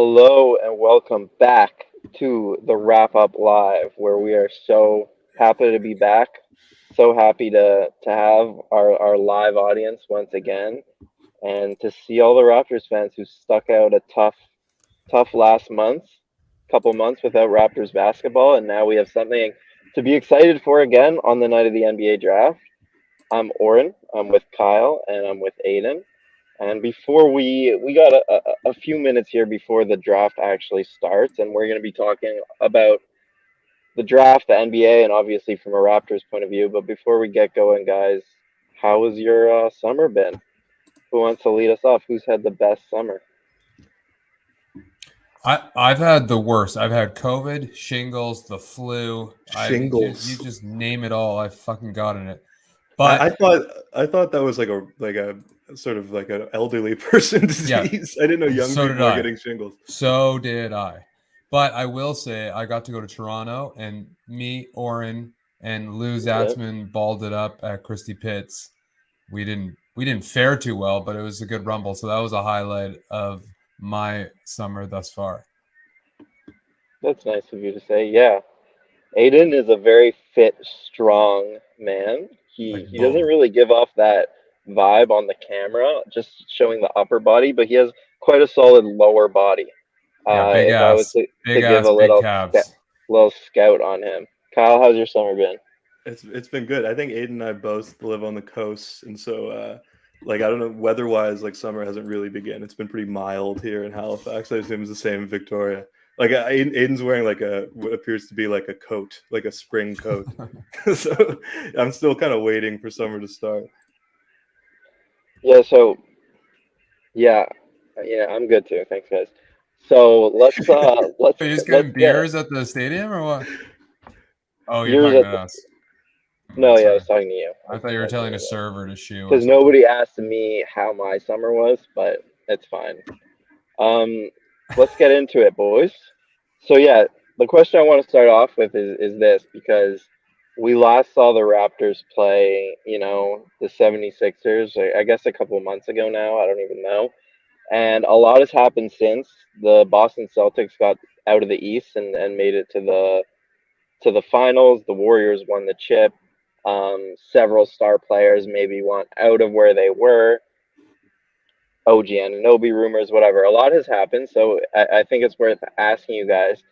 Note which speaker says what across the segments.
Speaker 1: Hello and welcome back to the Wrap Up Live, where we are so happy to be back, so happy to have our live audience once again, and to see all the Raptors fans who stuck out a tough last couple months without Raptors basketball, and now we have something to be excited for again on the night of the NBA draft. I'm Oren, I'm with Kyle, and I'm with Aiden. And before we got a few minutes here before the draft actually starts, and we're going to be talking about the draft, the NBA, and obviously from a Raptors point of view. But before we get going, guys, how has your summer been? Who wants to lead us off? Who's had the best summer?
Speaker 2: I've had the worst. I've had COVID, shingles, the flu.
Speaker 3: Shingles.
Speaker 2: You just name it all. I've fucking gotten it.
Speaker 3: I
Speaker 2: But
Speaker 3: thought that was like a sort of like an elderly person disease.
Speaker 2: Yeah.
Speaker 3: I didn't know young
Speaker 2: So did
Speaker 3: people are
Speaker 2: I.
Speaker 3: getting shingles.
Speaker 2: so did I. But I will say I got to go to Toronto, and me, Oren, and Lou Zatzman balled it up at Christie Pitts. We didn't fare too well, but it was a good rumble. So that was a highlight of my summer thus far.
Speaker 1: That's nice of you to say. Yeah, Aiden is a very fit, strong man. He
Speaker 2: Like
Speaker 1: he doesn't
Speaker 2: bull.
Speaker 1: really give off that vibe on the camera, just showing the upper body, but he has quite a solid lower body.
Speaker 2: Yeah, big
Speaker 1: If I was
Speaker 2: ass,
Speaker 1: to
Speaker 2: big
Speaker 1: give
Speaker 2: ass,
Speaker 1: a
Speaker 2: big
Speaker 1: little
Speaker 2: calves.
Speaker 1: scout on him, Kyle, how's your summer been?
Speaker 3: It's been good. I think Aiden and I both live on the coast, and so like I don't know weather-wise, like summer hasn't really begun. It's been pretty mild here in Halifax. I assume it's the same in Victoria. Like Aiden's wearing like what appears to be like a coat, like a spring coat. So I'm still kind of waiting for summer to start.
Speaker 1: Yeah, so yeah, yeah, I'm good too. Thanks, guys. So let's
Speaker 2: Are you just
Speaker 1: let's
Speaker 2: getting
Speaker 1: get
Speaker 2: beers at the stadium or what? Oh, you're
Speaker 1: yours
Speaker 2: talking
Speaker 1: at
Speaker 2: about
Speaker 1: the.
Speaker 2: us.
Speaker 1: No, yeah, I
Speaker 2: Sorry.
Speaker 1: was talking to you. I
Speaker 2: I
Speaker 1: was
Speaker 2: thought you were telling
Speaker 1: mentioning
Speaker 2: a
Speaker 1: that
Speaker 2: server to shoe or
Speaker 1: because
Speaker 2: something.
Speaker 1: nobody asked me how my summer was, but it's fine. Um, let's get into it, boys. So yeah, the question I want to start off with is this because we last saw the Raptors play, the 76ers, I guess a couple of months ago now, I don't even know. And a lot has happened since. The Boston Celtics got out of the East and made it to the finals. The Warriors won the chip. Several star players maybe want out of where they were. OG Anunoby rumors, whatever. A lot has happened, so I think it's worth asking you guys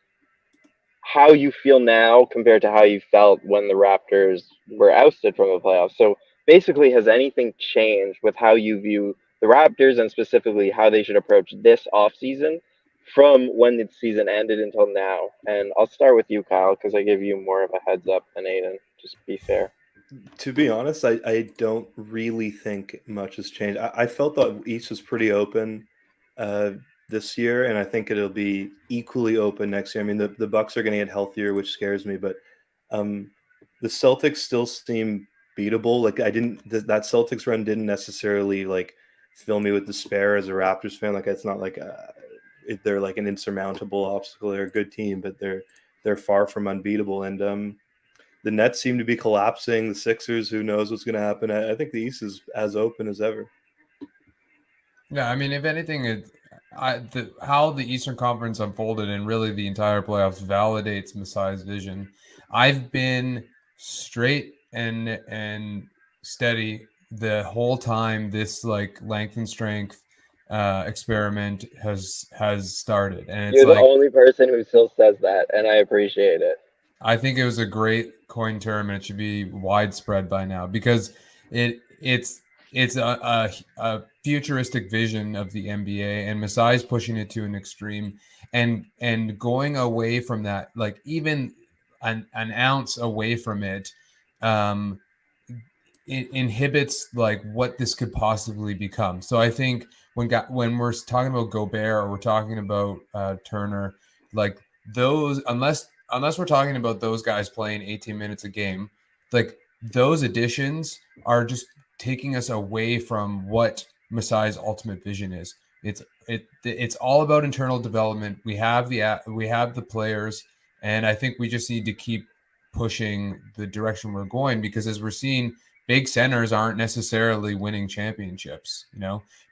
Speaker 1: how you feel now compared to how you felt when the Raptors were ousted from the playoffs. So basically, has anything changed with how you view the Raptors and specifically how they should approach this offseason from when the season ended until now? And I'll start with you, Kyle, because I give you more of a heads up than Aiden. Just be fair.
Speaker 3: To be honest, I don't really think much has changed. I felt that East was pretty open uh, this year, and I think it'll be equally open next year. I mean, the Bucks are going to get healthier, which scares me, but um, the Celtics still seem beatable. Like that Celtics run didn't necessarily like fill me with despair as a Raptors fan. Like it's not like they're like an insurmountable obstacle. They're a good team, but they're far from unbeatable, and the Nets seem to be collapsing. The Sixers, who knows what's going to happen? I think the East is as open as ever.
Speaker 2: Yeah, I mean, if anything, how the Eastern Conference unfolded and really the entire playoffs validates Masai's vision. I've been straight and steady the whole time this like length and strength experiment has started, and it's
Speaker 1: You're the
Speaker 2: like
Speaker 1: only person who still says that, and I appreciate it.
Speaker 2: I think it was a great coin term, and it should be widespread by now because it's a futuristic vision of the NBA, and Masai's pushing it to an extreme, and going away from that, like even an ounce away from it, um, it inhibits like what this could possibly become. So I think when we're talking about Gobert or we're talking about Turner, like those unless we're talking about those guys playing 18 minutes a game, like those additions are just taking us away from what Masai's ultimate vision is. It's all about internal development. We have the players, and I think we just need to keep pushing the direction we're going because as we're seeing, big centers aren't necessarily winning championships.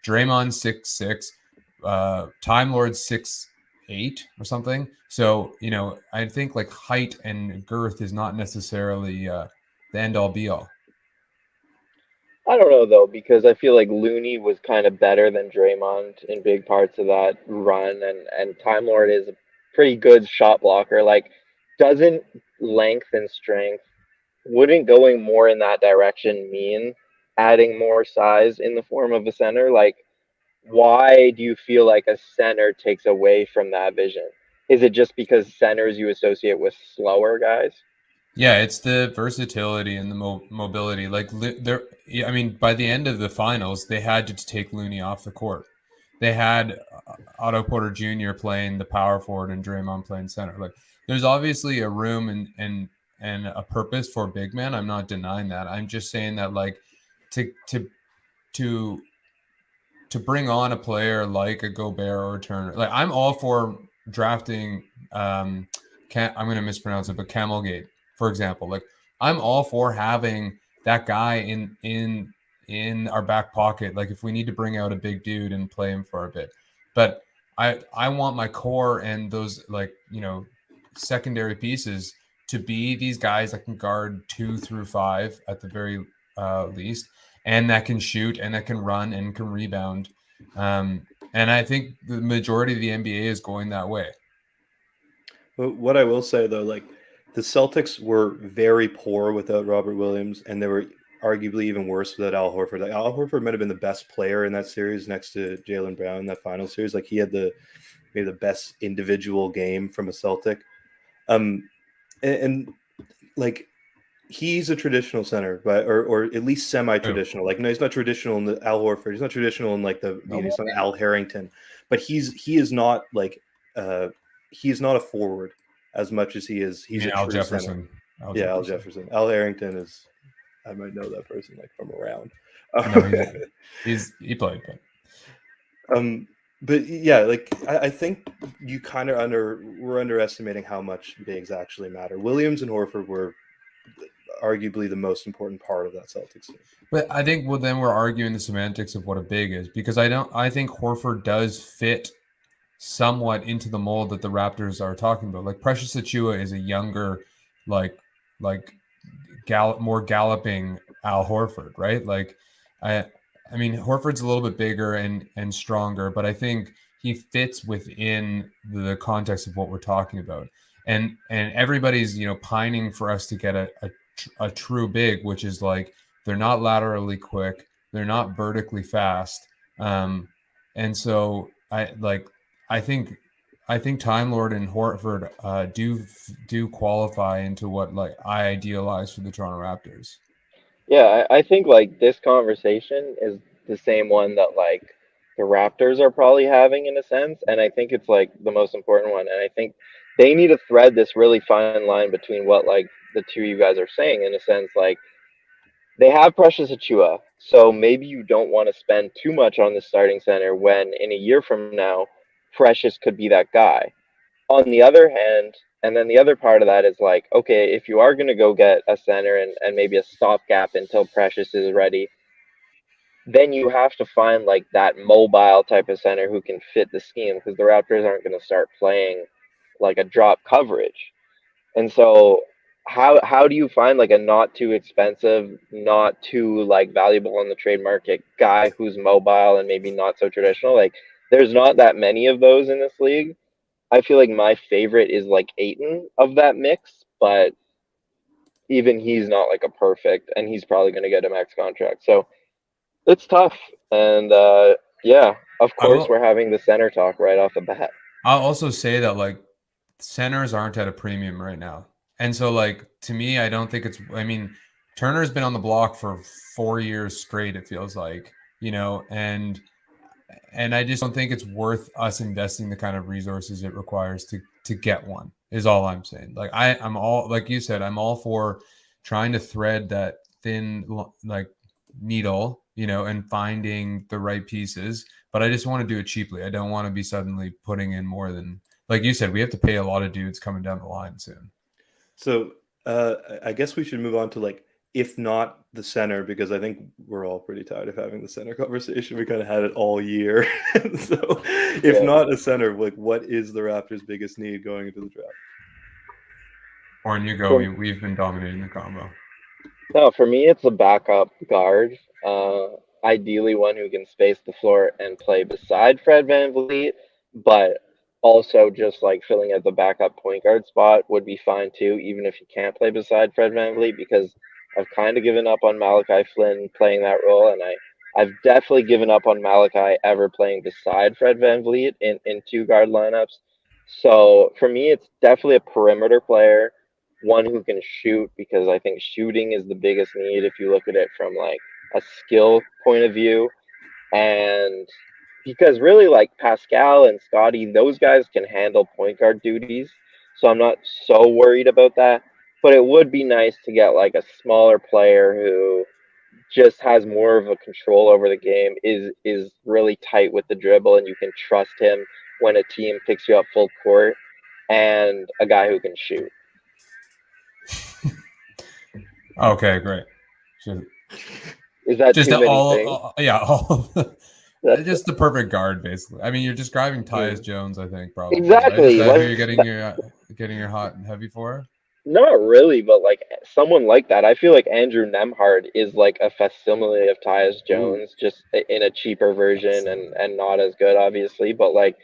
Speaker 2: Draymond 6'6", Time Lord 8 or something. So, you know, I think like height and girth is not necessarily the end all be all.
Speaker 1: I don't know though, because I feel like Looney was kind of better than Draymond in big parts of that run, and Time Lord is a pretty good shot blocker. Like, doesn't length and strength, wouldn't going more in that direction mean adding more size in the form of a center? Like, why do you feel like a center takes away from that vision? Is it just because centers you associate with slower guys?
Speaker 2: Yeah, it's the versatility and the mobility. Like there, I mean, by the end of the finals, they had to take Looney off the court. They had Otto Porter Jr. playing the power forward and Draymond playing center. Like, there's obviously a room and a purpose for big men. I'm not denying that. I'm just saying that like to to to to bring on a player like a Gobert or a Turner. Like, I'm all for drafting. I'm going to mispronounce it, but Camelgate, for example. Like, I'm all for having that guy in our back pocket. Like, if we need to bring out a big dude and play him for a bit, but I want my core and those, like, you know, secondary pieces to be these guys that can guard 2 through 5 at the very least, and that can shoot and that can run and can rebound. And I think the majority of the NBA is going that way.
Speaker 3: What I will say though, like, the Celtics were very poor without Robert Williams, and they were arguably even worse without Al Horford. Like, Al Horford might have been the best player in that series next to Jaylen Brown in that final series. Like, he had maybe the best individual game from a Celtic. And like, he's a traditional center, but or at least semi-traditional. Like, no, he's not traditional in the Al Horford. He's not traditional in like he's not Al Harrington, but he is not like he's not a forward as much as he is. He's a
Speaker 2: Al
Speaker 3: true
Speaker 2: Jefferson.
Speaker 3: Center. Al Jefferson. Al Harrington is. I might know that person like from around.
Speaker 2: No, he played,
Speaker 3: but yeah, like, I think you kind of we're underestimating how much bigs actually matter. Williams and Horford were arguably the most important part of that Celtics team.
Speaker 2: But I think, well, then we're arguing the semantics of what a big is, because I think Horford does fit somewhat into the mold that the Raptors are talking about. Like, Precious Achiuwa is a younger, like more galloping Al Horford, right? Like, I mean, Horford's a little bit bigger and stronger, but I think he fits within the context of what we're talking about. And everybody's, you know, pining for us to get a true big, which is like, they're not laterally quick, they're not vertically fast, and so I think Time Lord and Horford do qualify into what, like, I idealize for the Toronto Raptors.
Speaker 1: Yeah, I think like this conversation is the same one that like the Raptors are probably having in a sense, and I think it's like the most important one. And I think they need to thread this really fine line between what like the two of you guys are saying in a sense. Like, they have Precious Achua, so maybe you don't want to spend too much on the starting center when in a year from now, Precious could be that guy. On the other hand, and then the other part of that is like, okay, if you are going to go get a center and maybe a stopgap until Precious is ready, then you have to find like that mobile type of center who can fit the scheme, because the Raptors aren't going to start playing like a drop coverage. And so how do you find like a not too expensive, not too like valuable on the trade market guy who's mobile and maybe not so traditional? Like, there's not that many of those in this league. I feel like my favorite is like Aiton of that mix, but even he's not like a perfect, and he's probably going to get a max contract. So it's tough. And yeah, of course, we're having the center talk right off the bat.
Speaker 2: I'll also say that, like, centers aren't at a premium right now. And so, like, to me, I don't think it's, I mean, Turner's been on the block for 4 years straight, it feels like, you know, and I just don't think it's worth us investing the kind of resources it requires to get one, is all I'm saying. Like, I'm all, like you said, I'm all for trying to thread that thin, like, needle, you know, and finding the right pieces, but I just want to do it cheaply. I don't want to be suddenly putting in more than, like you said, we have to pay a lot of dudes coming down the line soon.
Speaker 3: So I guess we should move on to, like, if not the center, because I think we're all pretty tired of having the center conversation. We kind of had it all year. So if not a center, like what is the Raptors' biggest need going into the draft?
Speaker 2: Warren, you go. We've been dominating the combo.
Speaker 1: No, for me, it's a backup guard. Ideally, one who can space the floor and play beside Fred VanVleet, but also just like filling at the backup point guard spot would be fine too, even if you can't play beside Fred VanVleet, because I've kind of given up on Malachi Flynn playing that role, and I've definitely given up on Malachi ever playing beside Fred VanVleet in two guard lineups. So for me, it's definitely a perimeter player, one who can shoot, because I think shooting is the biggest need if you look at it from like a skill point of view. And because really like Pascal and Scotty, those guys can handle point guard duties. So I'm not so worried about that. But it would be nice to get like a smaller player who just has more of a control over the game, is really tight with the dribble, and you can trust him when a team picks you up full court, and a guy who can shoot.
Speaker 2: Okay, great.
Speaker 1: Is that
Speaker 2: just
Speaker 1: too many
Speaker 2: all?
Speaker 1: things?
Speaker 2: Just the perfect guard, basically. I mean, you're describing Tyus Jones, I think, probably.
Speaker 1: Exactly.
Speaker 2: Right? Is that who you're getting your hot and heavy for?
Speaker 1: Not really, but like someone like that. I feel like Andrew Nemhard is like a facsimile of Tyus Jones, just in a cheaper version and not as good, obviously. But like,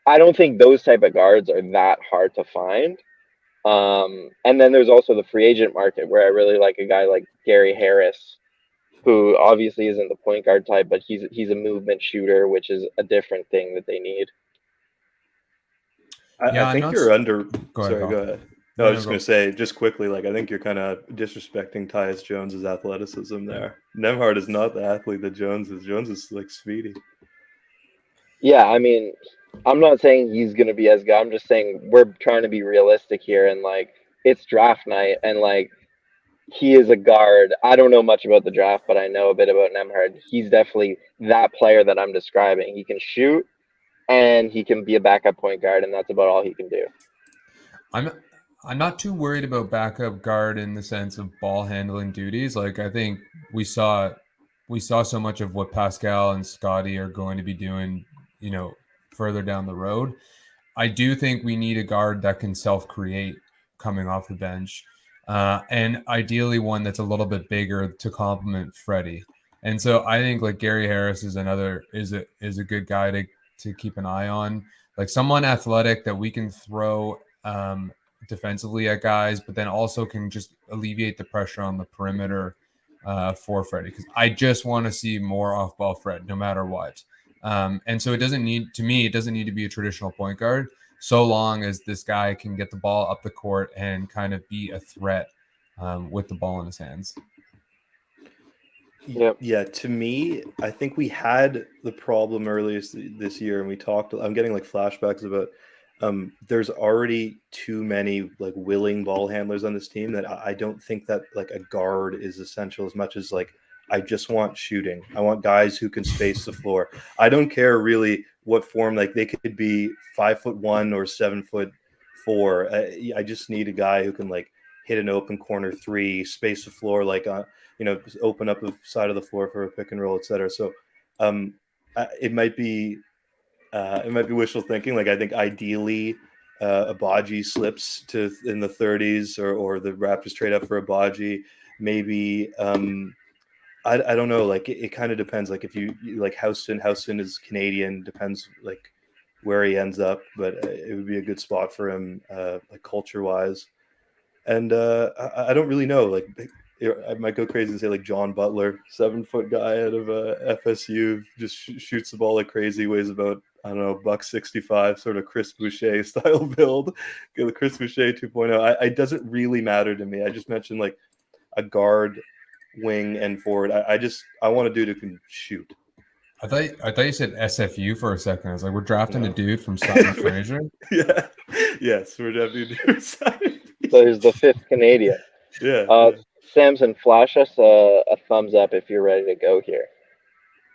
Speaker 1: I don't think those type of guards are that hard to find. And then there's also the free agent market, where I really like a guy like Gary Harris, who obviously isn't the point guard type, but he's a movement shooter, which is a different thing that they need.
Speaker 3: I think you're under.
Speaker 2: Go ahead.
Speaker 3: No, I was just going to say, just quickly, like I think you're kind of disrespecting Tyus Jones's athleticism there. Nemhard is not the athlete that Jones is. Jones is like speedy.
Speaker 1: Yeah, I mean, I'm not saying he's going to be as good. I'm just saying we're trying to be realistic here, and like it's draft night, and like he is a guard. I don't know much about the draft, but I know a bit about Nemhard. He's definitely that player that I'm describing. He can shoot, and he can be a backup point guard, and that's about all he can do.
Speaker 2: I'm not too worried about backup guard in the sense of ball handling duties. Like I think we saw so much of what Pascal and Scotty are going to be doing, further down the road. I do think we need a guard that can self-create coming off the bench, and ideally one that's a little bit bigger to complement Freddie. And so I think like Gary Harris is a good guy to keep an eye on, like someone athletic that we can throw defensively at guys, but then also can just alleviate the pressure on the perimeter for Freddie, because I just want to see more off-ball Fred no matter what. And so it doesn't need to be a traditional point guard, so long as this guy can get the ball up the court and kind of be a threat with the ball in his hands.
Speaker 1: Yep.
Speaker 3: Yeah, to me, I think we had the problem earlier this year, and we talked. I'm getting like flashbacks about there's already too many like willing ball handlers on this team that I don't think that like a guard is essential as much as like I just want shooting. I want guys who can space the floor. I don't care really what form, like they could be 5'1" or 7'4". I just need a guy who can like hit an open corner three, space the floor, like just open up the side of the floor for a pick and roll, etc. So it might be wishful thinking. Like I think ideally Abaji slips to in the 30s, or the Raptors trade up for Abaji. Maybe I don't know. Like it kind of depends. Like if you like Houston is Canadian. Depends like where he ends up, but it would be a good spot for him, like culture wise. And I don't really know. Like I might go crazy and say like John Butler, 7-foot guy out of FSU, just shoots the ball like crazy, weighs about $165, sort of Chris Boucher style build. The Chris Boucher 2.0. It doesn't really matter to me. I just mentioned like a guard, wing, and forward. I want a dude who can shoot.
Speaker 2: I thought you said SFU for a second. I was like, we're drafting a dude from Simon Fraser.
Speaker 3: Yeah. Yes, we're drafting a dude from Simon.
Speaker 1: So he's the 5th Canadian.
Speaker 3: Yeah.
Speaker 1: Samson, flash us a thumbs up if you're ready to go here.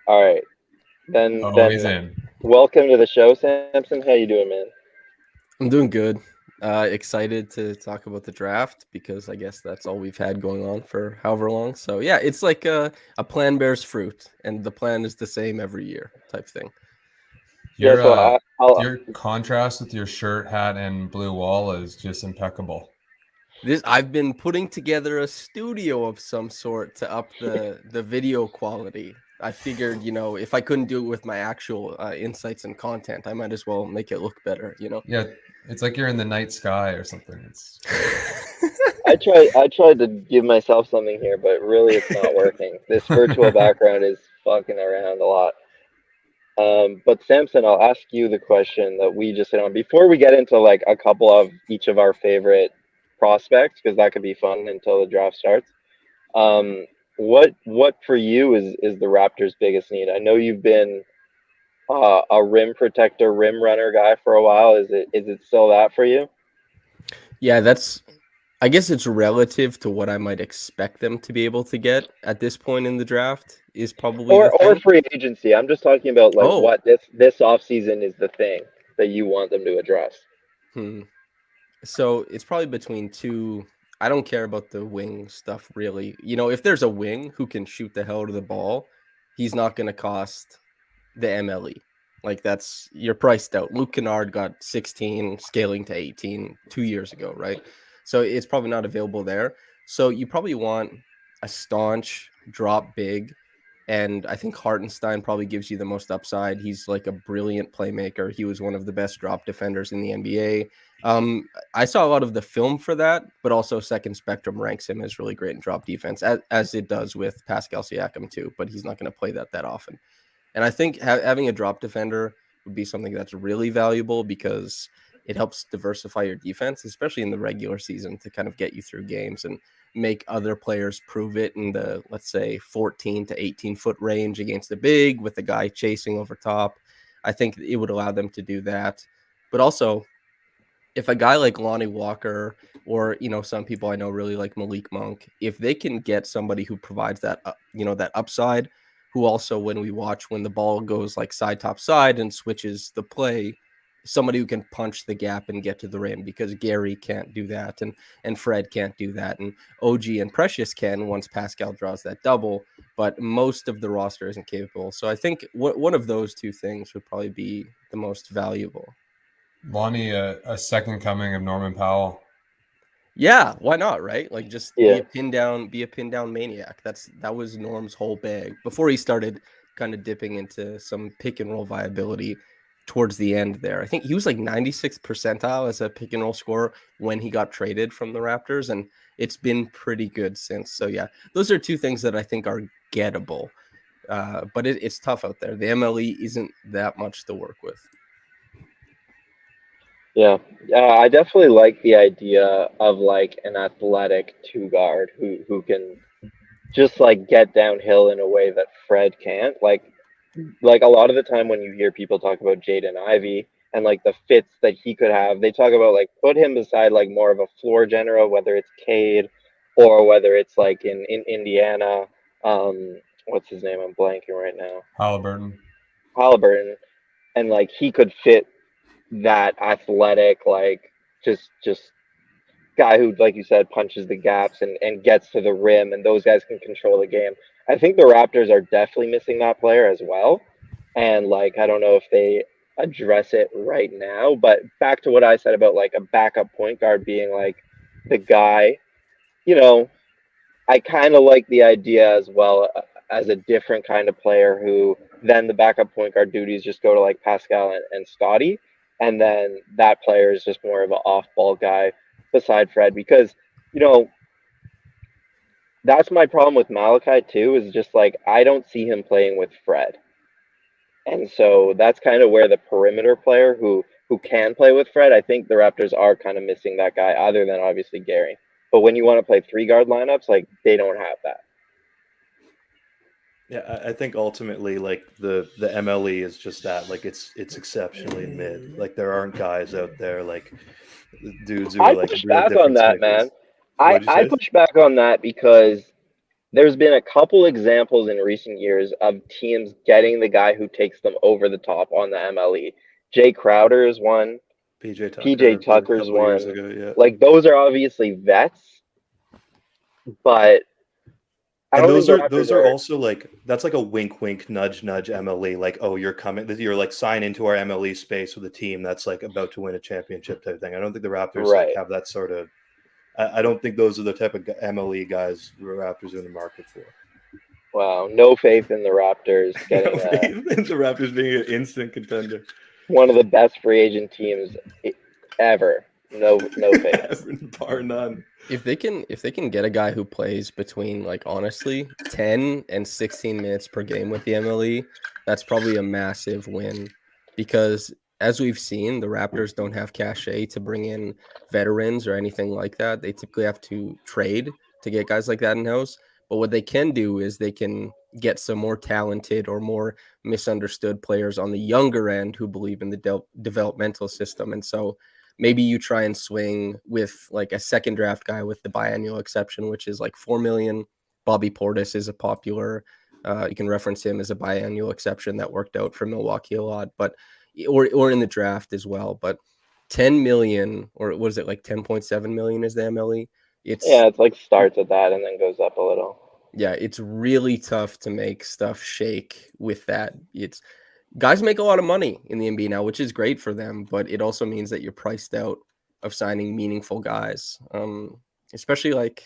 Speaker 1: All right. Then
Speaker 2: he's in.
Speaker 1: Welcome to the show, Samson. How you doing, man?
Speaker 4: I'm doing good. Excited to talk about the draft because I guess that's all we've had going on for however long. So yeah, it's like a plan bears fruit, and the plan is the same every year type thing.
Speaker 2: Your
Speaker 1: Yeah, so
Speaker 2: your contrast with your shirt, hat, and blue wall is just impeccable.
Speaker 4: I've been putting together a studio of some sort to up the video quality. I figured, if I couldn't do it with my actual insights and content, I might as well make it look better.
Speaker 2: Yeah, it's like you're in the night sky or something. It's
Speaker 1: I tried to give myself something here, but really it's not working. This virtual background is fucking around a lot. But Samson, I'll ask you the question that we just hit on before we get into like a couple of each of our favorite prospects, because that could be fun until the draft starts. What for you is the Raptors' biggest need? I know you've been a rim protector, rim runner guy for a while. Is it still that for you?
Speaker 4: Yeah, I guess it's relative to what I might expect them to be able to get at this point in the draft is probably the
Speaker 1: Or
Speaker 4: thing.
Speaker 1: free agency. I'm just talking about like
Speaker 4: Oh.
Speaker 1: what this offseason is the thing that you want them to address.
Speaker 4: So it's probably between two. I don't care about the wing stuff really. If there's a wing who can shoot the hell out of the ball, he's not going to cost the MLE. Like you're priced out. Luke Kennard got 16, scaling to 18 2 years ago, right? So it's probably not available there. So you probably want a staunch drop big, and I think Hartenstein probably gives you the most upside. He's like a brilliant playmaker. He was one of the best drop defenders in the NBA. I saw a lot of the film for that, but also Second Spectrum ranks him as really great in drop defense, as it does with Pascal Siakam too, but he's not going to play that often. And I think having a drop defender would be something that's really valuable because it helps diversify your defense, especially in the regular season, to kind of get you through games and make other players prove it in the, let's say, 14 to 18 foot range against the big with the guy chasing over top. I think it would allow them to do that. But also, if a guy like Lonnie Walker or, some people I know really like Malik Monk, if they can get somebody who provides that, that upside, who also, when the ball goes like side top side and switches the play, somebody who can punch the gap and get to the rim, because Gary can't do that, and Fred can't do that, and OG and Precious can once Pascal draws that double, but most of the roster isn't capable. So I think one of those two things would probably be the most valuable.
Speaker 2: Lonnie, a second coming of Norman Powell.
Speaker 4: Yeah, why not, right? Like just
Speaker 1: Yeah.
Speaker 4: be a pin down maniac. That was Norm's whole bag before he started kind of dipping into some pick and roll viability towards the end there. I think he was like 96th percentile as a pick and roll scorer when he got traded from the Raptors, and it's been pretty good since. So yeah, those are two things that I think are gettable. But it's tough out there. The MLE isn't that much to work with.
Speaker 1: Yeah, I definitely like the idea of like an athletic two guard who can just like get downhill in a way that Fred can't. Like a lot of the time when you hear people talk about Jaden Ivey and like the fits that he could have, they talk about like put him beside like more of a floor general, whether it's Cade or whether it's like in Indiana. What's his name? I'm blanking right now. Halliburton, and like he could fit that athletic, like just guy who, like you said, punches the gaps and gets to the rim, and those guys can control the game. I think the Raptors are definitely missing that player as well. And like, I don't know if they address it right now, but back to what I said about like a backup point guard being like the guy, you know, I kind of like the idea as well as a different kind of player who then the backup point guard duties just go to like Pascal and Scotty. And then that player is just more of an off ball guy beside Fred, because, you know, that's my problem with Malachi too, is just like I don't see him playing with Fred. And so that's kind of where the perimeter player who can play with Fred, I think the Raptors are kind of missing that guy, other than obviously Gary. But when you want to play three guard lineups, like they don't have that.
Speaker 3: Yeah, I think ultimately, like the MLE is just that. Like it's exceptionally mid. Like there aren't guys out there like dudes who are like
Speaker 1: push
Speaker 3: real
Speaker 1: back on
Speaker 3: difference
Speaker 1: that,
Speaker 3: makers.
Speaker 1: man. I push back on that because there's been a couple examples in recent years of teams getting the guy who takes them over the top on the MLE. Jay Crowder is one. PJ Tucker's
Speaker 3: a couple years
Speaker 1: one.
Speaker 3: ago, yeah.
Speaker 1: Like those are obviously vets, but I
Speaker 3: And
Speaker 1: don't think the Raptors
Speaker 3: those are also like that's like a wink nudge MLE, like, oh, you're like sign into our MLE space with a team that's like about to win a championship type thing. I don't think the Raptors like
Speaker 1: right.
Speaker 3: have that sort of I don't think those are the type of MLE guys the Raptors are in the market for.
Speaker 1: Wow, no faith in the Raptors getting
Speaker 3: The Raptors being an instant contender.
Speaker 1: one of the best free agent teams ever. No faith.
Speaker 3: Bar none.
Speaker 4: If they can get a guy who plays between, like, honestly 10 and 16 minutes per game with the MLE, that's probably a massive win, because as we've seen, the Raptors don't have cachet to bring in veterans or anything like that. They typically have to trade to get guys like that in house. But what they can do is they can get some more talented or more misunderstood players on the younger end who believe in the developmental system. And so maybe you try and swing with like a second draft guy with the biannual exception, which is like $4 million. Bobby Portis is a popular, you can reference him as a biannual exception that worked out for Milwaukee a lot, but or in the draft as well. But 10 million, or what is it, like 10.7 million is the MLE? It's
Speaker 1: like starts at that and then goes up a little.
Speaker 4: Yeah, it's really tough to make stuff shake with that. It's guys make a lot of money in the NBA now, which is great for them, but it also means that you're priced out of signing meaningful guys. Especially like,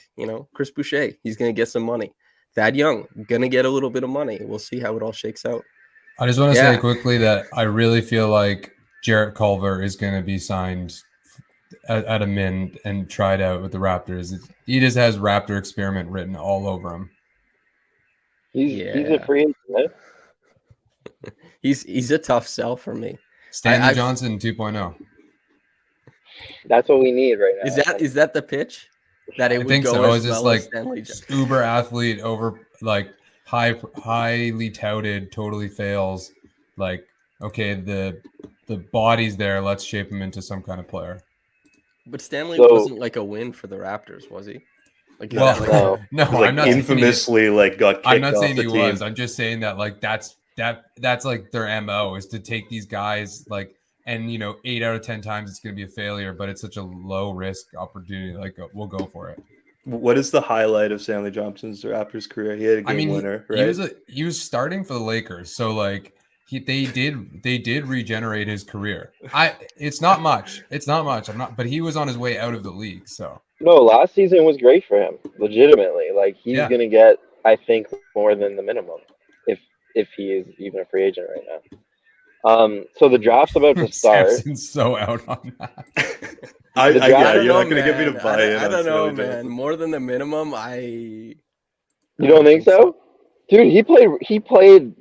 Speaker 4: Chris Boucher, he's going to get some money. Thad Young, going to get a little bit of money. We'll see how it all shakes out.
Speaker 2: I just want to say quickly that I really feel like Jarrett Culver is going to be signed at a min and tried out with the Raptors. He just has Raptor experiment written all over him.
Speaker 1: He's a free agent, right?
Speaker 4: He's a tough sell for me.
Speaker 2: Stanley Johnson 2.0.
Speaker 1: That's what we need right now.
Speaker 4: Is that the pitch? That it would
Speaker 2: think
Speaker 4: go
Speaker 2: so.
Speaker 4: as
Speaker 2: It's just
Speaker 4: well
Speaker 2: like
Speaker 4: as Stanley Johnson.
Speaker 2: Uber athlete over like highly touted, totally fails. Like, okay, the body's there. Let's shape him into some kind of player.
Speaker 4: But Stanley wasn't like a win for the Raptors, was he? Like,
Speaker 2: no,
Speaker 3: I'm not infamously like got kicked off the team.
Speaker 2: I'm not saying he was. I'm just saying that like that's like their MO is to take these guys like, and 8 out of 10 times it's going to be a failure, but it's such a low risk opportunity. Like we'll go for it.
Speaker 3: What is the highlight of Stanley Johnson's Raptors career? He had a game winner, right?
Speaker 2: He was starting for the Lakers, so like they did regenerate his career. It's not much. But he was on his way out of the league, so.
Speaker 1: No, last season was great for him. Legitimately, like he's gonna get, I think, more than the minimum if he is even a free agent right now. So the draft's about to start.
Speaker 2: Samson's so out on that.
Speaker 3: You're not gonna get me to buy in.
Speaker 4: I don't know, man. More than the minimum, You
Speaker 1: don't think so, dude? He played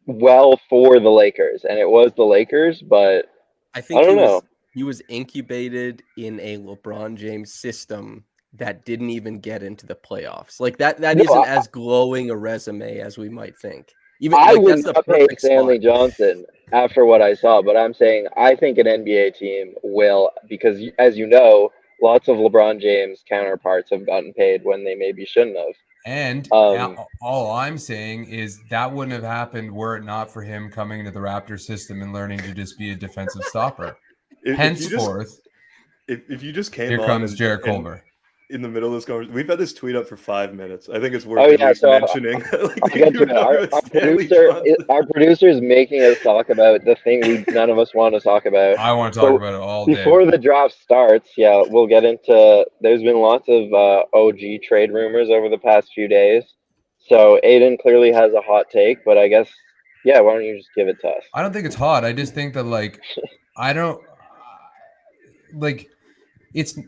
Speaker 1: well for the Lakers, and it was the Lakers, but I don't know.
Speaker 4: He was incubated in a LeBron James system that didn't even get into the playoffs. Like that isn't as glowing a resume as we might think. Even
Speaker 1: I would not pay Stanley Johnson after what I saw, but I'm saying I think an NBA team will, because as you know, lots of LeBron James counterparts have gotten paid when they maybe shouldn't have.
Speaker 2: And all I'm saying is that wouldn't have happened were it not for him coming into the Raptor system and learning to just be a defensive stopper. Henceforth,
Speaker 3: if you just came
Speaker 2: here
Speaker 3: on
Speaker 2: Comes Jarrett Culver.
Speaker 3: In the middle of this conversation, we've had this tweet up for 5 minutes. I think it's worth mentioning.
Speaker 1: Our producer is making us talk about the thing none of us want to talk about.
Speaker 2: I want to talk about it all day.
Speaker 1: Before the draft starts, we'll get into. There's been lots of OG trade rumors over the past few days. So Aiden clearly has a hot take, but I guess, why don't you just give it to us?
Speaker 2: I don't think it's hot. I just think that it's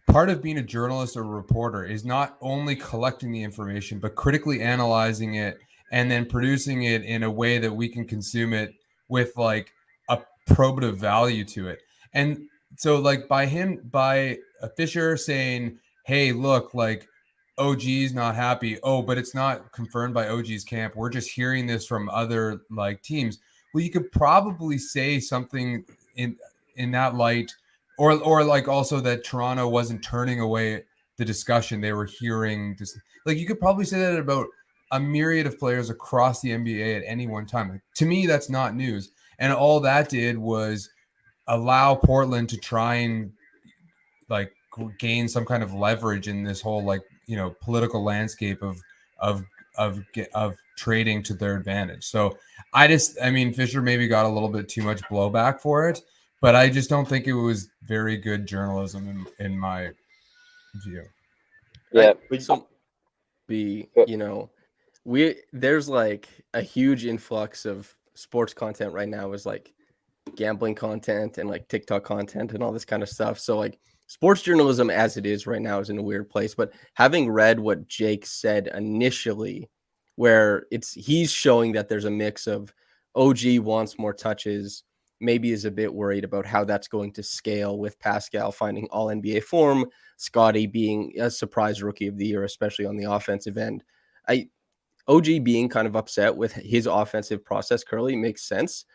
Speaker 2: part of being a journalist or a reporter is not only collecting the information, but critically analyzing it and then producing it in a way that we can consume it with like a probative value to it. And so like by Fisher saying, hey, look, like OG's not happy. Oh, but it's not confirmed by OG's camp. We're just hearing this from other like teams. Well, you could probably say something in that light, or like also that Toronto wasn't turning away the discussion. They were hearing this. Like you could probably say that about a myriad of players across the NBA at any one time. Like, to me, that's not news. And all that did was allow Portland to try and like gain some kind of leverage in this whole like political landscape of of trading to their advantage. So I mean, Fisher maybe got a little bit too much blowback for it, but I just don't think it was very good journalism in my view.
Speaker 1: Yeah.
Speaker 4: There's like a huge influx of sports content right now, is like gambling content and like TikTok content and all this kind of stuff. So like sports journalism as it is right now is in a weird place. But having read what Jake said initially, where he's showing that there's a mix of OG wants more touches, maybe is a bit worried about how that's going to scale with Pascal finding all NBA form, Scotty being a surprise rookie of the year, especially on the offensive end. OG being kind of upset with his offensive process currently makes sense,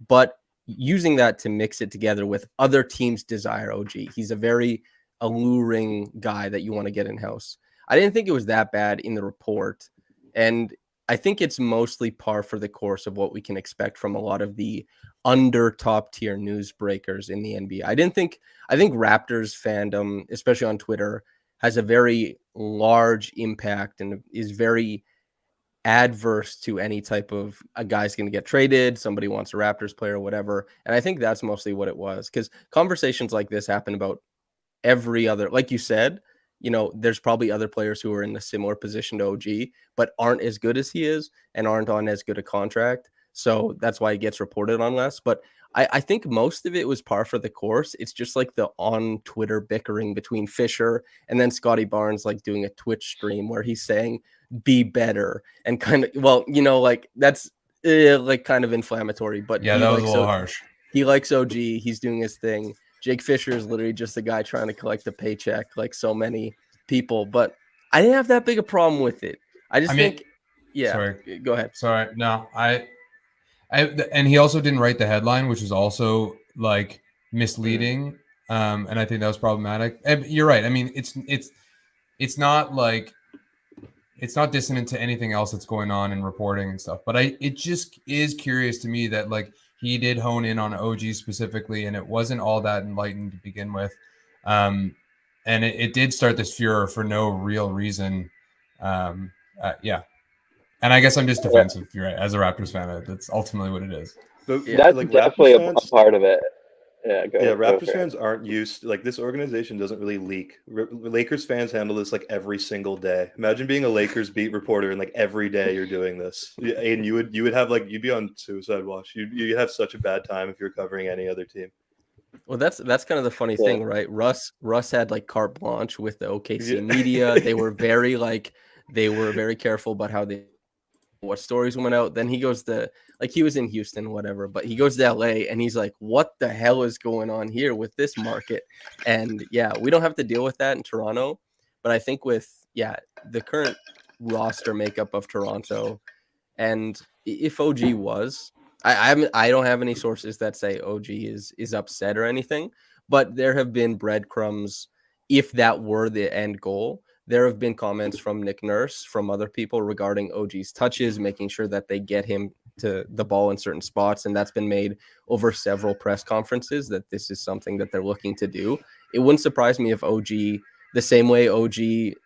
Speaker 4: but using that to mix it together with other teams' desire OG. He's a very alluring guy that you want to get in-house. I didn't think it was that bad in the report, and I think it's mostly par for the course of what we can expect from a lot of the under top tier news breakers in the NBA. I think Raptors fandom, especially on Twitter, has a very large impact and is very adverse to any type of a guy's going to get traded, somebody wants a Raptors player or whatever. And I think that's mostly what it was, because conversations like this happen about every other, like you said, there's probably other players who are in a similar position to OG, but aren't as good as he is and aren't on as good a contract. So that's why it gets reported on less. But I think most of it was par for the course. It's just like the on Twitter bickering between Fisher and then Scotty Barnes, like doing a Twitch stream where he's saying, be better, and kind of, like that's like kind of inflammatory. But
Speaker 2: yeah, that was a little harsh.
Speaker 4: He likes OG. He's doing his thing. Jake Fisher is literally just a guy trying to collect a paycheck, like so many people. But I didn't have that big a problem with it. I think, yeah.
Speaker 2: Sorry,
Speaker 4: go ahead.
Speaker 2: Sorry, no, and he also didn't write the headline, which was also like misleading. And I think that was problematic. And you're right. I mean, it's not like, it's not dissonant to anything else that's going on in reporting and stuff. But it just is curious to me that like he did hone in on OG specifically, and it wasn't all that enlightened to begin with. And it did start this furor for no real reason. Yeah. And I guess I'm just defensive. You're right. As a Raptors fan, that's ultimately what it is.
Speaker 3: But
Speaker 1: that's like definitely a part of it. Yeah,
Speaker 3: Raptors fans aren't used, like, this organization doesn't really leak. Lakers fans handle this like every single day. Imagine being a Lakers beat reporter and like every day you're doing this. And you would have like, you'd be on suicide watch. You'd have such a bad time if you're covering any other team.
Speaker 4: Well, that's kind of the funny thing, right? Russ had like carte blanche with the OKC media. They were very careful about what stories went out. Then he goes to, like, he was in Houston, whatever, but he goes to LA and he's like, what the hell is going on here with this market? And yeah, we don't have to deal with that in Toronto, but I think with the current roster makeup of Toronto, and if OG was, I don't have any sources that say OG is upset or anything, but there have been breadcrumbs. If that were the end goal, there have been comments from Nick Nurse, from other people, regarding OG's touches, making sure that they get him to the ball in certain spots. And that's been made over several press conferences, that this is something that they're looking to do. It wouldn't surprise me if OG, the same way OG,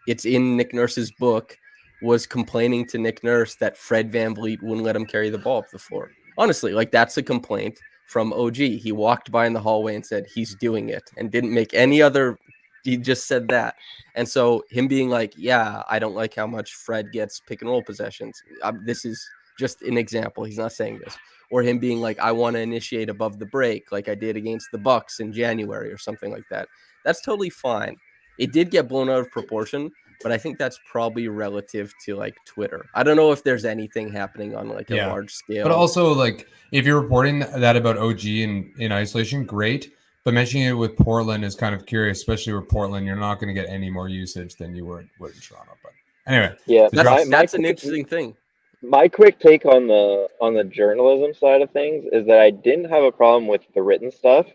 Speaker 4: it's in Nick Nurse's book, was complaining to Nick Nurse that Fred VanVleet wouldn't let him carry the ball up the floor. Honestly, like, that's a complaint from OG. He walked by in the hallway and said he's doing it, and didn't make any other. He just said that. And so him being like, yeah, I don't like how much Fred gets pick and roll possessions. This is just an example. He's not saying this. Or him being like, I want to initiate above the break like I did against the Bucks in January or something like that. That's totally fine. It did get blown out of proportion, but I think that's probably relative to like Twitter. I don't know if there's anything happening on like a large scale.
Speaker 2: But also, like, if you're reporting that about OG in isolation, great. But mentioning it with Portland is kind of curious, especially with Portland. You're not going to get any more usage than you would in Toronto. But anyway,
Speaker 1: yeah,
Speaker 4: that's an interesting thing.
Speaker 1: My quick take on the journalism side of things is that I didn't have a problem with the written stuff.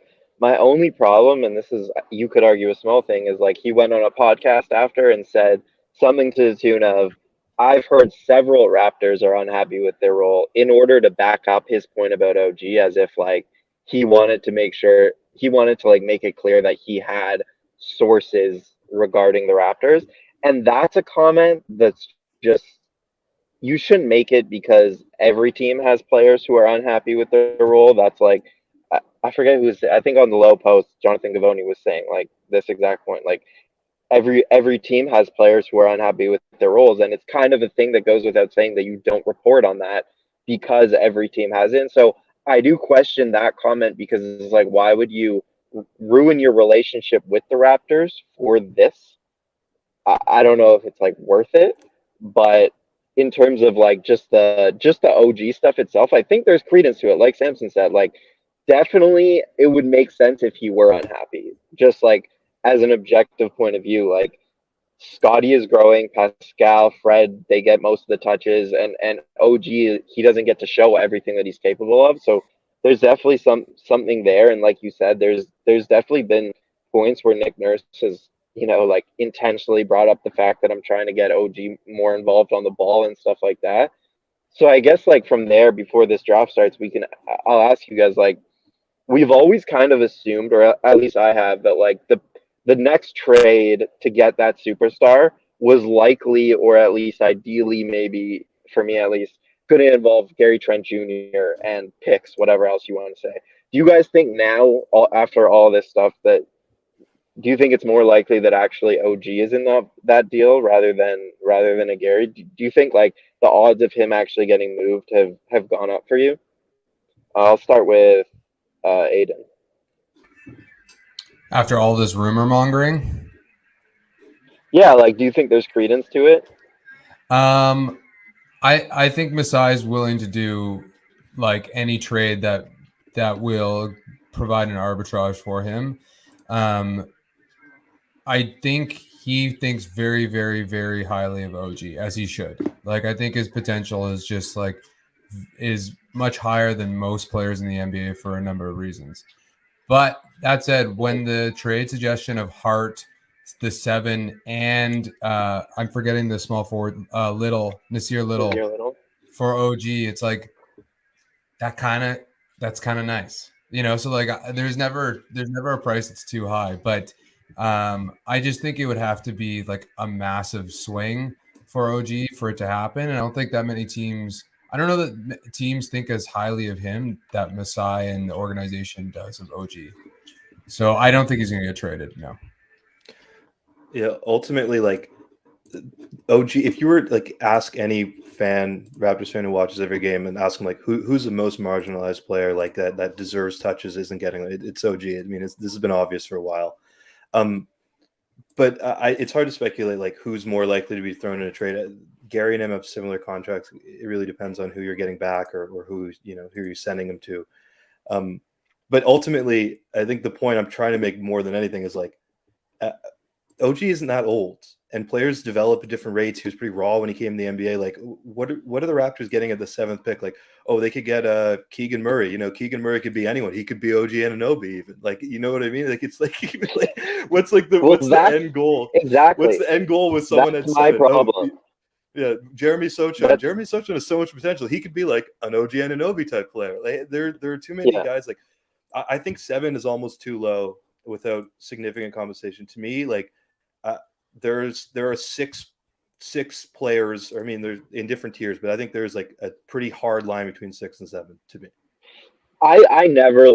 Speaker 1: My only problem, and this is, you could argue, a small thing, is like he went on a podcast after and said something to the tune of, I've heard several Raptors are unhappy with their role, in order to back up his point about OG, as if like he wanted to make sure he wanted to like make it clear that he had sources regarding the Raptors, and that's a comment that's just you shouldn't make it because every team has players who are unhappy with their role. That's like I forget who was. I think on the low post, Jonathan Gavoni was saying like this exact point. Like every team has players who are unhappy with their roles, and it's kind of a thing that goes without saying that you don't report on that because every team has it. And so I do question that comment because it's like, why would you ruin your relationship with the Raptors for this? I don't know if it's like worth it, but in terms of like just the OG stuff itself, I think there's credence to it. Like Samson said, like definitely it would make sense if he were unhappy. Just like as an objective point of view, like Scotty is growing, Pascal, Fred, they get most of the touches, and OG he doesn't get to show everything that he's capable of. So there's definitely something there, and like you said, there's definitely been points where Nick Nurse has like intentionally brought up the fact that I'm trying to get OG more involved on the ball and stuff like that. So I guess like from there, before this draft starts, I'll ask you guys like we've always kind of assumed, or at least I have, that like the next trade to get that superstar was likely, or at least ideally, maybe for me at least, going to involve Gary Trent Jr. and picks, whatever else you want to say. Do you guys think now, after all this stuff, that do you think it's more likely that actually OG is in that deal rather than a Gary? Do you think like the odds of him actually getting moved have gone up for you? I'll start with Aiden.
Speaker 2: After all this rumor mongering,
Speaker 1: yeah, like do you think there's credence to it?
Speaker 2: I think Masai is willing to do like any trade that will provide an arbitrage for him. I think he thinks very, very, very highly of OG, as he should. Like, I think his potential is just like is much higher than most players in the NBA for a number of reasons. But that said, when the trade suggestion of Hart, the 7, and I'm forgetting the small forward, Nasir Little for OG, it's like that's kind of nice, So like, there's never a price that's too high, but I just think it would have to be like a massive swing for OG for it to happen. And I don't think that many teams. I don't know that teams think as highly of him that Masai and the organization does of OG. So I don't think he's going to get traded. No.
Speaker 3: Yeah, ultimately, like OG, if you were like ask any Raptors fan who watches every game and ask them like who's the most marginalized player like that deserves touches isn't getting it's OG. I mean, this has been obvious for a while. But it's hard to speculate like who's more likely to be thrown in a trade. Gary and him have similar contracts. It really depends on who you're getting back or who you're sending them to. But ultimately, I think the point I'm trying to make more than anything is like OG isn't that old, and players develop at different rates. He was pretty raw when he came to the NBA. Like, what are the Raptors getting at the 7th pick? Like, oh, they could get Keegan Murray. Keegan Murray could be anyone. He could be OG Anunoby even. Like, you know what I mean? Like, it's like, what's the end goal?
Speaker 1: Exactly.
Speaker 3: What's the end goal with someone
Speaker 1: that's
Speaker 3: at
Speaker 1: my
Speaker 3: 7?
Speaker 1: problem.
Speaker 3: Yeah, Jeremy Sochan. Jeremy Sochan has so much potential. He could be like an OG Anunoby type player. Like, there are too many guys. Like, I think 7 is almost too low without significant compensation. To me, like, there are six players. I mean, they're in different tiers, but I think there's like a pretty hard line between 6 and 7 to me.
Speaker 1: I never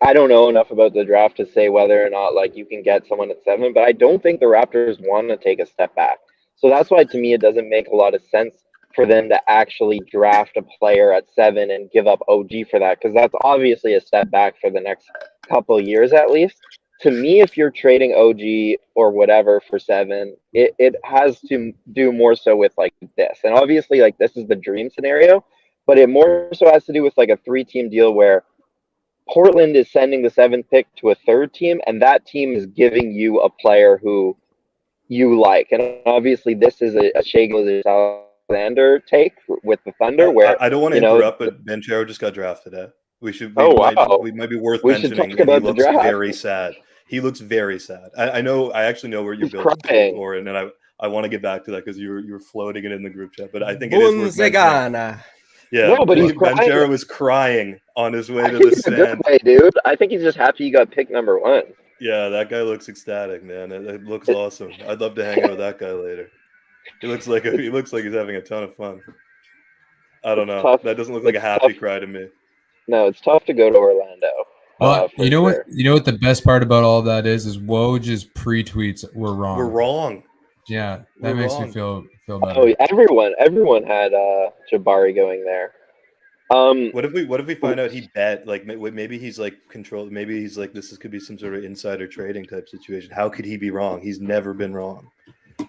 Speaker 1: I don't know enough about the draft to say whether or not like you can get someone at 7, but I don't think the Raptors want to take a step back. So that's why to me it doesn't make a lot of sense for them to actually draft a player at 7 and give up OG for that, because that's obviously a step back for the next couple of years at least. To me, if you're trading OG or whatever for 7, it has to do more so with like this. And obviously like this is the dream scenario, but it more so has to do with like a 3-team deal where Portland is sending the 7th pick to a 3rd team, and that team is giving you a player who you like. And obviously this is a Shai Gilgeous-Alexander take with the Thunder where
Speaker 3: I don't want to interrupt, but Banchero just got drafted. We should. We might be worth mentioning.
Speaker 1: Talk about
Speaker 3: he looks very sad. He looks very sad. I know. I actually know where you're built to, Oren, and I want to get back to that because you were floating it in the group chat. But I think it is worth mentioning.
Speaker 4: Yeah,
Speaker 1: no, but he's
Speaker 3: Banchero was crying on his way
Speaker 1: I
Speaker 3: to
Speaker 1: think
Speaker 3: the
Speaker 1: it's a good
Speaker 3: stand.
Speaker 1: way, dude. I think he's just happy he got picked number 1.
Speaker 3: Yeah, that guy looks ecstatic, man. It looks awesome. I'd love to hang out with that guy later. He looks like he's having a ton of fun. I don't know.
Speaker 1: Tough.
Speaker 3: That doesn't look like a
Speaker 1: It's
Speaker 3: happy
Speaker 1: tough.
Speaker 3: cry to me.
Speaker 1: No, it's tough to go to Orlando.
Speaker 2: Well,
Speaker 1: For sure.
Speaker 2: You know what the best part about all that is Woj's pre-tweets were wrong.
Speaker 3: We're wrong.
Speaker 2: Yeah,
Speaker 3: We're
Speaker 2: that makes
Speaker 3: wrong.
Speaker 2: me feel better.
Speaker 1: Oh, everyone had Jabari going there.
Speaker 3: What if we find out he bet, like maybe he's like controlled, maybe he's like could be some sort of insider trading type situation. How could he be wrong? He's never been wrong.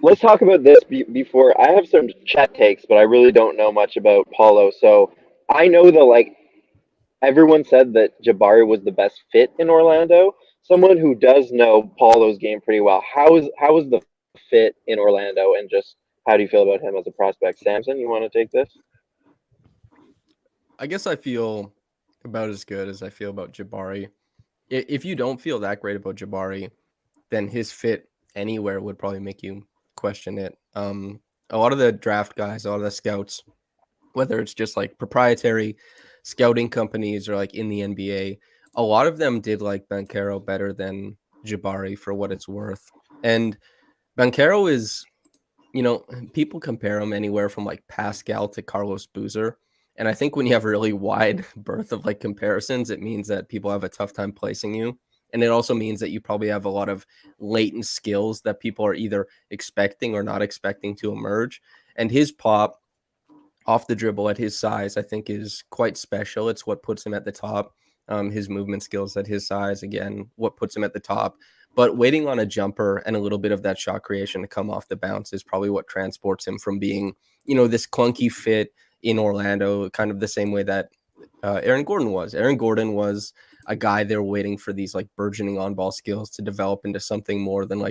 Speaker 1: Let's talk about this before. I have some chat takes, but I really don't know much about Paulo. So I know that everyone said that Jabari was the best fit in Orlando. Someone who does know Paulo's game pretty well. How is the fit in Orlando, and just how do you feel about him as a prospect? Samson, you want to take this?
Speaker 4: I guess I feel about as good as I feel about Jabari. If you don't feel that great about Jabari, then his fit anywhere would probably make you question it. A lot of the draft guys, a lot of the scouts, whether it's just like proprietary scouting companies or like in the NBA, a lot of them did like Banchero better than Jabari for what it's worth. And Banchero is, people compare him anywhere from like Pascal to Carlos Boozer. And I think when you have a really wide berth of like comparisons, it means that people have a tough time placing you. And it also means that you probably have a lot of latent skills that people are either expecting or not expecting to emerge. And his pop off the dribble at his size, I think, is quite special. It's what puts him at the top. His movement skills at his size, again, what puts him at the top. But waiting on a jumper and a little bit of that shot creation to come off the bounce is probably what transports him from being, this clunky fit in Orlando, kind of the same way that Aaron Gordon was. Aaron Gordon was a guy they were waiting for these like burgeoning on-ball skills to develop into something more than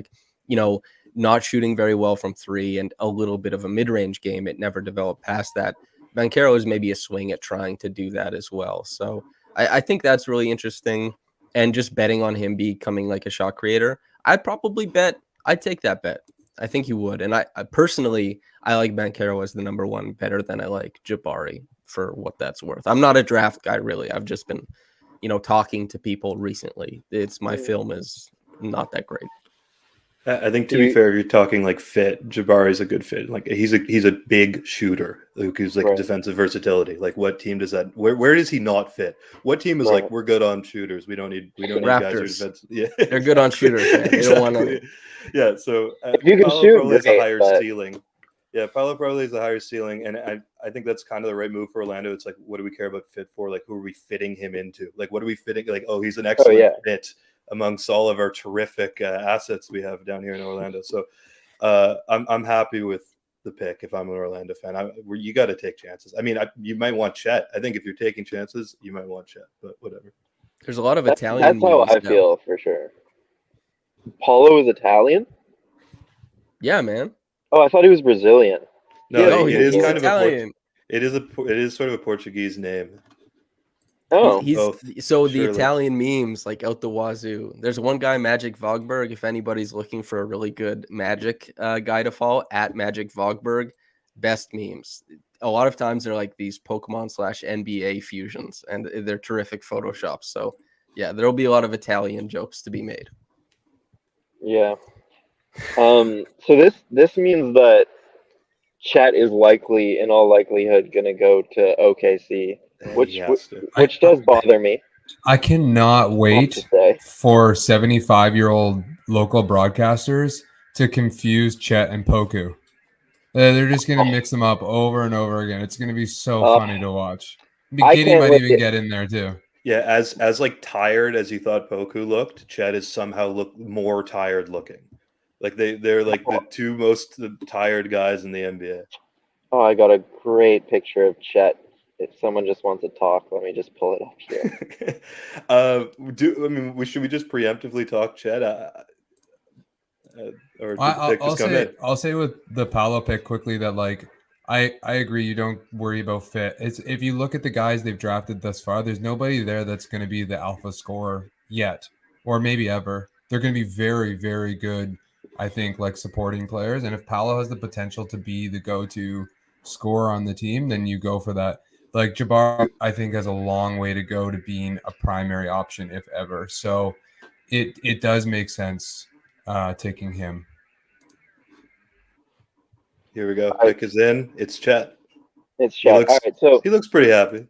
Speaker 4: not shooting very well from three and a little bit of a mid-range game. It never developed past that. Banchero is maybe a swing at trying to do that as well. So I think that's really interesting. And just betting on him becoming like a shot creator, I'd take that bet. I think he would. And I personally, I like Banchero as the number one better than I like Jabari for what that's worth. I'm not a draft guy, really. I've just been, talking to people recently. It's my film is not that great.
Speaker 3: I think to be fair, if you're talking like fit, Jabari is a good fit. Like he's a big shooter who's like defensive versatility. Like what team does that? Where does he not fit? What team is like we're good on shooters? We don't need
Speaker 4: Raptors.
Speaker 3: guys who are defensive. Yeah,
Speaker 4: they're good on shooters. Man.
Speaker 3: Exactly.
Speaker 4: They don't want to.
Speaker 3: Yeah, so
Speaker 1: if you can
Speaker 3: Paolo
Speaker 1: shoot,
Speaker 3: probably has a higher
Speaker 1: but...
Speaker 3: ceiling. Yeah, Paolo probably has a higher ceiling, and I think that's kind of the right move for Orlando. It's like, what do we care about fit for? Like, who are we fitting him into? Like, what are we fitting? Like, oh, he's an excellent fit amongst all of our terrific assets we have down here in Orlando. So I'm happy with the pick if I'm an Orlando fan. You got to take chances. I mean, you might want Chet. I think if you're taking chances, you might want Chet, but whatever.
Speaker 4: There's a lot of Italian.
Speaker 1: That's how I feel for sure. Paulo is Italian?
Speaker 4: Yeah, man.
Speaker 1: Oh, I thought he was Brazilian.
Speaker 3: No, it is kind
Speaker 4: Italian.
Speaker 3: It is sort of a Portuguese name.
Speaker 1: Oh,
Speaker 4: the Italian memes like out the wazoo. There's one guy, Magic Vogberg. If anybody's looking for a really good Magic guy to follow, at Magic Vogberg, best memes. A lot of times they're like these Pokemon / NBA fusions, and they're terrific Photoshops. So yeah, there'll be a lot of Italian jokes to be made.
Speaker 1: Yeah. So this means that Chet is likely, in all likelihood, going to go to OKC, which does bother me.
Speaker 2: I cannot wait for 75-year-old local broadcasters to confuse Chet and Poku. They're just going to mix them up over and over again. It's going to be so funny to watch. Giddy might even get in there too.
Speaker 3: Yeah, as like tired as you thought Poku looked, Chet is somehow look more tired looking. Like they're like the two most tired guys in the NBA.
Speaker 1: Oh, I got a great picture of Chet. If someone just wants to talk, let me just pull it up here.
Speaker 3: Should we just preemptively talk Chet?
Speaker 2: I'll say with the Paolo pick quickly that like I agree. You don't worry about fit. If you look at the guys they've drafted thus far, there's nobody there that's going to be the alpha scorer yet, or maybe ever. They're going to be very, very good. I think like supporting players, and if Paolo has the potential to be the go-to scorer on the team, then you go for that. Like Jabbar, I think has a long way to go to being a primary option, if ever. So it does make sense taking him.
Speaker 3: Here we go.
Speaker 1: All right.
Speaker 3: Pick is in. It's Chet.
Speaker 1: It's
Speaker 3: He
Speaker 1: Chet. All
Speaker 3: looks
Speaker 1: right, so
Speaker 3: he looks pretty happy.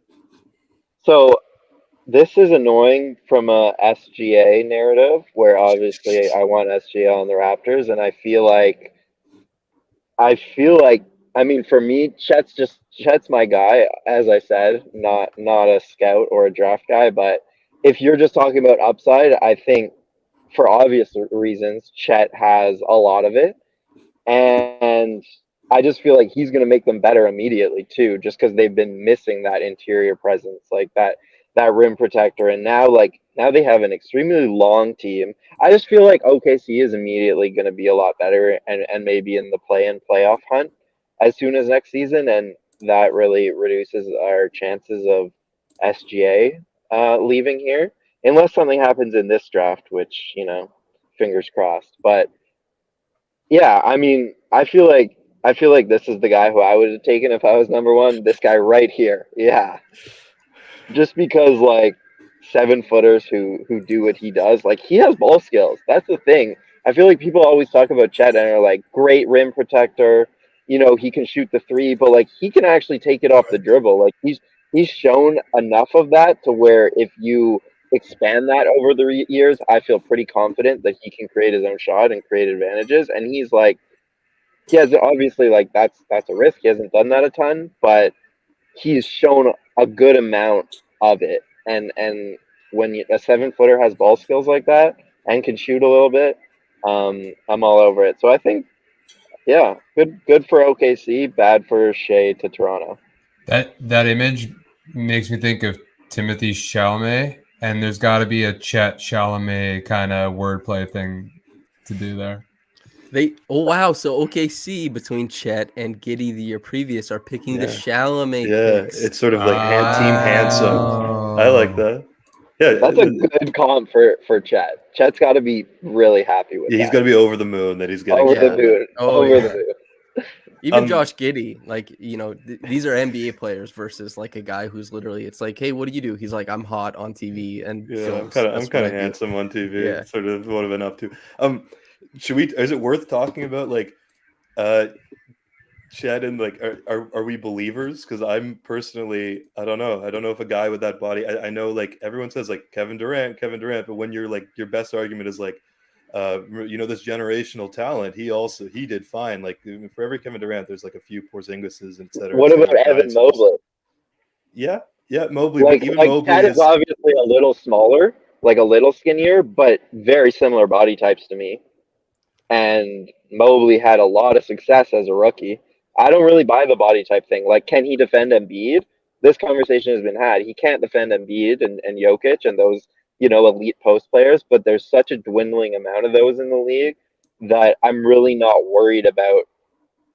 Speaker 1: this is annoying from a SGA narrative, where obviously I want SGA on the Raptors, and I feel like I mean for me, Chet's my guy, as I said, not a scout or a draft guy, but if you're just talking about upside, I think for obvious reasons, Chet has a lot of it. And I just feel like he's going to make them better immediately too, just because they've been missing that interior presence, like that rim protector. And now they have an extremely long team. I just feel like OKC is immediately going to be a lot better and maybe in the play-in playoff hunt as soon as next season, and that really reduces our chances of SGA leaving here, unless something happens in this draft, which fingers crossed. But yeah, I mean, I feel like this is the guy who I would have taken if I was number one. This guy right here. Yeah. Just because 7-footers who do what he does, like he has ball skills. That's the thing. I feel like people always talk about Chet and are like great rim protector. He can shoot the three, but he can actually take it off the dribble. Like he's shown enough of that to where if you expand that over the years, I feel pretty confident that he can create his own shot and create advantages. And he has obviously that's a risk. He hasn't done that a ton, but he's shown a good amount of it. And when a 7-footer has ball skills like that and can shoot a little bit, I'm all over it. So I think, yeah, good for OKC, bad for Shea to Toronto.
Speaker 2: That image makes me think of Timothy Chalamet, and there's got to be a Chet Chalamet kind of wordplay thing to do there.
Speaker 4: Wow, so OKC between Chet and Giddey the year previous are picking the Chalamet picks.
Speaker 3: It's sort of like team handsome. I like that. Yeah,
Speaker 1: that's a good comp for Chet. Chet's got to be really happy with that.
Speaker 3: He's got to be over the moon that he's getting
Speaker 1: over the moon. Over the moon.
Speaker 4: Even Josh Giddey, these are NBA players versus a guy who's literally, it's like, hey, what do you do? He's like, I'm hot on TV and films.
Speaker 3: I'm kind of handsome on TV.
Speaker 4: Yeah.
Speaker 3: Sort of what I've been up to. Is it worth talking about Chet and are we believers? Because I'm personally, I don't know if a guy with that body, I know everyone says Kevin Durant, but when you're your best argument is this generational talent, he did fine. For every Kevin Durant, there's a few Porzingises, etc.
Speaker 1: What about Evan Mobley?
Speaker 3: Yeah, Mobley. Even Mobley
Speaker 1: Chet is obviously a little smaller, a little skinnier, but very similar body types to me. And Mobley had a lot of success as a rookie. I don't really buy the body type thing. Can he defend Embiid? This conversation has been had. He can't defend Embiid and Jokic and those, elite post players, but there's such a dwindling amount of those in the league that I'm really not worried about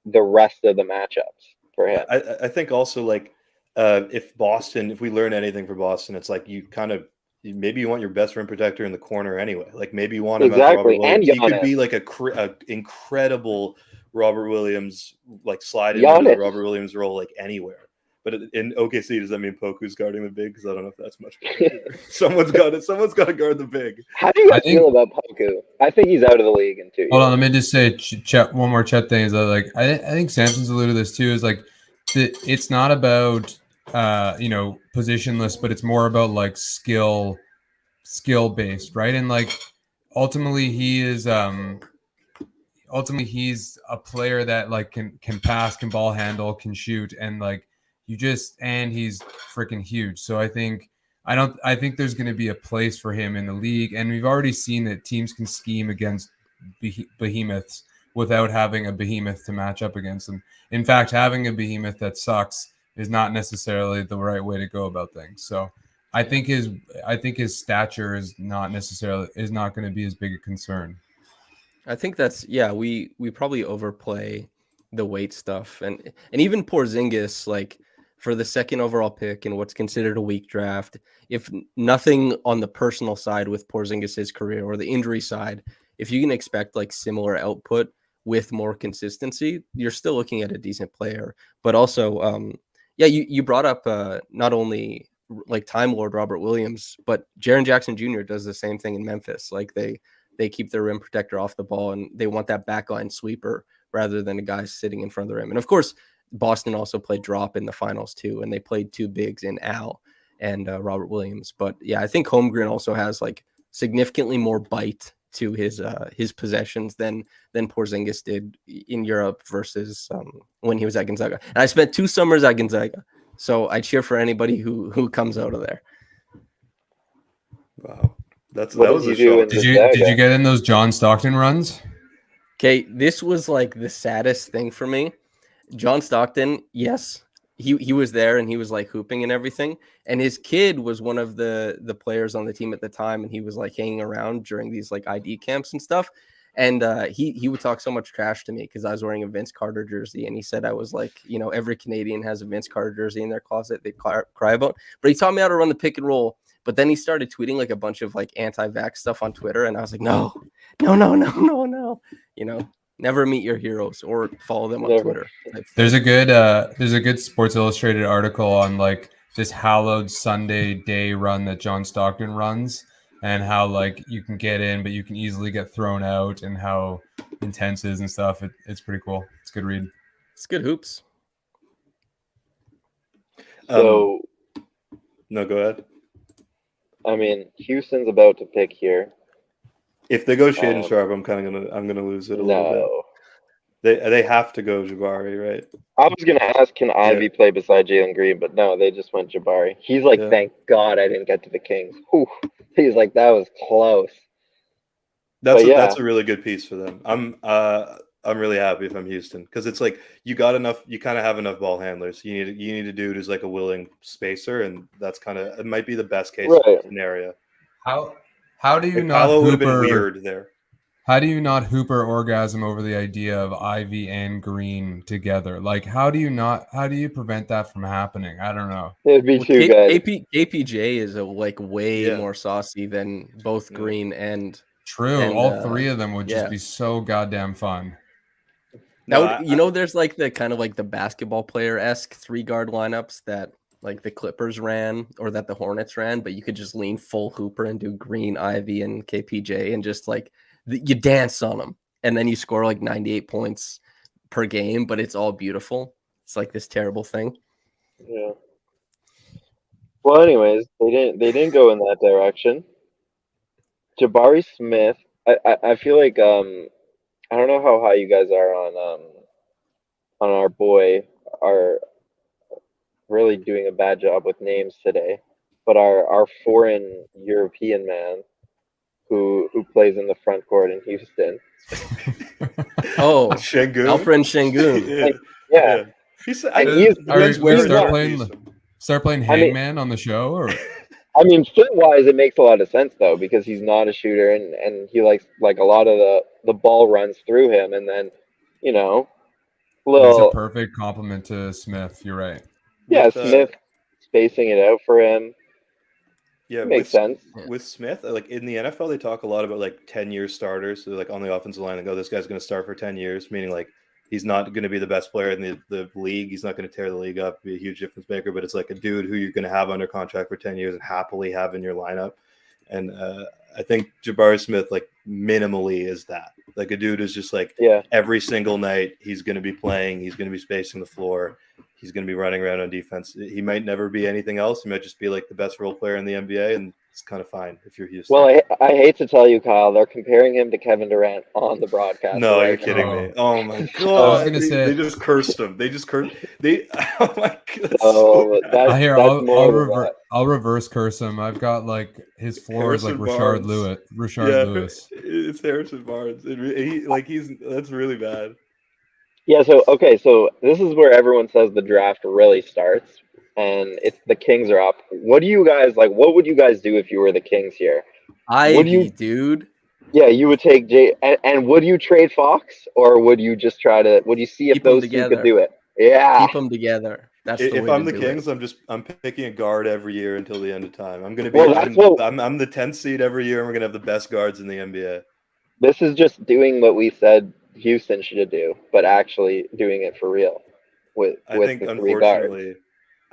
Speaker 1: the rest of the matchups for him.
Speaker 3: I think also if we learn anything for Boston, it's maybe you want your best rim protector in the corner anyway. Maybe you want him
Speaker 1: exactly,
Speaker 3: as Robert Williams.
Speaker 1: and
Speaker 3: He could be a incredible Robert Williams, slide into the Robert Williams role anywhere. But in OKC, does that mean Poku's guarding the big? Because I don't know if that's much better. Someone's got to guard the big.
Speaker 1: How do you guys feel about Poku? I think he's out of the league in 2 years.
Speaker 2: Hold on, let me just say one more Chet thing is that I think Samson's alluded to this too. Is it's not about positionless, but it's more about skill based, right? And ultimately he's a player that can pass, can ball handle, can shoot, and and he's freaking huge. So I think there's going to be a place for him in the league, and we've already seen that teams can scheme against behemoths without having a behemoth to match up against them. In fact, having a behemoth that sucks is not necessarily the right way to go about things. So I think his stature is not going to be as big a concern.
Speaker 4: I think we probably overplay the weight stuff, and even Porzingis, for the second overall pick in what's considered a weak draft, if nothing on the personal side with Porzingis' career or the injury side, if you can expect similar output with more consistency, you're still looking at a decent player. But also, Yeah, you brought up not only like Time Lord Robert Williams, but Jaren Jackson Jr. does the same thing in Memphis. Like they keep their rim protector off the ball, and they want that backline sweeper rather than a guy sitting in front of the rim. And of course, Boston also played drop in the finals too, and they played two bigs in Al and Robert Williams. But yeah, I think Holmgren also has like significantly more bite to his possessions than Porzingis did in Europe versus when he was at Gonzaga. And I spent 2 summers at Gonzaga, so I cheer for anybody who comes out of there.
Speaker 3: Wow, that
Speaker 1: What
Speaker 3: was
Speaker 1: did
Speaker 3: a
Speaker 1: you do
Speaker 3: shock.
Speaker 1: in
Speaker 2: Did you
Speaker 1: Gonzaga?
Speaker 2: get in those John Stockton runs?
Speaker 4: Okay, this was like the saddest thing for me. John Stockton, yes, he was there and he was like hooping and everything. And his kid was one of the players on the team at the time, and he was like hanging around during these like ID camps and stuff. And he would talk so much trash to me because I was wearing a Vince Carter jersey, and he said I was like, you know, every Canadian has a Vince Carter jersey in their closet they cry about. But he taught me how to run the pick and roll. But then he started tweeting like a bunch of like anti-vax stuff on Twitter, and I was like, no. You know, never meet your heroes or follow them on
Speaker 1: Never.
Speaker 4: Twitter.
Speaker 2: There's a good Sports Illustrated article on like this hallowed Sunday day run that John Stockton runs, and how like you can get in, but you can easily get thrown out, and how intense it is and stuff. It's pretty cool. It's a good read.
Speaker 4: It's good hoops.
Speaker 1: So,
Speaker 3: No, go ahead.
Speaker 1: I mean, Houston's about to pick here.
Speaker 3: If they go Shaden Sharp, I'm gonna lose it a little
Speaker 1: No.
Speaker 3: bit. They have to go Jabari, right?
Speaker 1: I was going to ask, can Ivy play beside Jalen Green? But no, they just went Jabari. He's like,
Speaker 3: Yeah.
Speaker 1: thank God I didn't get to the Kings. Whew. He's like, that was close.
Speaker 3: That's
Speaker 1: But yeah.
Speaker 3: that's a really good piece for them. I'm really happy if I'm Houston, because it's like you got enough. You kind of have enough ball handlers. You need a dude who's like a willing spacer, and that's kind of, it might be the best case scenario.
Speaker 2: How do you
Speaker 3: Like,
Speaker 2: not
Speaker 3: Paolo would have
Speaker 2: Hooper?
Speaker 3: been weird there.
Speaker 2: How do you not Hooper orgasm over the idea of Ivy and Green together? Like, how do you prevent that from happening? I don't know.
Speaker 1: It'd be too good.
Speaker 4: KPJ is like way more saucy than both Green and
Speaker 2: True.
Speaker 4: And,
Speaker 2: all three of them would just be so goddamn fun.
Speaker 4: Now, there's like the kind of like the basketball player-esque 3-guard lineups that like the Clippers ran or that the Hornets ran, but you could just lean full Hooper and do Green, Ivy, and KPJ, and just like you dance on them, and then you score like 98 points per game, but it's all beautiful. It's like this terrible thing.
Speaker 1: Yeah. Well, anyways, they didn't go in that direction. Jabari Smith, I feel like I don't know how high you guys are on our boy, our really doing a bad job with names today, but our foreign European man who plays in the front court in Houston.
Speaker 4: Oh,
Speaker 3: Şengün.
Speaker 4: Alperen Şengün.
Speaker 1: Yeah.
Speaker 2: Start playing Hangman on the show, or
Speaker 1: I mean, fit-wise, it makes a lot of sense though, because he's not a shooter, and he likes like a lot of the ball runs through him, and then he's
Speaker 2: a perfect compliment to Smith. You're right.
Speaker 1: Yeah, Smith spacing it out for him.
Speaker 3: Yeah,
Speaker 1: makes sense.
Speaker 3: With Smith, like in the NFL, they talk a lot about like 10-year starters. So like on the offensive line, they go, "This guy's going to start for 10 years," meaning like he's not going to be the best player in the league. He's not going to tear the league up, be a huge difference maker. But it's like a dude who you're going to have under contract for 10 years and happily have in your lineup. And I think Jabari Smith, like minimally, is that. Like a dude who's just like every single night he's going to be playing. He's going to be spacing the floor. He's going to be running around on defense. He might never be anything else. He might just be like the best role player in the NBA, and it's kind of fine if you're Houston.
Speaker 1: Well, I hate to tell you, Kyle, they're comparing him to Kevin Durant on the broadcast.
Speaker 3: No, you're kidding me. Oh my god! They just cursed him. They just cursed. Oh my god!
Speaker 2: I'll reverse curse him. I've got like his floor is like Rashard Lewis.
Speaker 3: It's Harrison Barnes. That's really bad.
Speaker 1: Yeah. So this is where everyone says the draft really starts, and it's the Kings are up. What do you guys like? What would you guys do if you were the Kings here?
Speaker 4: Dude.
Speaker 1: Yeah, you would take Jay, and would you trade Fox, or would you just would you see if those two could do it? Yeah,
Speaker 4: keep them together. That's
Speaker 3: if I'm the Kings, I'm picking a guard every year until the end of time. I'm gonna be. I'm the 10th seed every year, and we're gonna have the best guards in the NBA.
Speaker 1: This is just doing what we said Houston should do, but actually doing it for real with the 3 guards.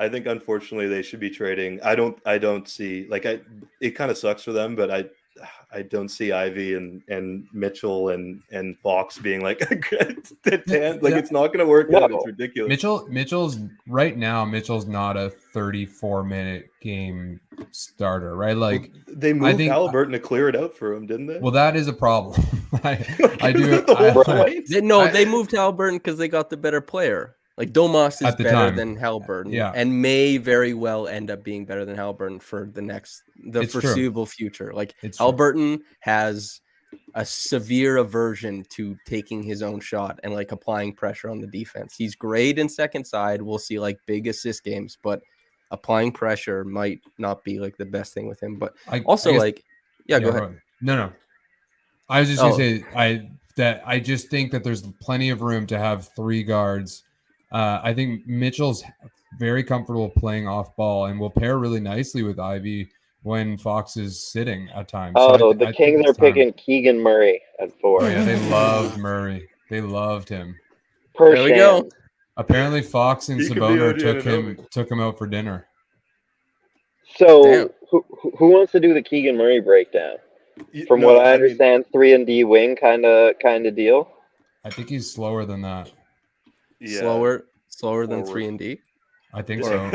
Speaker 3: I think unfortunately they should be trading. I don't see like it kind of sucks for them, but I don't see Ivy and Mitchell and Fox being like it's not going to work out. It's ridiculous.
Speaker 2: Mitchell's right now. Mitchell's not a 34-minute game starter, right? Like
Speaker 3: they moved Halliburton to clear it out for him, didn't they?
Speaker 2: Well, that is a problem.
Speaker 4: They moved Halliburton because they got the better player. Like Domas is better than Halliburton, and may very well end up being better than Halliburton for the foreseeable future. Like Halliburton has a severe aversion to taking his own shot and like applying pressure on the defense. He's great in second side. We'll see like big assist games, but applying pressure might not be like the best thing with him. But go ahead.
Speaker 2: No. I was just gonna say I just think that there's plenty of room to have three guards. I think Mitchell's very comfortable playing off ball and will pair really nicely with Ivy when Fox is sitting at times.
Speaker 1: Oh, the Kings are picking Keegan Murray at 4.
Speaker 2: Oh, yeah, they loved Murray. They loved him.
Speaker 4: There we go.
Speaker 2: Apparently, Fox and Sabonis took him out for dinner.
Speaker 1: So, who wants to do the Keegan Murray breakdown? From what I understand, 3-and-D wing kind of deal.
Speaker 2: I think he's slower than that.
Speaker 4: Yeah. Slower than 3-and-D.
Speaker 2: I think so.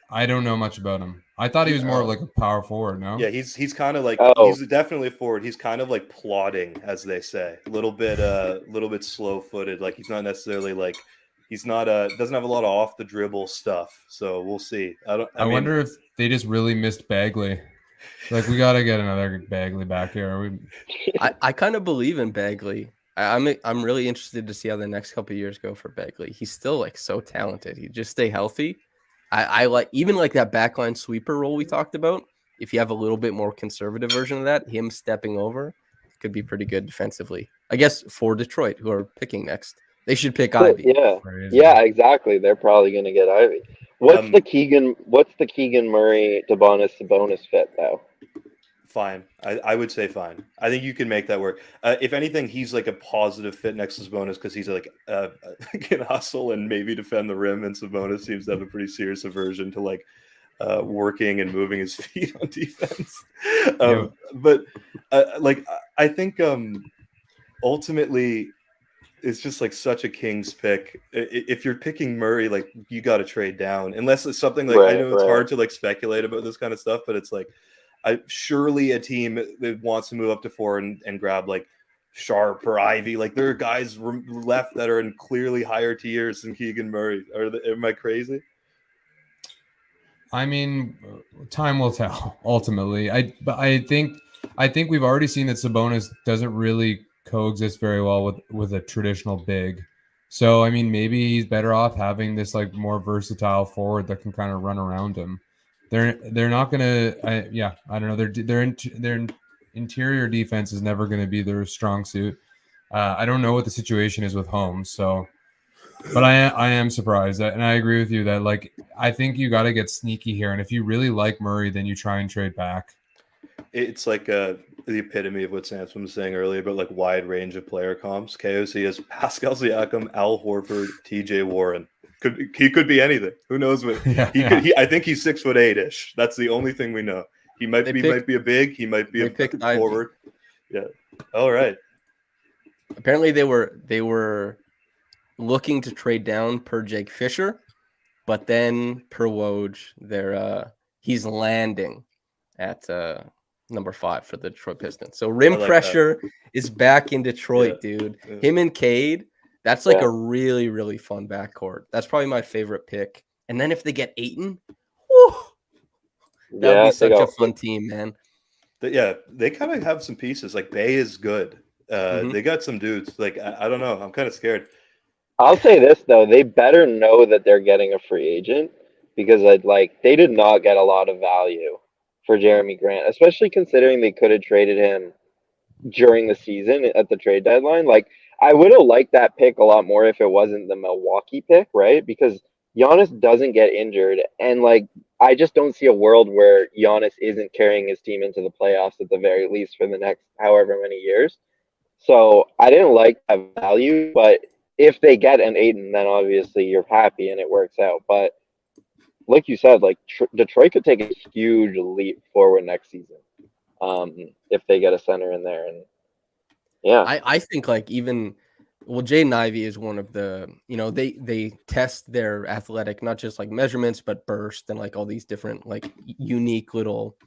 Speaker 2: I don't know much about him. I thought he was more like a power forward. No.
Speaker 3: Yeah, he's kind of like he's definitely a forward. He's kind of like plodding, as they say, a little bit slow-footed. Like he's not necessarily like doesn't have a lot of off the dribble stuff. So we'll see. I wonder
Speaker 2: if they just really missed Bagley. Like we got to get another Bagley back here.
Speaker 4: I kind of believe in Bagley. I'm really interested to see how the next couple of years go for Bagley. He's still like so talented. He just stay healthy. I like even like that backline sweeper role we talked about. If you have a little bit more conservative version of that, him stepping over could be pretty good defensively. I guess for Detroit, who are picking next, they should pick Ivy.
Speaker 1: Yeah, exactly. They're probably going to get Ivy. What's the Keegan Murray Sabonis fit though?
Speaker 3: Fine. I would say fine. I think you can make that work. If anything, he's like a positive fit next to Sabonis because he's like can hustle and maybe defend the rim, and Sabonis seems to have a pretty serious aversion to like working and moving his feet on defense. But I think ultimately it's just like such a King's pick. If you're picking Murray, like you got to trade down unless it's something like I know it's hard to like speculate about this kind of stuff, but it's like. Surely a team that wants to move up to 4 and grab like Sharp or Ivy. Like there are guys left that are in clearly higher tiers than Keegan Murray. Am I crazy?
Speaker 2: I mean, time will tell. Ultimately, I think we've already seen that Sabonis doesn't really coexist very well with a traditional big. So I mean, maybe he's better off having this like more versatile forward that can kind of run around him. They're not gonna. I don't know. Their interior defense is never going to be their strong suit. I don't know what the situation is with Holmes, but I am surprised, and I agree with you that like I think you got to get sneaky here, and if you really like Murray, then you try and trade back.
Speaker 3: It's like the epitome of what Samson was saying earlier about like wide range of player comps. KOC is Pascal Siakam, Al Horford, TJ Warren. He could be anything. Who knows what I think he's 6'8"-ish. That's the only thing we know. He might be a big. He might be a forward. Yeah. All right.
Speaker 4: Apparently they were looking to trade down per Jake Fisher, but then per Woj, he's landing at number 5 for the Detroit Pistons. So rim pressure is back in Detroit, dude. Yeah. Him and Cade. That's like a really, really fun backcourt. That's probably my favorite pick. And then if they get Ayton, that would be such a fun team, man.
Speaker 3: They kind of have some pieces. Like Bay is good. They got some dudes. Like I don't know. I'm kind of scared.
Speaker 1: I'll say this though: they better know that they're getting a free agent because they did not get a lot of value for Jeremy Grant, especially considering they could have traded him during the season at the trade deadline. Like. I would have liked that pick a lot more if it wasn't the Milwaukee pick, right? Because Giannis doesn't get injured. And, I just don't see a world where Giannis isn't carrying his team into the playoffs at the very least for the next however many years. So I didn't like that value. But if they get an Ayton, then obviously you're happy and it works out. But like you said, like Detroit could take a huge leap forward next season, if they get a center in there, and yeah,
Speaker 4: I think like even Jaden Ivey is one of the, they test their athletic, not just like measurements, but burst and like all these different like unique little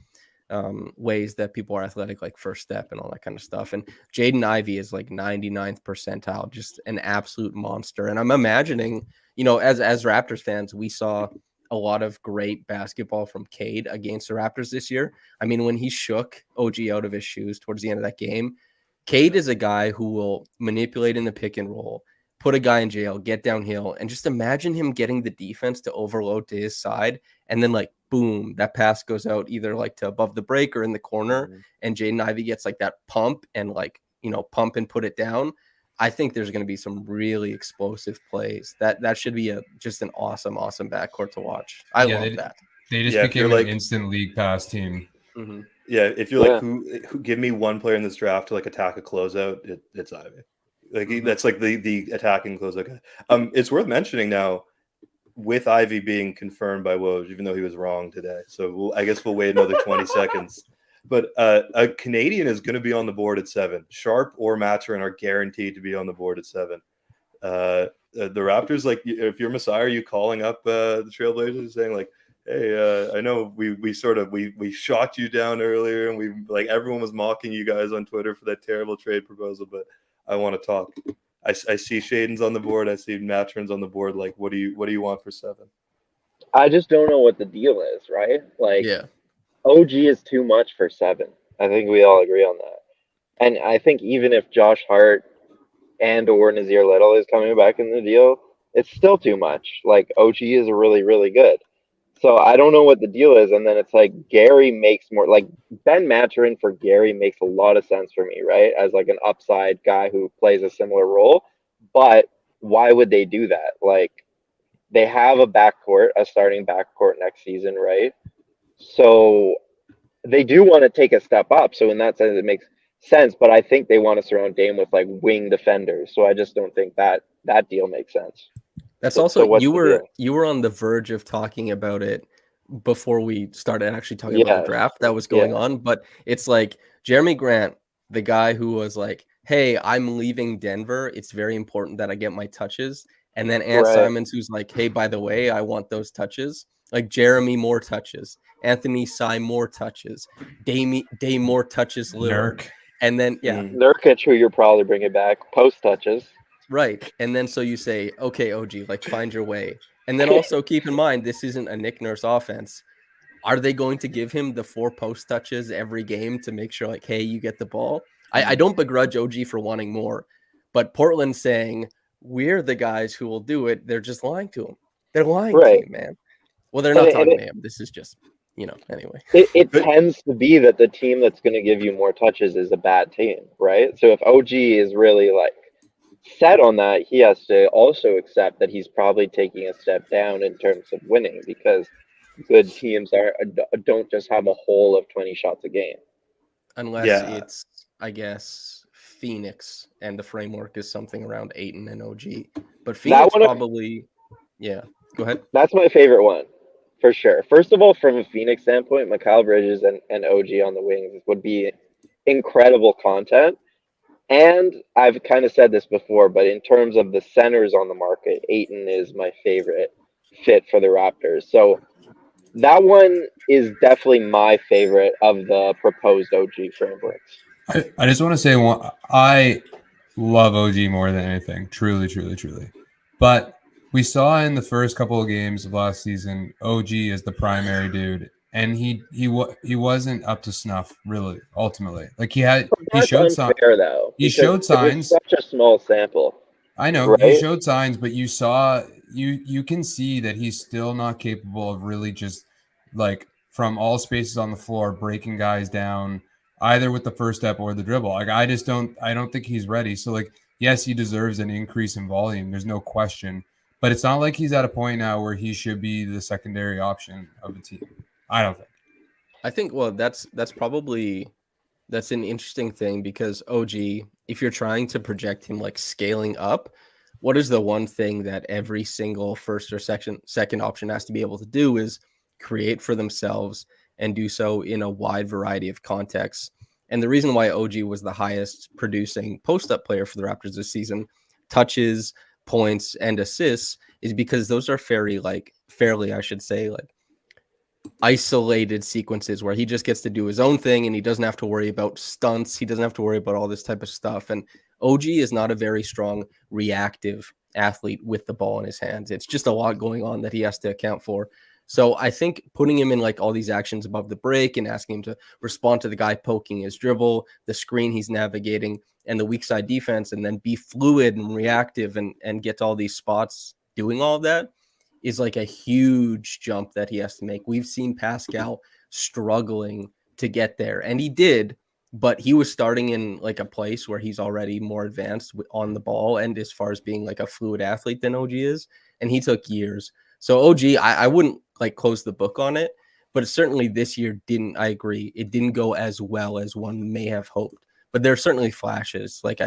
Speaker 4: ways that people are athletic, like first step and all that kind of stuff. And Jaden Ivey is like 99th percentile, just an absolute monster. And I'm imagining, as Raptors fans, we saw a lot of great basketball from Cade against the Raptors this year. I mean, when he shook OG out of his shoes towards the end of that game, Cade is a guy who will manipulate in the pick and roll, put a guy in jail, get downhill, and just imagine him getting the defense to overload to his side, and then like boom, that pass goes out either like to above the break or in the corner, and Jaden Ivey gets like that pump and like pump and put it down. I think there's going to be some really explosive plays. That should be just an awesome backcourt to watch. I love that.
Speaker 2: They just became an instant league pass team.
Speaker 4: Mm-hmm.
Speaker 3: Yeah, if you're like, who give me one player in this draft to like attack a closeout, it's Ivy. Like that's like the attacking closeout guy. It's worth mentioning now, with Ivy being confirmed by Woj, even though he was wrong today. So I guess we'll wait another 20 seconds. But a Canadian is going to be on the board at 7. Sharp or Mathurin are guaranteed to be on the board at 7. The Raptors, like, if you're Messiah, are you calling up the Trailblazers saying like, hey, I know we shot you down earlier, and we like everyone was mocking you guys on Twitter for that terrible trade proposal, but I want to talk. I see Shaden's on the board. I see Mathurin's on the board. Like, what do you want for 7?
Speaker 1: I just don't know what the deal is, right? Like, OG is too much for 7. I think we all agree on that. And I think even if Josh Hart and or Nazir Little is coming back in the deal, it's still too much. Like, OG is really, really good. So I don't know what the deal is. And then it's like Gary makes more, like Ben Mathurin for Gary makes a lot of sense for me, right? As like an upside guy who plays a similar role. But why would they do that? Like, they have a starting backcourt next season, right? So they do want to take a step up. So in that sense, it makes sense. But I think they want to surround Dame with like wing defenders. So I just don't think that deal makes sense.
Speaker 4: That's also you were on the verge of talking about it before we started actually talking about the draft that was going on. But it's like Jeremy Grant, the guy who was like, hey, I'm leaving Denver. It's very important that I get my touches. And then Ant Simons, who's like, hey, by the way, I want those touches. Like Jeremy, more touches. Anthony Sy, more touches. Dame more touches. Nurk. And then,
Speaker 1: Nurkic, who you're probably bringing back, post touches.
Speaker 4: Right. And then so you say, okay, OG, like find your way. And then also keep in mind, this isn't a Nick Nurse offense. Are they going to give him the 4 post touches every game to make sure like, hey, you get the ball? I don't begrudge OG for wanting more, but Portland saying we're the guys who will do it. They're just lying to him. They're lying to him, man. Well, they're not talking to him. This is just, anyway.
Speaker 1: It tends to be that the team that's going to give you more touches is a bad team, right? So if OG is really like set on that, he has to also accept that he's probably taking a step down in terms of winning, because good teams don't just have a hole of 20 shots a game.
Speaker 4: Unless it's, I guess, Phoenix, and the framework is something around Ayton and OG. But Phoenix probably, go ahead.
Speaker 1: That's my favorite one, for sure. First of all, from a Phoenix standpoint, Mikal Bridges and OG on the wings would be incredible content. And I've kind of said this before, but in terms of the centers on the market, Ayton is my favorite fit for the Raptors. So that one is definitely my favorite of the proposed OG frameworks.
Speaker 2: I just want to say I love OG more than anything. Truly, truly, truly. But we saw in the first couple of games of last season, OG is the primary dude. And he wasn't up to snuff, really, ultimately. Like he showed signs. He showed signs.
Speaker 1: Such a small sample.
Speaker 2: I know, right? He showed signs, but you can see that he's still not capable of really just like from all spaces on the floor breaking guys down either with the first step or the dribble. Like I don't think he's ready. So like yes, he deserves an increase in volume. There's no question. But it's not like he's at a point now where he should be the secondary option of the team. I don't think.
Speaker 4: I think, well, that's an interesting thing because OG, if you're trying to project him like scaling up, what is the one thing that every single first or second option has to be able to do is create for themselves and do so in a wide variety of contexts. And the reason why OG was the highest producing post-up player for the Raptors this season, touches, points, and assists, is because those are fairly, I should say, like isolated sequences where he just gets to do his own thing and he doesn't have to worry about stunts. He doesn't have to worry about all this type of stuff. And OG is not a very strong reactive athlete with the ball in his hands. It's just a lot going on that he has to account for. So I think putting him in like all these actions above the break and asking him to respond to the guy poking his dribble, the screen he's navigating, and the weak side defense, and then be fluid and reactive and get to all these spots doing all of that is like a huge jump that he has to make. We've seen Pascal struggling to get there, and he did, but he was starting in like a place where he's already more advanced on the ball and as far as being like a fluid athlete than OG is, and he took years. So OG, I wouldn't like close the book on it, but certainly this year I agree, it didn't go as well as one may have hoped. But there are certainly flashes. Like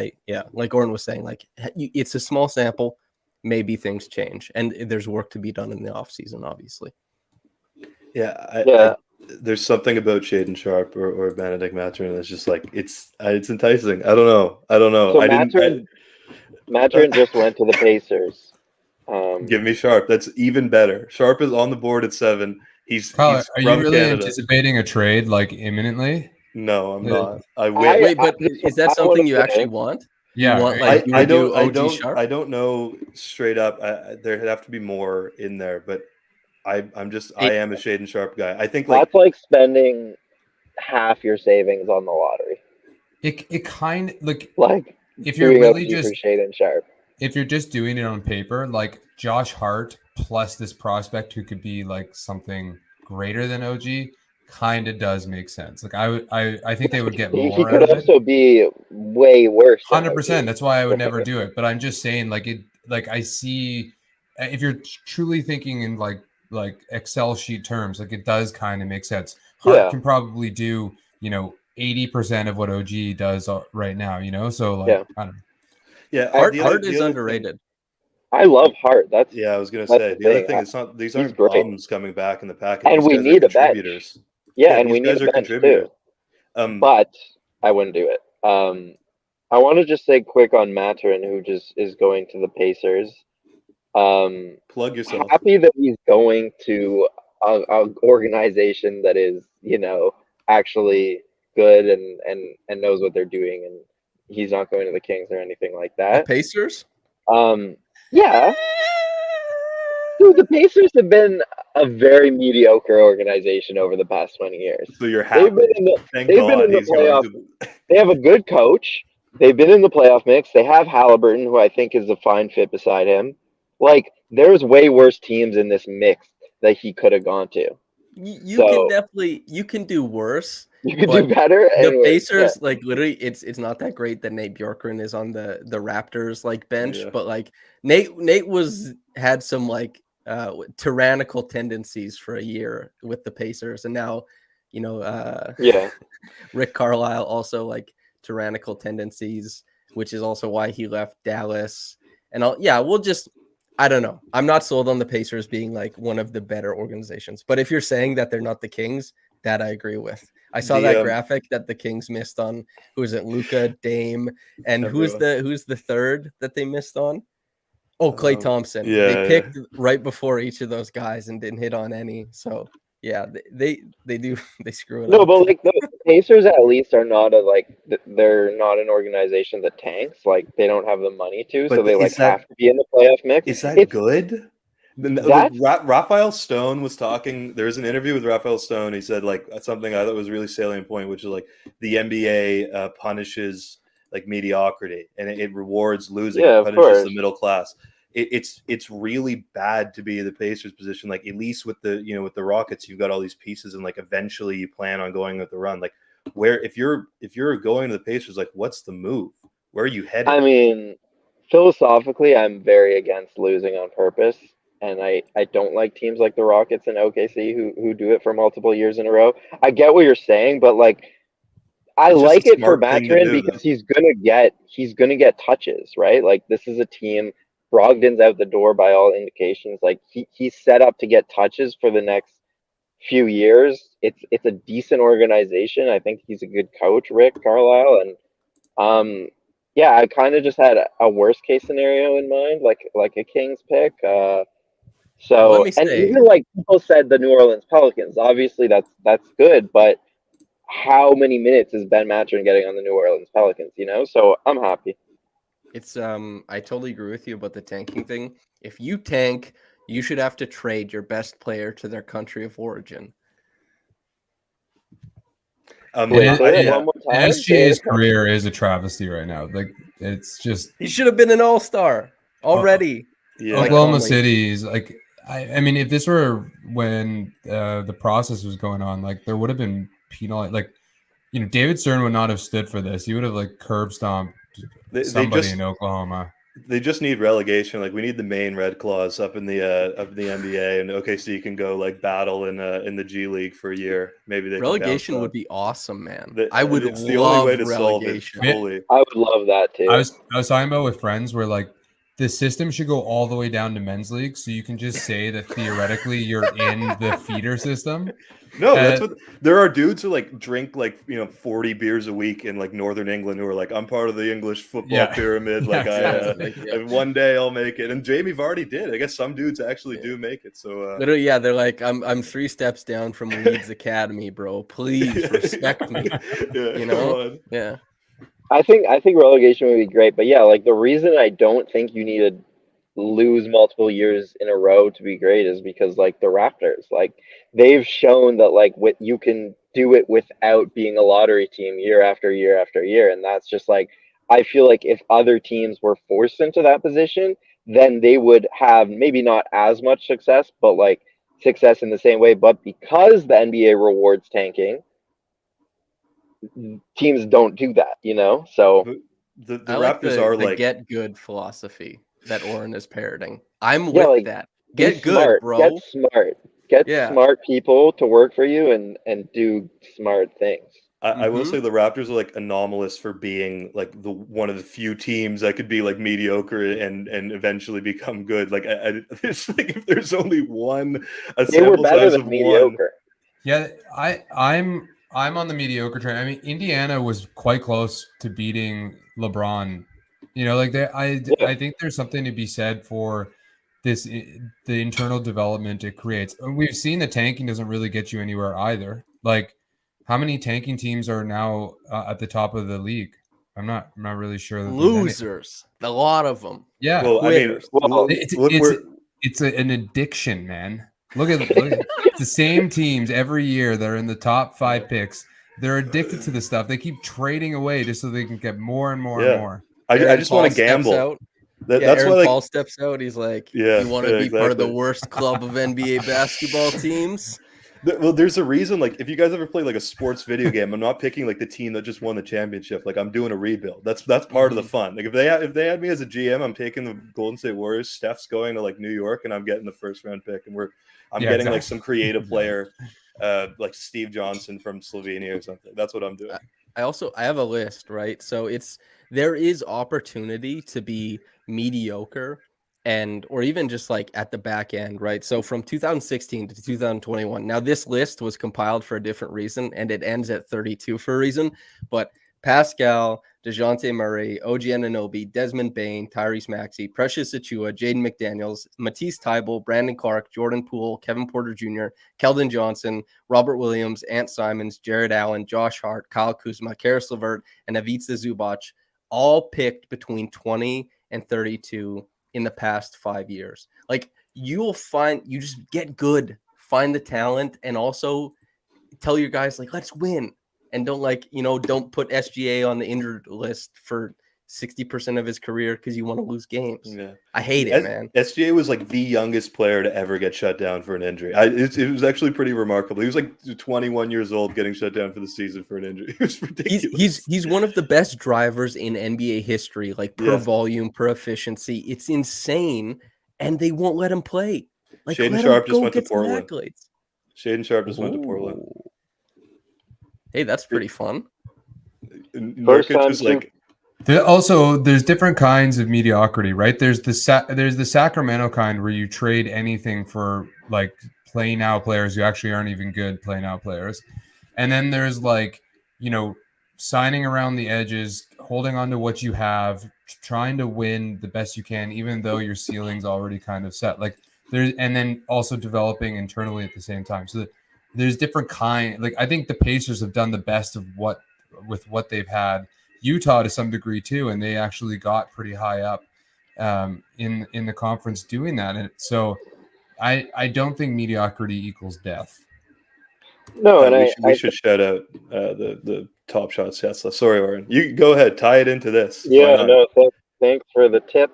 Speaker 4: Oren was saying, like it's a small sample. Maybe things change, and there's work to be done in the offseason, obviously.
Speaker 3: Yeah, there's something about Shaden Sharp or Benedict Mathurin that's just like it's enticing. I don't know.
Speaker 1: So Mathurin just went to the Pacers.
Speaker 3: Give me Sharp. That's even better. Sharp is on the board at 7. He's
Speaker 2: Kyle,
Speaker 3: he's
Speaker 2: are you
Speaker 3: from
Speaker 2: really
Speaker 3: Canada.
Speaker 2: anticipating a trade like imminently?
Speaker 3: No, I'm not. I
Speaker 4: Wait, but is that something you actually want?
Speaker 2: Yeah,
Speaker 4: you want, like,
Speaker 3: I
Speaker 4: Sharp?
Speaker 3: know straight up. There'd have to be more in there, but I am a Shaden Sharp guy. I think
Speaker 1: that's like spending half your savings on the lottery.
Speaker 2: It kind of
Speaker 1: like
Speaker 2: if you're really
Speaker 1: just for Shaden Sharp.
Speaker 2: If you're just doing it on paper, like Josh Hart plus this prospect who could be like something greater than OG, kind of does make sense. Like I think they would get more.
Speaker 1: He could also be way worse.
Speaker 2: 100%. That's why I would never do it. But I'm just saying, like it. Like I see, if you're truly thinking in like Excel sheet terms, like it does kind of make sense. Hart can probably do 80% of what OG does right now. So like I don't know.
Speaker 3: Yeah,
Speaker 4: Hart is underrated.
Speaker 1: I love Hart. I was
Speaker 3: gonna say the other thing. It's not these aren't bums coming back in the package,
Speaker 1: and we need a bench. Yeah, and we need a bench too. But I wouldn't do it. I want to just say quick on Mathurin, who just is going to the Pacers.
Speaker 3: Plug yourself.
Speaker 1: Happy that he's going to an organization that is actually good and knows what they're doing, and he's not going to the Kings or anything like that.
Speaker 4: The Pacers?
Speaker 1: Yeah. Dude, the Pacers have been a very mediocre organization over the past 20 years.
Speaker 3: So you're happy. They've been in the
Speaker 1: playoff. They have a good coach. They've been in the playoff mix. They have Halliburton, who I think is a fine fit beside him. Like, there's way worse teams in this mix that he could have gone to.
Speaker 4: You can do worse.
Speaker 1: You can do better.
Speaker 4: The Pacers, like literally, it's not that great that Nate Bjorkgren is on the Raptors like bench, but like Nate had some like tyrannical tendencies for a year with the Pacers, and now Rick Carlisle also like tyrannical tendencies, which is also why he left Dallas. And I don't know. I'm not sold on the Pacers being like one of the better organizations. But if you're saying that they're not the Kings, that I agree with. I saw that graphic that the Kings missed on. Who is it? Luka, Dame, and who's the third that they missed on? Oh, Klay Thompson. They picked right before each of those guys and didn't hit on any. So yeah, they screw it up.
Speaker 1: No, but like the Pacers at least are not they're not an organization that tanks. Like they don't have the money to, so they have to be in the playoff mix.
Speaker 3: Is that good? Raphael Stone was talking. There was an interview with Raphael Stone. He said like something I thought was a really salient point, which is like the NBA punishes like mediocrity and it rewards losing.
Speaker 1: Yeah,
Speaker 3: it punishes the middle class. It's really bad to be in the Pacers position. Like at least with the with the Rockets, you've got all these pieces, and like eventually you plan on going with the run. Like where if you're going to the Pacers, like what's the move? Where are you headed?
Speaker 1: I mean, philosophically, I'm very against losing on purpose. And I don't like teams like the Rockets and OKC who do it for multiple years in a row. I get what you're saying, but like I like it for Mathurin because he's gonna get touches, right? Like this is a team Brogdon's out the door by all indications. Like he's set up to get touches for the next few years. It's a decent organization. I think he's a good coach, Rick Carlisle, and yeah, I kind of just had a worst case scenario in mind, like a Kings pick.
Speaker 4: Well,
Speaker 1: So
Speaker 4: let me
Speaker 1: and
Speaker 4: say,
Speaker 1: even like people said the New Orleans Pelicans. Obviously, that's good, but how many minutes is Ben Mathurin getting on the New Orleans Pelicans? You know, so I'm happy.
Speaker 4: it's I totally agree with you about the tanking thing. If you tank, you should have to trade your best player to their country of origin.
Speaker 1: Wait, say it one more time.
Speaker 2: SGA's career is a travesty right now. Like it's just
Speaker 4: He should have been an all-star already.
Speaker 3: Yeah.
Speaker 2: Oklahoma
Speaker 4: Conley.
Speaker 2: City is like I mean if this were when the process was going on, like there would have been penal, like you know, David Stern would not have stood for this. He would have like curb stomped somebody in Oklahoma.
Speaker 3: They just need relegation. Like we need the main red clause up in the NBA, and OKC can go like battle in the G League for a year. Maybe they
Speaker 4: Relegation
Speaker 3: can
Speaker 4: would be awesome, man.
Speaker 3: The-
Speaker 4: I would
Speaker 3: it's
Speaker 4: love
Speaker 3: the only way to solve it
Speaker 4: relegation.
Speaker 3: fully.
Speaker 1: I would love that too.
Speaker 2: I was talking about with friends where like the system should go all the way down to men's league, so you can just say that theoretically you're in the feeder system.
Speaker 3: No, that's what there are dudes who like drink like 40 beers a week in like Northern England who are like, I'm part of the English football pyramid. Like one day I'll make it. And Jamie Vardy did. I guess some dudes actually do make it. So
Speaker 4: literally, yeah, they're like, I'm 3 steps down from Leeds Academy, bro. Please respect me. You know? Yeah.
Speaker 1: I think relegation would be great, but yeah, like the reason I don't think you need to lose multiple years in a row to be great is because like the Raptors, like they've shown that like you can do it without being a lottery team year after year after year, and that's just like I feel like if other teams were forced into that position, then they would have maybe not as much success, but like success in the same way. But because the NBA rewards tanking, teams don't do that, you know? So
Speaker 3: the
Speaker 4: I
Speaker 3: Raptors are
Speaker 4: the
Speaker 3: like
Speaker 4: get good philosophy that Oren is parroting. I'm
Speaker 1: Yeah,
Speaker 4: with
Speaker 1: like,
Speaker 4: that.
Speaker 1: be
Speaker 4: Get good,
Speaker 1: smart,
Speaker 4: bro.
Speaker 1: Get smart. Get
Speaker 4: Yeah.
Speaker 1: smart people to work for you and do smart things.
Speaker 3: I will say the Raptors are like anomalous for being like the one of the few teams that could be like mediocre and eventually become good. Like it's like if there's only one,
Speaker 1: They were
Speaker 3: sample
Speaker 1: better
Speaker 3: size
Speaker 1: than
Speaker 3: of one.
Speaker 1: mediocre.
Speaker 2: Yeah, I'm on the mediocre train. I mean, Indiana was quite close to beating LeBron. You know, like I think there's something to be said for this the internal development it creates. We've seen the tanking doesn't really get you anywhere either. Like, how many tanking teams are now at the top of the league? I'm not really sure. That
Speaker 4: Losers, a lot of them.
Speaker 2: Yeah,
Speaker 3: Well,
Speaker 4: quitters.
Speaker 3: I mean,
Speaker 2: it's an addiction, man. Look at it's the same teams every year that are in the top 5 picks. They're addicted to this stuff. They keep trading away just so they can get more and more and more.
Speaker 3: I just want to gamble. That's
Speaker 4: Aaron
Speaker 3: why, like,
Speaker 4: Paul steps out. He's like,
Speaker 3: Yeah,
Speaker 4: "You want to be part of the
Speaker 3: exactly.
Speaker 4: worst club of NBA basketball teams?"
Speaker 3: Well, there's a reason. Like, if you guys ever play like a sports video game, I'm not picking like the team that just won the championship. Like, I'm doing a rebuild. That's part of the fun. Like, if they had me as a GM, I'm taking the Golden State Warriors. Steph's going to like New York, and I'm getting the first round pick, and I'm getting like some creative player, like Steve Johnson from Slovenia or something. That's what I'm doing.
Speaker 4: I have a list, right? So there is opportunity to be mediocre or even just like at the back end, right? So from 2016 to 2021. Now this list was compiled for a different reason and it ends at 32 for a reason, but Pascal, DeJounte Murray, OG Anunoby, Desmond Bain, Tyrese Maxey, Precious Achiuwa, Jaden McDaniels, Matisse Thybulle, Brandon Clark, Jordan Poole, Kevin Porter Jr., Keldon Johnson, Robert Williams, Ant Simons, Jared Allen, Josh Hart, Kyle Kuzma, Karis LeVert, and Ivica Zubac, all picked between 20 and 32 in the past 5 years. Like, you just get good, find the talent, and also tell your guys, like, let's win. And don't put SGA on the injured list for 60% of his career because you want to lose games.
Speaker 3: Yeah.
Speaker 4: I hate it, man.
Speaker 3: SGA was like the youngest player to ever get shut down for an injury. It was actually pretty remarkable. He was like 21 years old getting shut down for the season for an injury. It was ridiculous.
Speaker 4: He's one of the best drivers in NBA history, like per volume, per efficiency. It's insane, and they won't let him play. Like,
Speaker 3: Shaden Sharp just went to Portland. Shaden Sharp just went to Portland.
Speaker 4: Hey, that's pretty fun.
Speaker 1: First time
Speaker 2: There's different kinds of mediocrity, right? There's the Sacramento kind where you trade anything for like play now players who actually aren't even good play now players, and then there's like signing around the edges, holding on to what you have, trying to win the best you can, even though your ceiling's already kind of set. Like and then also developing internally at the same time. So there's different kind. Like I think the Pacers have done the best of what they've had. Utah to some degree too, and they actually got pretty high up in the conference doing that. And so I don't think mediocrity equals death.
Speaker 1: No, and
Speaker 3: we should shout out the Top Shot Tesla. Sorry, Oren. You go ahead, tie it into this.
Speaker 1: Yeah, no, thanks for the tip.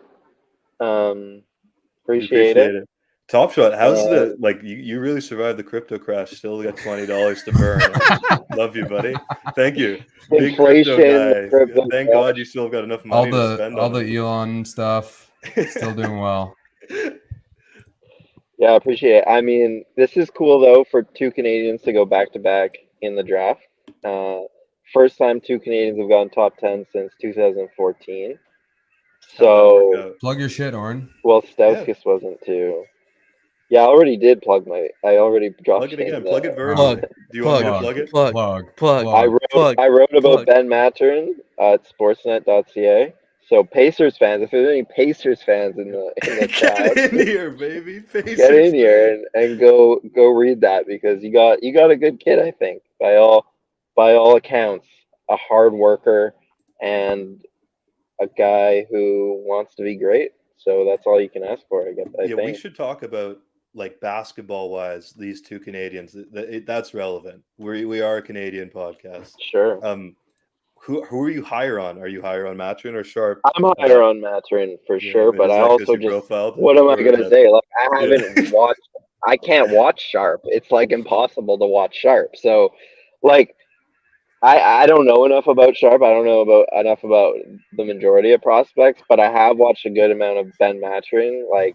Speaker 1: Appreciate it.
Speaker 3: Top Shot, how's you really survived the crypto crash, still got $20 to burn. Love you, buddy. Thank you. Big
Speaker 1: Inflation,
Speaker 3: crypto guy. Thank God you still got enough money to spend
Speaker 2: all the Elon stuff. Still doing well.
Speaker 1: Yeah, I appreciate it. I mean, this is cool though for two Canadians to go back to back in the draft. First time two Canadians have gone top 10 since 2014. So
Speaker 2: plug your shit, Oren.
Speaker 1: Well, Stauskas wasn't too. Yeah, I already did plug my. I already dropped.
Speaker 3: Plug it again. Plug it verbally. Do you want me to plug it?
Speaker 2: Plug.
Speaker 1: I wrote about Ben Mathurin at Sportsnet.ca. So Pacers fans, if there's any Pacers fans in the crowd,
Speaker 3: get in here, baby. Pacers
Speaker 1: get in here and go read that, because you got a good kid, I think, by all accounts, a hard worker and a guy who wants to be great. So that's all you can ask for, I guess. I think.
Speaker 3: We should talk about, like, basketball wise, these two Canadians. That's relevant. We are a Canadian podcast.
Speaker 1: Sure.
Speaker 3: Who are you higher on? Are you higher on Mathurin or Sharp?
Speaker 1: I'm higher on Mathurin for sure, but I also just
Speaker 3: profiled?
Speaker 1: What am I gonna say? Like, I haven't watched. I can't watch Sharp. It's like impossible to watch Sharp. So, like, I don't know enough about Sharp. I don't know enough about the majority of prospects, but I have watched a good amount of Ben Mathurin. Like,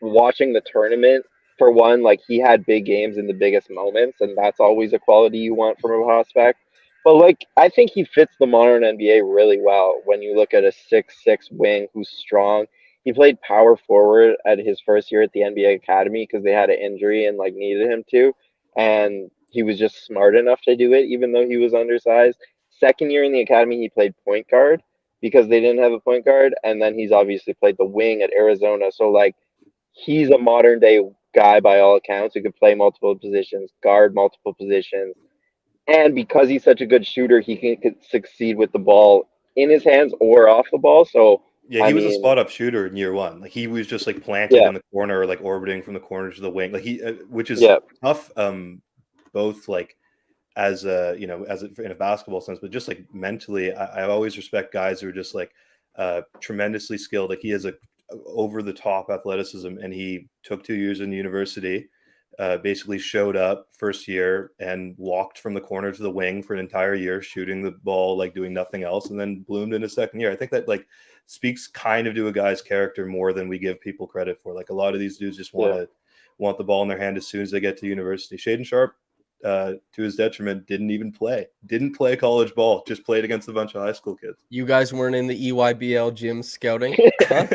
Speaker 1: watching the tournament, for one, like, he had big games in the biggest moments, and that's always a quality you want from a prospect. But, like, I think he fits the modern NBA really well when you look at a 6'6" wing who's strong. He played power forward at his first year at the NBA Academy because they had an injury and, like, needed him to. And he was just smart enough to do it, even though he was undersized. Second year in the academy, he played point guard because they didn't have a point guard. And then he's obviously played the wing at Arizona. So, like, he's a modern day guy by all accounts who could play multiple positions, guard multiple positions. And because he's such a good shooter, he can succeed with the ball in his hands or off the ball. So
Speaker 3: yeah, he was a spot up shooter in year one. Like, he was just like planted in the corner, or like orbiting from the corner to the wing. Like, which is tough. Both like as in a basketball sense, but just like mentally, I always respect guys who are just like tremendously skilled. Like, he has a over the top athleticism, and he took 2 years in university. Basically showed up first year and walked from the corner to the wing for an entire year, shooting the ball, like doing nothing else, and then bloomed in his second year. I think that, like, speaks kind of to a guy's character more than we give people credit for. Like, a lot of these dudes just want the ball in their hand as soon as they get to university. Shaden Sharp, to his detriment, didn't play college ball, just played against a bunch of high school kids.
Speaker 4: You guys weren't in the EYBL gym scouting? Huh?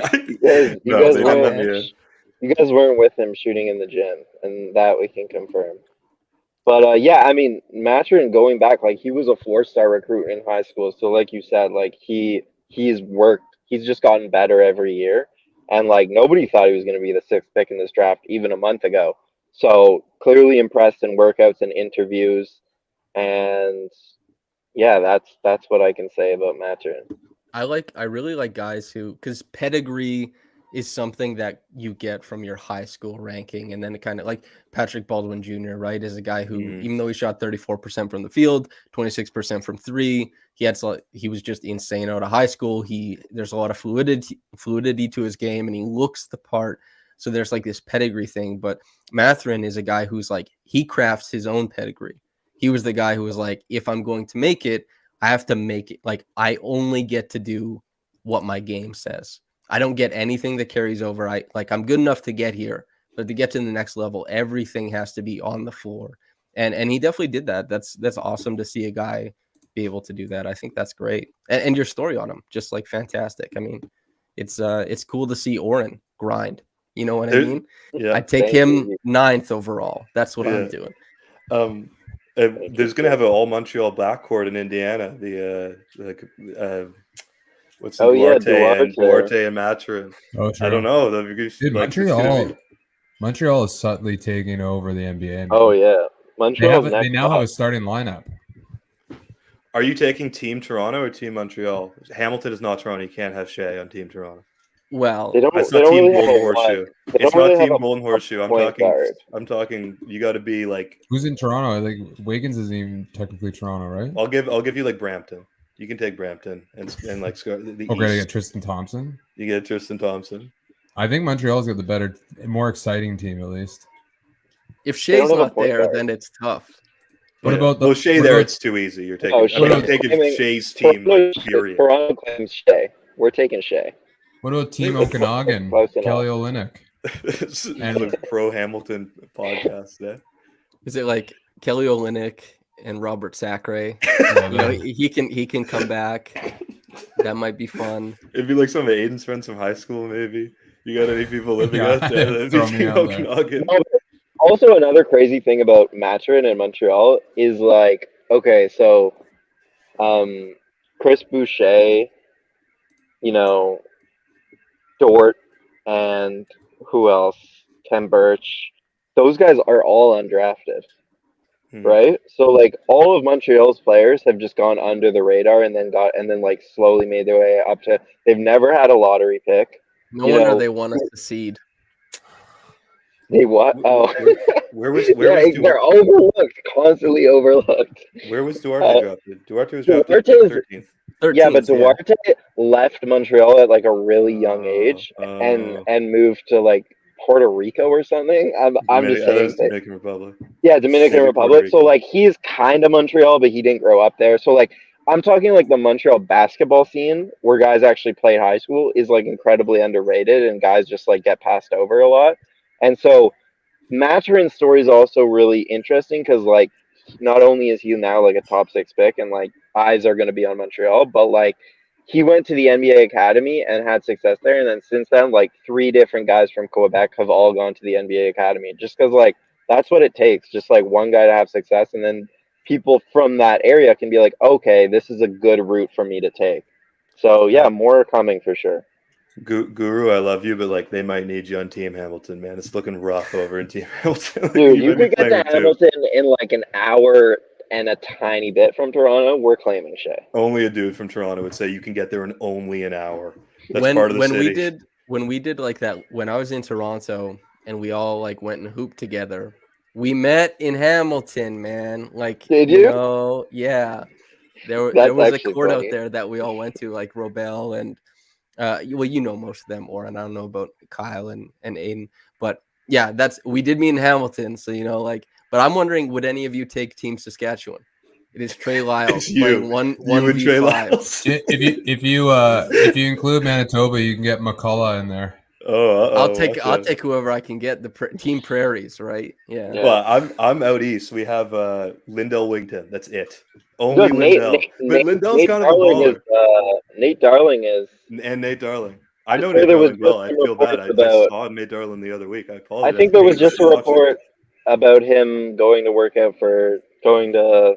Speaker 1: You guys weren't with him shooting in the gym, and that we can confirm. But I mean, Mathurin, going back, like, he was a 4-star recruit in high school. So, like you said, like, he's just gotten better every year. And, like, nobody thought he was going to be the 6th pick in this draft even a month ago. So, clearly impressed in workouts and interviews. And yeah, that's what I can say about Mathurin.
Speaker 4: I really like guys who, because pedigree is something that you get from your high school ranking, and then it kind of, like Patrick Baldwin Jr., right, is a guy who, even though he shot 34% from the field, 26% from three, he was just insane out of high school. There's a lot of fluidity to his game, and he looks the part. So there's like this pedigree thing. But Mathurin is a guy who's like, he crafts his own pedigree. He was the guy who was like, if I'm going to make it, I have to make it. Like, I only get to do what my game says. I don't get anything that carries over. I'm good enough to get here, but to get to the next level, everything has to be on the floor. And he definitely did that. That's awesome to see a guy be able to do that. I think that's great. And your story on him, just like fantastic. I mean, it's cool to see Oren grind. You know what I mean?
Speaker 3: Yeah.
Speaker 4: I'd take
Speaker 1: Thank
Speaker 4: him
Speaker 1: you.
Speaker 4: 9th overall. That's what I'm
Speaker 3: Yeah.
Speaker 4: doing.
Speaker 3: There's going to have an all Montreal backcourt in Indiana. What's the
Speaker 1: Oh, yeah,
Speaker 3: Duarte and Maturin.
Speaker 2: Oh,
Speaker 3: I don't
Speaker 2: true.
Speaker 3: know.
Speaker 2: Dude,
Speaker 3: It's gonna be,
Speaker 2: Montreal is subtly taking over the NBA. Man.
Speaker 1: Oh, yeah.
Speaker 2: They
Speaker 1: Montreal's next
Speaker 2: they now have
Speaker 1: up.
Speaker 2: a starting lineup.
Speaker 3: Are you taking Team Toronto or Team Montreal? Hamilton is not Toronto. You can't have Shea on Team Toronto.
Speaker 4: Well,
Speaker 1: They don't
Speaker 3: It's not
Speaker 1: really
Speaker 3: Team
Speaker 1: have
Speaker 3: Golden
Speaker 1: a
Speaker 3: Horseshoe.
Speaker 1: They
Speaker 3: It's
Speaker 1: don't really
Speaker 3: not
Speaker 1: have
Speaker 3: Team
Speaker 1: a
Speaker 3: Golden Horseshoe.
Speaker 1: point guard.
Speaker 3: I'm talking. You got to be like.
Speaker 2: Who's in Toronto? I think Wiggins isn't even technically Toronto, right?
Speaker 3: I'll give you like Brampton. You can take Brampton and like the
Speaker 2: Okay, to
Speaker 3: East.
Speaker 2: get Tristan Thompson.
Speaker 3: You get Tristan Thompson.
Speaker 2: I think Montreal's got the better, more exciting team at least.
Speaker 4: if
Speaker 1: don't
Speaker 4: Shea's
Speaker 1: have a
Speaker 4: not
Speaker 1: point
Speaker 4: there,
Speaker 1: guard.
Speaker 4: then it's tough.
Speaker 2: What about the?
Speaker 3: Well, Shea
Speaker 2: what
Speaker 3: there?
Speaker 2: about-
Speaker 3: It's too easy. You're taking.
Speaker 1: Oh,
Speaker 3: I'm taking
Speaker 1: claiming-
Speaker 3: Shea's team. Like, period.
Speaker 1: Toronto claims Shea. We're taking Shea.
Speaker 2: What about Team Okanagan?
Speaker 1: Close enough.
Speaker 2: Kelly Olynyk.
Speaker 3: And the pro Hamilton podcast. Yeah.
Speaker 4: Is it like Kelly Olynyk and Robert Sacre?
Speaker 2: Yeah,
Speaker 4: You know, he can come back. That might be fun.
Speaker 3: It'd be like some of Aiden's friends from high school, maybe. You got any people living
Speaker 2: Yeah,
Speaker 3: out there? That'd
Speaker 2: throw
Speaker 3: be
Speaker 2: me out there.
Speaker 3: Okanagan.
Speaker 1: Also, another crazy thing about Maturin and Montreal is like, okay, so Chris Boucher, Dort, and who else? Ken Birch. Those guys are all undrafted, right? So like all of Montreal's players have just gone under the radar and then like slowly made their way up to. They've never had a lottery pick.
Speaker 4: No wonder they want us to seed.
Speaker 1: They what? Oh,
Speaker 3: Where was
Speaker 1: they're overlooked, constantly overlooked.
Speaker 3: Where was Duarte drafted? Duarte was drafted
Speaker 1: Duarte was-
Speaker 3: 13th.
Speaker 4: 13th,
Speaker 1: Yeah, but Duarte left Montreal at like a really young age and moved to like Puerto Rico or something. I'm just saying that,
Speaker 3: Dominican Republic.
Speaker 1: yeah, Dominican
Speaker 3: Maybe
Speaker 1: Republic.
Speaker 3: Puerto
Speaker 1: So
Speaker 3: Rico.
Speaker 1: like he's kind of Montreal, but he didn't grow up there. So like I'm talking like the Montreal basketball scene where guys actually play high school is like incredibly underrated and guys just like get passed over a lot. And so Maturin's story is also really interesting because like not only is he now like a top 6 pick and like eyes are going to be on Montreal, but like he went to the NBA Academy and had success there. And then since then, like 3 different guys from Quebec have all gone to the NBA Academy just because like that's what it takes. Just like one guy to have success. And then people from that area can be like, okay, this is a good route for me to take. So yeah, more are coming for sure.
Speaker 3: Guru, I love you, but like they might need you on Team Hamilton, man. It's looking rough over in Team Hamilton. Like,
Speaker 1: Dude, you
Speaker 3: might be
Speaker 1: could get to
Speaker 3: playing with two.
Speaker 1: Hamilton in like an hour and a tiny bit from Toronto. We're claiming Shea.
Speaker 3: Only a dude from Toronto would say you can get there in only an hour. That's
Speaker 4: when
Speaker 3: part of the
Speaker 4: when
Speaker 3: city.
Speaker 4: we did like that, when I was in Toronto and we all like went and hooped together, we met in Hamilton, man. Like,
Speaker 1: Did you?
Speaker 4: know, yeah. There
Speaker 1: That's
Speaker 4: was a
Speaker 1: actually
Speaker 4: court
Speaker 1: funny.
Speaker 4: out there that we all went to, like Robel and well, you know most of them, Oren. I don't know about Kyle and Aiden, but yeah, we did meet in Hamilton, so like. But I'm wondering, would any of you take Team Saskatchewan? It is Trey Lyles
Speaker 3: It's you.
Speaker 4: playing one
Speaker 3: You and Trey
Speaker 4: v5.
Speaker 3: Lyles.
Speaker 2: If you include Manitoba, you can get McCullough in there.
Speaker 3: I'll
Speaker 4: I'll take whoever I can get. Team Prairies, right? Yeah.
Speaker 1: Yeah.
Speaker 3: Well, I'm out east. We have Lindell Wington. That's it. Only
Speaker 1: Good,
Speaker 3: Lindell. But Lindell's kind of a baller.
Speaker 1: Nate Darling is.
Speaker 3: And Nate Darling. I know
Speaker 1: There
Speaker 3: Nate
Speaker 1: was
Speaker 3: Darling well. I
Speaker 1: just some
Speaker 3: feel bad. I
Speaker 1: reports
Speaker 3: saw Nate Darling the other week. I apologize.
Speaker 1: I think there was just a report about him going to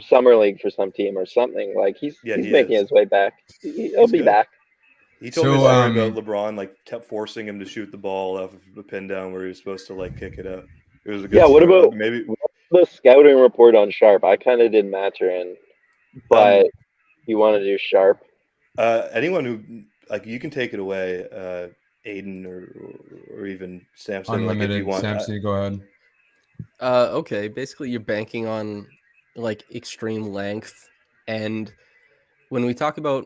Speaker 1: summer league for some team or something. Like he's making his way back. He'll be back.
Speaker 3: He told me a story about LeBron like kept forcing him to shoot the ball off of the pin down where he was supposed to like kick it up. It was a good
Speaker 1: What
Speaker 3: story.
Speaker 1: about
Speaker 3: maybe
Speaker 1: the scouting report on Sharp? I kind of did Maturin, but you want to do Sharp?
Speaker 3: Anyone who like you can take it away, Aiden or even Samson.
Speaker 2: Unlimited.
Speaker 3: Like if you want.
Speaker 2: Samson, go ahead.
Speaker 4: Okay. Basically, you're banking on like extreme length, and when we talk about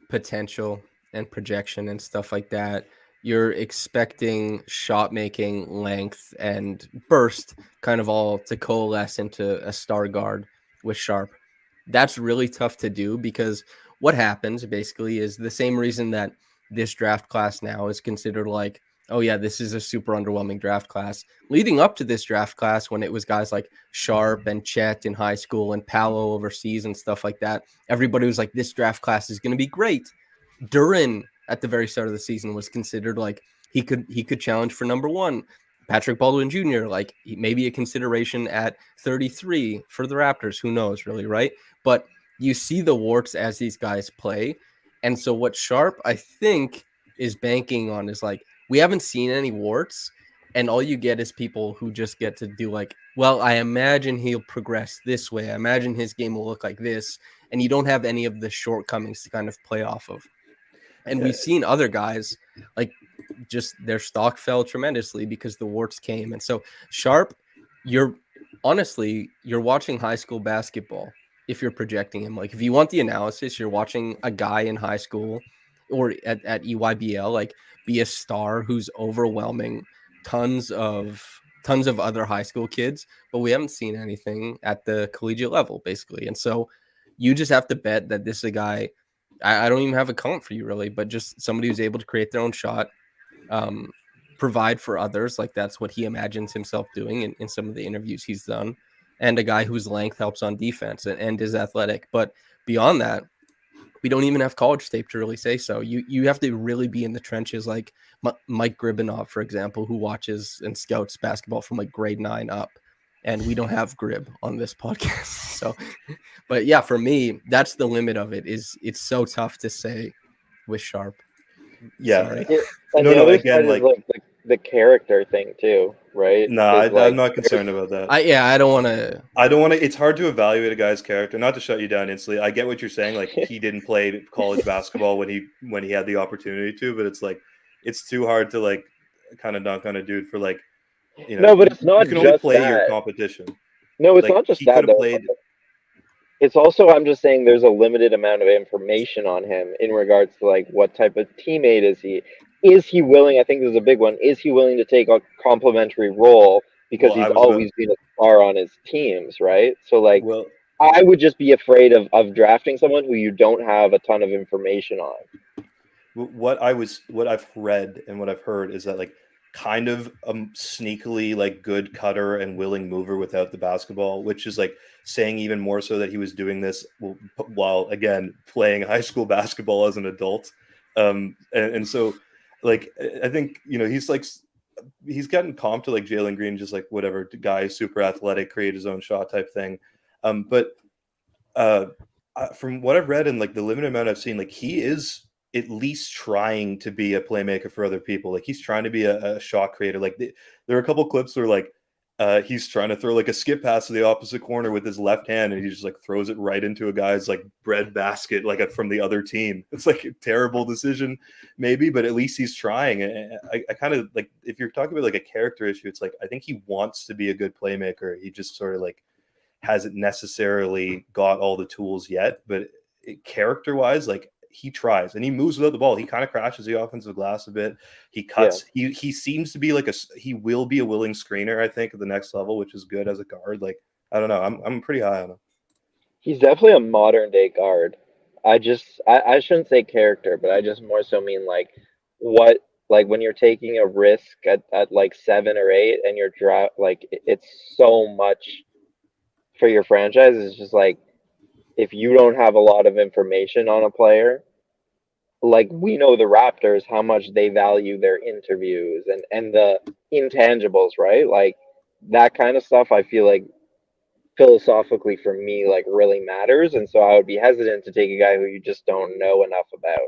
Speaker 4: potential and projection and stuff like that, you're expecting shot making, length, and burst kind of all to coalesce into a star guard with Sharp. That's really tough to do because what happens basically is the same reason that this draft class now is considered like oh yeah, this is a super underwhelming draft class. Leading up to this draft class, when it was guys like Sharp and Chet in high school and Paolo overseas and stuff like that, everybody was like, this draft class is going to be great. Duran at the very start of the season was considered like he could challenge for number one. Patrick Baldwin Jr., like maybe a consideration at 33 for the Raptors. Who knows, really, right? But you see the warts as these guys play. And so what Sharp, I think, is banking on is like, we haven't seen any warts. And all you get is people who just get to do like, well, I imagine he'll progress this way. I imagine his game will look like this. And you don't have any of the shortcomings to kind of play off of. And we've seen other guys like just their stock fell tremendously because the warts came. And so Sharp, you're watching high school basketball if you're projecting him. Like if you want the analysis, you're watching a guy in high school or at EYBL, like be a star who's overwhelming tons of other high school kids, but we haven't seen anything at the collegiate level, basically. And so you just have to bet that this is a guy. I don't even have a comp for you really, but just somebody who's able to create their own shot, provide for others. Like that's what he imagines himself doing in some of the interviews he's done. And a guy whose length helps on defense and is athletic. But beyond that, we don't even have college tape to really say so. You have to really be in the trenches, like Mike Gribinov, for example, who watches and scouts basketball from like grade 9 up. And we don't have Grib on this podcast. So, but yeah, for me, that's the limit of it. Is it's so tough to say with Sharp.
Speaker 3: Yeah.
Speaker 1: And the other side is like the character thing too, right?
Speaker 3: No, I'm not concerned about that.
Speaker 4: I don't want to.
Speaker 3: It's hard to evaluate a guy's character. Not to shut you down instantly. I get what you're saying. Like he didn't play college basketball when he had the opportunity to, but it's like it's too hard to like kind of dunk on a dude for like. You know,
Speaker 1: no, but it's not
Speaker 3: you can
Speaker 1: just
Speaker 3: only play
Speaker 1: that.
Speaker 3: your competition.
Speaker 1: No, it's
Speaker 3: like,
Speaker 1: not just that. Though. It's also, I'm just saying, there's a limited amount of information on him in regards to like what type of teammate is he? Is he willing? I think this is a big one. Is he willing to take a complimentary role because he's always been a star on his teams, right? So like, I would just be afraid of drafting someone who you don't have a ton of information on.
Speaker 3: What I've read and what I've heard is that like. Kind of a sneakily like good cutter and willing mover without the basketball, which is like saying even more so that he was doing this while again playing high school basketball as an adult. And so like I think he's gotten comped to like Jalen Green, just like whatever guy, super athletic, create his own shot type thing. But from what I've read and like the limited amount I've seen, like he is at least trying to be a playmaker for other people. Like he's trying to be a shot creator. Like there are a couple clips where like he's trying to throw like a skip pass to the opposite corner with his left hand, and he just like throws it right into a guy's like bread basket, like from the other team. It's like a terrible decision maybe, but at least he's trying. And I kind of like, if you're talking about like a character issue, it's like, I think he wants to be a good playmaker. He just sort of like hasn't necessarily got all the tools yet, but character wise, like, he tries and he moves without the ball. He kind of crashes the offensive glass a bit. He cuts. Yeah. He seems to be like he will be a willing screener, I think, at the next level, which is good as a guard. Like, I don't know. I'm pretty high on him.
Speaker 1: He's definitely a modern day guard. I shouldn't say character, but I just more so mean like when you're taking a risk at like 7 or 8 and you're like it's so much for your franchise. It's just like, if you don't have a lot of information on a player, like we know the Raptors, how much they value their interviews and the intangibles, right? Like that kind of stuff, I feel like philosophically for me, like really matters. And so I would be hesitant to take a guy who you just don't know enough about.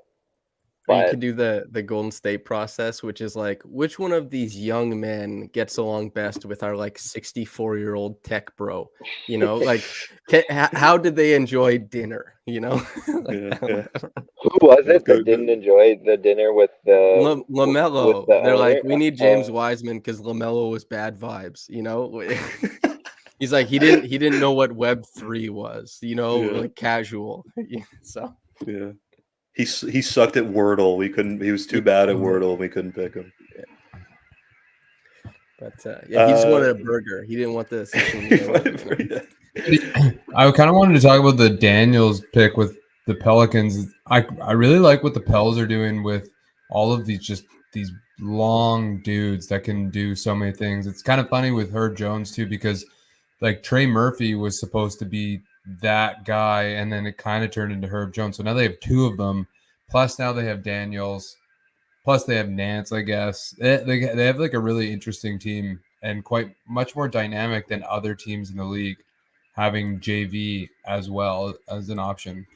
Speaker 4: But you could do the Golden State process, which is like, which one of these young men gets along best with our like 64-year-old tech bro? Like how did they enjoy dinner? Like,
Speaker 1: Who was it that didn't enjoy the dinner with the
Speaker 4: LaMelo? They're like, we need James Wiseman because LaMelo was bad vibes. He's like, he didn't know what Web3 was. Like casual. So
Speaker 3: yeah. He sucked at Wordle. He was too bad at Wordle. We couldn't pick him.
Speaker 4: Yeah. But he just wanted a burger. He didn't want the
Speaker 2: I kind of wanted to talk about the Daniels pick with the Pelicans. I really like what the Pels are doing with all of these long dudes that can do so many things. It's kind of funny with Herb Jones too, because like Trey Murphy was supposed to be that guy, and then it kind of turned into Herb Jones. So now they have two of them. Plus now they have Daniels. Plus they have Nance, I guess. They have like a really interesting team and quite much more dynamic than other teams in the league, having JV as well as an option.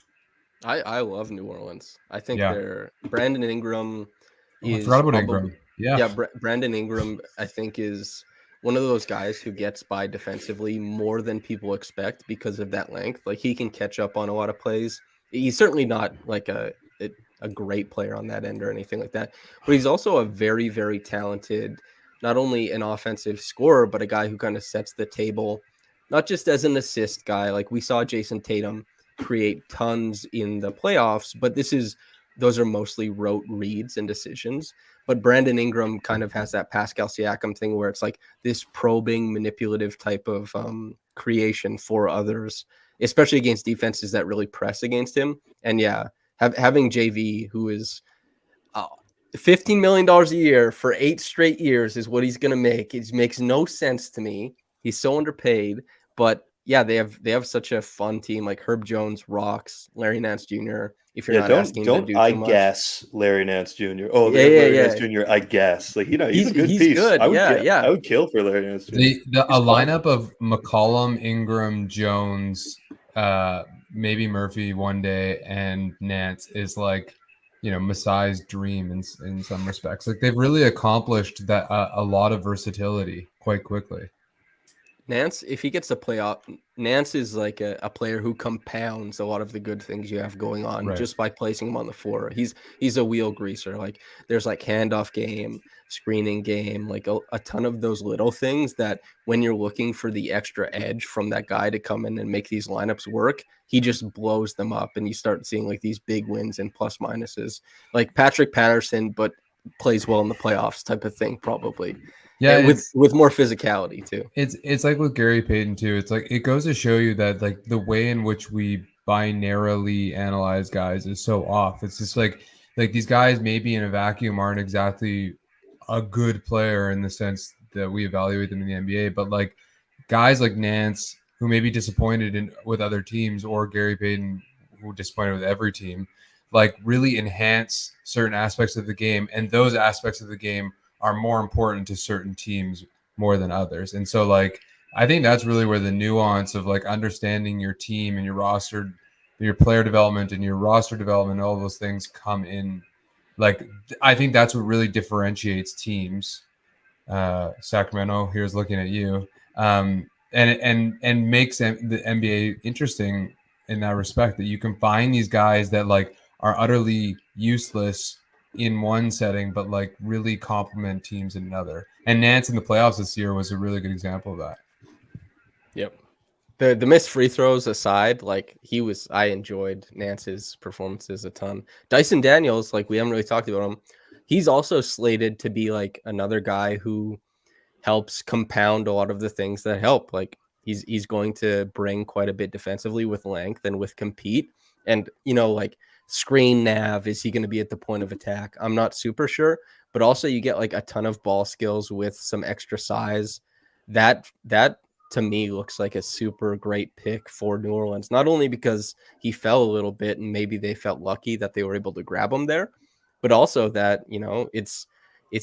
Speaker 4: I love New Orleans. I think
Speaker 2: Yeah.
Speaker 4: they're Brandon Ingram
Speaker 2: I
Speaker 4: is
Speaker 2: forgot about
Speaker 4: probably
Speaker 2: Ingram. Yeah.
Speaker 4: Brandon Ingram, I think, is one of those guys who gets by defensively more than people expect because of that length. Like he can catch up on a lot of plays. He's certainly not like a great player on that end or anything like that, but he's also a very, very talented, not only an offensive scorer, but a guy who kind of sets the table, not just as an assist guy. Like we saw Jason Tatum create tons in the playoffs, but those are mostly rote reads and decisions. But Brandon Ingram kind of has that Pascal Siakam thing where it's like this probing, manipulative type of creation for others, especially against defenses that really press against him. And yeah, having JV, who is $15 million a year for 8 straight years, is what he's going to make. It makes no sense to me. He's so underpaid, but yeah, they have such a fun team. Like Herb Jones rocks, Larry Nance Jr. If you're not asking him to do too much.
Speaker 3: Guess Larry Nance Jr. Oh,
Speaker 4: Yeah,
Speaker 3: Larry Nance Jr. I guess he's a good piece.
Speaker 4: Good.
Speaker 3: I would kill for Larry Nance Jr.
Speaker 2: A lineup of McCollum, Ingram, Jones, maybe Murphy one day, and Nance is like, Masai's dream in some respects. Like they've really accomplished that a lot of versatility quite quickly.
Speaker 4: Nance, if he gets to play off, Nance is like a player who compounds a lot of the good things you have going on just by placing him on the floor. He's a wheel greaser. Like there's like handoff game, screening game, like a ton of those little things that when you're looking for the extra edge from that guy to come in and make these lineups work, he just blows them up and you start seeing like these big wins and plus minuses. Like Patrick Patterson, but plays well in the playoffs type of thing, probably. Yeah, with more physicality too.
Speaker 2: It's like with Gary Payton too. It's like it goes to show you that like the way in which we binarily analyze guys is so off. It's just like these guys maybe in a vacuum aren't exactly a good player in the sense that we evaluate them in the NBA, but like guys like Nance who may be disappointed with other teams, or Gary Payton who disappointed with every team, like really enhance certain aspects of the game, and those aspects of the game are more important to certain teams more than others. And so like I think that's really where the nuance of like understanding your team and your roster, your player development and your roster development, all those things come in. Like I think that's what really differentiates teams. Sacramento, here's looking at you. And makes the NBA interesting in that respect, that you can find these guys that like are utterly useless in one setting, but like really complement teams in another. And Nance in the playoffs this year was a really good example of that.
Speaker 4: Yep. The missed free throws aside, like I enjoyed Nance's performances a ton. Dyson Daniels, like we haven't really talked about him. He's also slated to be like another guy who helps compound a lot of the things that help. Like he's going to bring quite a bit defensively with length and with compete. And, like screen nav, is he going to be at the point of attack? I'm not super sure, but also you get like a ton of ball skills with some extra size. That to me looks like a super great pick for New Orleans, not only because he fell a little bit and maybe they felt lucky that they were able to grab him there, but also that, it's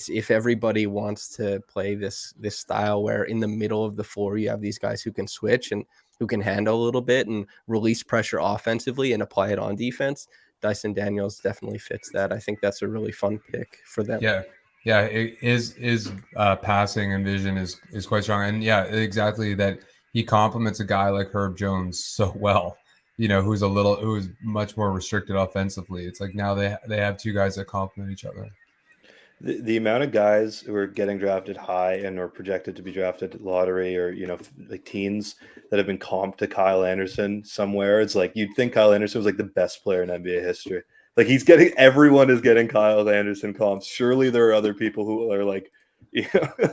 Speaker 4: if everybody wants to play this style where in the middle of the floor you have these guys who can switch and who can handle a little bit and release pressure offensively and apply it on defense, Dyson Daniels definitely fits that. I think that's a really fun pick for them.
Speaker 2: Yeah, his passing and vision is quite strong, and yeah, exactly that. He complements a guy like Herb Jones so well, who's much more restricted offensively. It's like now they have two guys that complement each other.
Speaker 3: The amount of guys who are getting drafted high and are projected to be drafted lottery or, like teens that have been comped to Kyle Anderson somewhere. It's like you'd think Kyle Anderson was like the best player in NBA history. Like everyone is getting Kyle Anderson comps. Surely there are other people who are like,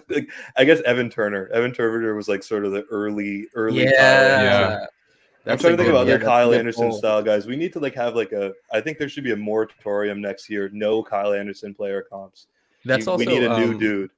Speaker 3: like, I guess Evan Turner. Evan Turner was like sort of the early.
Speaker 4: Yeah.
Speaker 3: I'm trying to think of other Kyle Anderson style guys. We need to like have like I think there should be a moratorium next year. No Kyle Anderson player comps.
Speaker 4: That's also
Speaker 3: we need a new dude.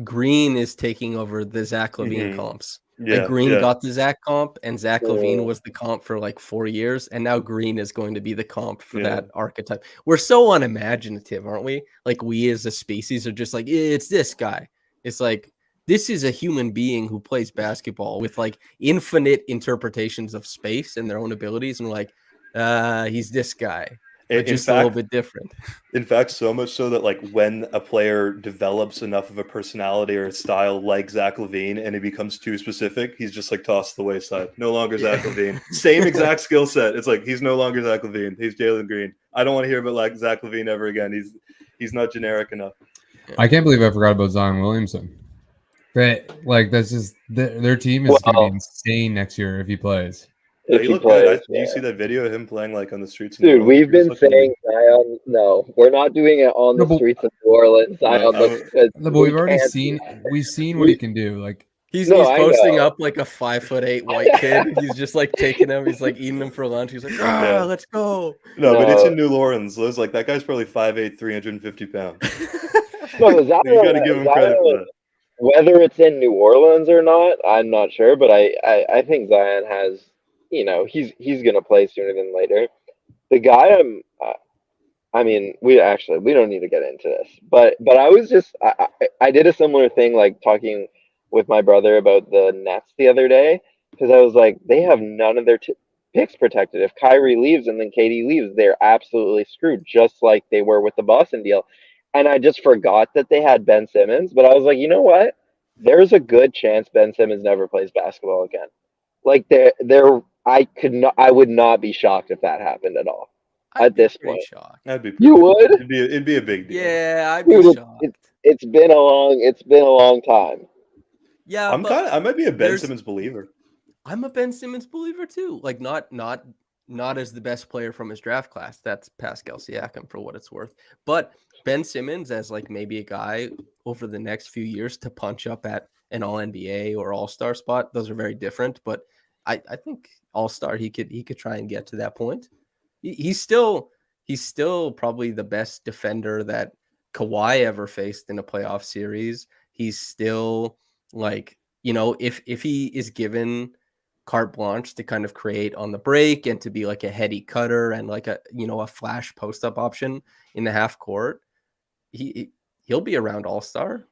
Speaker 4: Green is taking over the Zach LaVine comps.
Speaker 3: Yeah,
Speaker 4: Green
Speaker 3: yeah.
Speaker 4: got the Zach comp, and Zach LaVine was the comp for like 4 years, and now Green is going to be the comp for that archetype. We're so unimaginative, aren't we? Like, we as a species are just like, it's this guy. It's like, this is a human being who plays basketball with like infinite interpretations of space and their own abilities, and we're like, he's this guy, but just a little bit different.
Speaker 3: In fact, so much so that like when a player develops enough of a personality or a style like Zach LaVine and he becomes too specific, he's just like tossed to the wayside. No longer Zach LaVine. Same exact skill set. It's like he's no longer Zach LaVine. He's Jalen Green. I don't want to hear about like Zach LaVine ever again. He's not generic enough.
Speaker 2: I can't believe I forgot about Zion Williamson. That's just their team is going to be insane next year if he plays.
Speaker 3: Yeah, he looked good. Do you see that video of him playing like on the streets?
Speaker 1: Dude, we've been saying Zion. No, we're not doing it on the streets of New Orleans. Zion
Speaker 2: but we've already seen. We've seen what he can do. Like
Speaker 4: he's posting up like a 5'8" white kid. He's just like taking him. He's like eating them for lunch. He's like, let's go.
Speaker 3: No, but it's in New Orleans. Liz, like that guy's probably 5'8", 350 pounds.
Speaker 1: No, Zion,
Speaker 3: you got to give him credit for that.
Speaker 1: Whether it's in New Orleans or not, I'm not sure. But I think Zion has. You know, he's going to play sooner than later. The guy I mean, we don't need to get into this, but I was just, I did a similar thing, like talking with my brother about the Nets the other day, because I was like, they have none of their picks protected. If Kyrie leaves and then KD leaves, they're absolutely screwed, just like they were with the Boston deal. And I just forgot that they had Ben Simmons, but I was like, you know what? There's a good chance Ben Simmons never plays basketball again. Like I would not be shocked if that happened at all. At this point, you would?
Speaker 3: It'd be a big deal.
Speaker 4: Yeah, I'd be shocked.
Speaker 1: It's been a long time.
Speaker 4: Yeah,
Speaker 3: I might be a Ben Simmons believer.
Speaker 4: I'm a Ben Simmons believer too. Like not as the best player from his draft class. That's Pascal Siakam for what it's worth. But Ben Simmons as like maybe a guy over the next few years to punch up at an All-NBA or All-Star spot. Those are very different, but I think All-Star he could try and get to that point. He's still probably the best defender that Kawhi ever faced in a playoff series. He's still like, you know, if he is given carte blanche to kind of create on the break and to be like a heady cutter and like a flash post-up option in the half court, he'll be around All-Star.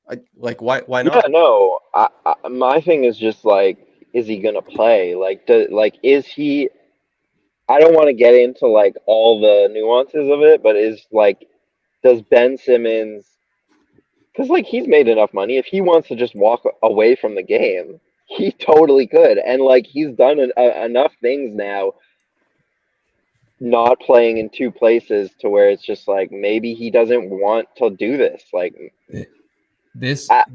Speaker 4: Why not?
Speaker 1: Yeah, no. My thing is just like, is he gonna play? Is he? I don't want to get into like all the nuances of it, but does Ben Simmons? Because like he's made enough money. If he wants to just walk away from the game, he totally could. And like he's done enough things now, not playing in two places to where it's just like maybe he doesn't want to do this. Like
Speaker 2: this
Speaker 1: is why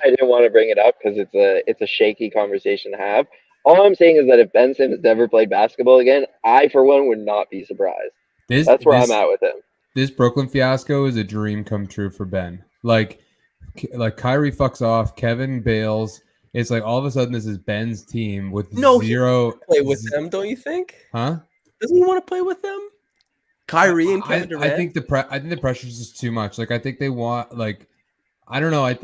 Speaker 1: I didn't want to bring it up, because it's a shaky conversation to have. All I'm saying is that if Ben Simmons never played basketball again, I for one would not be surprised. That's where I'm at with him.
Speaker 2: This Brooklyn fiasco is a dream come true for Ben. Like Kyrie fucks off, Kevin bails. It's like all of a sudden this is Ben's team with zero.
Speaker 4: Play with them, don't you think?
Speaker 2: Huh?
Speaker 4: Doesn't he want to play with them? Kyrie and Kevin Durant.
Speaker 2: I think the pressure is just too much. Like I think they want like I don't know. I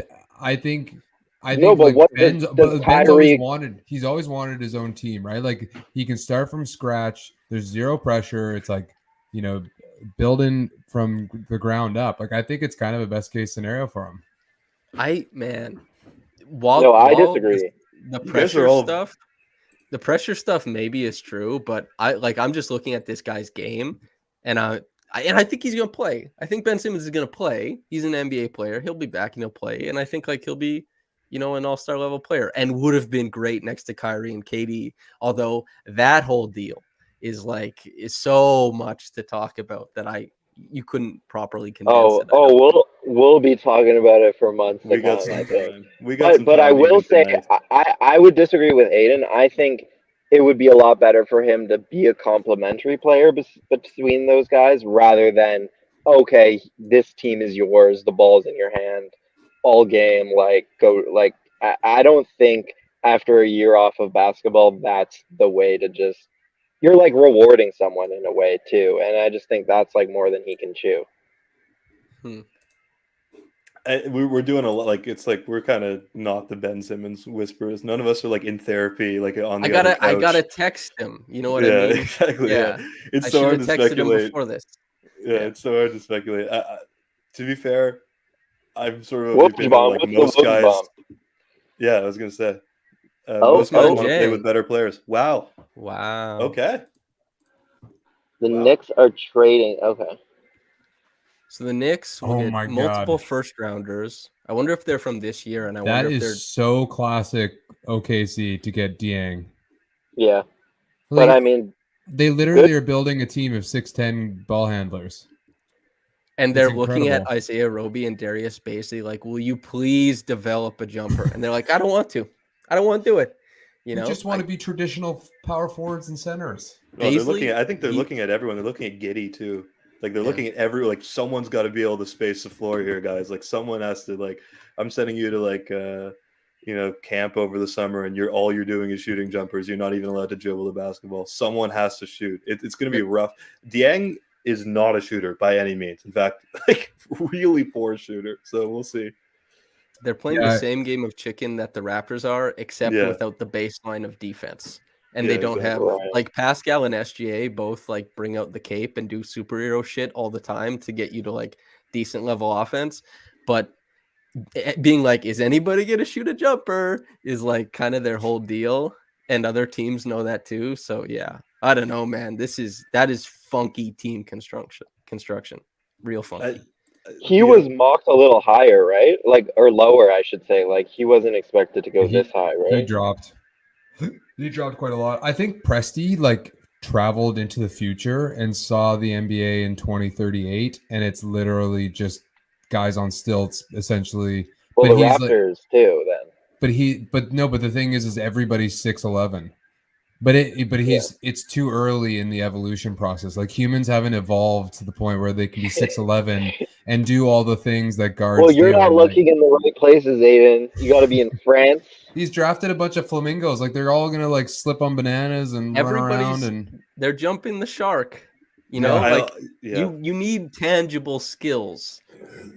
Speaker 2: think
Speaker 1: no, but
Speaker 2: like
Speaker 1: what
Speaker 2: Ben's
Speaker 1: Kyrie...
Speaker 2: he's always wanted his own team, right? Like he can start from scratch. There's zero pressure. It's like, you know, building from the ground up. Like I think it's kind of a best case scenario for him.
Speaker 1: I disagree.
Speaker 4: The pressure stuff maybe is true, but I'm just looking at this guy's game, and I think he's gonna play. I think Ben Simmons is gonna play. He's an NBA player. He'll be back and he'll play. And I think like he'll be, you know, an all-star level player and would have been great next to Kyrie and KD. Although that whole deal is so much to talk about that you couldn't properly condense it.
Speaker 1: We'll be talking about it for months.
Speaker 3: We got some time.
Speaker 1: But I will say I would disagree with Aiden. I think it would be a lot better for him to be a complementary player between those guys rather than, okay, this team is yours, the ball's in your hand all game. I don't think after a year off of basketball, that's the way to just, you're like rewarding someone in a way too. And I just think that's like more than he can chew.
Speaker 3: We're doing a lot. Like it's like we're kind of not the Ben Simmons whisperers. None of us are like in therapy, like on the other couch.
Speaker 4: I gotta text him. You know what I mean?
Speaker 3: Exactly. Yeah, it's
Speaker 4: I
Speaker 3: so
Speaker 4: should
Speaker 3: hard
Speaker 4: have
Speaker 3: to
Speaker 4: texted him
Speaker 3: speculate.
Speaker 4: before this.
Speaker 3: Yeah, it's so hard to speculate. To be fair, I'm sort of of the
Speaker 1: Woj
Speaker 3: opinion
Speaker 1: bomb.
Speaker 3: like
Speaker 1: What's
Speaker 3: most
Speaker 1: the Woj
Speaker 3: guys.
Speaker 1: bomb?
Speaker 3: Yeah, I was gonna say.
Speaker 1: Oh,
Speaker 3: Most guys want to play
Speaker 4: Jay.
Speaker 3: with better players. Wow.
Speaker 4: Wow.
Speaker 3: Okay.
Speaker 1: The
Speaker 3: Wow.
Speaker 1: Knicks are trading. Okay.
Speaker 4: So the Knicks will
Speaker 2: Oh
Speaker 4: get
Speaker 2: my
Speaker 4: multiple
Speaker 2: God.
Speaker 4: first rounders. I wonder if they're from this year, and I
Speaker 2: That
Speaker 4: wonder if they're
Speaker 2: is so classic OKC to get Dieng.
Speaker 1: Yeah.
Speaker 2: Like,
Speaker 1: But I mean,
Speaker 2: they literally are building a team of 6'10" ball handlers.
Speaker 4: and they're
Speaker 2: It's
Speaker 4: looking at
Speaker 2: incredible.
Speaker 4: Isaiah Roby and Darius Basley like, will you please develop a jumper? And they're like, I don't want to. I don't want to do it. You
Speaker 2: We
Speaker 4: know,
Speaker 2: just want to be traditional power forwards and centers.
Speaker 3: Well, they're looking
Speaker 4: Basley,
Speaker 3: at, I think they're
Speaker 4: he-
Speaker 3: looking at everyone. They're looking at Giddy too. Like they're
Speaker 4: Yeah.
Speaker 3: looking at like someone's got to be able to space the floor here, guys. Like someone has to like. I'm sending you to like camp over the summer, and all you're doing is shooting jumpers. You're not even allowed to dribble the basketball. Someone has to shoot. It's going to be rough. Dieng is not a shooter by any means. In fact, like really poor shooter. So we'll see.
Speaker 4: They're playing the same game of chicken that the Raptors are, except
Speaker 3: Yeah.
Speaker 4: without the baseline of defense. And
Speaker 3: Yeah,
Speaker 4: they don't
Speaker 3: exactly.
Speaker 4: have like Pascal and SGA both like bring out the cape and do superhero shit all the time to get you to like decent level offense. But being like, is anybody gonna shoot a jumper is like kind of their whole deal. And other teams know that too. So yeah, I don't know, man. That is funky team construction. Real funky.
Speaker 1: he was mocked a little higher, right? Like, or lower, I should say. Like, he wasn't expected to go this high,
Speaker 2: He
Speaker 1: right?
Speaker 2: dropped. He dropped quite a lot. I think Presti like traveled into the future and saw the NBA in 2038, and it's literally just guys on stilts, essentially.
Speaker 1: Well,
Speaker 2: But
Speaker 1: the
Speaker 2: he's like,
Speaker 1: Raptors too. Then
Speaker 2: but the thing is everybody's 6'11". But it's too early in the evolution process. Like humans haven't evolved to the point where they can be 6'11" and do all the things that guards
Speaker 1: well, you're
Speaker 2: do.
Speaker 1: not
Speaker 2: And,
Speaker 1: looking in the right places, Aiden. You got to be in France.
Speaker 2: he's drafted a bunch of flamingos. Like they're all gonna like slip on bananas and run around, and
Speaker 4: they're jumping the shark. You
Speaker 2: Yeah.
Speaker 4: know, you need tangible skills.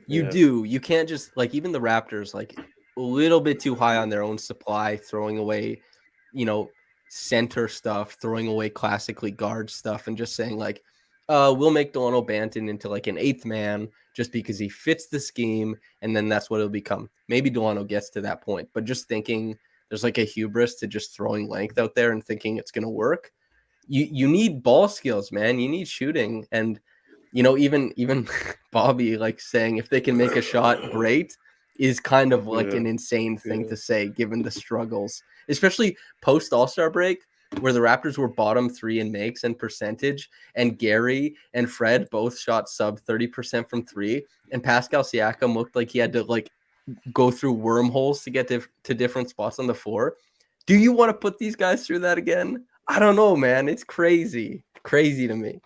Speaker 4: You do. You can't just like even the Raptors, like a little bit too high on their own supply, throwing away, center stuff, throwing away classically guard stuff, and just saying like, we'll make Delano Banton into like an eighth man just because he fits the scheme, and then that's what it'll become. Maybe Delano gets to that point, but just thinking there's like a hubris to just throwing length out there and thinking it's gonna work. You need ball skills, man. You need shooting, and even Bobby like saying if they can make a shot, great, is kind of like an insane thing to say given the struggles, especially post All-Star break where the Raptors were bottom 3 in makes and percentage, and Gary and Fred both shot sub 30% from 3, and Pascal Siakam looked like he had to like go through wormholes to get to different spots on the floor. Do you want to put these guys through that again? I don't know, man. It's crazy to me.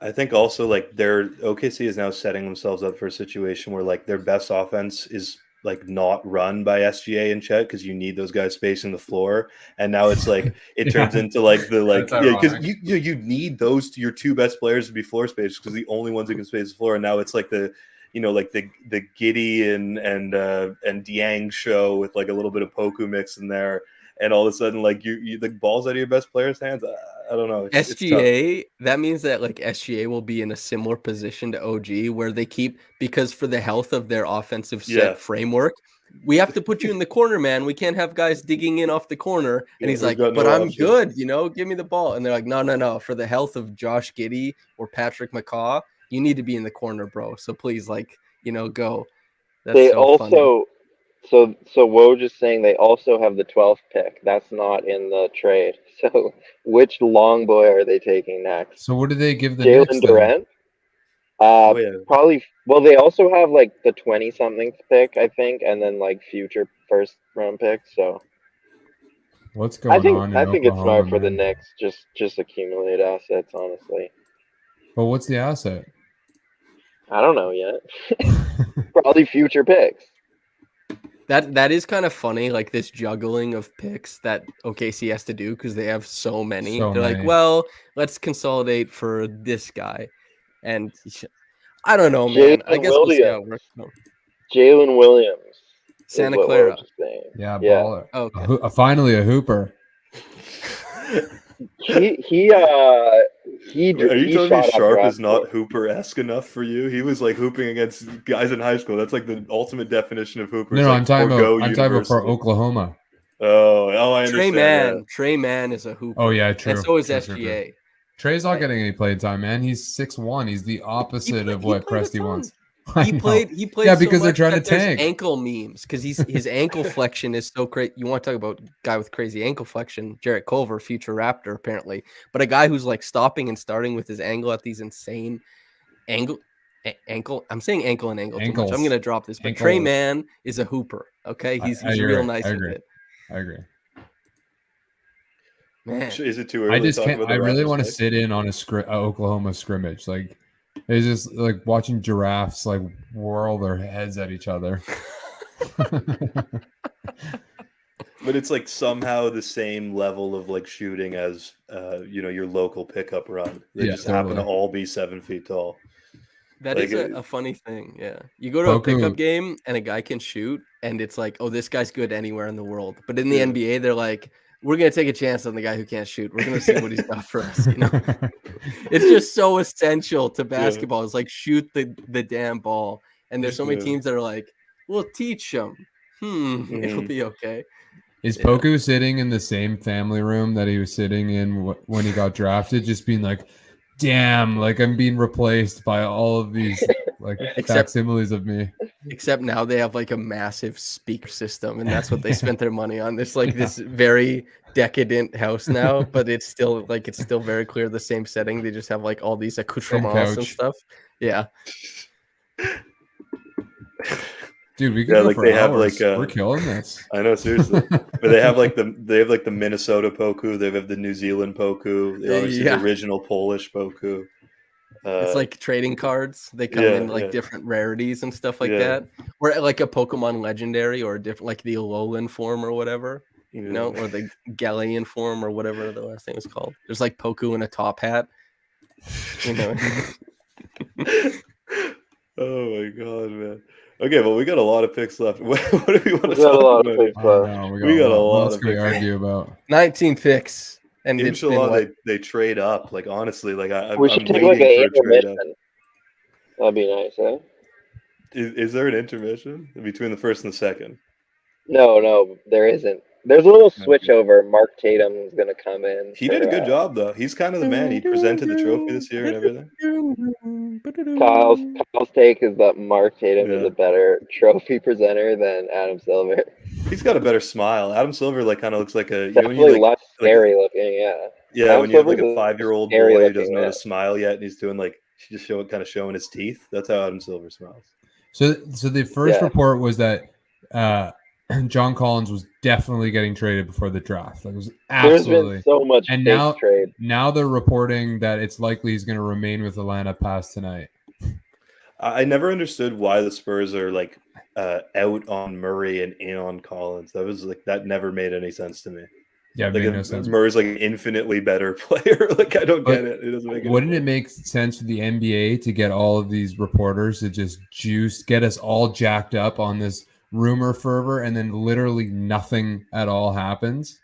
Speaker 3: I think also like their OKC is now setting themselves up for a situation where like their best offense is like not run by SGA and Chet because you need those guys spacing the floor, and now it's like it turns into like the like because you need those your two best players to be floor spacers because the only ones who can space the floor, and now it's like the like the Giddy and Dieng show with like a little bit of Poku mix in there. And all of a sudden, like you the ball's out of your best player's hands. I don't know.
Speaker 4: SGA, that means that like SGA will be in a similar position to OG where they keep, because for the health of their offensive set framework, we have to put you in the corner, man. We can't have guys digging in off the corner. And he's like, but I'm good, give me the ball. And they're like, no. For the health of Josh Giddey or Patrick McCaw, you need to be in the corner, bro. So please, go.
Speaker 1: That's funny. So Woj is saying they also have the 12th pick. That's not in the trade. So which long boy are they taking next?
Speaker 2: So what do they give the
Speaker 1: Jalen Durant? Probably. Well, they also have like the 20-something pick, I think, and then like future first round picks. So
Speaker 2: what's going on?
Speaker 1: I think it's smart for the Knicks. Just accumulate assets, honestly.
Speaker 2: But what's the asset?
Speaker 1: I don't know yet. Probably future picks.
Speaker 4: That is kind of funny, like this juggling of picks that OKC has to do because they have so many. They're like, well, let's consolidate for this guy. And I don't know, man. I
Speaker 1: Jalen
Speaker 4: guess we'll see how it
Speaker 1: Williams.
Speaker 4: works. No.
Speaker 1: Jalen Williams. is
Speaker 4: Santa
Speaker 1: what we're
Speaker 4: Clara.
Speaker 1: just saying.
Speaker 2: Yeah,
Speaker 1: Yeah.
Speaker 2: baller.
Speaker 4: Okay.
Speaker 2: Finally a hooper.
Speaker 1: He
Speaker 3: Are you telling me
Speaker 1: shot up
Speaker 3: Sharp
Speaker 1: draft
Speaker 3: is not
Speaker 1: board.
Speaker 3: Hooper-esque enough for you? He was like hooping against guys in high school. That's like the ultimate definition of Hooper.
Speaker 2: No,
Speaker 3: Like
Speaker 2: I'm talking
Speaker 3: forgo
Speaker 2: about for
Speaker 3: university.
Speaker 2: Oklahoma.
Speaker 3: Oh, I understand.
Speaker 4: Trey Mann is a hooper.
Speaker 2: Oh yeah, true.
Speaker 4: And so is
Speaker 2: True.
Speaker 4: SGA.
Speaker 2: Trey's not getting any play time, man. He's 6'1". He's the opposite of what
Speaker 4: played a
Speaker 2: Presti
Speaker 4: ton.
Speaker 2: wants.
Speaker 4: He played
Speaker 2: Yeah,
Speaker 4: so
Speaker 2: because they're
Speaker 4: much
Speaker 2: trying
Speaker 4: that
Speaker 2: to
Speaker 4: there's
Speaker 2: tank.
Speaker 4: ankle memes because his ankle flexion is so great. You want to talk about a guy with crazy ankle flexion, Jarrett Culver, future Raptor apparently, but a guy who's like stopping and starting with his angle at these insane ankle. I'm saying ankle and angle too much. I'm gonna drop this, but Trey Mann is a hooper. Okay, he's real nice with it.
Speaker 2: I agree.
Speaker 4: Man,
Speaker 3: Is it too early?
Speaker 2: I just
Speaker 3: to talk
Speaker 2: can't.
Speaker 3: about the
Speaker 2: I really
Speaker 3: Raptors
Speaker 2: want to
Speaker 3: next?
Speaker 2: sit in on a Oklahoma scrimmage. Like it's just like watching giraffes like whirl their heads at each other.
Speaker 3: But it's like somehow the same level of like shooting as your local pickup run. They just happen to all be 7 feet tall.
Speaker 4: That
Speaker 3: Like,
Speaker 4: is a funny thing. Yeah. You go to a pickup game and a guy can shoot and it's like, oh, this guy's good anywhere in the world. But in the NBA, they're like, we're going to take a chance on the guy who can't shoot. We're going to see what he's got for us. You know, it's just so essential to basketball. It's like shoot the damn ball. And there's so many teams that are like, we'll teach him. It'll be okay.
Speaker 2: Is Poku sitting in the same family room that he was sitting in when he got drafted, just being like, damn, like I'm being replaced by all of these like facsimiles of me.
Speaker 4: Except now they have like a massive speaker system, and that's what they spent their money on. There's like this very decadent house now, but it's still very clear the same setting. They just have like all these accoutrements and stuff. Yeah.
Speaker 2: Dude, we could go
Speaker 3: like
Speaker 2: for
Speaker 3: they
Speaker 2: hours.
Speaker 3: have like
Speaker 2: we're killing this.
Speaker 3: I know, seriously. But they have like the Minnesota Poku, they have the New Zealand Poku, they obviously the original Polish Poku.
Speaker 4: It's like trading cards. They come in like different rarities and stuff like that. Or like a Pokemon legendary or a different like the Alolan form or whatever. You know, or the Galleon form or whatever the last thing is called. There's like Poku in a top hat. You know.
Speaker 3: Oh my god, man. Okay, well, we got a lot of picks left. What do we want to
Speaker 1: talk
Speaker 3: about?
Speaker 1: We
Speaker 3: got a lot of picks.
Speaker 2: Argue about
Speaker 4: 19 picks, and
Speaker 3: inshallah they trade up. Like honestly, like
Speaker 1: we should take like an intermission. That'd be nice, eh?
Speaker 3: Is there an intermission between the first and the second?
Speaker 1: No, there isn't. There's a little switch over. Mark Tatum's gonna come in.
Speaker 3: He did a good job though. He's kind of the man. He presented the trophy this year and everything.
Speaker 1: Kyle's take is that Mark Tatum is a better trophy presenter than Adam Silver.
Speaker 3: He's got a better smile. Adam Silver like kind of looks like a
Speaker 1: definitely less scary looking. Yeah,
Speaker 3: when you have like a 5-year-old boy who doesn't know how to smile yet, and he's doing like just showing his teeth. That's how Adam Silver smiles.
Speaker 2: So the first report was that John Collins was definitely getting traded before the draft. Like, it was absolutely.
Speaker 1: There's been so much
Speaker 2: and
Speaker 1: trade.
Speaker 2: Now they're reporting that it's likely he's going to remain with Atlanta past tonight.
Speaker 3: I never understood why the Spurs are like out on Murray and in on Collins. That never made any sense to me.
Speaker 2: Yeah, it made no sense.
Speaker 3: Murray's like an infinitely better player. Like I don't get it. It doesn't make.
Speaker 2: Wouldn't it make sense for the NBA to get all of these reporters to just get us all jacked up on this rumor fervor, and then literally nothing at all happens?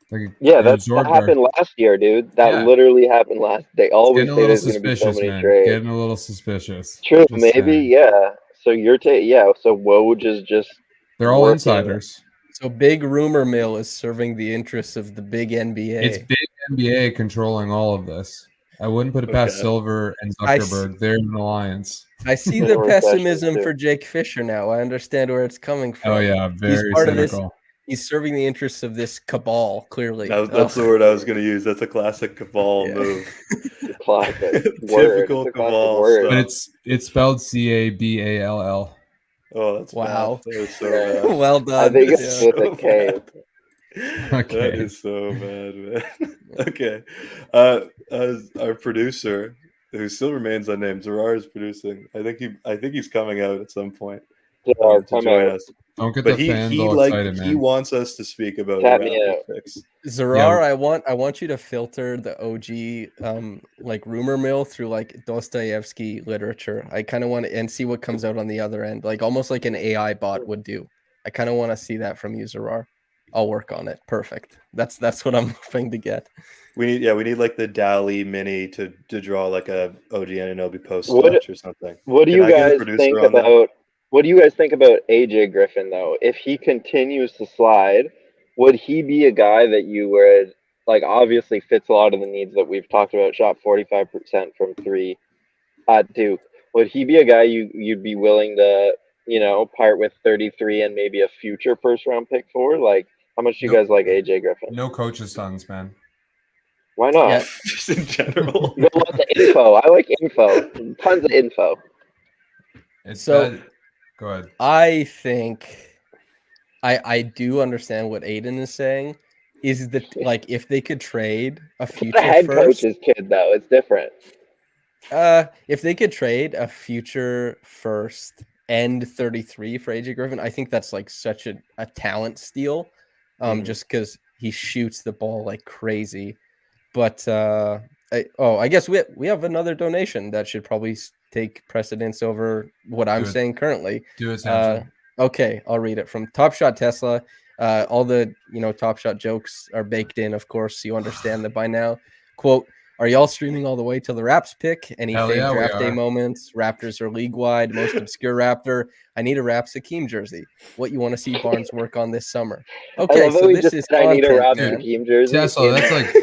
Speaker 2: Like,
Speaker 1: that happened last year, dude. That literally happened last. They always say there's going to be so many trades.
Speaker 2: Getting a little suspicious.
Speaker 1: True, just maybe, yeah. So So Woj is just.
Speaker 2: They're all insiders.
Speaker 4: So big rumor mill is serving the interests of the big NBA.
Speaker 2: It's big NBA controlling all of this. I wouldn't put it past Silver and Zuckerberg. They're in an alliance.
Speaker 4: I see the pessimism for Jake Fisher now. I understand where it's coming from.
Speaker 2: Oh yeah, very cynical.
Speaker 4: He's serving the interests of this cabal, clearly.
Speaker 3: That's the word I was going to use. That's a classic cabal move.
Speaker 1: Classic.
Speaker 3: Typical cabal stuff.
Speaker 2: But it's spelled CABALL.
Speaker 3: Oh, that's
Speaker 4: wow.
Speaker 3: Bad. That was so bad.
Speaker 4: Well done.
Speaker 1: I think it's with a K.
Speaker 3: Okay. That is so bad, man. Okay. Our producer, who still remains unnamed, Zarar is producing. I think he's coming out at some point to join us.
Speaker 2: Don't get
Speaker 3: But
Speaker 2: the fans
Speaker 3: he
Speaker 2: all excited,
Speaker 3: he
Speaker 2: man.
Speaker 3: wants us to speak about
Speaker 1: Tap
Speaker 3: the
Speaker 1: me
Speaker 3: Raptors
Speaker 1: out.
Speaker 3: picks.
Speaker 4: Zarar, I want you to filter the OG like rumor mill through like Dostoevsky literature. I kind of want to and see what comes out on the other end, like almost like an AI bot would do. I kind of want to see that from you, Zarar. I'll work on it. Perfect. That's what I'm hoping to get.
Speaker 3: We need like the DALL-E mini to draw like a OG Anunoby post
Speaker 1: What-
Speaker 3: touch or something.
Speaker 1: What do
Speaker 3: Can
Speaker 1: you
Speaker 3: I get a
Speaker 1: guys
Speaker 3: producer
Speaker 1: think
Speaker 3: on that?
Speaker 1: about? What do you guys think about AJ Griffin though? If he continues to slide, would he be a guy that you would like? Obviously, fits a lot of the needs that we've talked about. Shot 45% from three at Duke. Would he be a guy you'd be willing to part with 33 and maybe a future first round pick for? Like, how much do you
Speaker 2: Nope.
Speaker 1: guys like AJ Griffin?
Speaker 2: No coach's sons, man.
Speaker 1: Why not?
Speaker 4: Yeah.
Speaker 3: Just in general.
Speaker 1: You got lots of info. I like info. Tons of info.
Speaker 2: It's
Speaker 4: So-
Speaker 2: that. Go ahead.
Speaker 4: I think I do understand what Aiden is saying. Is that like if they could trade a
Speaker 1: The
Speaker 4: future
Speaker 1: head
Speaker 4: first?
Speaker 1: coach's kid though. It's different.
Speaker 4: If they could trade a future first and 33 for AJ Griffin, I think that's like such a talent steal. Just because he shoots the ball like crazy. But I guess we have another donation that should probably take precedence over what I'm
Speaker 2: Do it.
Speaker 4: saying currently.
Speaker 2: Do it, Samson.
Speaker 4: Okay, I'll read it from Top Shot Tesla. All the Top Shot jokes are baked in, of course. You understand that by now. Quote: Are y'all streaming all the way till the Raps pick? Any
Speaker 2: Hell
Speaker 4: fave
Speaker 2: yeah, we
Speaker 4: draft day
Speaker 2: are.
Speaker 4: moments? Raptors are league wide. Most obscure Raptor. I need a Raps Hakeem jersey. What you want to see Barnes work on this summer?
Speaker 1: I
Speaker 4: Okay,
Speaker 1: love how
Speaker 4: so
Speaker 1: we
Speaker 4: this
Speaker 1: just
Speaker 4: is
Speaker 1: said I need a
Speaker 4: content,
Speaker 1: Raptor
Speaker 4: man.
Speaker 1: team jersey.
Speaker 2: Tesla, that's like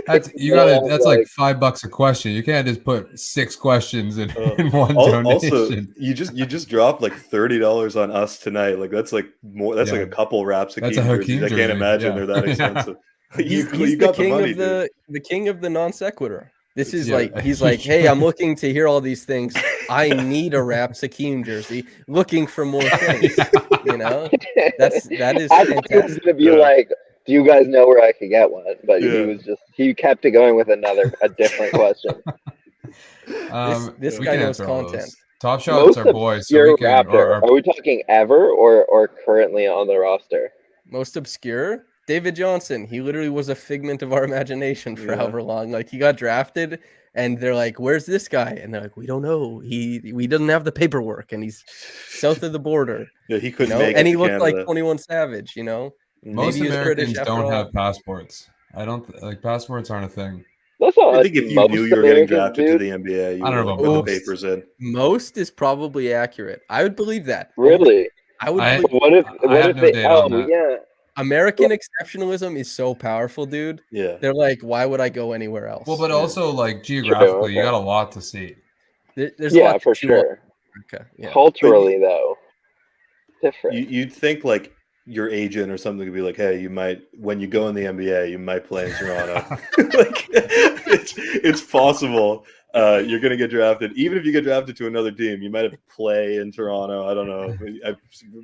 Speaker 2: that's you
Speaker 1: Yeah,
Speaker 2: gotta that's like
Speaker 1: like-
Speaker 2: $5 a question. You can't just put 6 questions in one
Speaker 3: Also,
Speaker 2: donation.
Speaker 3: you just dropped like $30 on us tonight. Like that's like more. That's like
Speaker 2: Yeah.
Speaker 3: a couple Raps
Speaker 2: That's
Speaker 3: Hakeem
Speaker 2: a
Speaker 3: jerseys.
Speaker 2: Hakeem
Speaker 3: I can't
Speaker 2: jersey,
Speaker 3: imagine
Speaker 2: yeah.
Speaker 3: they're that
Speaker 2: Yeah.
Speaker 3: expensive.
Speaker 4: He's
Speaker 3: You
Speaker 4: the
Speaker 3: got
Speaker 4: king
Speaker 3: money,
Speaker 4: of
Speaker 3: dude.
Speaker 4: the king of the non sequitur. This is
Speaker 2: Yeah.
Speaker 4: like he's like, hey, I'm looking to hear all these things. I need a Raps Hakeem jersey. Looking for more things. You know, that is
Speaker 1: I thought he was
Speaker 4: fantastic.
Speaker 1: gonna be
Speaker 3: Yeah.
Speaker 1: like, "Do you guys know where I could get one?" But
Speaker 3: Yeah.
Speaker 1: he kept it going with a different question.
Speaker 4: This
Speaker 2: We
Speaker 4: guy
Speaker 2: can
Speaker 4: knows
Speaker 2: answer all
Speaker 4: content.
Speaker 2: those. Top Shot's our boy, so we
Speaker 1: obscure
Speaker 2: can.
Speaker 1: Raptor. Are we talking ever or currently on the roster?
Speaker 4: Most obscure, David Johnson. He literally was a figment of our imagination for
Speaker 3: Yeah.
Speaker 4: however long. Like he got drafted, and they're like, "Where's this guy?" And they're like, "We don't know. We doesn't have the paperwork, and he's south of the border."
Speaker 3: Yeah, he
Speaker 4: You
Speaker 3: couldn't
Speaker 4: know,
Speaker 3: make
Speaker 4: and
Speaker 3: it
Speaker 4: he
Speaker 3: to
Speaker 4: looked
Speaker 3: Canada.
Speaker 4: like 21 Savage. You know,
Speaker 2: Most
Speaker 4: Maybe he's British
Speaker 2: Americans
Speaker 4: after
Speaker 2: don't
Speaker 4: all.
Speaker 2: have passports. I don't like passports aren't a thing.
Speaker 1: That's not.
Speaker 3: I think if you
Speaker 1: most
Speaker 3: knew you were getting
Speaker 1: Americans,
Speaker 3: drafted to
Speaker 1: dude.
Speaker 3: the NBA, you
Speaker 2: I don't
Speaker 3: would
Speaker 2: know
Speaker 3: have
Speaker 2: about
Speaker 3: put the
Speaker 2: most.
Speaker 3: papers in.
Speaker 4: most is probably accurate. I would believe that.
Speaker 1: Really?
Speaker 4: I would.
Speaker 2: I-
Speaker 4: believe
Speaker 1: What if?
Speaker 2: I
Speaker 1: What
Speaker 2: have
Speaker 1: if
Speaker 2: no
Speaker 1: they?
Speaker 2: data on
Speaker 1: Oh
Speaker 2: that.
Speaker 1: yeah.
Speaker 4: American exceptionalism is so powerful, dude.
Speaker 3: Yeah.
Speaker 4: They're like, why would I go anywhere else?
Speaker 2: Well, but
Speaker 3: Yeah.
Speaker 2: also like geographically, you
Speaker 1: okay.
Speaker 2: got a lot to see.
Speaker 4: There's a
Speaker 1: Yeah,
Speaker 4: lot
Speaker 1: for
Speaker 4: to chew on
Speaker 1: sure.
Speaker 4: America. Yeah.
Speaker 1: Culturally, though, different.
Speaker 3: You'd think like your agent or something could be like, hey, you might when you go in the NBA, you might play in Toronto. Like it's possible you're gonna get drafted. Even if you get drafted to another team, you might have to play in Toronto. I don't know. I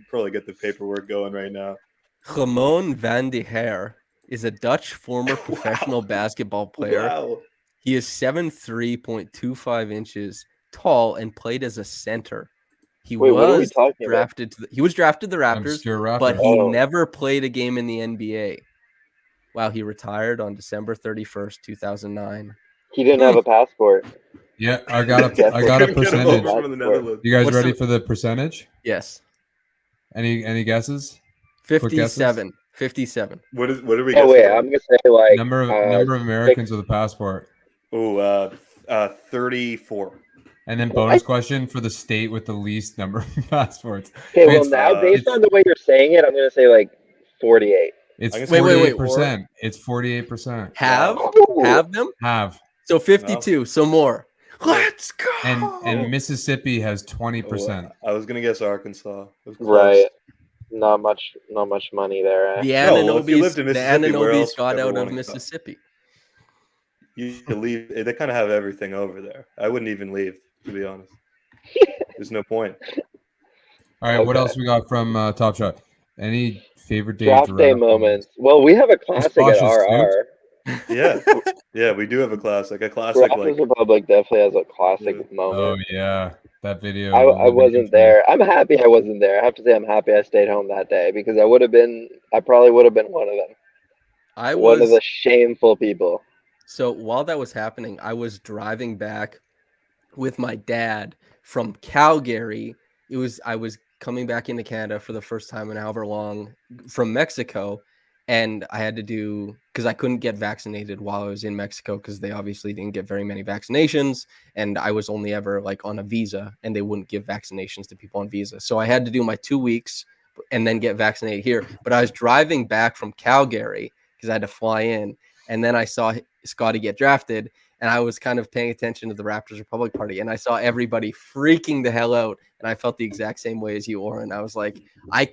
Speaker 3: probably get the paperwork going right now.
Speaker 4: Ramon van de Heer is a Dutch former professional basketball player.
Speaker 3: Wow.
Speaker 4: He is 7'3.25 inches tall and played as a center. He
Speaker 1: Wait, what are we
Speaker 4: was
Speaker 1: talking about?
Speaker 4: drafted to he was drafted to the Raptors,
Speaker 2: Obscure Raptor.
Speaker 4: but he
Speaker 1: Oh.
Speaker 4: never played a game in the NBA. Wow, he retired on December 31st, 2009.
Speaker 1: He didn't have a passport.
Speaker 2: Yeah, I got a
Speaker 3: Get him
Speaker 2: percentage.
Speaker 3: over from the Netherlands.
Speaker 2: You guys
Speaker 4: What's
Speaker 2: ready
Speaker 4: the-
Speaker 2: for the percentage?
Speaker 4: Yes.
Speaker 2: Any guesses? Quick guesses?
Speaker 4: 57.
Speaker 3: What are we?
Speaker 1: Oh wait,
Speaker 3: guessing?
Speaker 1: I'm gonna say like
Speaker 2: Number of Americans with a passport.
Speaker 3: Oh, 34.
Speaker 2: And then bonus question for the state with the least number of passports.
Speaker 1: Okay, well
Speaker 2: It's-
Speaker 1: now based
Speaker 2: it's-
Speaker 1: on the way you're saying it, I'm gonna say like 48.
Speaker 2: It's
Speaker 3: I guess-
Speaker 4: Wait,
Speaker 2: 48%. It's 48%.
Speaker 4: Have
Speaker 1: Ooh.
Speaker 4: have them?
Speaker 2: Have.
Speaker 4: So 52, so more. Let's go.
Speaker 2: And Mississippi has 20%.
Speaker 3: I was gonna guess Arkansas. It was close.
Speaker 1: Right. Not much money there. Eh?
Speaker 4: The
Speaker 3: No, well, if you lived
Speaker 4: Anunobys,
Speaker 3: in
Speaker 4: the
Speaker 3: Mississippi, where
Speaker 4: Anunobys
Speaker 3: else would
Speaker 4: got
Speaker 3: you ever
Speaker 4: out of
Speaker 3: wanna go?
Speaker 4: Mississippi.
Speaker 3: You could leave. They kind of have everything over there. I wouldn't even leave, to be honest. There's no point.
Speaker 2: All right, what
Speaker 1: Okay.
Speaker 2: else we got from Top Shot? Any favorite day
Speaker 1: Draft day moments. Well, we have a classic
Speaker 2: Bosch
Speaker 1: at
Speaker 2: is
Speaker 1: RR.
Speaker 3: Yeah, we do have a classic. A classic
Speaker 1: Raptors
Speaker 3: like
Speaker 1: Republic definitely has a classic
Speaker 2: Oh
Speaker 1: moment.
Speaker 2: yeah, that video.
Speaker 1: I
Speaker 2: will live in
Speaker 1: wasn't
Speaker 2: infamy.
Speaker 1: there. I'm happy I wasn't there. I have to say I'm happy I stayed home that day because I probably would have been one of them. One of the shameful people.
Speaker 4: So while that was happening, I was driving back with my dad from Calgary. I was coming back into Canada for the first time in however long from Mexico, and I had to do because I couldn't get vaccinated while I was in Mexico because they obviously didn't get very many vaccinations, and I was only ever like on a visa, and they wouldn't give vaccinations to people on visa. So I had to do my 2 weeks and then get vaccinated here. But I was driving back from Calgary because I had to fly in, and then I saw Scotty get drafted. And I was kind of paying attention to the Raptors Republic Party, and I saw everybody freaking the hell out. And I felt the exact same way as you, Oren. I was like, I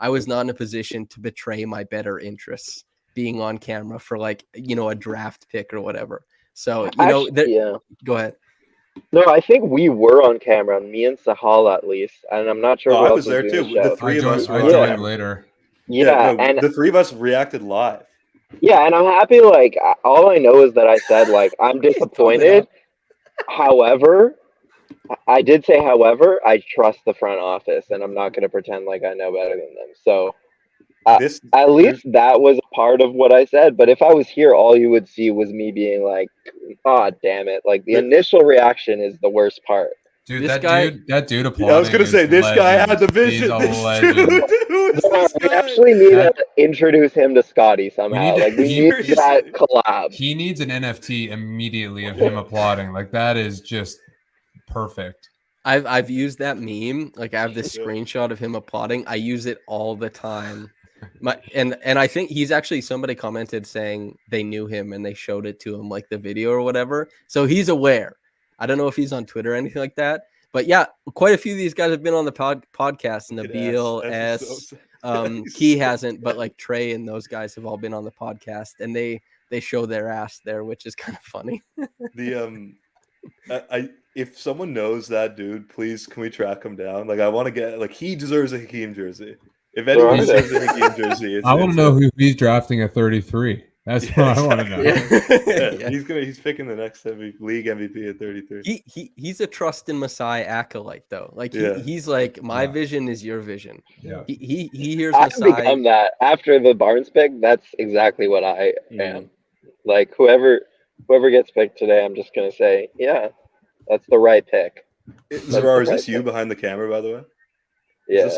Speaker 4: was not in a position to betray my better interests being on camera for like, a draft pick or whatever. So,
Speaker 1: yeah.
Speaker 4: Go ahead.
Speaker 1: No, I think we were on camera, me and Sahal at least, and I'm not sure who
Speaker 3: I
Speaker 1: else
Speaker 3: was there
Speaker 1: doing
Speaker 3: too.
Speaker 1: the show.
Speaker 3: The three of us were
Speaker 2: I
Speaker 3: on
Speaker 2: joined
Speaker 3: camera.
Speaker 2: later.
Speaker 1: Yeah,
Speaker 3: no,
Speaker 1: and
Speaker 3: the three of us reacted live.
Speaker 1: yeah, and I'm happy. Like, all I know is that I said, like, I'm disappointed. However, I did say, however, I trust the front office, and I'm not going to pretend like I know better than them. So, at least that was a part of what I said. But if I was here, all you would see was me being like, "Ah, damn it!" Like the initial reaction is the worst part.
Speaker 2: Dude,
Speaker 4: This
Speaker 2: that
Speaker 4: guy-
Speaker 2: dude applauding.
Speaker 3: I was gonna say this guy had the vision.
Speaker 2: He's a
Speaker 3: This
Speaker 2: legend.
Speaker 3: dude, who's this
Speaker 1: We
Speaker 3: guy?
Speaker 1: actually need to introduce him to Scotty somehow.
Speaker 2: We
Speaker 1: We
Speaker 2: need
Speaker 1: need that collab.
Speaker 2: He needs an NFT immediately of him applauding. Like that is just perfect.
Speaker 4: I've used that meme. Like I have this screenshot of him applauding. I use it all the time. And I think he's actually, somebody commented saying they knew him and they showed it to him, like the video or whatever. So he's aware. I don't know if he's on Twitter or anything like that. But yeah, quite a few of these guys have been on the podcast. Nabil, Key hasn't, but like Trey and those guys have all been on the podcast, and they show their ass there, which is kind of funny.
Speaker 3: If someone knows that dude, please can we track him down? Like I want to get he deserves a Hakeem jersey. If anyone deserves a Hakeem jersey,
Speaker 2: I want to know who he's drafting at 33. That's what I want to know.
Speaker 3: Yeah. He's picking the next league MVP at 33.
Speaker 4: He's a trust in Masai acolyte though. Like he's like, my vision is your vision.
Speaker 2: Yeah.
Speaker 4: He hears
Speaker 1: I
Speaker 4: Masai.
Speaker 1: become that after the Barnes pick. That's exactly what I am. Like whoever gets picked today, I'm just gonna say, yeah, that's the right pick.
Speaker 3: Zarar, is this you behind the camera, by the way?
Speaker 4: Yeah.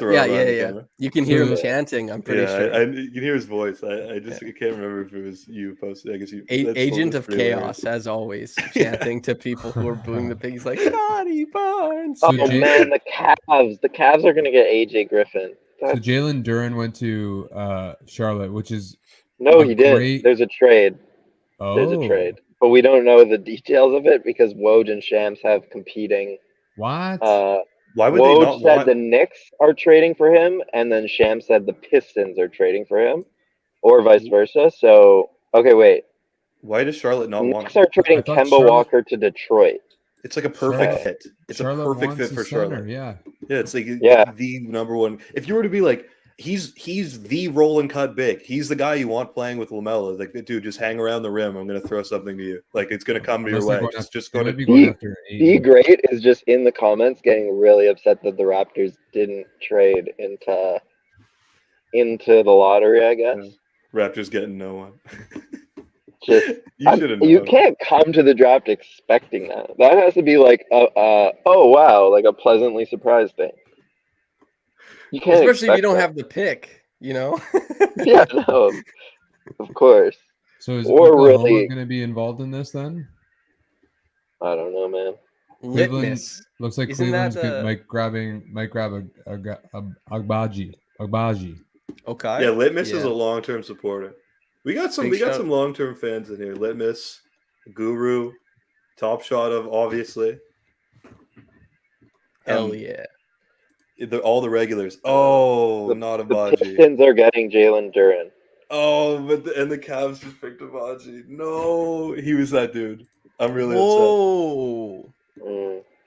Speaker 4: You can hear him chanting. I'm pretty sure.
Speaker 3: You can hear his voice. I can't remember if it was you posted. I guess you.
Speaker 4: Agent of Chaos, as always, chanting to people who are booing the pig. He's like, Scotty Barnes.
Speaker 1: Oh man, the Cavs are gonna get AJ Griffin.
Speaker 2: So Jalen Duren went to Charlotte, which is
Speaker 1: he didn't. There's a trade.
Speaker 2: Oh.
Speaker 1: There's a trade, but we don't know the details of it because Woj and Shams have competing.
Speaker 2: What?
Speaker 3: Why would
Speaker 1: Woj
Speaker 3: they not
Speaker 1: said the Knicks are trading for him, and then Shams said the Pistons are trading for him, or vice versa. So, okay, wait.
Speaker 3: Why does Charlotte not want
Speaker 1: Knicks are trading Kemba Walker to Detroit.
Speaker 3: It's like a perfect fit. It's
Speaker 2: Charlotte
Speaker 3: a perfect fit for Charlotte.
Speaker 2: Yeah,
Speaker 3: it's like the number one. If you were to be like, he's the roll and cut big. He's the guy you want playing with LaMelo. Like, dude, just hang around the rim. I'm gonna throw something to you. Like, it's gonna come to your way. Just go to
Speaker 1: Be Great is just in the comments getting really upset that the Raptors didn't trade into the lottery. I guess
Speaker 3: Raptors getting no one.
Speaker 1: Just
Speaker 3: you
Speaker 1: can't come to the draft expecting that. That has to be like oh wow, like a pleasantly surprised thing. You can't,
Speaker 4: especially if you don't have the pick,
Speaker 1: Yeah, no, of course.
Speaker 2: So is Oklahoma going to be involved in this then?
Speaker 1: I don't know, man.
Speaker 4: Litmus
Speaker 2: looks like Cleveland's might grab a Agbaji.
Speaker 4: Okay.
Speaker 3: Yeah, Litmus is a long-term supporter. We got some long-term fans in here. Litmus, Guru, Top Shot of obviously.
Speaker 4: Hell yeah.
Speaker 3: All the regulars. Oh, not Abaji.
Speaker 1: The Pistons are getting Jalen Duren.
Speaker 3: Oh, and the Cavs just picked Abaji. No, he was that dude. I'm really
Speaker 4: upset.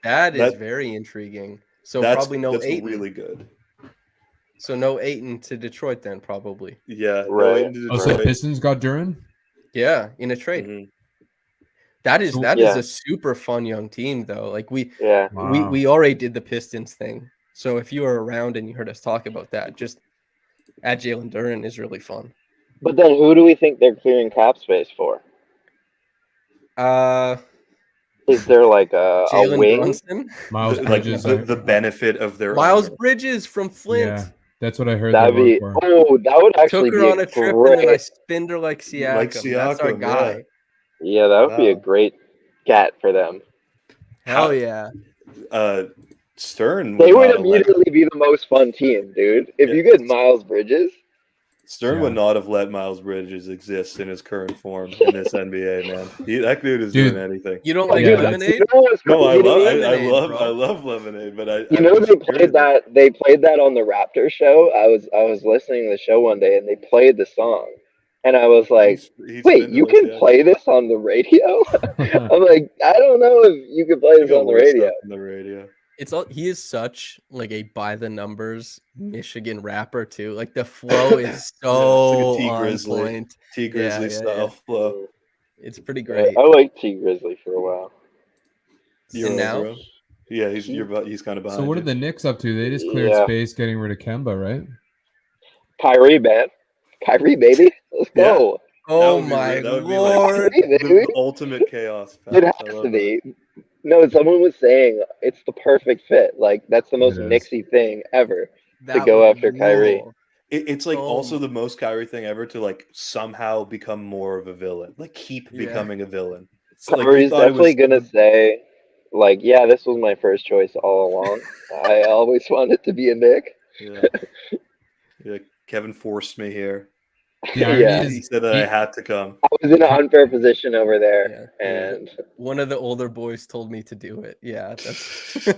Speaker 4: That is very intriguing. So probably no Ayton.
Speaker 3: That's really good.
Speaker 4: So no Ayton to Detroit then, probably.
Speaker 3: Yeah,
Speaker 1: right.
Speaker 2: So Pistons got Duren?
Speaker 4: Yeah, in a trade. That is
Speaker 1: Yeah.
Speaker 4: a super fun young team though. Like
Speaker 1: Yeah.
Speaker 2: Wow.
Speaker 4: we already did the Pistons thing. So if you were around and you heard us talk about that, just add Jalen Duren is really fun.
Speaker 1: But then who do we think they're clearing cap space for? Is there like a
Speaker 4: Jalen
Speaker 1: wing?
Speaker 4: Brunson,
Speaker 2: Miles
Speaker 3: Like
Speaker 2: Bridges.
Speaker 3: the benefit of their
Speaker 4: Miles
Speaker 3: owner.
Speaker 4: Bridges from Flint.
Speaker 2: Yeah, that's what I heard.
Speaker 1: That'd
Speaker 2: they
Speaker 1: be
Speaker 2: were for.
Speaker 1: that would actually
Speaker 4: Took her
Speaker 1: be
Speaker 4: on a trip
Speaker 1: great.
Speaker 4: and then I spinned her like Siakam.
Speaker 3: Like
Speaker 4: That's our
Speaker 3: Siakam,
Speaker 4: guy.
Speaker 1: Yeah, that would be a
Speaker 3: Wow.
Speaker 1: great get for them.
Speaker 4: Hell yeah.
Speaker 3: Stern
Speaker 1: They
Speaker 3: would
Speaker 1: would
Speaker 3: not have let
Speaker 1: immediately be the most fun team, dude. If
Speaker 3: Yeah.
Speaker 1: you get Miles Bridges,
Speaker 3: Stern
Speaker 2: Yeah.
Speaker 3: would not have let Miles Bridges exist in his current form in this NBA, man. That dude is
Speaker 2: Dude.
Speaker 3: doing anything.
Speaker 4: You don't like
Speaker 2: Yeah,
Speaker 4: lemonade?
Speaker 1: you know what's
Speaker 3: No, I
Speaker 1: crazy to
Speaker 3: love,
Speaker 1: me?
Speaker 4: Lemonade,
Speaker 3: I
Speaker 4: bro.
Speaker 3: love lemonade, but I
Speaker 1: You know
Speaker 3: I'm
Speaker 1: they
Speaker 3: just
Speaker 1: played
Speaker 3: curious.
Speaker 1: that. They played that on the Raptors show. I was listening to the show one day, and they played the song, and I was like,
Speaker 3: He's
Speaker 1: "Wait,
Speaker 3: spinning
Speaker 1: you
Speaker 3: like
Speaker 1: can
Speaker 3: Siakam.
Speaker 1: play this on the radio?" I'm like, "I don't know if you can play
Speaker 3: He
Speaker 1: this
Speaker 3: got
Speaker 1: on the
Speaker 3: worse
Speaker 1: radio."
Speaker 3: stuff on the radio.
Speaker 4: He is such like a by the numbers Michigan rapper too. Like the flow is so
Speaker 3: T
Speaker 4: on
Speaker 3: Grizzly,
Speaker 4: point.
Speaker 3: T Grizzly
Speaker 4: Yeah,
Speaker 3: style flow.
Speaker 4: It's pretty great.
Speaker 1: I liked T Grizzly for a while.
Speaker 3: You're
Speaker 4: And now?
Speaker 3: over him? Yeah, he's kind of behind.
Speaker 2: So what are
Speaker 3: you.
Speaker 2: the Knicks up to? They just cleared
Speaker 1: Yeah.
Speaker 2: space getting rid of Kemba, right?
Speaker 1: Kyrie, man, Kyrie, baby, let's
Speaker 3: Yeah.
Speaker 1: go.
Speaker 4: Oh
Speaker 3: would be
Speaker 4: my
Speaker 3: that would be
Speaker 4: lord.
Speaker 1: Kyrie, baby.
Speaker 3: the ultimate chaos.
Speaker 1: It
Speaker 3: Pass. I
Speaker 1: has
Speaker 3: love
Speaker 1: to
Speaker 3: that.
Speaker 1: be. No, someone was saying it's the perfect fit. Like that's the most
Speaker 2: It is.
Speaker 1: Knicksy thing ever to
Speaker 4: That
Speaker 1: go
Speaker 4: would
Speaker 1: after Kyrie.
Speaker 4: rule.
Speaker 3: It's like
Speaker 4: Oh
Speaker 3: also
Speaker 4: my-
Speaker 3: the most Kyrie thing ever to like somehow become more of a villain, like keep
Speaker 4: Yeah.
Speaker 3: becoming a villain. So, like, you
Speaker 1: Kyrie's
Speaker 3: thought it
Speaker 1: definitely
Speaker 3: was
Speaker 1: gonna say, like, yeah, this was my first choice all along. I always wanted to be a Knick.
Speaker 3: Yeah. Yeah, Kevin forced me here.
Speaker 2: The irony
Speaker 1: Yeah.
Speaker 3: He
Speaker 2: is
Speaker 3: said that I
Speaker 2: he-
Speaker 3: had to come.
Speaker 1: I was in an unfair position over there,
Speaker 4: Yeah.
Speaker 1: and
Speaker 4: One of the older boys told me to do it. Yeah, that's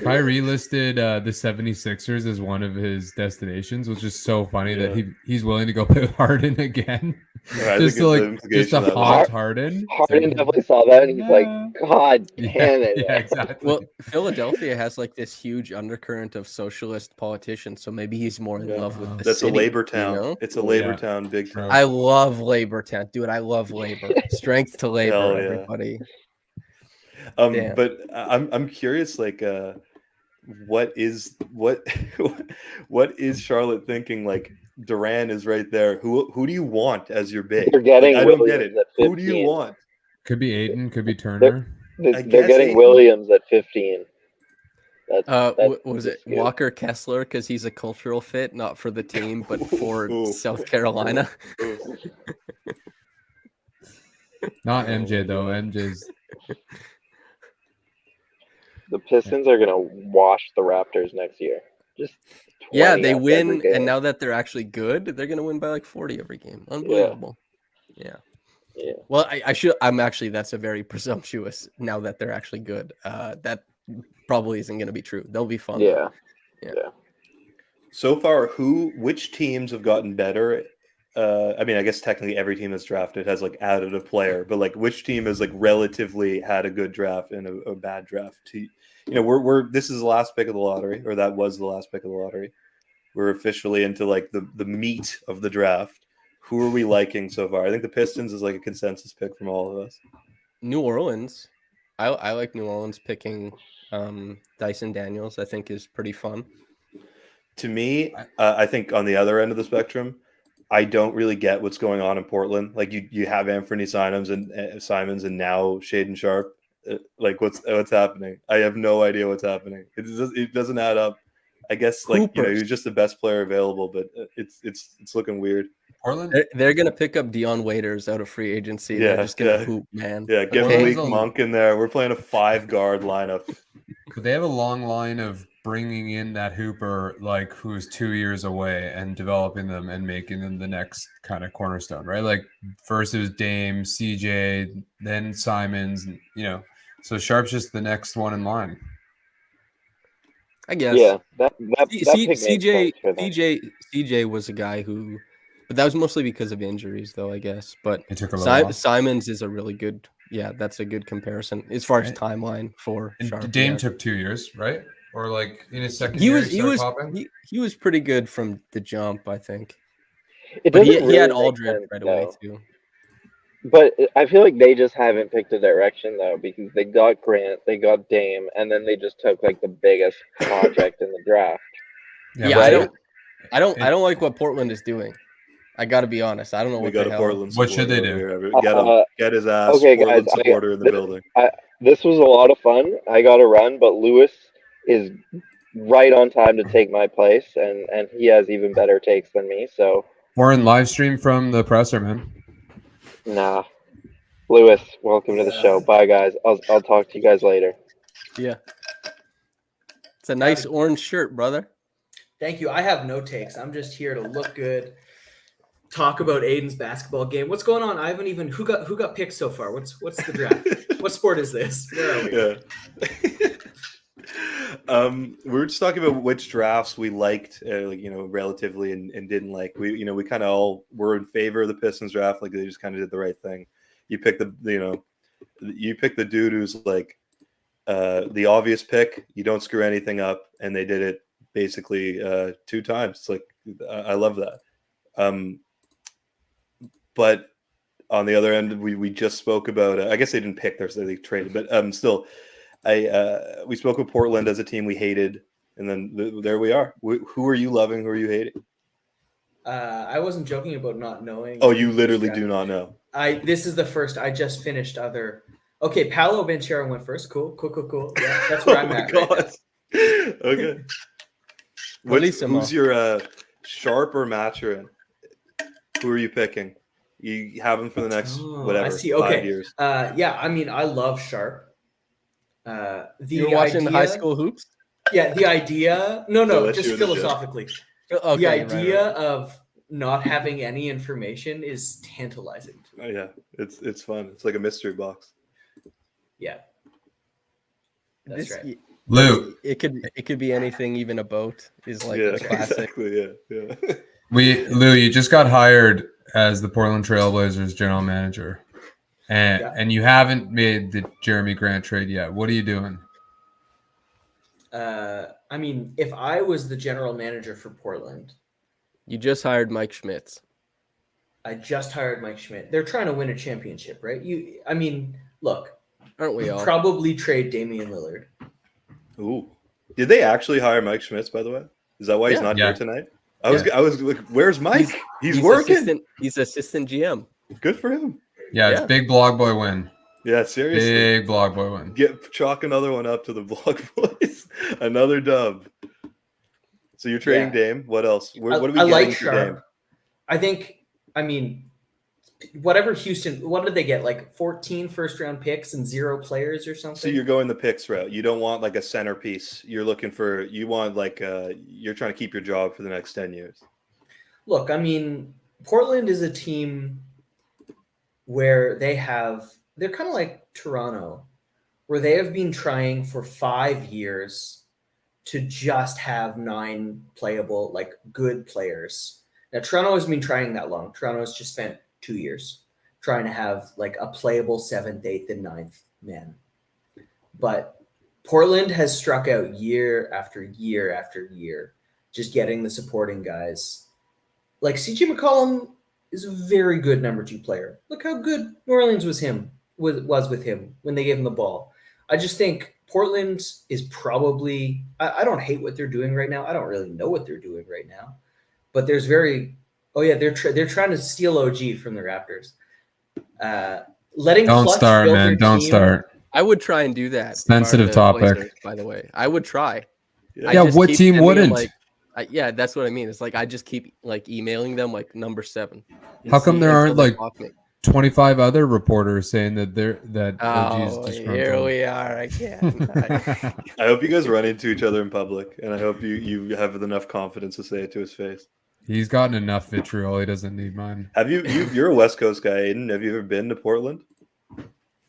Speaker 2: Kyrie listed the 76ers as one of his destinations, which is so funny that he's willing to go play with Harden again.
Speaker 3: I
Speaker 2: just
Speaker 3: think
Speaker 2: to
Speaker 3: the
Speaker 2: like
Speaker 3: implication
Speaker 2: just a
Speaker 3: of that was-
Speaker 2: hot Harden.
Speaker 1: Harden
Speaker 2: So-
Speaker 1: definitely saw that, and he's
Speaker 2: No.
Speaker 1: like, "God
Speaker 2: yeah,
Speaker 1: damn it!"
Speaker 2: yeah,
Speaker 1: man."
Speaker 2: exactly.
Speaker 4: well, Philadelphia has like this huge undercurrent of socialist politicians, so maybe he's more in
Speaker 3: Yeah.
Speaker 4: love with the
Speaker 3: That's
Speaker 4: city,
Speaker 3: a labor
Speaker 4: you
Speaker 3: town.
Speaker 4: know?
Speaker 3: It's a labor
Speaker 2: Yeah.
Speaker 3: town, big time.
Speaker 4: I love labor town, dude. I love labor. Strength to labor,
Speaker 3: Hell yeah.
Speaker 4: everybody. Damn.
Speaker 3: But I'm curious, like, what is Charlotte thinking? Like, Durant is right there. Who do you want as your big?
Speaker 1: They're getting
Speaker 3: Like, I don't get
Speaker 1: Williams
Speaker 3: it.
Speaker 1: at
Speaker 3: Who do you
Speaker 1: 15.
Speaker 3: want?
Speaker 2: Could be Aiden, could be Turner.
Speaker 1: They're
Speaker 3: guess
Speaker 1: getting
Speaker 3: Aiden.
Speaker 1: Williams at 15. That's
Speaker 4: Was it
Speaker 1: good.
Speaker 4: Walker Kessler because he's a cultural fit, not for the team, but for
Speaker 3: Ooh.
Speaker 4: South Carolina?
Speaker 3: Ooh.
Speaker 2: Not
Speaker 3: Oh
Speaker 2: MJ
Speaker 3: my
Speaker 2: though.
Speaker 3: God.
Speaker 2: MJ's
Speaker 1: The Pistons are gonna wash the Raptors next year. Just
Speaker 4: Yeah,
Speaker 1: 20
Speaker 4: they
Speaker 1: up every
Speaker 4: win,
Speaker 1: game.
Speaker 4: and now that they're actually good, they're gonna win by like 40 every game. Unbelievable. Yeah.
Speaker 1: Yeah.
Speaker 4: Well, I'm actually that's a very presumptuous. Now that they're actually good, that probably isn't gonna be true. They'll be fun. though.
Speaker 1: Yeah.
Speaker 3: So far, which teams have gotten better? I mean, I guess technically every team that's drafted has like added a player, but like which team has like relatively had a good draft and a bad draft? We're this is the last pick of the lottery, or that was the last pick of the lottery. We're officially into like the meat of the draft. Who are we liking so far? I think the Pistons is like a consensus pick from all of us.
Speaker 4: New Orleans. I like New Orleans picking Dyson Daniels. I think is pretty fun.
Speaker 3: To me, I think on the other end of the spectrum, I don't really get what's going on in Portland. Like you have Anthony Simons and now Shaden Sharp. Like what's happening? I have no idea what's happening. It doesn't add up. I guess like
Speaker 4: Hoopers.
Speaker 3: he was just the best player available, but it's looking weird.
Speaker 2: Portland.
Speaker 4: They're gonna pick up Dion Waiters out of free agency.
Speaker 3: Yeah,
Speaker 4: They're just gonna
Speaker 3: yeah.
Speaker 4: hoop, man.
Speaker 3: Yeah, get
Speaker 2: Okay.
Speaker 3: Malik Monk in there. We're playing a 5-guard lineup.
Speaker 2: But they have a long line of bringing in that hooper, like who's 2 years away, and developing them and making them the next kind of cornerstone, right? Like first it was Dame, CJ, then Simons, So Sharp's just the next one in line.
Speaker 4: I guess.
Speaker 1: Yeah. That pick makes
Speaker 4: CJ
Speaker 1: sense for them.
Speaker 4: CJ was a guy who, but that was mostly because of injuries, though. I guess. But
Speaker 2: It took a little while.
Speaker 4: Simons is a really good. Yeah, that's a good comparison as far as
Speaker 2: Right.
Speaker 4: timeline for
Speaker 2: And
Speaker 4: Sharp.
Speaker 2: Dame
Speaker 4: yeah.
Speaker 2: took 2 years, right? Or like in his second
Speaker 4: He
Speaker 2: year,
Speaker 4: was
Speaker 2: popping.
Speaker 4: he was pretty good from the jump, I think.
Speaker 1: It
Speaker 4: But he
Speaker 1: doesn't really
Speaker 4: had
Speaker 1: make
Speaker 4: Aldridge
Speaker 1: sense,
Speaker 4: right away
Speaker 1: though.
Speaker 4: too.
Speaker 1: But I feel like they just haven't picked a direction though, because they got Grant, they got Dame, and then they just took like the biggest project in the draft.
Speaker 4: Yeah,
Speaker 1: right?
Speaker 4: I don't like what Portland is doing. I got to be honest. I don't know
Speaker 3: We
Speaker 4: what
Speaker 3: got
Speaker 4: the
Speaker 3: a
Speaker 4: hell.
Speaker 3: Portland
Speaker 2: What should
Speaker 3: supporter
Speaker 2: they
Speaker 3: over
Speaker 2: do?
Speaker 3: here. Get him. Get his ass.
Speaker 1: Okay,
Speaker 3: Portland
Speaker 1: guys,
Speaker 3: supporter in the building.
Speaker 1: This was a lot of fun. I got to run, but Lewis is right on time to take my place, and he has even better takes than me. So
Speaker 2: We're in live stream from the presser, man.
Speaker 1: nah, Lewis, welcome to the show. Bye, guys. I'll talk to you guys later.
Speaker 4: Yeah. It's a nice orange shirt, brother.
Speaker 5: Thank you. I have no takes. I'm just here to look good, talk about Aiden's basketball game. What's going on? I haven't even who got picked so far. What's the draft? What sport is this? Where are we?
Speaker 3: Yeah. We were just talking about which drafts we liked, relatively, and didn't like. We kind of all were in favor of the Pistons draft. Like they just kind of did the right thing. You pick the dude who's like the obvious pick. You don't screw anything up, and they did it basically 2 times. It's like I love that. But on the other end, we just spoke about. I guess they didn't pick theirs; they traded. But still, we spoke with Portland as a team we hated, and then there we are. Who are you loving? Who are you hating?
Speaker 5: I wasn't joking about not knowing.
Speaker 3: Oh, you literally do not know.
Speaker 5: This is the first. I just finished other. Okay, Paolo Banchero went first. Cool. Yeah, that's where I'm at. Right now.
Speaker 3: Okay. Who's your Sharp or Maturin? Who are you picking? You have him for the next whatever
Speaker 5: I see. Okay.
Speaker 3: 5 years.
Speaker 5: Yeah, I mean, I love Sharp.
Speaker 4: You're watching the high school hoops?
Speaker 5: Yeah, the idea. No, just philosophically.
Speaker 4: Okay,
Speaker 5: the idea of not having any information is tantalizing to me.
Speaker 3: Oh, yeah, it's fun. It's like a mystery box.
Speaker 5: Yeah, that's right.
Speaker 2: Lou,
Speaker 4: it could be anything, even a boat is like a classic.
Speaker 3: Exactly, yeah.
Speaker 2: Lou, you just got hired as the Portland Trailblazers general manager, and you haven't made the Jeremy Grant trade yet. What are you doing?
Speaker 5: I mean, if I was the general manager for Portland,
Speaker 4: you just hired Mike Schmitz.
Speaker 5: I just hired Mike Schmidt. They're trying to win a championship, right? Look,
Speaker 4: aren't we all?
Speaker 5: Probably trade Damian Lillard.
Speaker 3: Ooh, did they actually hire Mike Schmitz? By the way, is that why he's not here tonight? I was like, where's Mike? He's working.
Speaker 4: He's assistant GM.
Speaker 3: Good for him.
Speaker 2: Yeah, it's big blog boy win.
Speaker 3: Yeah, seriously.
Speaker 2: Big blog boy win.
Speaker 3: Chalk another one up to the blog boys. Another dub. So you're trading Dame. What else? What are we getting for Dame?
Speaker 5: I think, whatever Houston, what did they get? Like 14 first-round picks and 0 players or something?
Speaker 3: So you're going the picks route. You don't want like a centerpiece. You're looking for, you're trying to keep your job for the next 10 years.
Speaker 5: Look, Portland is a team where they're kind of like Toronto, where they have been trying for 5 years to just have 9 playable, like good players. Now, Toronto has been trying that long. Toronto has just spent 2 years trying to have like a playable 7th, 8th, and 9th man. But Portland has struck out year after year after year, just getting the supporting guys. Like CJ McCollum is a very good number 2 player. Look how good New Orleans was with him when they gave him the ball. I just think Portland is probably – I don't hate what they're doing right now. I don't really know what they're doing right now. But there's they're trying to steal OG from the Raptors.
Speaker 2: Don't start, man. Don't start.
Speaker 4: I would try and do that.
Speaker 2: Sensitive topic.
Speaker 4: Blazers, by the way. I would try.
Speaker 2: Yeah, what team wouldn't?
Speaker 4: That's what I mean. It's like I just keep like emailing them like number 7.
Speaker 2: How come there aren't like 25 other reporters saying that
Speaker 4: OG's here we are again.
Speaker 3: I hope you guys run into each other in public, and I hope you have enough confidence to say it to his face.
Speaker 2: He's gotten enough vitriol. He doesn't need mine.
Speaker 3: Have you're a West Coast guy, Aiden. Have you ever been to Portland?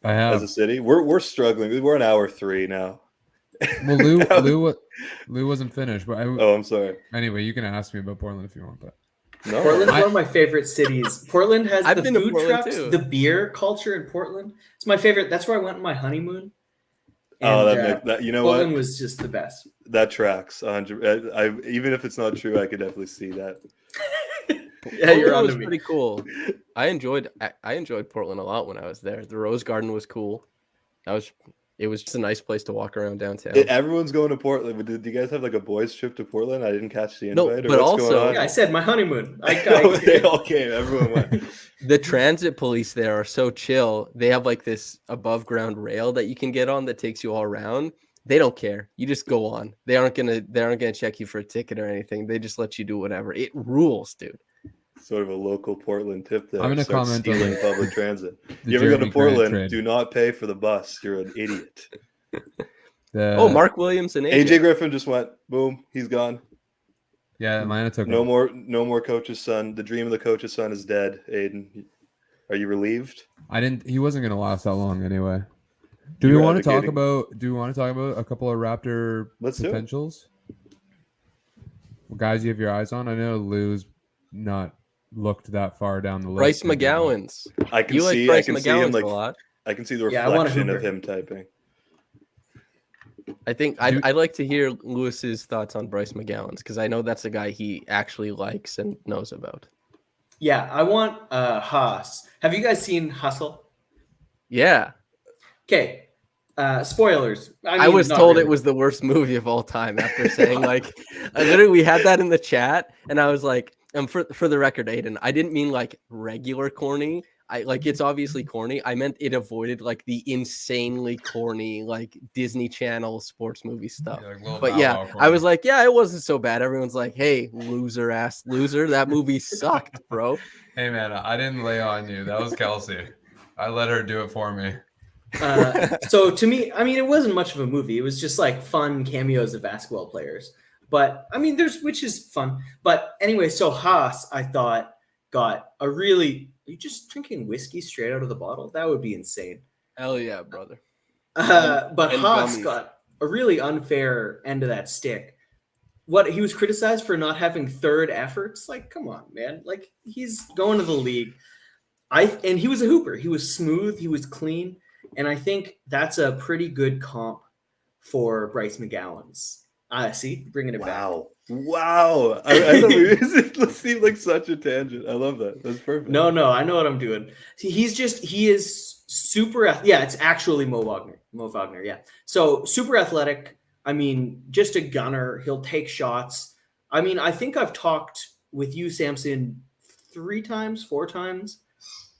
Speaker 2: I have.
Speaker 3: As a city? We're struggling. We're on hour 3 now.
Speaker 2: Well, Lou wasn't finished, but
Speaker 3: I'm sorry.
Speaker 2: Anyway, you can ask me about Portland if you want, but
Speaker 5: no, Portland's one of my favorite cities. Portland has the food trucks, the beer culture in Portland. It's my favorite. That's where I went on my honeymoon. And, Portland was just the best.
Speaker 3: That tracks 100. Even if it's not true, I could definitely see that.
Speaker 5: Yeah, you're
Speaker 4: Portland
Speaker 5: on
Speaker 4: was
Speaker 5: to me.
Speaker 4: pretty cool. I enjoyed Portland a lot when I was there. The Rose Garden was cool. It was just a nice place to walk around downtown.
Speaker 3: Everyone's going to Portland. But do you guys have like a boys trip to Portland? I didn't catch the
Speaker 4: No,
Speaker 3: invite.
Speaker 4: but
Speaker 3: or what's
Speaker 4: also-
Speaker 3: going on?
Speaker 5: Yeah, I said my honeymoon.
Speaker 3: They all came. Everyone went.
Speaker 4: The transit police there are so chill. They have like this above ground rail that you can get on that takes you all around. They don't care. You just go on. They aren't gonna check you for a ticket or anything. They just let you do whatever. It rules, dude.
Speaker 3: Sort of a local Portland tip there.
Speaker 2: I'm gonna
Speaker 3: Start
Speaker 2: comment on
Speaker 3: stealing
Speaker 2: the-
Speaker 3: public transit.
Speaker 2: the
Speaker 3: You ever go
Speaker 2: Jeremy
Speaker 3: to
Speaker 2: Grant
Speaker 3: Portland?
Speaker 2: trade.
Speaker 3: Do not pay for the bus. You're an idiot.
Speaker 4: Oh, Mark Williams and
Speaker 3: AJ Griffin just went boom. He's gone.
Speaker 2: Yeah, Atlanta took
Speaker 3: No
Speaker 2: him.
Speaker 3: more coach's son. The dream of the coach's son is dead. Aiden, are you relieved?
Speaker 2: He wasn't gonna last that long anyway. Do
Speaker 3: You're
Speaker 2: we want to talk
Speaker 3: advocating-
Speaker 2: about a couple of Raptor
Speaker 3: Let's do it.
Speaker 2: potentials? Guys, you have your eyes on. I know Lou's not looked that far down the list.
Speaker 4: Bryce McGowan's.
Speaker 3: I can
Speaker 4: You like
Speaker 3: see.
Speaker 4: Bryce
Speaker 3: I can see him
Speaker 4: McGowan's
Speaker 3: like.
Speaker 4: a lot.
Speaker 3: I can see the
Speaker 5: Yeah, I want a
Speaker 3: reflection of
Speaker 5: Hooper.
Speaker 3: him typing.
Speaker 4: I think I'd like to hear Lewis's thoughts on Bryce McGowan's because I know that's a guy he actually likes and knows about.
Speaker 5: Yeah, I want Haas. Have you guys seen Hustle?
Speaker 4: Yeah.
Speaker 5: Okay. Spoilers.
Speaker 4: I
Speaker 5: mean,
Speaker 4: was
Speaker 5: not
Speaker 4: told
Speaker 5: really.
Speaker 4: it was the worst movie of all time after saying literally we had that in the chat and I was like, for the record, Aiden, I didn't mean like regular corny. I like it's obviously corny. I meant it avoided like the insanely corny like Disney Channel sports movie stuff. But yeah, I was like, yeah, it wasn't so bad. Everyone's like, hey, loser ass loser. That movie sucked, bro.
Speaker 2: Hey man, I didn't lay on you. That was Kelsey. I let her do it for me.
Speaker 5: So to me, I mean, it wasn't much of a movie. It was just like fun cameos of basketball players. But I mean, which is fun. But anyway, so Haas, I thought, got a really. Are you just drinking whiskey straight out of the bottle? That would be insane.
Speaker 4: Hell yeah, brother.
Speaker 5: But
Speaker 4: and
Speaker 5: Haas
Speaker 4: gummies.
Speaker 5: got a really unfair end of that stick. What he was criticized for not having third efforts. Like, come on, man. Like he's going to the league. And he was a hooper. He was smooth. He was clean. And I think that's a pretty good comp for Bryce McGowan's. See, bringing it back.
Speaker 3: Wow. I thought it seemed like such a tangent. I love that. That's perfect.
Speaker 5: No, I know what I'm doing. He is super. Yeah, it's actually Mo Wagner. Yeah. So super athletic. I mean, just a gunner. He'll take shots. I mean, I think I've talked with you, Samson, 4 times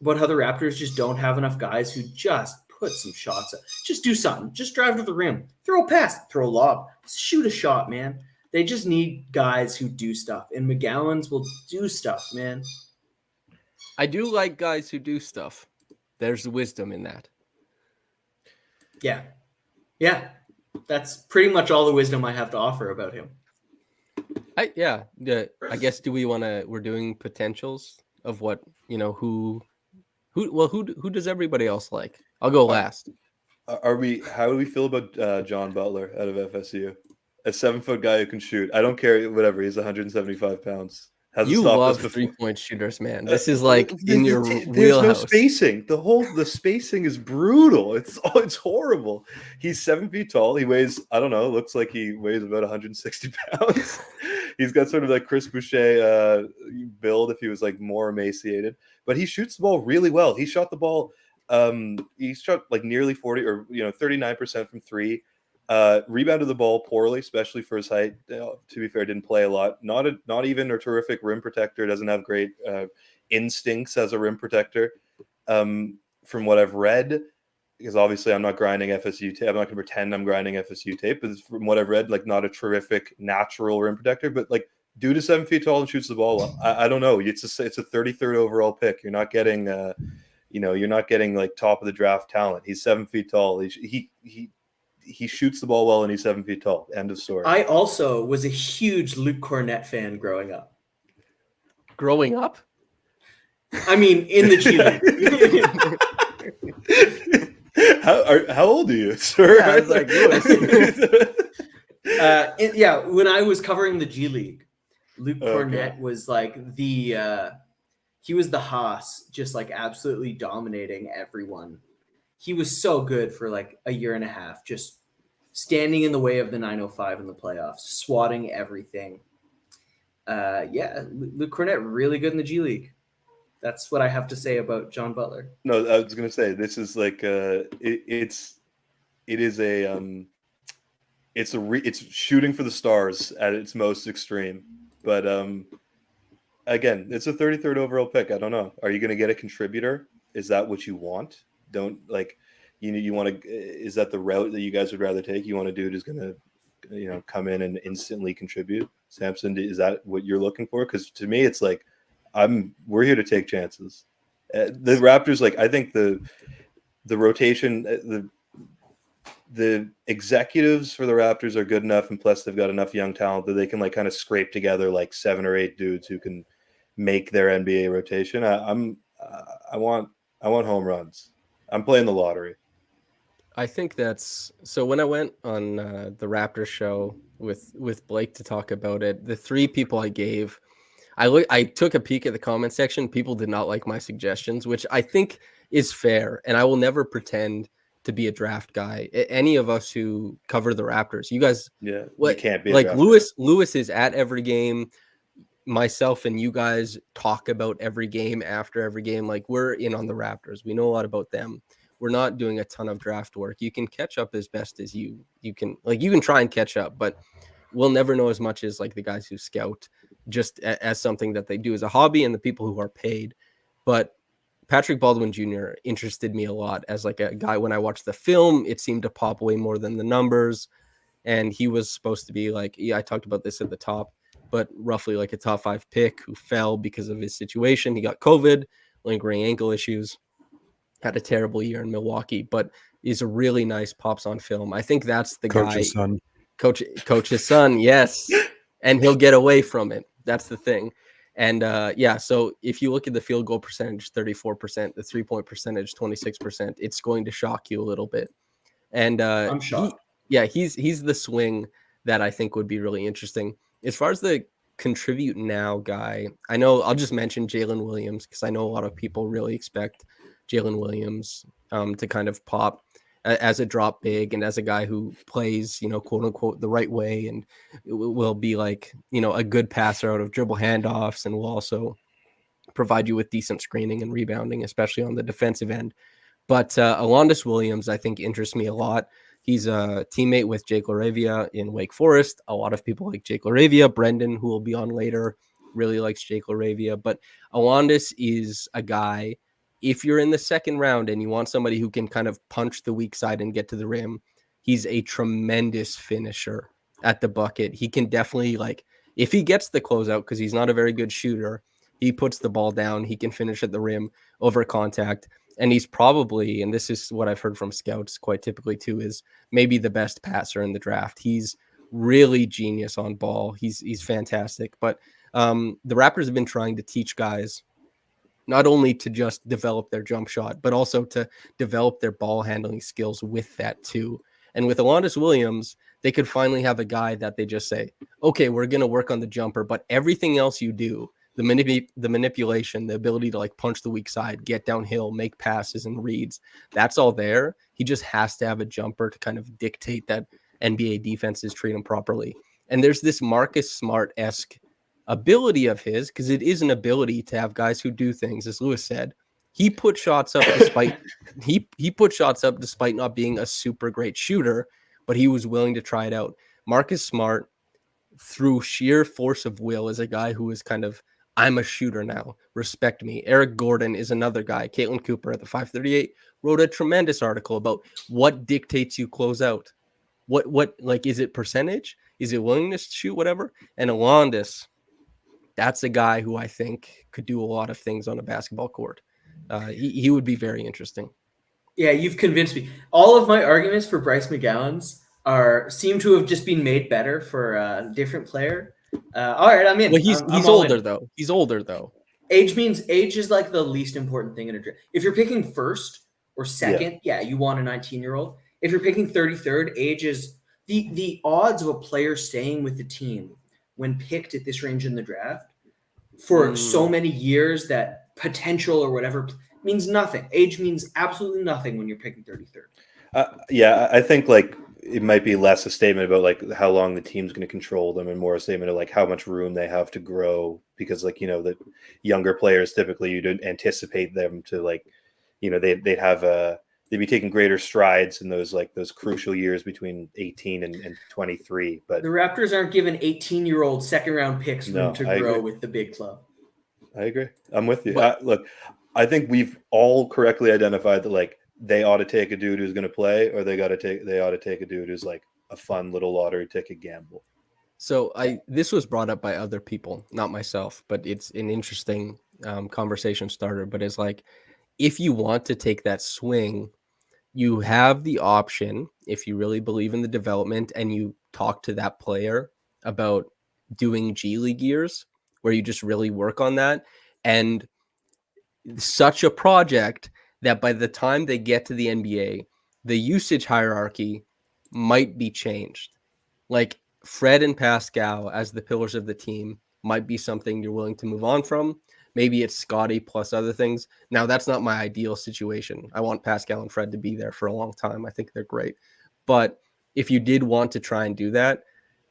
Speaker 5: about how the Raptors just don't have enough guys who just put some shots up. Just do something. Just drive to the rim. Throw a pass. Throw a lob. Shoot a shot, man. They just need guys who do stuff. And McGowan's will do stuff, man.
Speaker 4: I do like guys who do stuff. There's wisdom in that.
Speaker 5: Yeah. Yeah. That's pretty much all the wisdom I have to offer about him.
Speaker 4: I guess we're doing potentials of what, who does everybody else like? I'll go last.
Speaker 3: How do we feel about John Butler out of FSU? A 7-foot guy who can shoot. I don't care, whatever. He's 175 pounds.
Speaker 4: You love 3-point shooters, man. This is like in your
Speaker 3: There's
Speaker 4: wheelhouse.
Speaker 3: no spacing. The spacing is brutal. It's horrible. He's 7 feet tall. He weighs, I don't know, looks like he weighs about 160 pounds. He's got sort of like Chris Boucher build if he was like more emaciated. But he shoots the ball really well. He shot the ball. He shot like nearly 40 or 39% from 3. Rebounded the ball poorly, especially for his height. To be fair, didn't play a lot. Not even a terrific rim protector. Doesn't have great instincts as a rim protector. From what I've read, because obviously I'm not grinding FSU tape. I'm not going to pretend I'm grinding FSU tape. But from what I've read, like not a terrific natural rim protector. But like dude is 7 feet tall and shoots the ball well. I don't know. It's a 33rd overall pick. You're not getting you're not getting like top of the draft talent. He's 7 feet tall. He shoots the ball well and he's 7 feet tall. End of story.
Speaker 5: I also was a huge Luke Cornett fan growing up.
Speaker 4: Growing up?
Speaker 5: I mean, in the G League.
Speaker 3: How old are you, sir?
Speaker 4: Yeah, I was like,
Speaker 5: Lewis. When I was covering the G League, Luke Cornett was like he was the Haas, just like absolutely dominating everyone. He was so good for like a year and a half, just standing in the way of the 905 in the playoffs, swatting everything. Luke Cornett, really good in the G League. That's what I have to say about John Butler.
Speaker 3: No, I was gonna say this is like it's shooting for the stars at its most extreme. But again, it's a 33rd overall pick. I don't know. Are you gonna get a contributor? Is that what you want? Don't like you want to. Is that the route that you guys would rather take? You want a dude who's gonna come in and instantly contribute? Samson, is that what you're looking for? Because to me, it's like we're here to take chances. The Raptors, like I think the rotation, the executives for the Raptors are good enough, and plus they've got enough young talent that they can like kind of scrape together like 7 or 8 dudes who can make their NBA rotation. I want home runs. I'm playing the lottery.
Speaker 4: I think that's so. When I went on the Raptors show with Blake to talk about it, the 3 people I gave, I took a peek at the comment section. People did not like my suggestions, which I think is fair. And I will never pretend to be a draft guy. Any of us who cover the Raptors, you guys,
Speaker 3: you can't be
Speaker 4: like
Speaker 3: a draft
Speaker 4: Lewis is at every game. Myself and you guys talk about every game after every game. Like we're in on the Raptors. We know a lot about them. We're not doing a ton of draft work. You can catch up as best as you can. Like you can try and catch up, but we'll never know as much as like the guys who scout just as something that they do as a hobby and the people who are paid. But Patrick Baldwin Jr. interested me a lot as like a guy. When I watched the film, it seemed to pop way more than the numbers. And he was supposed to be like, I talked about this at the top, but roughly like a top 5 pick who fell because of his situation. He got COVID, lingering ankle issues, had a terrible year in Milwaukee, but is a really nice pops on film. I think that's the
Speaker 2: Coach's
Speaker 4: guy.
Speaker 2: son.
Speaker 4: Coach's son. Yes. And he'll get away from it. That's the thing. And so if you look at the field goal percentage, 34%, the 3-point percentage, 26%, it's going to shock you a little bit. And
Speaker 5: I'm shocked.
Speaker 4: He's the swing that I think would be really interesting. As far as the contribute now guy, I know I'll just mention Jalen Williams because I know a lot of people really expect Jalen Williams to kind of pop as a drop big and as a guy who plays, quote unquote, the right way and will be like, a good passer out of dribble handoffs and will also provide you with decent screening and rebounding, especially on the defensive end. But Alondas Williams, I think, interests me a lot. He's a teammate with Jake LaRavia in Wake Forest. A lot of people like Jake LaRavia. Brendan, who will be on later, really likes Jake LaRavia. But Alondas is a guy, if you're in the second round and you want somebody who can kind of punch the weak side and get to the rim, he's a tremendous finisher at the bucket. He can definitely, like, if he gets the closeout, because he's not a very good shooter, he puts the ball down, he can finish at the rim over contact. And he's probably, and this is what I've heard from scouts quite typically too, is maybe the best passer in the draft. He's really genius on ball. He's fantastic. But the Raptors have been trying to teach guys not only to just develop their jump shot, but also to develop their ball handling skills with that too. And with Alondas Williams, they could finally have a guy that they just say, okay, we're going to work on the jumper, but everything else you do, the manipulation, the ability to like punch the weak side, get downhill, make passes and reads, that's all there. He just has to have a jumper to kind of dictate that NBA defenses treat him properly. And there's this Marcus Smart-esque ability of his, because it is an ability to have guys who do things, as Lewis said. He put shots up despite he put shots up despite not being a super great shooter, but he was willing to try it out. Marcus Smart, through sheer force of will, is a guy who is kind of, I'm a shooter now, respect me. Eric Gordon is another guy. Caitlin Cooper at the 538 wrote a tremendous article about what dictates you close out. What like, is it percentage? Is it willingness to shoot, whatever? And Alondas, that's a guy who I think could do a lot of things on a basketball court. He would be very interesting.
Speaker 5: Yeah, you've convinced me. All of my arguments for Bryce McGowan's seem to have just been made better for a different player. All right, I'm in.
Speaker 4: Well, he's older though. He's older though. Age
Speaker 5: is like the least important thing in a draft. If you're picking first or second, yeah you want a 19-year-old. If you're picking 33rd, age is the odds of a player staying with the team when picked at this range in the draft for so many years, that potential or whatever means nothing. Age means absolutely nothing when you're picking 33rd.
Speaker 3: I think like it might be less a statement about like how long the team's going to control them and more a statement of like how much room they have to grow, because like, the younger players, typically you'd anticipate them to like, they'd be taking greater strides in those crucial years between 18 and 23. But
Speaker 5: the Raptors aren't given 18-year-old second-round picks room to grow with the big club.
Speaker 3: I agree. I'm with you. Look, I think we've all correctly identified that like they ought to take a dude who's going to play, or they ought to take a dude who's like a fun little lottery ticket gamble.
Speaker 4: So this was brought up by other people, not myself, but it's an interesting conversation starter. But it's like, if you want to take that swing, you have the option, if you really believe in the development and you talk to that player about doing G League years where you just really work on that, and such a project that by the time they get to the NBA, the usage hierarchy might be changed. Like Fred and Pascal as the pillars of the team might be something you're willing to move on from. Maybe it's Scotty plus other things. Now, that's not my ideal situation. I want Pascal and Fred to be there for a long time. I think they're great. But if you did want to try and do that,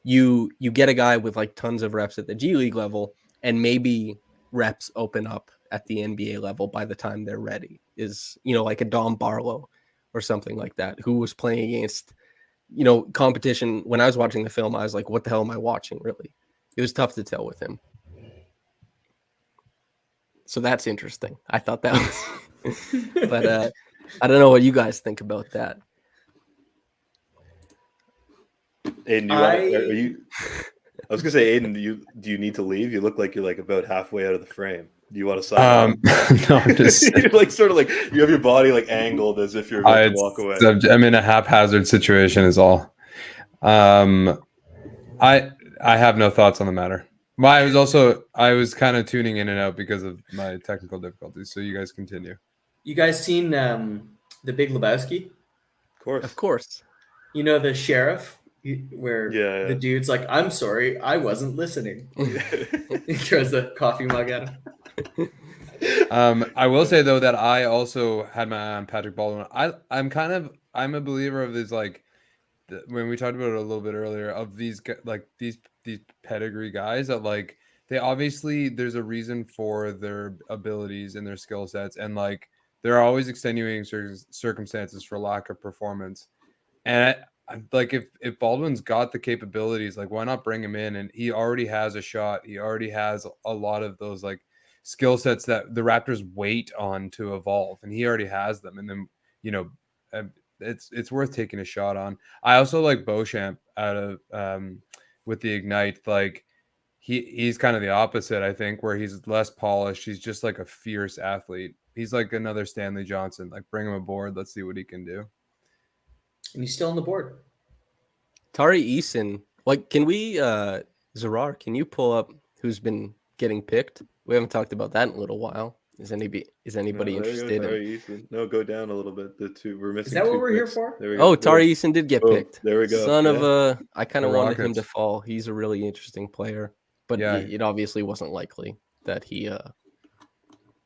Speaker 4: you get a guy with like tons of reps at the G League level, and maybe reps open up at the NBA level by the time they're ready. Is, like a Dom Barlow or something like that, who was playing against, competition. When I was watching the film, I was like, what the hell am I watching, really? It was tough to tell with him. So that's interesting. I thought that was, but I don't know what you guys think about that.
Speaker 3: Aiden, I was gonna say, Aiden, do you need to leave? You look like you're like about halfway out of the frame. Do you want to sign?
Speaker 2: No, I'm just
Speaker 3: you're like sort of like you have your body like angled as if you're about to walk away.
Speaker 2: I'm in a haphazard situation, is all. I have no thoughts on the matter. I was kind of tuning in and out because of my technical difficulties. So you guys continue.
Speaker 5: You guys seen The Big Lebowski?
Speaker 3: Of course.
Speaker 5: The sheriff where
Speaker 3: the
Speaker 5: dude's like, I'm sorry, I wasn't listening. He throws the coffee mug at him.
Speaker 2: I will say though that I also had my eye on Patrick Baldwin. I'm a believer of this, like when we talked about it a little bit earlier, of these like these pedigree guys that like they obviously there's a reason for their abilities and their skill sets, and like there are always extenuating circumstances for lack of performance. And like if Baldwin's got the capabilities, like why not bring him in? And he already has a shot. He already has a lot of those like skill sets that the Raptors wait on to evolve, and he already has them. And then it's worth taking a shot on. I also like Beauchamp out of with the Ignite. Like he's kind of the opposite, I think, where he's less polished. He's just like a fierce athlete. He's like another Stanley Johnson. Like bring him aboard. Let's see what he can do.
Speaker 5: And he's still on the board.
Speaker 4: Tari Eason. Like, can we, Zarar, can you pull up who's been getting picked? We haven't talked about that in a little while. Is anybody interested?
Speaker 3: No, go down a little bit. We're missing.
Speaker 5: Is that what we're
Speaker 3: picks.
Speaker 5: here for?
Speaker 4: Oh, Tari Eason did get picked.
Speaker 3: There we go.
Speaker 4: Son of a. I kind of
Speaker 2: The
Speaker 4: wanted him
Speaker 2: Rockets.
Speaker 4: to fall. He's a really interesting player, but
Speaker 2: Yeah.
Speaker 4: it obviously wasn't likely that he.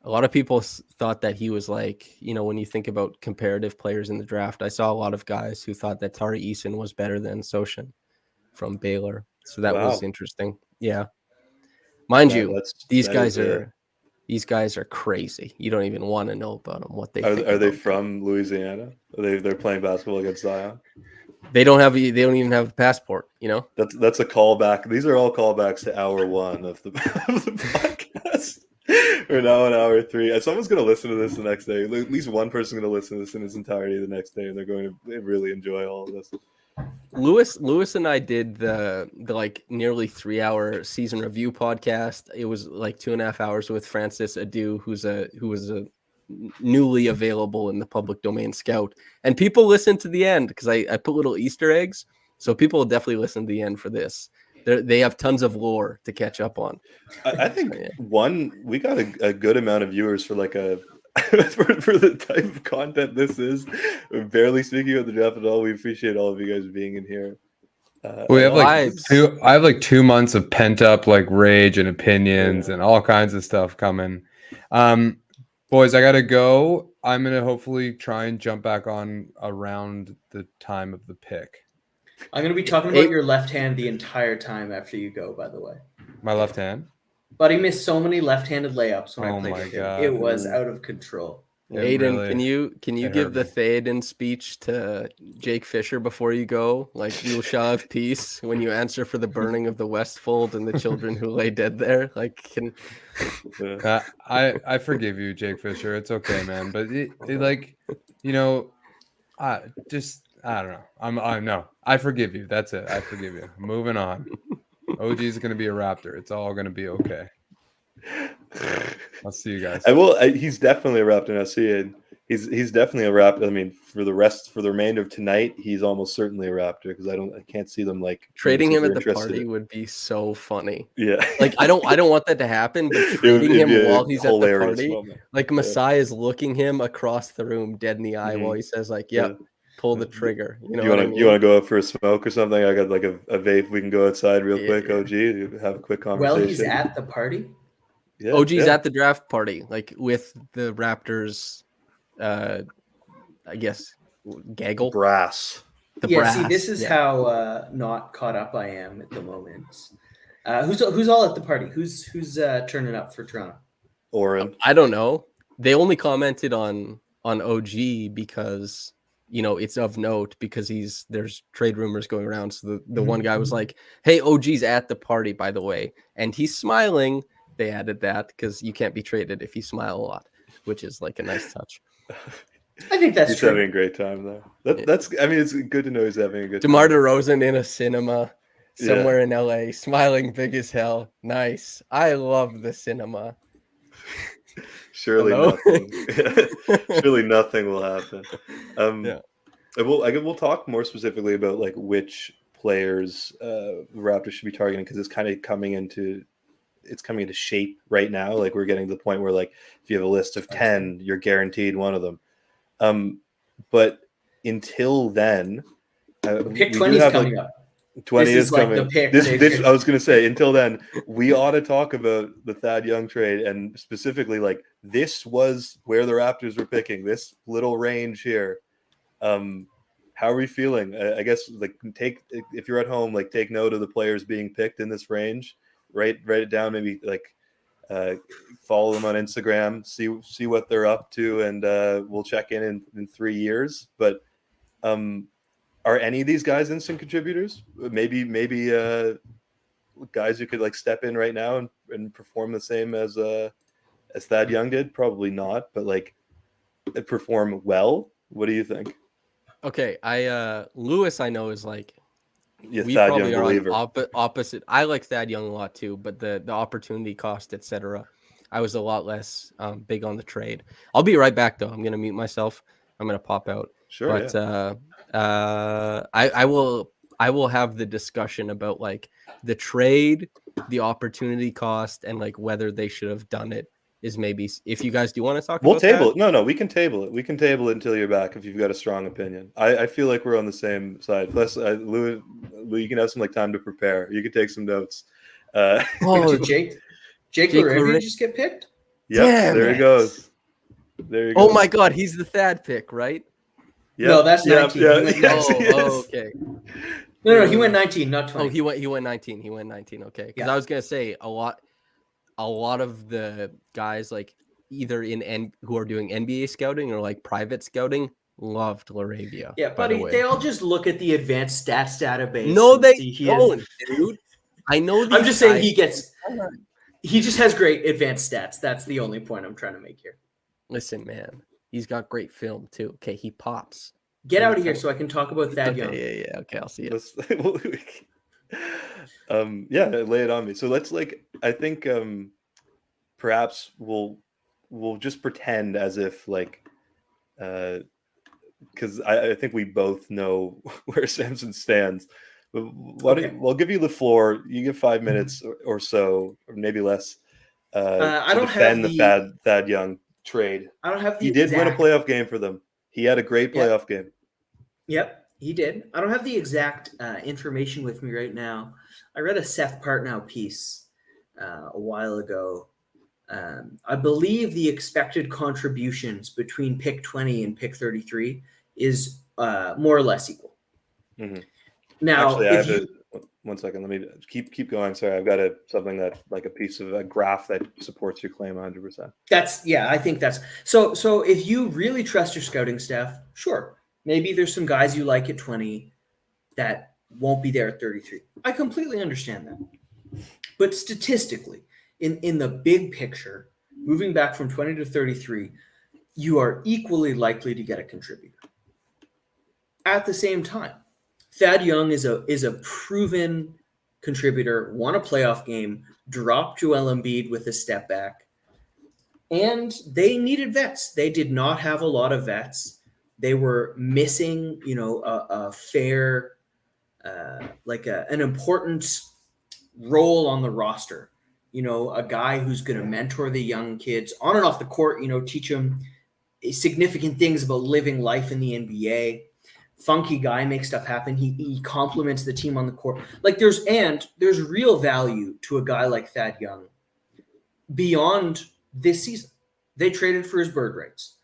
Speaker 4: A lot of people thought that he was like, when you think about comparative players in the draft, I saw a lot of guys who thought that Tari Eason was better than Sochan from Baylor. So that was interesting. Yeah. Mind you, these guys are crazy. You don't even want to know about them. What they
Speaker 3: are they from Louisiana? They're playing basketball against Zion.
Speaker 4: They don't even have a passport.
Speaker 3: That's a callback. These are all callbacks to hour 1 of the podcast. We're now in hour 3. Someone's going to listen to this the next day. At least one person's going to listen to this in its entirety the next day, and they're going to really enjoy all of this.
Speaker 4: Lewis and I did the like nearly 3-hour season review podcast. It was like 2.5 hours with Francis Adu, who was a newly available in the public domain scout. And people listened to the end because I put little Easter eggs. So people will definitely listen to the end for this. They have tons of lore to catch up on.
Speaker 3: I think we got a good amount of viewers for like a for the type of content this is. We're barely speaking of the draft at all. We appreciate all of you guys being in here.
Speaker 2: We have I have like 2 months of pent up like rage and opinions and all kinds of stuff coming. Boys, I gotta go. I'm gonna hopefully try and jump back on around the time of the pick.
Speaker 5: I'm going to be talking about your left hand the entire time after you go, by the way.
Speaker 2: My left hand.
Speaker 5: But he missed so many left-handed layups when I played
Speaker 2: my
Speaker 5: with him.
Speaker 2: God.
Speaker 5: It was out of control.
Speaker 4: Aiden, can you
Speaker 2: it
Speaker 4: give
Speaker 2: hurt
Speaker 4: the
Speaker 2: me.
Speaker 4: fade-in speech to Jake Fisher before you go? Like, you shall have peace when you answer for the burning of the Westfold and the children who lay dead there. Like,
Speaker 2: I forgive you, Jake Fisher. It's okay, man. But like, you know, I don't know. No, I forgive you. That's it. I forgive you. Moving on. OG is gonna be a Raptor. It's all gonna be okay. I'll see you guys.
Speaker 3: He's definitely a Raptor. I see it. He's definitely a Raptor. I mean, for the remainder of tonight, he's almost certainly a Raptor because I can't see them like
Speaker 4: trading him at the party would be so funny.
Speaker 3: Yeah,
Speaker 4: like I don't want that to happen, but trading him while he's at the party,
Speaker 3: moment.
Speaker 4: Like Masai is looking him across the room dead in the eye while he says, like, "Yep, pull the trigger." You know,
Speaker 3: you want to go out for a smoke or something? I got like a vape. We can go outside real quick. OG, have a quick conversation.
Speaker 5: Well, he's at the party.
Speaker 3: Yeah,
Speaker 4: OG's at the draft party, like with the Raptors. I guess gaggle
Speaker 3: brass.
Speaker 4: Brass.
Speaker 5: See, this is how not caught up I am at the moment. Who's all at the party? Who's turning up for Toronto?
Speaker 3: Oren.
Speaker 4: I don't know. They only commented on OG because it's of note because there's trade rumors going around. So the one guy was like, "Hey, OG's at the party, by the way," and he's smiling. They added that because you can't be traded if you smile a lot, which is like a nice touch.
Speaker 5: I think that's
Speaker 3: he's
Speaker 5: true.
Speaker 3: having a great time though. That's I mean, it's good to know he's having a good
Speaker 4: DeMar
Speaker 3: time.
Speaker 4: DeRozan in a cinema somewhere in LA, smiling big as hell. Nice. I love the cinema.
Speaker 3: Surely nothing. Surely nothing will happen. We'll talk more specifically about like which players the Raptors should be targeting because it's kind of coming into shape right now. Like we're getting to the point where like if you have a list of 10, you're guaranteed one of them. But until then,
Speaker 5: pick 20 is coming up.
Speaker 3: 20
Speaker 5: is
Speaker 3: coming.
Speaker 5: Like the pick
Speaker 3: this I was going to say. Until then, we ought to talk about the Thad Young trade and specifically like this was where the Raptors were picking this little range here. How are we feeling? I guess like if you're at home, like take note of the players being picked in this range. Write it down. Maybe like follow them on Instagram. See what they're up to, and we'll check in 3 years. But are any of these guys instant contributors? Maybe guys who could like step in right now and perform the same as Thad Young did? Probably not, but like perform well. What do you think?
Speaker 4: Okay, Lewis I know is like we
Speaker 3: Thad
Speaker 4: probably
Speaker 3: Young
Speaker 4: are
Speaker 3: believer.
Speaker 4: on opposite. I like Thad Young a lot too, but the opportunity cost, etc. I was a lot less big on the trade. I'll be right back though. I'm gonna mute myself. I'm gonna pop out.
Speaker 3: Sure.
Speaker 4: But I will have the discussion about like the trade, the opportunity cost, and like whether they should have done it. Is maybe if you guys do want to talk.
Speaker 3: We'll
Speaker 4: about
Speaker 3: table
Speaker 4: that?
Speaker 3: it. No, we can table it. We can table it until you're back if you've got a strong opinion. I feel like we're on the same side. Plus, Lou, you can have some like time to prepare. You can take some notes.
Speaker 5: Did Jake Laravia just get picked?
Speaker 3: Yep, there he goes. There you go.
Speaker 4: Oh my God, he's the Thad pick, right?
Speaker 5: Yep. No, that's 19.
Speaker 4: Okay.
Speaker 5: No, he went 19, not 20.
Speaker 4: Oh, he went 19. He went 19. Okay, because I was gonna say a lot of the guys like either who are doing NBA scouting or like private scouting loved Laravia.
Speaker 5: Yeah, but they all just look at the advanced stats database.
Speaker 4: No, they don't, dude. I know.
Speaker 5: I'm just saying he just has great advanced stats. That's the only point I'm trying to make here.
Speaker 4: Listen, man, he's got great film too. Okay, he pops.
Speaker 5: Get out of here so I can talk about Thad Young.
Speaker 4: Yeah. Okay, I'll see it.
Speaker 3: Lay it on me. So let's I think perhaps we'll just pretend as if because I think we both know where Samson stands. We'll give you the floor. You give 5 minutes or so, or maybe less.
Speaker 5: I don't
Speaker 3: defend
Speaker 5: have
Speaker 3: the Thad Young trade.
Speaker 5: I don't have the.
Speaker 3: He did win a playoff game for them. He had a great playoff game.
Speaker 5: Yep, he did. I don't have the exact information with me right now. I read a Seth Partnow piece a while ago. I believe the expected contributions between pick 20 and pick 33 is more or less equal.
Speaker 3: Mm-hmm.
Speaker 5: Now,
Speaker 3: Actually, I
Speaker 5: if
Speaker 3: have
Speaker 5: you,
Speaker 3: one second. Let me keep going. Sorry, I've got something that like a piece of a graph that supports your claim 100%.
Speaker 5: I think that's so. So if you really trust your scouting staff, sure, maybe there's some guys you like at 20 that won't be there at 33. I completely understand that. But statistically, in the big picture, moving back from 20 to 33, you are equally likely to get a contributor. At the same time, Thad Young is a proven contributor, won a playoff game, dropped Joel Embiid with a step back, and they needed vets. They did not have a lot of vets. They were missing, a fair, an important role on the roster. A guy who's going to mentor the young kids on and off the court. Teach them significant things about living life in the NBA. Funky guy, makes stuff happen. He complements the team on the court. There's real value to a guy like Thad Young beyond this season. They traded for his bird rights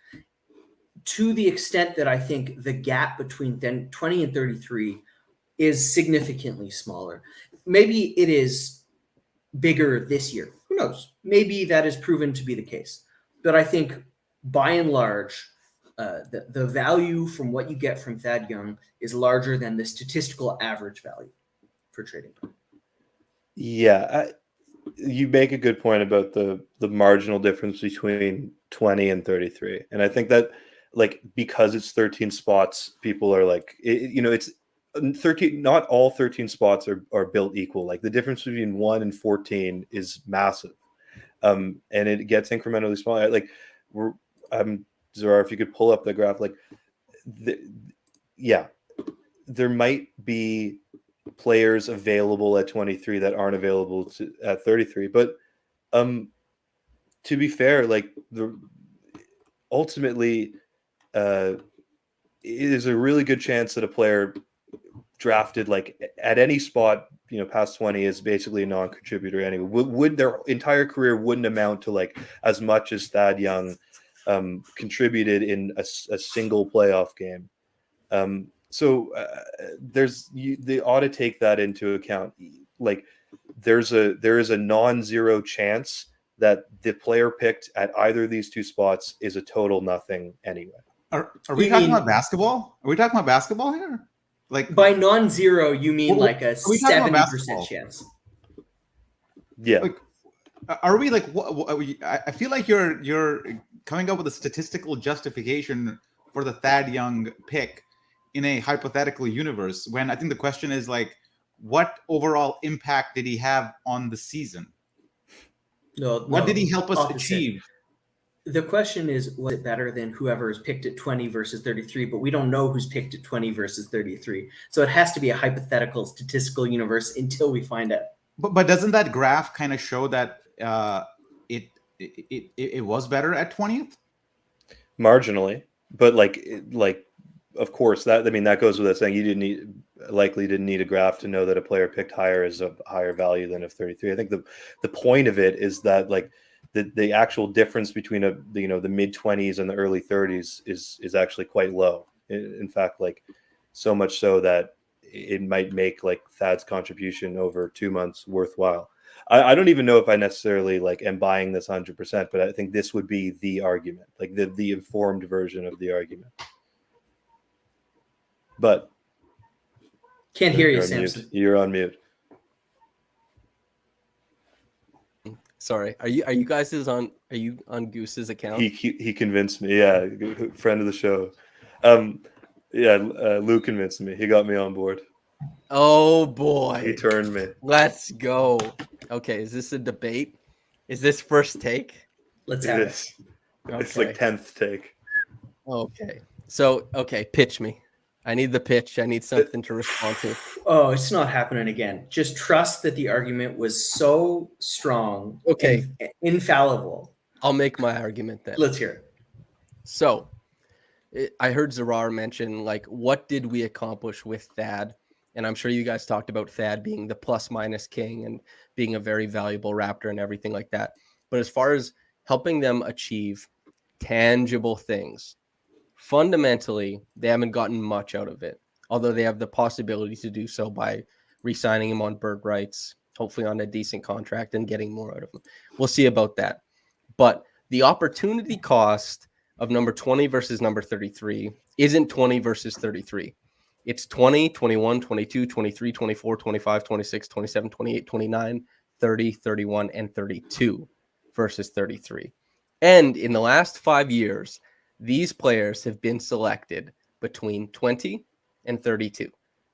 Speaker 5: to the extent that I think the gap between 20 and 33 is significantly smaller. Maybe it is bigger this year. Who knows? Maybe that is proven to be the case. But I think by and large, the value from what you get from Thad Young is larger than the statistical average value for trading.
Speaker 3: Yeah, you make a good point about the marginal difference between 20 and 33. And I think that because it's 13 spots, people are it's 13, not all 13 spots are built equal. Like the difference between 1 and 14 is massive. And it gets incrementally smaller. Zarar, if you could pull up the graph, there might be players available at 23 that aren't available at 33. But to be fair, ultimately, it is a really good chance that a player drafted at any spot, past 20 is basically a non-contributor anyway. Would their entire career wouldn't amount to as much as Thad Young contributed in a single playoff game. They ought to take that into account. There is a non-zero chance that the player picked at either of these two spots is a total nothing anyway.
Speaker 6: Are we talking about basketball? Are we talking about basketball here?
Speaker 5: By non-zero, you mean a 70% chance?
Speaker 3: Yeah.
Speaker 6: Are we I feel like you're coming up with a statistical justification for the Thad Young pick in a hypothetical universe when I think the question is what overall impact did he have on the season? What did he help us achieve?
Speaker 5: The question is, was it better than whoever is picked at 20 versus 33? But we don't know who's picked at 20 versus 33. So it has to be a hypothetical statistical universe until we find out.
Speaker 6: But doesn't that graph kind of show that it was better at 20th?
Speaker 3: Marginally, but of course that goes without saying. You likely didn't need a graph to know that a player picked higher is of higher value than of 33. I think the point of it is that the actual difference between the mid 20s and the early 30s is actually quite low. In fact, so much so that it might make Thad's contribution over 2 months worthwhile. I don't even know if I necessarily am buying this 100%, but I think this would be the argument, the informed version of the argument. But
Speaker 5: can't hear you, Samson.
Speaker 3: You're on mute.
Speaker 4: Sorry, are you guys on Goose's account?
Speaker 3: He convinced me. Yeah, friend of the show. Lou convinced me. He got me on board.
Speaker 4: Oh boy,
Speaker 3: he turned me.
Speaker 4: Let's go. Okay, is this a debate? Is this first take?
Speaker 5: Let's have it.
Speaker 3: It's 10th take.
Speaker 4: Okay. So pitch me. I need the pitch. I need something to respond to.
Speaker 5: Oh, it's not happening again. Just trust that the argument was so strong.
Speaker 4: Okay.
Speaker 5: And infallible.
Speaker 4: I'll make my argument then.
Speaker 5: Let's hear it.
Speaker 4: So I heard Zarar mention, what did we accomplish with Thad? And I'm sure you guys talked about Thad being the plus minus king and being a very valuable Raptor and everything like that. But as far as helping them achieve tangible things, fundamentally, they haven't gotten much out of it. although they have the possibility to do so by re-signing him on bird rights, hopefully on a decent contract and getting more out of him. We'll see about that. But the opportunity cost of number 20 versus number 33 isn't 20 versus 33. It's 20, 21, 22, 23, 24, 25, 26, 27, 28, 29, 30, 31, and 32 versus 33. And in the last 5 years, these players have been selected between 20 and 32.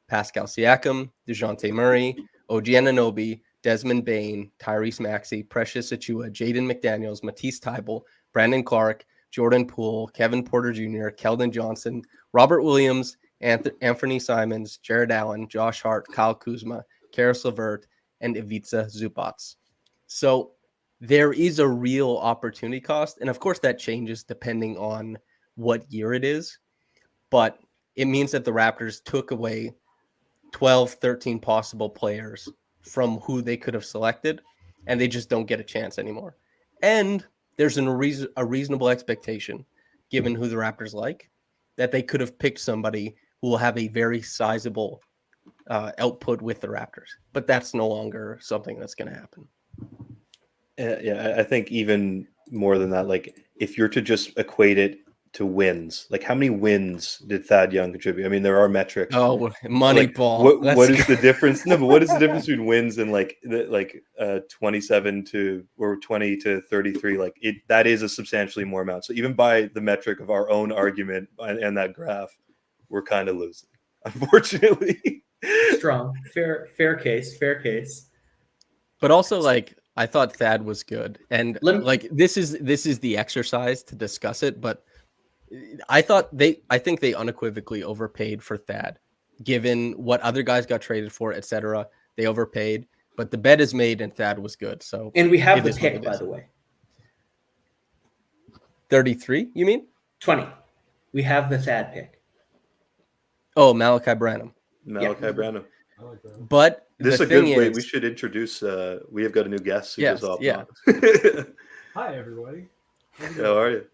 Speaker 4: Pascal Siakam, DeJounte Murray, OG Anunoby, Desmond Bane, Tyrese Maxey, Precious Achiuwa, Jaden McDaniels, Matisse Thybulle, Brandon Clark, Jordan Poole, Kevin Porter Jr., Keldon Johnson, Robert Williams, Anthony Simons, Jared Allen, Josh Hart, Kyle Kuzma, Karis LeVert, and Ivica Zubac. So there is a real opportunity cost. And of course, that changes depending on what year it is. But it means that the Raptors took away 12, 13 possible players from who they could have selected, and they just don't get a chance anymore. And there's a reasonable expectation, given who the Raptors like, that they could have picked somebody who will have a very sizable output with the Raptors. But that's no longer something that's going to happen.
Speaker 3: Yeah, I think even more than that, like if you're to just equate it to wins, like how many wins did Thad Young contribute? I mean, there are metrics.
Speaker 4: Oh, money ball.
Speaker 3: What is the difference? No, but what is the difference between wins and like 27 to or 20 to 33? Like that is a substantially more amount. So even by the metric of our own argument and that graph, we're kind of losing, unfortunately.
Speaker 5: Strong, fair case.
Speaker 4: But also, like, I thought Thad was good, and like this is the exercise to discuss it. But I think they unequivocally overpaid for Thad, given what other guys got traded for, etc. They overpaid, but the bet is made, and Thad was good. So,
Speaker 5: and we have the pick, by the way.
Speaker 4: 33, you mean?
Speaker 5: 20. We have the Thad pick.
Speaker 4: Oh, Malachi Branham.
Speaker 3: Branham.
Speaker 4: But
Speaker 3: this is a good way. We should introduce. We have got a new guest.
Speaker 4: Yes, yeah.
Speaker 7: Hi, everybody.
Speaker 3: How are you?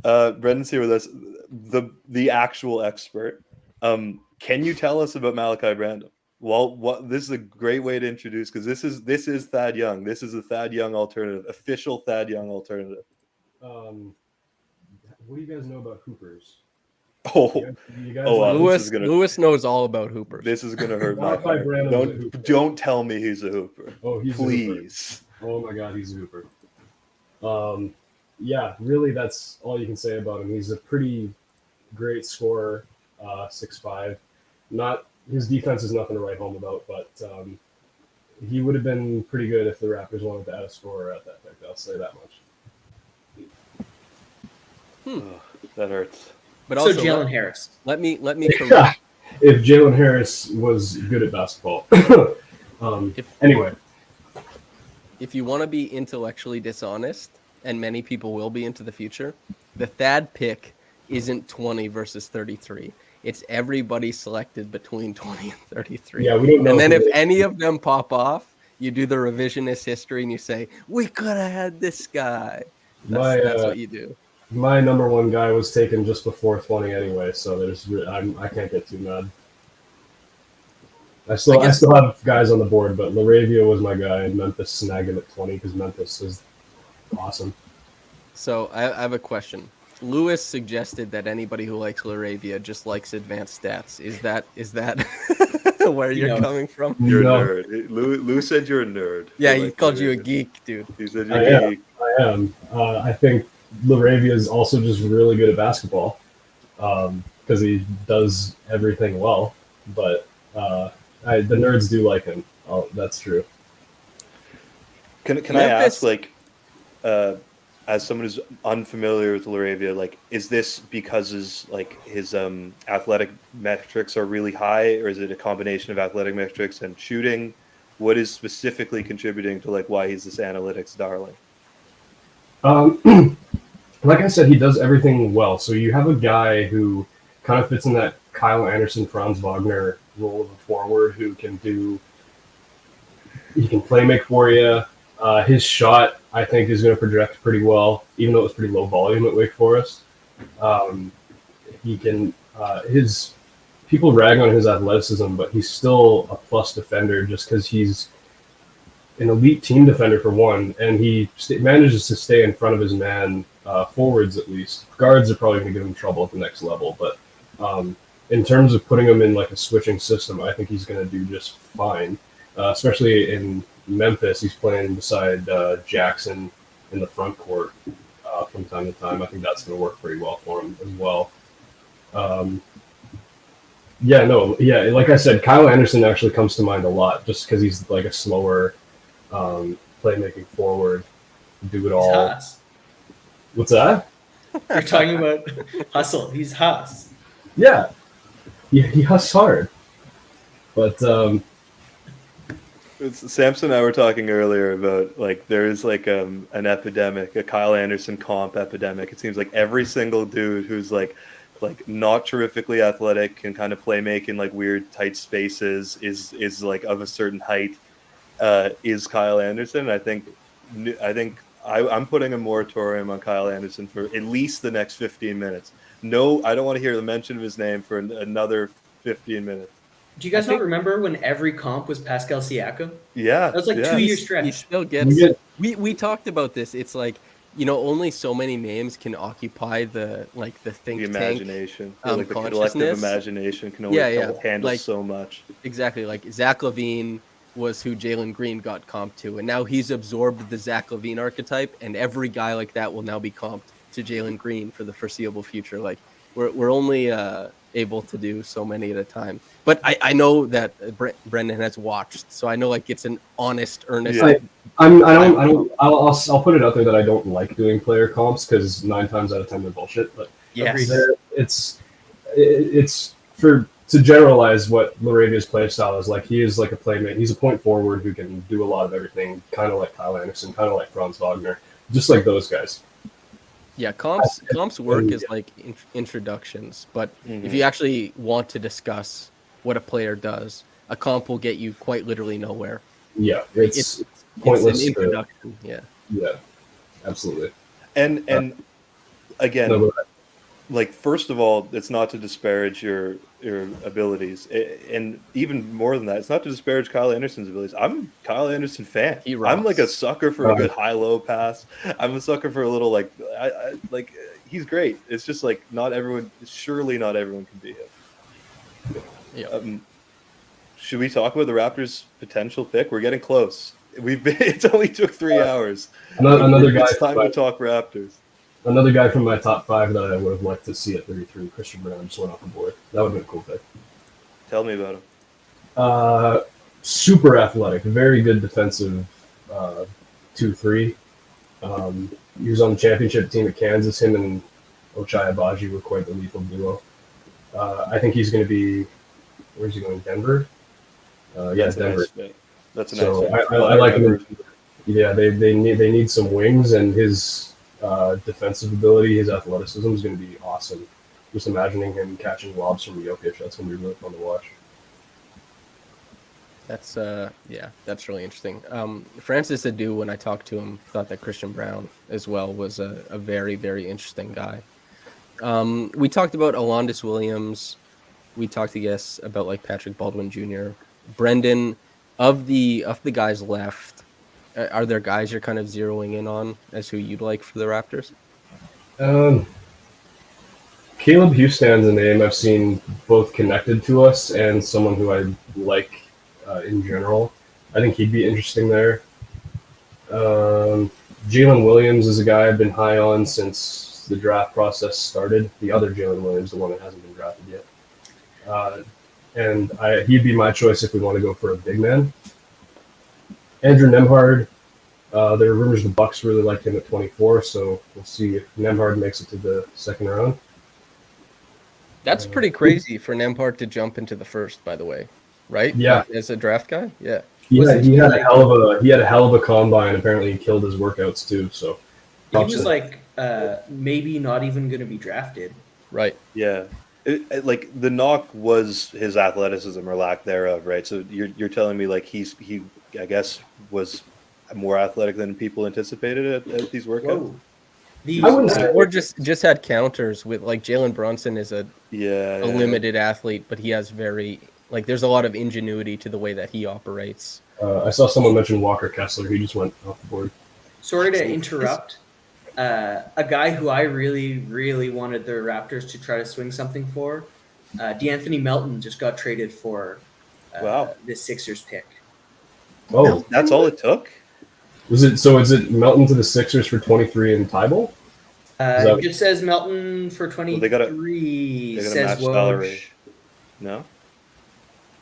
Speaker 3: Brendan's here with us, the actual expert. Can you tell us about Malachi Branham? Well, this is a great way to introduce, because this is Thad Young. This is a Thad Young alternative, official Thad Young alternative.
Speaker 7: What do you guys know about Hoopers?
Speaker 4: Lewis knows all about Hoopers.
Speaker 3: This is gonna hurt my heart. Don't tell me he's a hooper.
Speaker 7: Oh, please. A hooper. Oh my God, he's a hooper. Yeah, really, that's all you can say about him. He's a pretty great scorer, 6'5". His defense is nothing to write home about, but he would have been pretty good if the Raptors wanted to add a scorer at that pick. I'll say that much.
Speaker 3: Oh, that hurts.
Speaker 5: But also, Jalen Harris.
Speaker 4: Let me
Speaker 7: yeah, if Jalen Harris was good at basketball. Anyway,
Speaker 4: if you want to be intellectually dishonest, and many people will be into the future, the Thad pick isn't 20 versus 33. It's everybody selected between 20 and 33.
Speaker 7: Yeah, we don't know.
Speaker 4: And then if any of them pop off, you do the revisionist history and you say, we could have had this guy. That's what you do.
Speaker 7: My number one guy was taken just before 20 anyway, so I can't get too mad. I still have guys on the board, but LaRavia was my guy, and Memphis snagged him at 20 because Memphis is awesome.
Speaker 4: So I have a question. Lewis suggested that anybody who likes LaRavia just likes advanced stats. Is that where you're coming from?
Speaker 3: You're a nerd. Lou said you're a nerd.
Speaker 4: Yeah, he called you a geek, dude.
Speaker 3: He said you're a geek.
Speaker 7: I am. I think LaRavia is also just really good at basketball because he does everything well. But the nerds do like him. Oh, that's true.
Speaker 3: Can I ask, like, as someone who's unfamiliar with LaRavia, like, is this because his athletic metrics are really high, or is it a combination of athletic metrics and shooting? What is specifically contributing to, like, why he's this analytics darling?
Speaker 7: Like I said, he does everything well. So you have a guy who kind of fits in that Kyle Anderson, Franz Wagner role of a forward who can play make for you. His shot, I think, is going to project pretty well, even though it was pretty low volume at Wake Forest. He can his people rag on his athleticism, but he's still a plus defender just because he's an elite team defender for one, and he manages to stay in front of his man, forwards at least. Guards are probably going to give him trouble at the next level, but in terms of putting him in like a switching system, I think he's going to do just fine. Especially in Memphis, he's playing beside Jackson in the front court from time to time. I think that's going to work pretty well for him as well. Like I said, Kyle Anderson actually comes to mind a lot just because he's like a slower playmaking forward, do it all.
Speaker 5: Haas.
Speaker 7: What's that?
Speaker 5: You're talking about hustle. He's Haas.
Speaker 7: Yeah, he hustles hard, but
Speaker 3: Samson and I were talking earlier about like there is like an epidemic, a Kyle Anderson comp epidemic. It seems like every single dude who's like not terrifically athletic and kind of play making like weird tight spaces is like of a certain height is Kyle Anderson. I think I'm putting a moratorium on Kyle Anderson for at least the next 15 minutes. No, I don't want to hear the mention of his name for another 15 minutes.
Speaker 5: Do you guys not remember when every comp was Pascal Siakam?
Speaker 3: Yeah.
Speaker 5: That was like 2-year stretch.
Speaker 4: He still gets. We talked about this. It's like, only so many names can occupy the think
Speaker 3: the
Speaker 4: tank.
Speaker 3: Imagination. Like the collective
Speaker 4: consciousness.
Speaker 3: Imagination can only handle so much.
Speaker 4: Exactly. Like Zach LaVine was who Jalen Green got comped to, and now he's absorbed the Zach LaVine archetype, and every guy like that will now be comped to Jalen Green for the foreseeable future. Like we're only able to do so many at a time. But I know that Brendan has watched, so I know like it's an honest, earnest.
Speaker 7: Yeah. I'll put it out there that I don't like doing player comps because 9 times out of 10 they're bullshit. But
Speaker 5: yes,
Speaker 7: it's for to generalize what Laravia's play style is like. He is like a playmate. He's a point forward who can do a lot of everything, kind of like Kyle Anderson, kind of like Franz Wagner, just like those guys.
Speaker 4: Yeah, comps work as like introductions, but if you actually want to discuss what a player does, a comp will get you quite literally nowhere.
Speaker 7: Yeah, it's pointless.
Speaker 4: It's an introduction.
Speaker 7: Yeah, absolutely.
Speaker 3: And again, like first of all, it's not to disparage your abilities, and even more than that, it's not to disparage Kyle Anderson's abilities. I'm a Kyle Anderson fan. I'm like a sucker for a good high-low pass. I'm a sucker for a little like he's great. It's just like surely not everyone can be him.
Speaker 4: Yeah.
Speaker 3: Should we talk about the Raptors' potential pick? We're getting close. It only took 3 hours.
Speaker 7: Another guy.
Speaker 3: It's time to talk Raptors.
Speaker 7: Another guy from my top 5 that I would have liked to see at 33, Christian Brown, just went off the board. That would have been a cool pick.
Speaker 3: Tell me about him.
Speaker 7: Super athletic, very good defensive 2-3. He was on the championship team at Kansas. Him and Ochai Agbaji were quite the lethal duo. I think he's going to be, where's he going, Denver? Denver.
Speaker 3: That's a nice
Speaker 7: so
Speaker 3: pick.
Speaker 7: I like him. Yeah, they need some wings, and his defensive ability, his athleticism is going to be awesome. Just imagining him catching lobs from Jokic, that's going to be really fun to watch.
Speaker 4: That's that's really interesting. Francis Adu, when I talked to him, thought that Christian Brown as well was a very, very interesting guy. We talked about Alondas Williams. We talked, I guess, about like Patrick Baldwin Jr. Brendan, of the guys left, are there guys you're kind of zeroing in on as who you'd like for the Raptors?
Speaker 7: Caleb Houstan's a name I've seen both connected to us and someone who I like in general. I think he'd be interesting there. Jalen Williams is a guy I've been high on since the draft process started. The other Jalen Williams, the one that hasn't been drafted yet. And he'd be my choice if we want to go for a big man. Andrew Nembhard, there are rumors the Bucks really liked him at 24, so we'll see if Nembhard makes it to the second round.
Speaker 4: That's pretty crazy for Nembhard to jump into the first, by the way, right?
Speaker 7: Yeah,
Speaker 4: as a draft guy, yeah.
Speaker 7: He had a hell of a combine. Apparently, he killed his workouts too. So
Speaker 5: he was like maybe not even going to be drafted.
Speaker 4: Right.
Speaker 3: Yeah. Like the knock was his athleticism or lack thereof, right? So you're telling me like he I guess was more athletic than people anticipated at these workouts.
Speaker 5: Whoa. The
Speaker 7: I wouldn't say-
Speaker 4: Or just had counters with like Jalen Brunson is a
Speaker 3: Yeah,
Speaker 4: limited athlete, but he has very like there's a lot of ingenuity to the way that he operates.
Speaker 7: I saw someone mention Walker Kessler. He just went off the board.
Speaker 5: Sorry to interrupt. A guy who I really, really wanted the Raptors to try to swing something for, DeAnthony Melton just got traded for
Speaker 3: Wow.
Speaker 5: the Sixers pick.
Speaker 7: Oh,
Speaker 3: That's all it took.
Speaker 7: is it Melton to the Sixers for 23 and Tybalt?
Speaker 5: It just says Melton for 23.
Speaker 3: They gotta
Speaker 5: says
Speaker 3: match
Speaker 5: Woj.
Speaker 3: salary. No,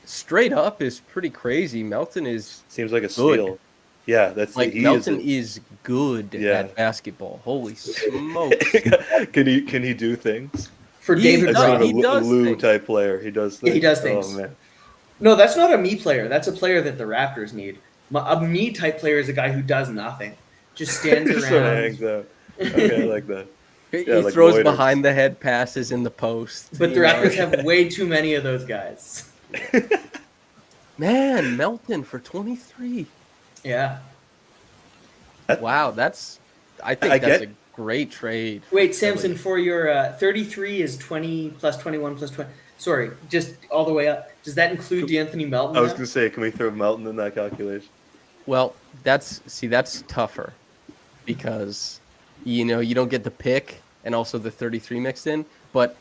Speaker 4: Straight up is pretty crazy. Melton is
Speaker 3: seems like a
Speaker 4: Good.
Speaker 3: steal. Yeah, that's
Speaker 4: like
Speaker 3: he
Speaker 4: Melton
Speaker 3: is
Speaker 4: is good
Speaker 3: Yeah.
Speaker 4: at basketball. Holy smokes.
Speaker 3: can he do things?
Speaker 5: For
Speaker 4: He
Speaker 5: David
Speaker 3: Like
Speaker 4: does-
Speaker 3: sort
Speaker 5: Brown.
Speaker 3: of
Speaker 4: he does
Speaker 3: a Lou
Speaker 4: things.
Speaker 3: type player. He does things.
Speaker 5: Yeah, he does things.
Speaker 3: Oh man.
Speaker 5: No, that's not a me player. That's a player that the Raptors need. A me type player is a guy who does nothing, just stands
Speaker 3: Just sort of
Speaker 5: around.
Speaker 3: hangs out. Okay, I like that.
Speaker 4: He
Speaker 3: Yeah, like
Speaker 4: throws
Speaker 3: loiters.
Speaker 4: behind the head passes in the post.
Speaker 5: But the
Speaker 4: you know?
Speaker 5: Raptors have way too many of those guys.
Speaker 4: Man, Melton for 23.
Speaker 5: Yeah.
Speaker 4: Wow, I think
Speaker 3: I
Speaker 4: that's
Speaker 3: get-
Speaker 4: a great trade.
Speaker 5: Wait, Samson, for your 33 is 20 plus 21 plus 20. Sorry, just all the way up. Does that include DeAnthony Melton?
Speaker 3: I was
Speaker 5: now?
Speaker 3: gonna say, can we throw Melton in that calculation?
Speaker 4: Well, that's tougher because you don't get the pick and also the 33 mixed in, but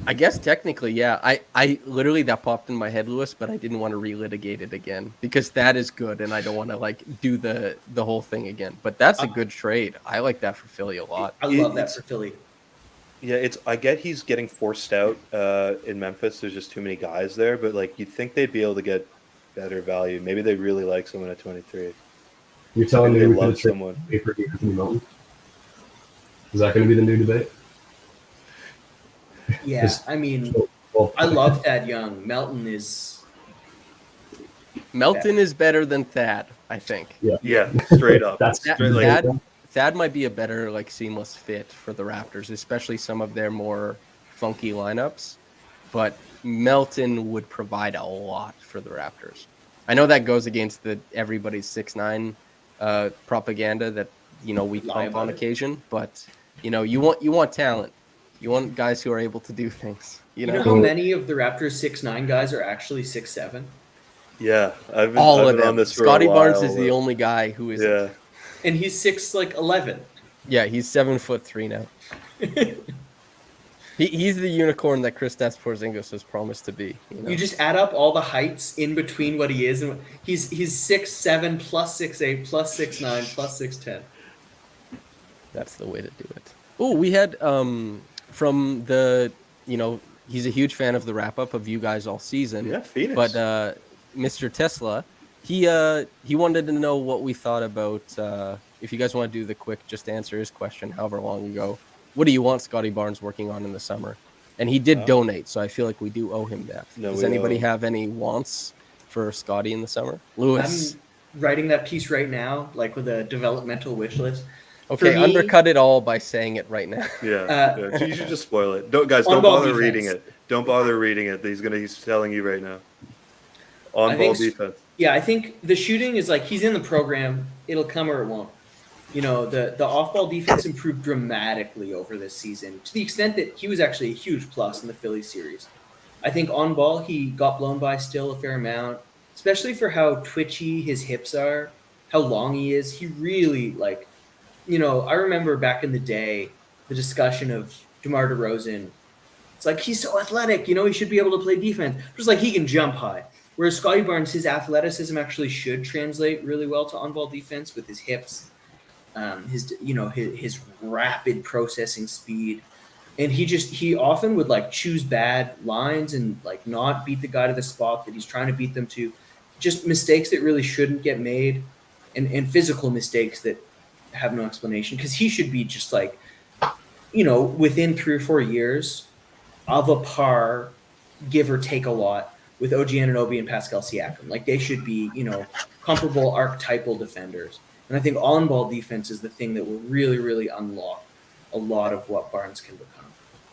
Speaker 4: I guess technically, yeah. I literally that popped in my head, Lewis, but I didn't want to relitigate it again because that is good and I don't want to like do the whole thing again. But that's a good trade. I like that for Philly a lot.
Speaker 5: I love that
Speaker 3: It's-
Speaker 5: for Philly.
Speaker 3: Yeah, I get he's getting forced out in Memphis. There's just too many guys there, but like you'd think they'd be able to get better value. Maybe they really like someone at 23.
Speaker 7: You're telling
Speaker 3: Maybe
Speaker 7: me
Speaker 3: they
Speaker 7: we could
Speaker 3: love
Speaker 7: have traded
Speaker 3: someone.
Speaker 7: for Anthony Melton? Is that going to be the new debate?
Speaker 5: Yeah, I mean,
Speaker 7: Well,
Speaker 5: I love Thad Young. Melton is.
Speaker 4: Melton is better than Thad, I think.
Speaker 3: Yeah, straight up.
Speaker 7: That's
Speaker 3: Straight, like,
Speaker 4: Thad might be a better like seamless fit for the Raptors, especially some of their more funky lineups. But Melton would provide a lot for the Raptors. I know that goes against the everybody's 6'9" propaganda that we
Speaker 5: Lie
Speaker 4: pump on
Speaker 5: about it.
Speaker 4: occasion, but you want talent. You want guys who are able to do things.
Speaker 5: You know how many of the Raptors 6'9" guys are actually 6'7"?
Speaker 3: yeah, I've been,
Speaker 4: All
Speaker 3: I've
Speaker 4: of
Speaker 3: been
Speaker 4: them.
Speaker 3: on this for
Speaker 4: Scotty
Speaker 3: a
Speaker 4: Barnes
Speaker 3: while,
Speaker 4: is the
Speaker 3: but-
Speaker 4: only guy who is.
Speaker 3: Yeah,
Speaker 5: And he's 6'11".
Speaker 4: Yeah, he's 7'3" now. He's the unicorn that Kristaps Porzingis was promised to be.
Speaker 5: You just add up all the heights in between what he is, and he's 6'7" plus 6'8" plus 6'9" plus 6'10".
Speaker 4: That's the way to do it. Oh, we had from the he's a huge fan of the wrap up of you guys all season.
Speaker 3: yeah, Phoenix.
Speaker 4: But Mr. Tesla, he wanted to know what we thought about. If you guys want to do the quick, just answer his question, however long ago. What do you want Scotty Barnes working on in the summer? And he did donate, so I feel like we do owe him that.
Speaker 3: No,
Speaker 4: Does
Speaker 3: we
Speaker 4: anybody
Speaker 3: owe.
Speaker 4: have any wants for Scotty in the summer? Lewis.
Speaker 5: I'm writing that piece right now, like with a developmental wish list.
Speaker 4: Okay,
Speaker 5: for me-
Speaker 4: undercut it all by saying it right now.
Speaker 3: yeah, yeah, you should just spoil it. Don't
Speaker 5: On-ball
Speaker 3: bother
Speaker 5: defense.
Speaker 3: reading it. Don't bother reading it. He's telling you right now. On
Speaker 5: I
Speaker 3: ball
Speaker 5: think
Speaker 3: defense.
Speaker 5: Yeah, I think the shooting is like he's in the program. It'll come or it won't. The off-ball defense improved dramatically over this season to the extent that he was actually a huge plus in the Philly series. I think on ball he got blown by still a fair amount, especially for how twitchy his hips are, how long he is. He really I remember back in the day the discussion of DeMar DeRozan. It's like he's so athletic, he should be able to play defense. Just like he can jump high. Whereas Scotty Barnes, his athleticism actually should translate really well to on-ball defense with his hips, his rapid processing speed, and he often would choose bad lines and not beat the guy to the spot that he's trying to beat them to, just mistakes that really shouldn't get made, and physical mistakes that have no explanation because he should be just within 3 or 4 years of a par, give or take a lot, with OG Anunoby and Pascal Siakam. They should be, comparable archetypal defenders. And I think on-ball defense is the thing that will really, really unlock a lot of what Barnes can become.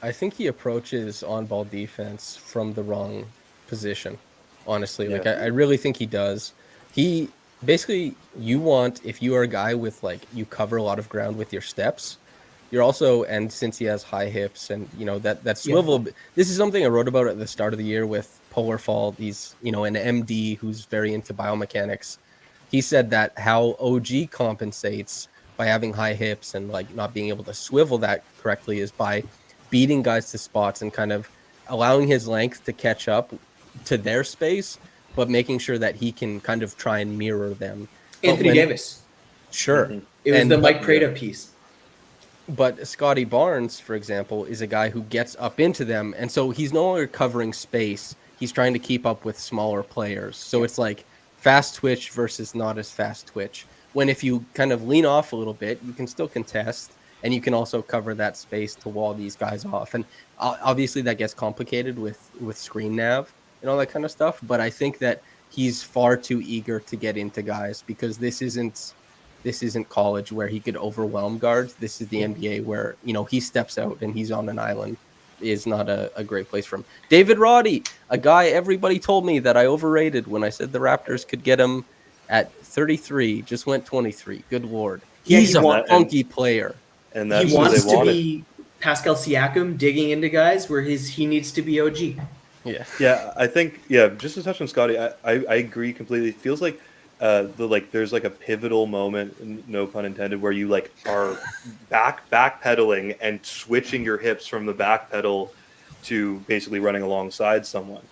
Speaker 4: I think he approaches on-ball defense from the wrong position, honestly.
Speaker 3: Yeah.
Speaker 4: I really think he does. He basically, if you are a guy with you cover a lot of ground with your steps, you're also, and since he has high hips and that swivel, this is something I wrote about at the start of the year with Polar Fault. He's an MD who's very into biomechanics. He said that how OG compensates by having high hips and like not being able to swivel that correctly is by beating guys to spots and kind of allowing his length to catch up to their space, but making sure that he can kind of try and mirror them.
Speaker 5: Anthony Davis.
Speaker 4: Sure.
Speaker 3: Mhm.
Speaker 5: It was the Mike Prada piece.
Speaker 4: But Scotty Barnes, for example, is a guy who gets up into them. And so he's no longer covering space. He's trying to keep up with smaller players. So it's like fast twitch versus not as fast twitch. When if you kind of lean off a little bit, you can still contest. And you can also cover that space to wall these guys off. And obviously that gets complicated with screen nav and all that kind of stuff. But I think that he's far too eager to get into guys because this isn't college where he could overwhelm guards. This is the NBA where, he steps out and he's on an island. Is not a great place for him. David Roddy, a guy everybody told me that I overrated when I said the Raptors could get him at 33, just went 23. Good Lord. He's a funky player.
Speaker 3: And that's
Speaker 5: he wants
Speaker 3: what they
Speaker 5: to be Pascal Siakam digging into guys where he needs to be OG.
Speaker 3: Yeah, I think just to touch on Scotty, I agree completely. It feels like there's like a pivotal moment, no pun intended, where you like are backpedaling and switching your hips from the back pedal to basically running alongside someone,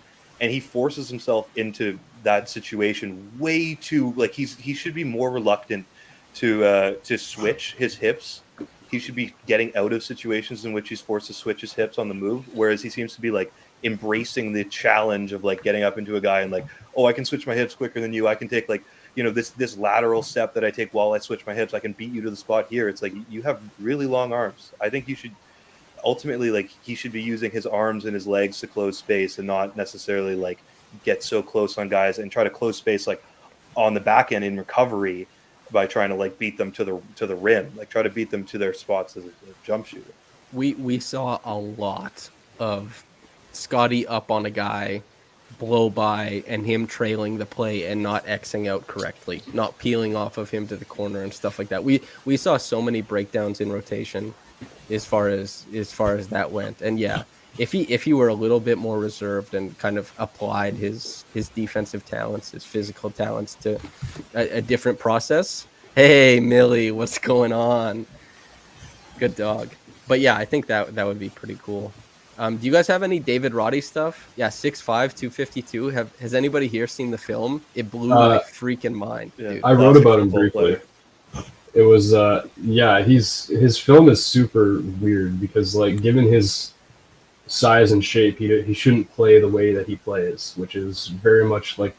Speaker 3: and he forces himself into that situation way too like he should be more reluctant to switch his hips. He should be getting out of situations in which he's forced to switch his hips on the move, whereas he seems to be like embracing the challenge of like getting up into a guy and like, oh, I can switch my hips quicker than you. I can take like, this lateral step that I take while I switch my hips. I can beat you to the spot here. It's like you have really long arms. I think you should ultimately like he should be using his arms and his legs to close space and not necessarily like get so close on guys and try to close space like on the back end in recovery by trying to like beat them to the rim, like try to beat them to their spots as a jump shooter.
Speaker 4: We saw a lot of Scotty up on a guy, blow by, and him trailing the play and not Xing out correctly, not peeling off of him to the corner and stuff like that. We saw so many breakdowns in rotation as far as that went. And yeah, if he were a little bit more reserved and kind of applied his defensive talents, his physical talents to a different process. Hey, Millie, what's going on? Good dog. But yeah, I think that would be pretty cool. Do you guys have any David Roddy stuff? Yeah, 6'5", 252. Has anybody here seen the film? It blew my freaking mind, dude.
Speaker 7: I wrote about him briefly. It was his film is super weird because like given his size and shape, he shouldn't play the way that he plays, which is very much like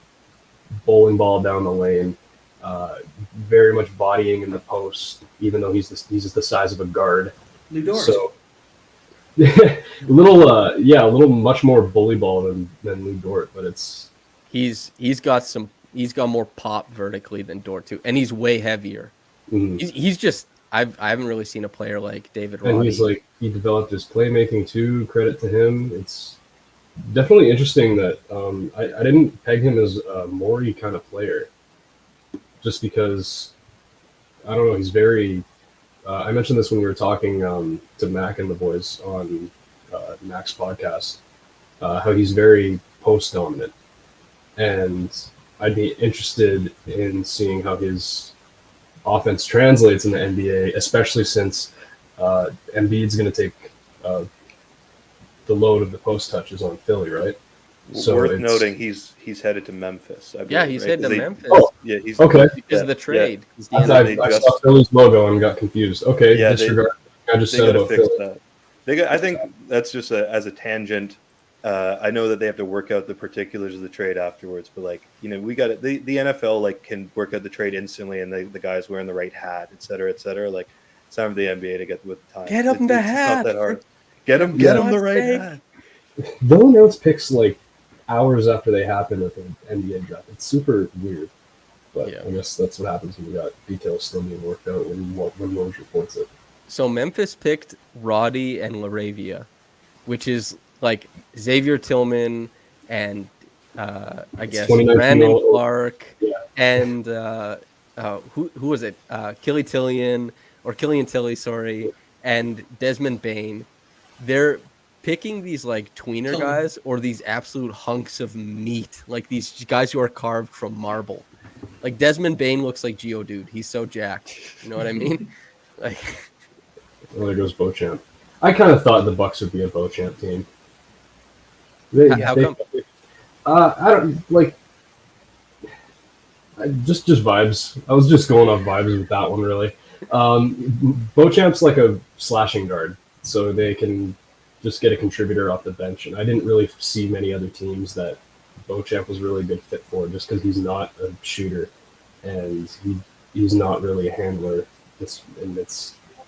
Speaker 7: bowling ball down the lane, very much bodying in the post, even though he's just the size of a guard.
Speaker 5: Lou Dort.
Speaker 7: So a little much more bully ball than Lou Dort, but
Speaker 4: he's got more pop vertically than Dort too, and he's way heavier.
Speaker 7: Mm-hmm.
Speaker 4: He's just I haven't really seen a player like David Roddy.
Speaker 7: And he's like he developed his playmaking too. Credit to him. It's definitely interesting that I didn't peg him as a Morey kind of player, just because I don't know. He's very. I mentioned this when we were talking to Mac and the boys on Mac's podcast, how he's very post dominant, and I'd be interested in seeing how his offense translates in the NBA, especially since Embiid's going to take the load of the post touches on Philly, right?
Speaker 3: So worth noting, he's headed to Memphis. I believe,
Speaker 4: he's headed to Memphis.
Speaker 3: Oh, yeah, he's
Speaker 7: okay.
Speaker 4: Because of the trade.
Speaker 7: Yeah. I saw Philly's logo and got confused. Okay, disregard. I just said about Philly.
Speaker 3: I think that's just as a tangent. I know that they have to work out the particulars of the trade afterwards, but like we got it. The NFL like can work out the trade instantly, and the guys wearing the right hat, et cetera, et cetera. Like it's time for the NBA to get with the time.
Speaker 4: Get him the hat.
Speaker 3: It's not that hard. Get him the right hat.
Speaker 7: They'll announce picks like hours after they happen at the NBA draft. It's super weird, but I guess that's what happens when you got details still being worked out when Woj reports it.
Speaker 4: So Memphis picked Roddy and LaRavia, which is like Xavier Tillman and I guess Brandon Clark and who was it? Killian Tilly, sorry, and Desmond Bane, they're picking these like tweener guys or these absolute hunks of meat, like these guys who are carved from marble. Like Desmond Bane looks like Geodude. He's so jacked. You know what I mean? Like,
Speaker 7: Well, there goes Beauchamp. I kind of thought the Bucks would be a Beauchamp team.
Speaker 4: how come?
Speaker 7: I don't like. Just vibes. I was just going off vibes with that one, really. Beauchamp's like a slashing guard, so they can just get a contributor off the bench. And I didn't really see many other teams that Beauchamp was really a good fit for, just because he's not a shooter and he's not really a handler. It's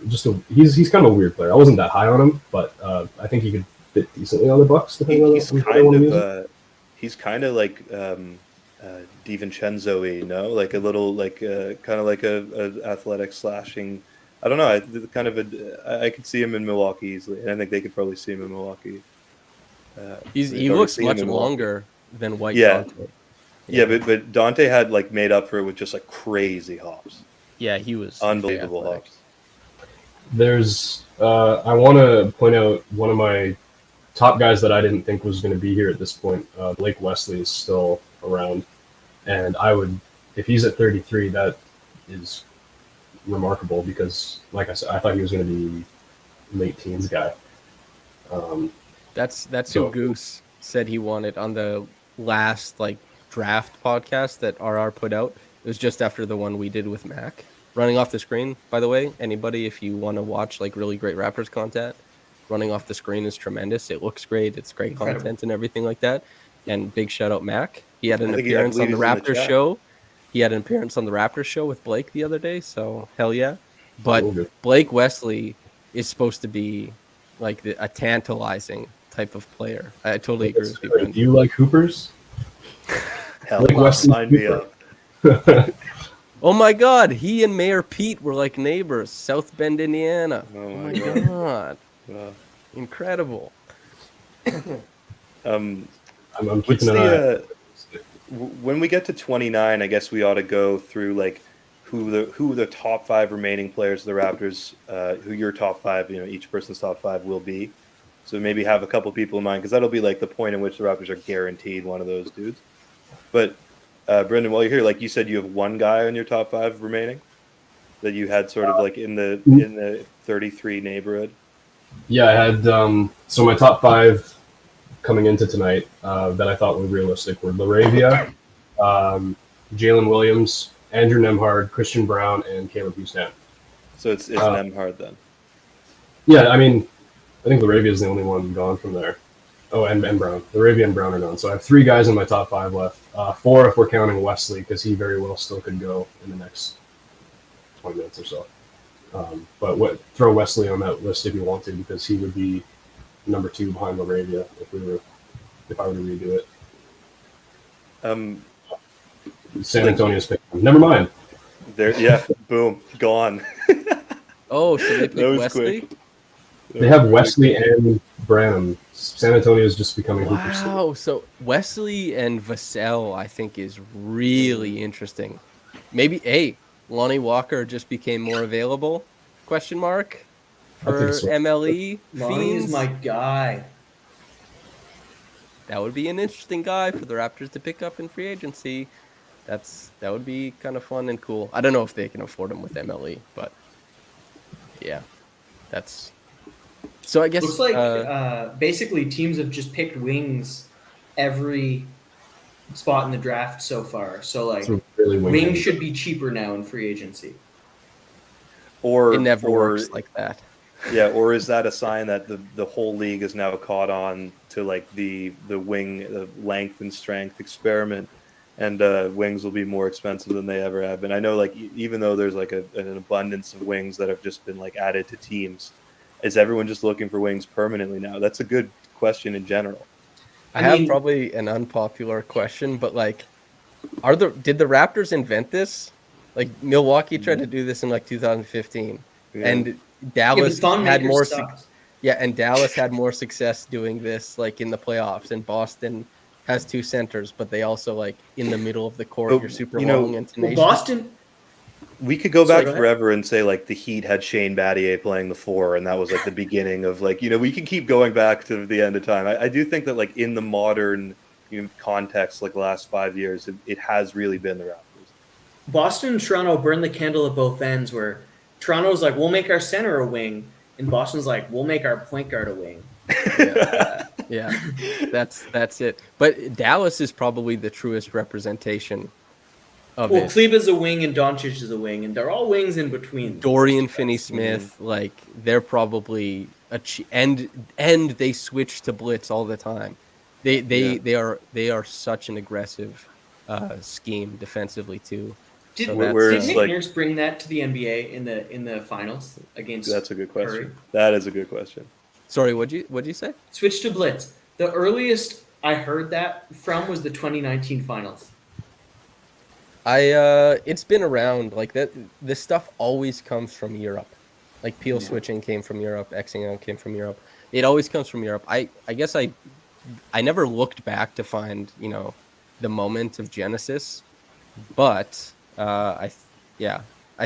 Speaker 7: just he's kind of a weird player. I wasn't that high on him, but I think he could fit decently on the Bucks.
Speaker 3: He's kind of like DiVincenzo-y, no? Like a little, like kind of like a athletic slashing. I don't know. I could see him in Milwaukee easily, and I think they could probably see him in Milwaukee.
Speaker 4: He looks much longer than White.
Speaker 3: Yeah,
Speaker 4: Dante.
Speaker 3: yeah, but Dante had like made up for it with just like crazy hops.
Speaker 4: Yeah, he was
Speaker 3: unbelievable hops.
Speaker 7: There's I want to point out one of my top guys that I didn't think was going to be here at this point. Blake Wesley is still around, and I would, if he's at 33, that is remarkable because, like I said, I thought he was going to be late teens guy.
Speaker 4: That's who Goose said he wanted on the last like draft podcast that RR put out. It was just after the one we did with Mac. Running off the screen, by the way, anybody, if you want to watch like really great Raptors content, running off the screen is tremendous. It looks great. It's great content and everything like that. And big shout out Mac. He had an appearance on the Raptors show. He had an appearance on the Raptors show with Blake the other day. So hell yeah. But Blake Wesley is supposed to be like a tantalizing type of player. I totally agree with you.
Speaker 7: Do you like Hoopers?
Speaker 3: Hell, sign me up.
Speaker 4: Oh my God, he and Mayor Pete were like neighbors, South Bend, Indiana. Oh my God. Wow. Incredible.
Speaker 7: I'm keeping an eye.
Speaker 3: When we get to 29, I guess we ought to go through like who the top 5 remaining players of the Raptors, who your top 5, each person's top 5 will be. So maybe have a couple people in mind, because that'll be like the point in which the Raptors are guaranteed one of those dudes. But Brendan, while you're here, like you said, you have one guy on your top 5 remaining that you had sort of like in the 33 neighborhood.
Speaker 7: Yeah, I had so my top 5 coming into tonight that I thought were realistic were Laravia, Jalen Williams, Andrew Nembhard, Christian Brown, and Caleb Houston.
Speaker 3: So it's Nembhard then.
Speaker 7: Yeah, I mean, I think Laravia is the only one gone from there. Oh, and Brown. Laravia and Brown are gone. So I have 3 guys in my top 5 left. 4 if we're counting Wesley, because he very well still could go in the next 20 minutes or so. But throw Wesley on that list if you want to, because he would be number 2 behind Laravia if I were to redo it. San Antonio's picked him. Never mind.
Speaker 3: Boom, gone.
Speaker 4: Oh, so they picked Wesley?
Speaker 3: Quick.
Speaker 7: They have Wesley and Branham. San Antonio is just becoming Hooper City.
Speaker 4: Wow, so Wesley and Vassell, I think, is really interesting. Maybe, Lonnie Walker just became more available? Question mark for MLE.
Speaker 5: Lonnie is my guy.
Speaker 4: That would be an interesting guy for the Raptors to pick up in free agency. That would be kind of fun and cool. I don't know if they can afford him with MLE, but yeah, that's. So I guess
Speaker 5: looks like basically teams have just picked wings every spot in the draft so far. So like really wings should be cheaper now in free agency.
Speaker 3: Or
Speaker 4: it never works like that.
Speaker 3: Yeah, or is that a sign that the whole league is now caught on to like the wing length and strength experiment, and wings will be more expensive than they ever have been? I know, like even though there's like an abundance of wings that have just been like added to teams, is everyone just looking for wings permanently now? That's a good question in general.
Speaker 4: I have probably an unpopular question, but like, did the Raptors invent this? Like Milwaukee tried to do this in like 2015, and Dallas had more. And Dallas had more success doing this like in the playoffs. And Boston has 2 centers, but they also like in the middle of the court. You're super long and tenacious.
Speaker 5: Boston
Speaker 3: We could go
Speaker 5: Sorry,
Speaker 3: back
Speaker 5: go ahead.
Speaker 3: forever and say like the Heat had Shane Battier playing the 4, and that was like the beginning of like, we can keep going back to the end of time. I do think that like in the modern context, like the last 5 years, it has really been the Raptors.
Speaker 5: Boston and Toronto burned the candle at both ends, where Toronto's like, we'll make our center a wing, and Boston's like, we'll make our point guard a wing.
Speaker 4: Yeah, that's it. But Dallas is probably the truest representation of
Speaker 5: Well,
Speaker 4: it.
Speaker 5: Kleba's a wing and Doncic is a wing, and they're all wings in between.
Speaker 4: Dorian Finney-Smith, like they're probably and they switch to blitz all the time. They are such an aggressive scheme defensively too.
Speaker 5: Did,
Speaker 4: So
Speaker 5: did Nick
Speaker 3: like-
Speaker 5: Nurse bring that to the NBA in the finals against?
Speaker 3: That's a good question.
Speaker 5: Curry?
Speaker 3: That is a good question.
Speaker 4: Sorry, what'd you say?
Speaker 5: Switch to blitz. The earliest I heard that from was the 2019 finals.
Speaker 4: It's been around like that. This stuff always comes from Europe. Like peel switching came from Europe, Xing out came from Europe. It always comes from Europe. I guess I never looked back to find, the moment of genesis, but I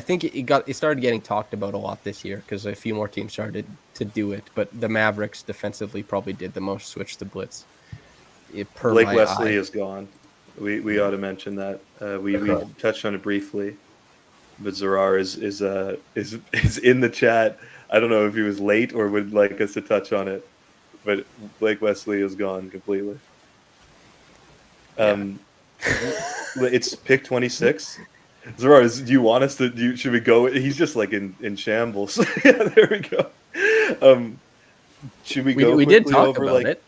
Speaker 4: think it started getting talked about a lot this year because a few more teams started to do it. But the Mavericks defensively probably did the most switch to blitz.
Speaker 3: Blake Wesley is gone. We ought to mention that. We touched on it briefly, but Zarar is in the chat. I don't know if he was late or would like us to touch on it, but Blake Wesley is gone completely. It's pick 26. Zarar, do you want us to? Should we go? He's just like in shambles. Yeah, there we go. Should we go?
Speaker 4: We did
Speaker 3: quickly
Speaker 4: talk
Speaker 3: over,
Speaker 4: about it.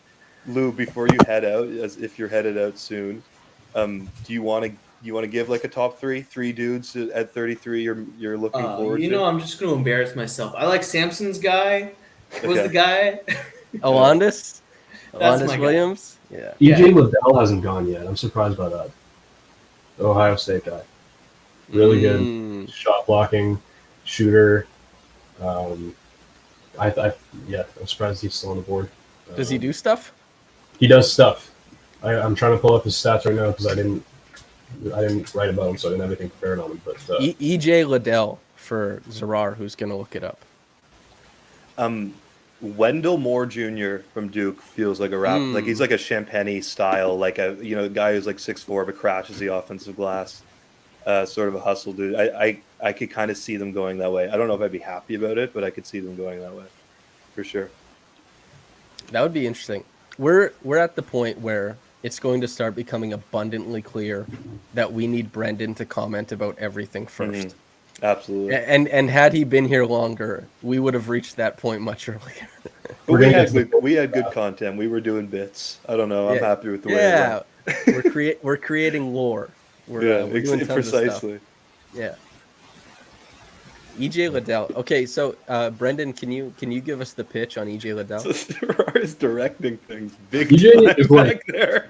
Speaker 3: Lou, before you head out, as if you're headed out soon, do you want to give like a top three dudes at 33 you're looking forward to?
Speaker 5: I'm just going to embarrass myself. I like Samson's guy. What was the guy?
Speaker 4: Alondis
Speaker 5: That's my guy.
Speaker 4: Williams. Yeah.
Speaker 7: EJ Liddell hasn't gone yet. I'm surprised by that. The Ohio State guy. Really good shot blocking, shooter. I'm surprised he's still on the board.
Speaker 4: Does he do stuff?
Speaker 7: He does stuff. I'm trying to pull up his stats right now because I didn't write about him, so I didn't have anything prepared on him. But
Speaker 4: EJ Liddell for Zarar, who's going to look it up.
Speaker 3: Wendell Moore Jr. from Duke feels like a rap. Like he's like a Champagne style, like a guy who's like 6'4" but crashes the offensive glass. Sort of a hustle dude. I could kind of see them going that way. I don't know if I'd be happy about it, but I could see them going that way for sure.
Speaker 4: That would be interesting. We're at the point where it's going to start becoming abundantly clear that we need Brendan to comment about everything first.
Speaker 3: Absolutely.
Speaker 4: And had he been here longer, we would have reached that point much earlier.
Speaker 3: But we had good content. We were doing bits. I don't know. I'm happy with the way it went.
Speaker 4: we're creating lore. We're doing tons
Speaker 3: precisely.
Speaker 4: of stuff. Yeah. EJ Liddell. Okay, so Brendan, can you give us the pitch on EJ Liddell?
Speaker 3: Zarar is directing things big
Speaker 7: EJ
Speaker 3: time
Speaker 7: is
Speaker 3: back there.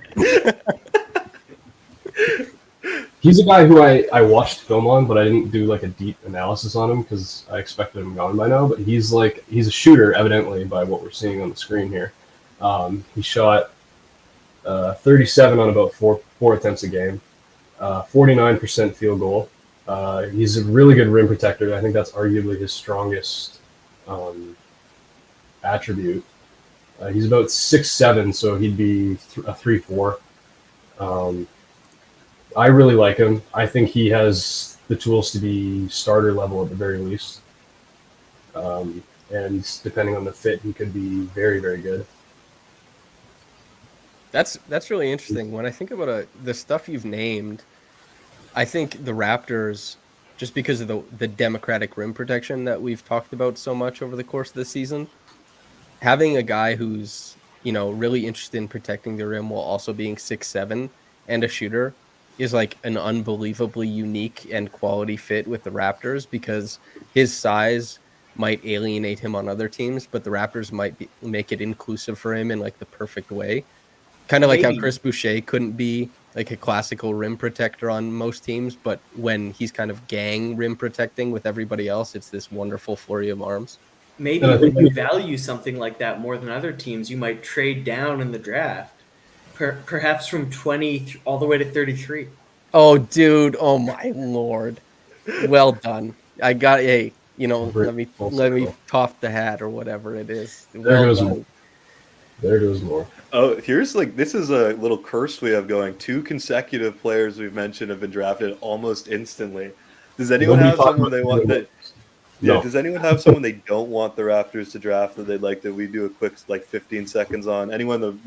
Speaker 7: He's a guy who I watched film on, but I didn't do like a deep analysis on him because I expected him gone by now. But he's a shooter, evidently, by what we're seeing on the screen here. He shot 37 on about four attempts a game, 49% field goal. He's a really good rim protector. I think that's arguably his strongest attribute. He's about 6'7", so he'd be a 3-4. I really like him. I think he has the tools to be starter level at the very least. And depending on the fit, he could be very, very good.
Speaker 4: That's really interesting. When I think about the stuff you've named, I think the Raptors, just because of the democratic rim protection that we've talked about so much over the course of the season, having a guy who's really interested in protecting the rim while also being 6'7" and a shooter is like an unbelievably unique and quality fit with the Raptors because his size might alienate him on other teams, but the Raptors might make it inclusive for him in like the perfect way. Kind of like how Chris Boucher couldn't be like a classical rim protector on most teams, but when he's kind of gang rim protecting with everybody else, it's this wonderful flurry of arms.
Speaker 5: Maybe when you value something like that more than other teams, you might trade down in the draft. Perhaps from 20 all the way to 33.
Speaker 4: Oh, dude. Oh, my Lord. Well done. I got a. Let me
Speaker 7: Full circle.
Speaker 4: top the hat or whatever it is.
Speaker 7: There
Speaker 4: Well
Speaker 7: goes
Speaker 4: done.
Speaker 7: more. There goes more.
Speaker 3: Oh, here's this is a little curse we have going. 2 consecutive players we've mentioned have been drafted almost instantly. Does anyone
Speaker 7: Nobody
Speaker 3: have
Speaker 7: talked
Speaker 3: someone
Speaker 7: about
Speaker 3: they want
Speaker 7: Taylor
Speaker 3: that?
Speaker 7: Rooks.
Speaker 3: Yeah,
Speaker 7: No.
Speaker 3: does anyone have someone they don't want the Raptors to draft that they'd like that we do a quick 15 seconds on? Anyone that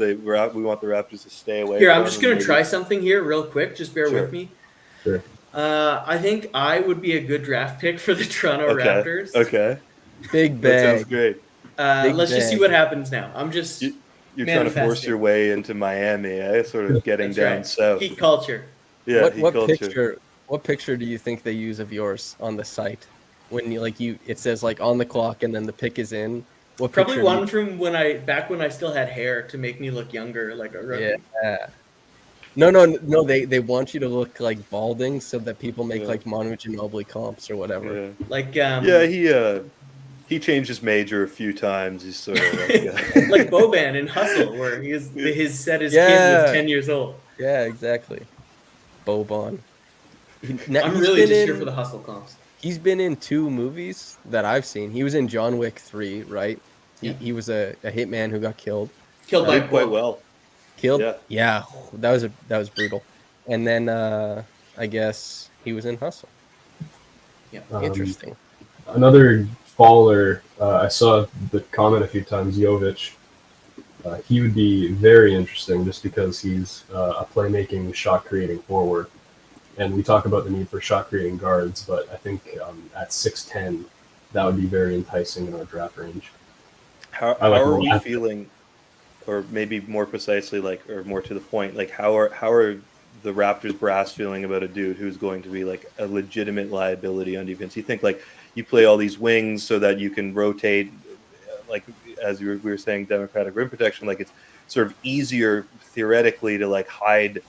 Speaker 3: we want the Raptors to stay away
Speaker 5: Here,
Speaker 3: from?
Speaker 5: I'm just
Speaker 3: and
Speaker 5: gonna
Speaker 3: maybe-
Speaker 5: try something here real quick. Just bear
Speaker 3: Sure.
Speaker 5: with me.
Speaker 7: Sure.
Speaker 5: I think I would be a good draft pick for the Toronto
Speaker 3: Okay.
Speaker 5: Raptors.
Speaker 3: Okay.
Speaker 4: Big
Speaker 3: That sounds
Speaker 4: bag.
Speaker 3: great.
Speaker 4: Big
Speaker 5: Let's just see
Speaker 4: bag.
Speaker 5: what happens now. I'm just
Speaker 3: You're trying to force
Speaker 5: manifesting.
Speaker 3: your way into Miami, eh? Sort of getting
Speaker 5: That's
Speaker 3: down
Speaker 5: right.
Speaker 3: south.
Speaker 5: Heat culture.
Speaker 3: Yeah,
Speaker 4: what
Speaker 3: heat
Speaker 4: what
Speaker 3: culture.
Speaker 4: picture? What picture do you think they use of yours on the site when it says like on the clock and then the pick is in? What
Speaker 5: Probably
Speaker 4: picture do
Speaker 5: one from when I still had hair to make me look younger, like a rookie.
Speaker 4: Yeah. No. They want you to look like balding so that people make
Speaker 3: Yeah.
Speaker 4: like Manu Ginobili comps or whatever.
Speaker 3: Yeah.
Speaker 5: Like
Speaker 3: He changed his major a few times. He's sort of
Speaker 5: like Boban in Hustle, where his kid
Speaker 4: Yeah.
Speaker 5: was 10 years old.
Speaker 4: Yeah, exactly. Boban.
Speaker 5: I'm really just here for the Hustle comps.
Speaker 4: He's been in 2 movies that I've seen. He was in John Wick 3, right?
Speaker 5: Yeah.
Speaker 4: He was a hitman who got killed.
Speaker 5: Killed by
Speaker 3: did quite
Speaker 5: Boban.
Speaker 3: well.
Speaker 4: Killed?
Speaker 3: Yeah.
Speaker 4: Yeah, that was brutal. And then I guess he was in Hustle.
Speaker 5: Yeah.
Speaker 4: Interesting.
Speaker 7: Another faller, I saw the comment a few times, Jovic. He would be very interesting just because he's a playmaking, shot-creating forward. And we talk about the need for shot-creating guards, but I think at 6'10", that would be very enticing in our draft range.
Speaker 3: How
Speaker 7: I like
Speaker 3: are
Speaker 7: him a
Speaker 3: we
Speaker 7: lot.
Speaker 3: feeling, or maybe more precisely, or more to the point, how are the Raptors brass feeling about a dude who's going to be like a legitimate liability on defense? You think you play all these wings so that you can rotate, as we were saying, democratic rim protection, it's sort of easier theoretically to hide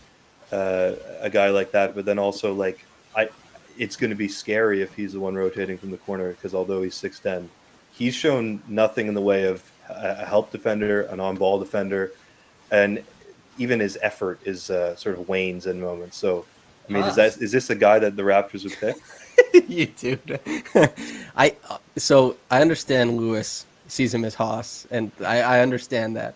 Speaker 3: a guy like that, but then also it's going to be scary if he's the one rotating from the corner, because although he's 6'10", he's shown nothing in the way of a help defender, an on-ball defender, and even his effort is sort of wanes in moments. So, I mean, is this a guy that the Raptors would pick?
Speaker 4: You dude. I understand Lewis sees him as Haas, and I understand that.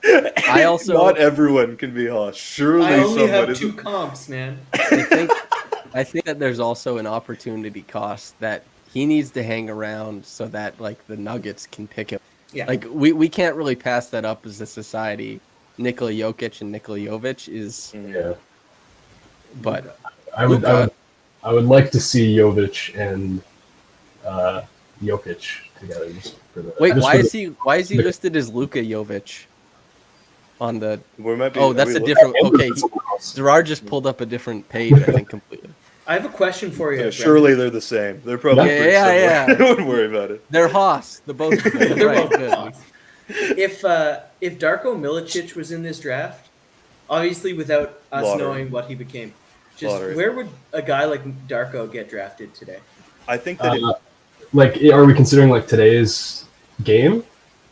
Speaker 4: I also
Speaker 3: Not everyone can be Haas. Surely
Speaker 5: I only
Speaker 3: someone
Speaker 5: have
Speaker 3: is.
Speaker 5: 2 comps, man.
Speaker 4: I think that there's also an opportunity cost that he needs to hang around so that the Nuggets can pick him.
Speaker 5: Yeah.
Speaker 4: We can't really pass that up as a society. Nikola Jokic and Nikola Jovic is,
Speaker 7: Yeah,
Speaker 4: but
Speaker 7: I would like to see Jovic and Jokic together. Just for the,
Speaker 4: wait,
Speaker 7: just
Speaker 4: why
Speaker 7: for
Speaker 4: is he listed as Luka Jovic on the?
Speaker 3: Oh,
Speaker 4: That's a different. Okay, Gerard just pulled up a different page. I think completely.
Speaker 5: I have a question for you.
Speaker 3: Yeah,
Speaker 5: Brent.
Speaker 3: surely they're the same. They're probably pretty
Speaker 4: Yeah.
Speaker 3: similar. I wouldn't worry about it.
Speaker 4: They're Haas. The both of them.
Speaker 5: They're
Speaker 4: Right,
Speaker 5: both
Speaker 4: good.
Speaker 5: Haas. If Darko Milicic was in this draft, obviously without us
Speaker 3: Lottery.
Speaker 5: knowing what he became, just
Speaker 3: Lottery.
Speaker 5: where would a guy like Darko get drafted today?
Speaker 3: I think that
Speaker 7: are we considering today's game?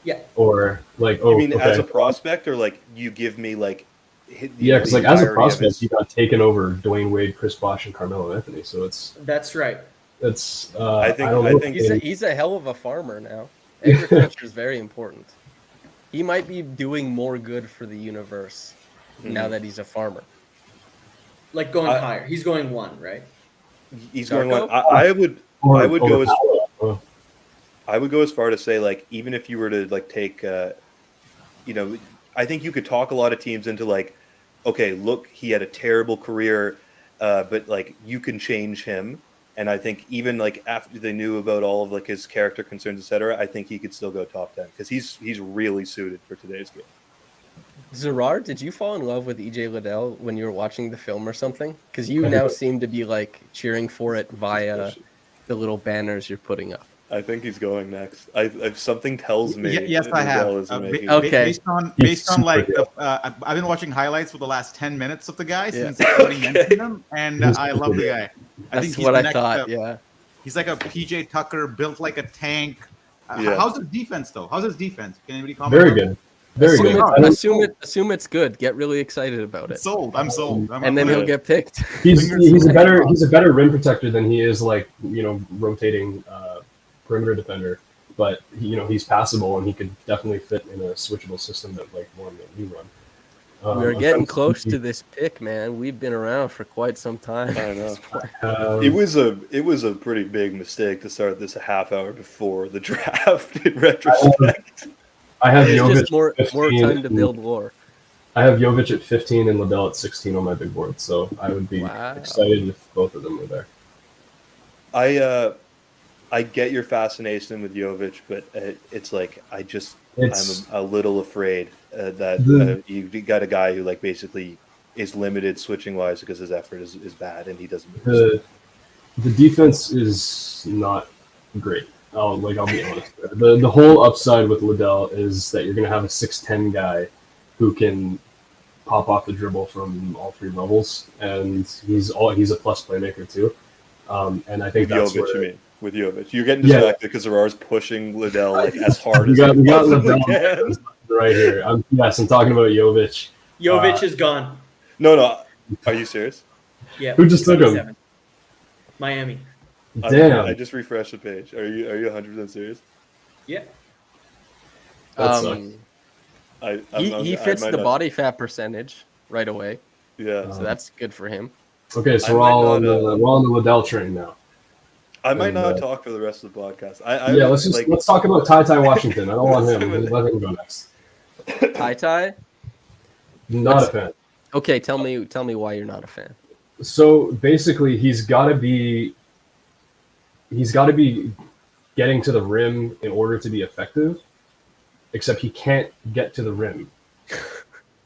Speaker 5: Yeah.
Speaker 7: Or
Speaker 3: you mean as a prospect, or you give me
Speaker 7: yeah, because as a prospect, you got taken over Dwayne Wade, Chris Bosh, and Carmelo Anthony. So
Speaker 5: That's right.
Speaker 7: it's.
Speaker 3: I think
Speaker 4: He's a hell of a farmer now. Agriculture is very important. He might be doing more good for the universe now that he's a farmer.
Speaker 5: Going higher. He's going 1, right?
Speaker 3: he's
Speaker 4: Darko?
Speaker 3: going on. I would go as
Speaker 7: Oh,
Speaker 3: I would go as far to say even if you were to take I think you could talk a lot of teams into okay, look, he had a terrible career, but you can change him. And I think even after they knew about all of his character concerns, etc., I think he could still go top 10 because he's really suited for today's game.
Speaker 4: Gerard, did you fall in love with EJ Liddell when you were watching the film or something? Because you now seem to be cheering for it via the little banners you're putting up.
Speaker 3: I think he's going next. If something tells me.
Speaker 6: Yes, I have.
Speaker 3: Liddell is making
Speaker 4: Okay.
Speaker 6: Based on I've been watching highlights for the last 10 minutes of the guy since everybody mentioned him, and I love the guy. I
Speaker 4: That's
Speaker 6: think he's
Speaker 4: what
Speaker 6: the
Speaker 4: I
Speaker 6: next
Speaker 4: thought.
Speaker 6: step.
Speaker 4: Yeah.
Speaker 6: He's like a PJ Tucker, built like a tank.
Speaker 3: Yeah.
Speaker 6: How's his defense though? How's his defense? Can anybody comment?
Speaker 7: very
Speaker 6: on
Speaker 7: good.
Speaker 2: Very
Speaker 4: assume,
Speaker 2: good.
Speaker 4: assume it's good. Get really excited about it,
Speaker 6: Sold. I'm sold.
Speaker 4: and then he'll get picked.
Speaker 2: He's
Speaker 6: Fingers
Speaker 2: a better
Speaker 6: crossed.
Speaker 2: he's a better rim protector than he is like rotating perimeter defender. But he's passable and he could definitely fit in a switchable system that like one that you run.
Speaker 4: We're
Speaker 2: I'm
Speaker 4: getting
Speaker 2: trying
Speaker 4: close
Speaker 2: see-
Speaker 4: to this pick, man. We've been around for quite some time.
Speaker 3: I know.
Speaker 2: Um,
Speaker 3: It was a pretty big mistake to start this a half hour before the draft in retrospect.
Speaker 2: I have
Speaker 4: It's
Speaker 2: Jovic
Speaker 4: just more
Speaker 2: 15
Speaker 4: time to
Speaker 2: and-
Speaker 4: build lore.
Speaker 2: I have Jovic at 15 and Liddell at 16 on my big board, so I would be
Speaker 4: Wow.
Speaker 2: excited if both of them were there.
Speaker 3: I get your fascination with Jovic, but it's like
Speaker 2: It's
Speaker 3: I'm a little afraid that you got a guy who like basically is limited switching wise because his effort is bad and he doesn't move.
Speaker 2: the defense is not great. I'll be honest. The whole upside with Liddell is that you're going to have a 6'10" guy who can pop off the dribble from all three levels, and he's a plus playmaker too. And I think
Speaker 3: With
Speaker 2: that's
Speaker 3: Jovic,
Speaker 2: where,
Speaker 3: you mean? With Jovic, you're getting
Speaker 2: Yeah.
Speaker 3: distracted because Zerar's pushing Liddell like as hard
Speaker 2: we
Speaker 3: as
Speaker 2: got
Speaker 3: he possibly
Speaker 2: Liddell
Speaker 3: can.
Speaker 2: right here. I'm talking about Jovic.
Speaker 5: Jovic is gone.
Speaker 3: No, are you serious?
Speaker 5: Yeah.
Speaker 2: Who just took him?
Speaker 5: 27. Miami.
Speaker 2: Damn.
Speaker 3: I just refreshed the page. Are you 100% serious?
Speaker 5: Yeah.
Speaker 2: That sucks.
Speaker 4: He fits the body fat percentage right away,
Speaker 3: Yeah,
Speaker 4: so that's good for him.
Speaker 2: Okay, so
Speaker 3: I
Speaker 2: we're
Speaker 3: might
Speaker 2: all
Speaker 3: not,
Speaker 2: we're on the Liddell train now.
Speaker 3: I might
Speaker 2: and,
Speaker 3: not talk for the rest of the podcast.
Speaker 2: Let's talk about Ty Washington. I don't want him. Let him go next.
Speaker 4: Ty.
Speaker 2: Not a fan.
Speaker 4: Okay, tell me why you're not a fan.
Speaker 2: So basically, he's got to be getting to the rim in order to be effective. Except he can't get to the rim.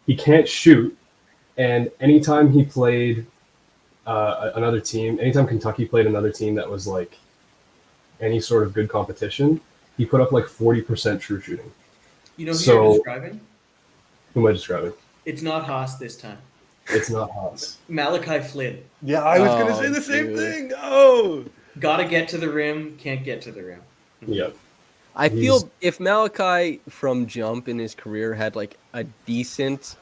Speaker 2: He can't shoot, and anytime he played anytime Kentucky played another team that was like any sort of good competition, he put up like 40% true shooting.
Speaker 5: You know who
Speaker 2: So-
Speaker 5: you're describing?
Speaker 2: Who am I describing?
Speaker 5: It's not Haas this time.
Speaker 2: It's not Haas.
Speaker 5: Malachi Flynn.
Speaker 3: Yeah, I was gonna
Speaker 4: Oh,
Speaker 3: say the same
Speaker 4: dude.
Speaker 3: thing. Oh,
Speaker 5: Gotta get to the rim, can't get to the rim.
Speaker 2: Yeah.
Speaker 4: I
Speaker 2: He's-
Speaker 4: feel if Malachi from jump in his career had like a decent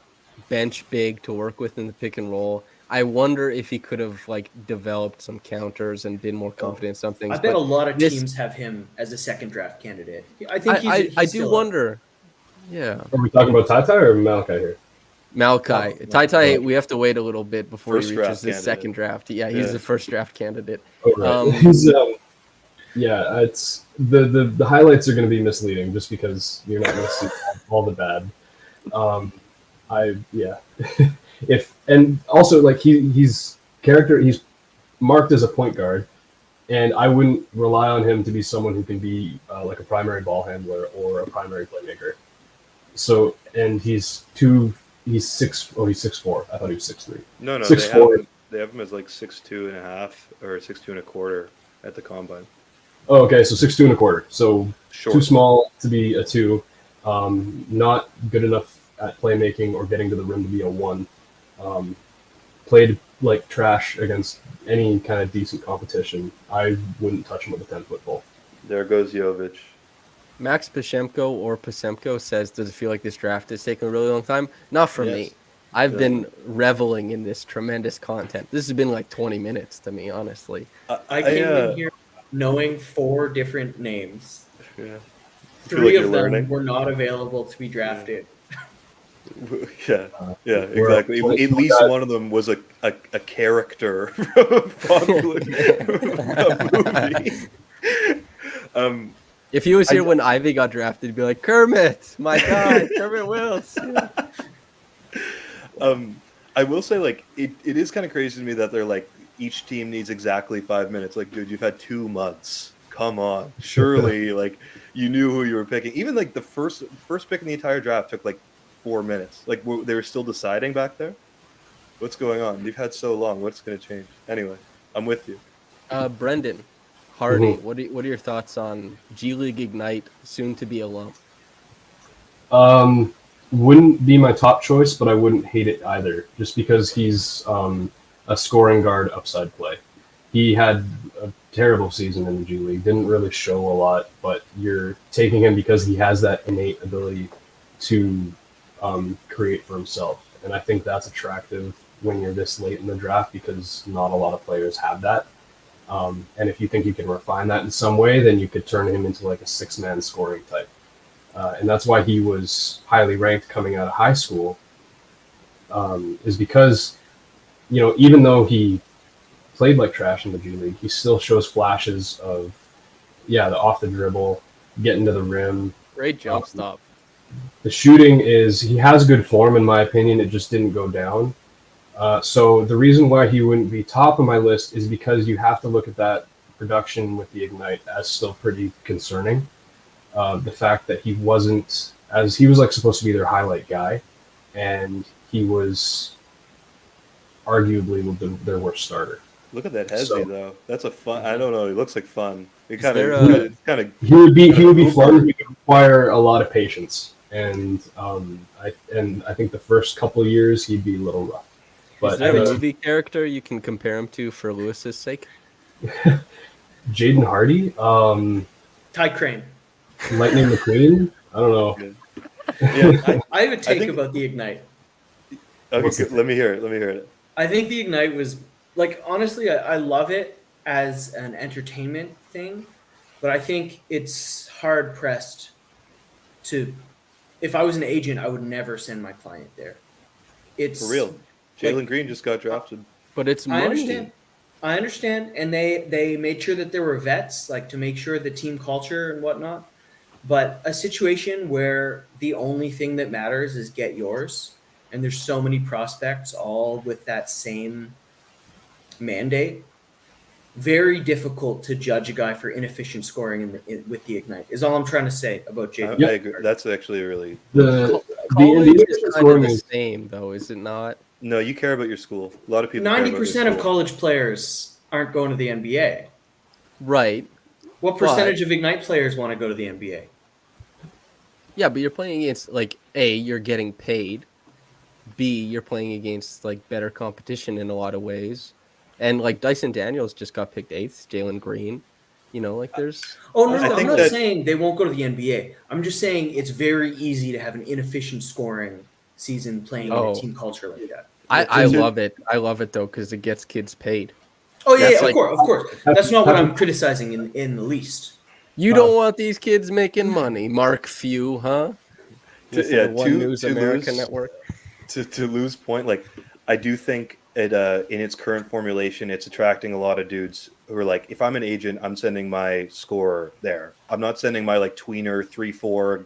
Speaker 4: bench big to work with in the pick and roll, I wonder if he could have like developed some counters and been more confident in some things.
Speaker 5: I bet
Speaker 4: but
Speaker 5: a lot of
Speaker 4: this-
Speaker 5: teams have him as a second draft candidate. I think he's
Speaker 4: I
Speaker 5: still
Speaker 4: do
Speaker 5: up.
Speaker 4: wonder. Yeah,
Speaker 2: Are we talking about Ty or Malachi here?
Speaker 4: Malachi.
Speaker 5: No,
Speaker 4: Ty, we have to wait a little bit before
Speaker 3: First
Speaker 4: he
Speaker 3: draft
Speaker 4: reaches his
Speaker 3: candidate.
Speaker 4: second draft. Yeah, he's
Speaker 3: Yeah.
Speaker 4: the first draft candidate.
Speaker 2: Oh, right.
Speaker 4: Um,
Speaker 2: Yeah, it's the highlights are going to be misleading just because you're not going to see all the bad. If and also like he's marked as a point guard, and I wouldn't rely on him to be someone who can be like a primary ball handler or a primary playmaker. So and he's 6'4". I thought he was 6'3".
Speaker 3: no,
Speaker 2: 6'4".
Speaker 3: they have him as like 6'2.5" or 6'2.25" at the combine.
Speaker 2: Oh, okay, so 6'2". So
Speaker 3: Short.
Speaker 2: too small to be a 2, not good enough at playmaking or getting to the rim to be a 1. Played like trash against any kind of decent competition. I wouldn't touch him with a 10-foot pole.
Speaker 3: There goes Jovic.
Speaker 4: Max Pasemko says, "Does it feel like this draft is taking a really long time?" Not for me. I've been reveling in this tremendous content. This has been like 20 minutes to me, honestly.
Speaker 5: I came in here knowing 4 different names.
Speaker 3: Yeah.
Speaker 5: 3
Speaker 3: you're
Speaker 5: of them
Speaker 3: learning.
Speaker 5: were not available to be drafted.
Speaker 3: Yeah,
Speaker 2: we're-
Speaker 3: exactly. At least one of them was a character from a popular movie.
Speaker 4: If he was here when Ivy got drafted, he'd be like, Kermit, my guy, Kermit Wills. Yeah.
Speaker 3: I will say, like, it is kind of crazy to me that they're like, each team needs exactly 5 minutes. Like, dude, you've had 2 months. Come on. Surely, like, you knew who you were picking. Even, like, the first pick in the entire draft took, like, 4 minutes. Like, they were still deciding back there? What's going on? You've had so long. What's going to change? Anyway, I'm with you.
Speaker 4: Brendan Hardy,
Speaker 2: Mhm.
Speaker 4: what are your thoughts on G League Ignite, soon to be alum?
Speaker 2: Wouldn't be my top choice, but I wouldn't hate it either, just because he's a scoring guard upside play. He had a terrible season in the G League, didn't really show a lot, but you're taking him because he has that innate ability
Speaker 7: to create for himself. And I think that's attractive when you're this late in the draft because not a lot of players have that. And if you think you can refine that in some way, then you could turn him into like a 6-man scoring type. And that's why he was highly ranked coming out of high school, is because, even though he played like trash in the G League, he still shows flashes of, the off the dribble, getting to the rim.
Speaker 4: Great jump stop.
Speaker 7: The shooting he has good form, in my opinion. It just didn't go down. So the reason why he wouldn't be top of my list is because you have to look at that production with the Ignite as still pretty concerning. The fact that he was like supposed to be their highlight guy, and he was arguably their worst starter.
Speaker 3: Look at that Hesby though. That's a fun. I don't know. He looks like fun. It kind of.
Speaker 7: He would be fun. He would require a lot of patience, and I think the first couple of years he'd be a little rough. But
Speaker 4: is there a movie character you can compare him to for Lewis's sake?
Speaker 7: Jaden Hardy,
Speaker 5: Ty Crane,
Speaker 7: Lightning McQueen. I don't know.
Speaker 5: Yeah, I have a take about the Ignite.
Speaker 3: Okay, let me hear it.
Speaker 5: I think the Ignite was honestly, I love it as an entertainment thing, but I think it's hard pressed to. If I was an agent, I would never send my client there. It's
Speaker 3: for real. Jalen Green just got drafted.
Speaker 4: But it's money.
Speaker 5: I understand. And they made sure that there were vets, to make sure the team culture and whatnot. But a situation where the only thing that matters is get yours, and there's so many prospects all with that same mandate, very difficult to judge a guy for inefficient scoring with the Ignite, is all I'm trying to say about Jaden.
Speaker 3: I agree. That's actually really...
Speaker 4: The is kind of the same, though, is it not?
Speaker 3: No, you care about your school. A lot of people.
Speaker 5: 90% of college players aren't going to the NBA.
Speaker 4: Right.
Speaker 5: What percentage of Ignite players want to go to the NBA?
Speaker 4: Yeah, but you're playing against, A, you're getting paid. B, you're playing against, better competition in a lot of ways. And, Dyson Daniels just got picked 8th, Jalen Green. There's...
Speaker 5: Oh, no, I'm not saying they won't go to the NBA. I'm just saying it's very easy to have an inefficient scoring season playing in a team culture like that.
Speaker 4: I love it. I love it, though, because it gets kids paid.
Speaker 5: Oh, yeah, of course. That's not what I'm criticizing in the least.
Speaker 4: You don't want these kids making money, Mark Few, huh? News America Network.
Speaker 3: To lose point, I do think it in its current formulation, it's attracting a lot of dudes who are if I'm an agent, I'm sending my scorer there. I'm not sending my tweener 3-4.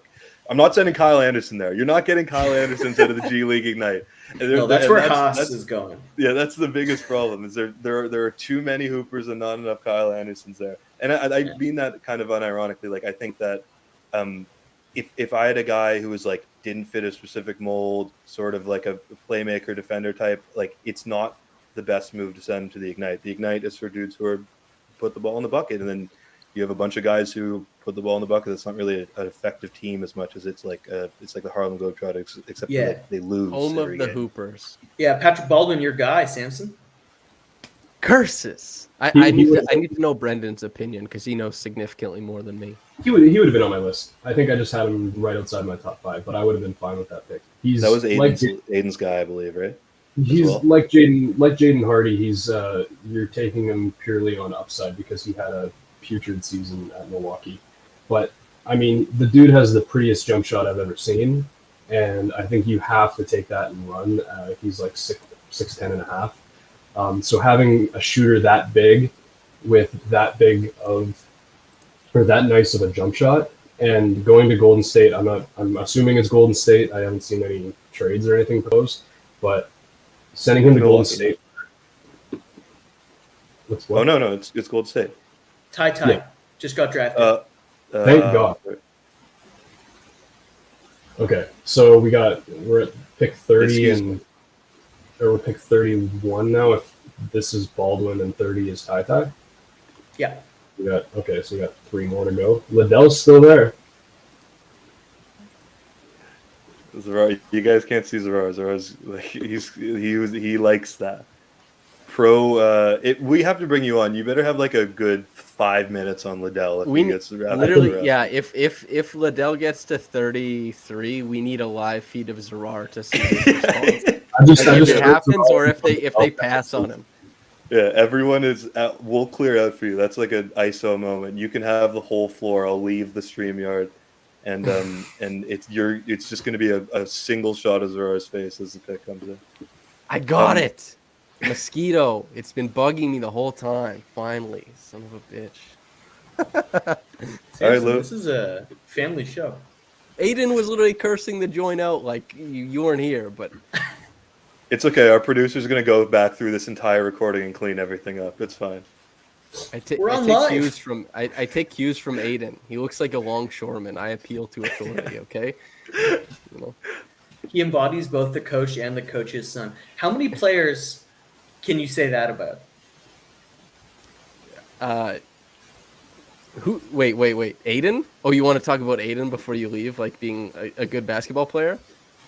Speaker 3: I'm not sending Kyle Anderson there. You're not getting Kyle Anderson instead of the G League Ignite.
Speaker 5: No, that's where Haas is going.
Speaker 3: Yeah, that's the biggest problem. Is there are too many hoopers and not enough Kyle Andersons there. And I mean that kind of unironically. I think that if I had a guy who was didn't fit a specific mold, sort of like a playmaker defender type, it's not the best move to send him to the Ignite. The Ignite is for dudes who are put the ball in the bucket, and then you have a bunch of guys who put the ball in the bucket. It's not really an effective team as much as it's like the Harlem Globetrotters, except they lose.
Speaker 4: Home of the
Speaker 3: game.
Speaker 4: Hoopers.
Speaker 5: Yeah, Patrick Baldwin, your guy, Samson.
Speaker 4: Curses. I need to know Brendan's opinion because he knows significantly more than me.
Speaker 7: He would have been on my list. I think I just had him right outside my top 5, but I would have been fine with that pick.
Speaker 3: That was Aiden's guy, I believe, right?
Speaker 7: He's like Jaden Hardy. He's you're taking him purely on upside because he had a putrid season at Milwaukee. But I mean, the dude has the prettiest jump shot I've ever seen, and I think you have to take that and run. He's 6'10" and a half. So having a shooter that big with that nice of a jump shot and going to Golden State, I'm assuming it's Golden State. I haven't seen any trades or anything proposed, but sending him to Golden State.
Speaker 3: What? Oh no, it's Golden State.
Speaker 5: Ty just got drafted.
Speaker 7: Thank God. Okay, so we're at pick 30 or we're pick 31 now. If this is Baldwin and 30 is Ty.
Speaker 5: Yeah.
Speaker 7: So we got 3 more to go. Liddell's still there.
Speaker 3: Zarar, you guys can't see Zarar. Zarar's he likes that. We have to bring you on. You better have like a good 5 minutes on Liddell. If
Speaker 4: We
Speaker 3: he gets
Speaker 4: literally, yeah. If Liddell gets to 33, we need a live feed of Zarar to see his response. If it happens, or if they pass on him.
Speaker 3: Yeah, everyone is. We'll clear out for you. That's like an ISO moment. You can have the whole floor. I'll leave the StreamYard, and it's just going to be a single shot of Zarar's face as the pick comes in.
Speaker 4: I got it. Mosquito. It's been bugging me the whole time. Finally, son of a bitch.
Speaker 3: All right, Lou.
Speaker 5: This is a family show.
Speaker 4: Aiden was literally cursing the joint out like you weren't here, but
Speaker 3: It's okay. Our producer's going to go back through this entire recording and clean everything up. It's fine.
Speaker 4: I take cues from Aiden. He looks like a longshoreman. I appeal to authority. Okay. You know.
Speaker 5: He embodies both the coach and the coach's son. How many players can you say that about?
Speaker 4: Wait. Aiden? Oh, you want to talk about Aiden before you leave, like being a good basketball player?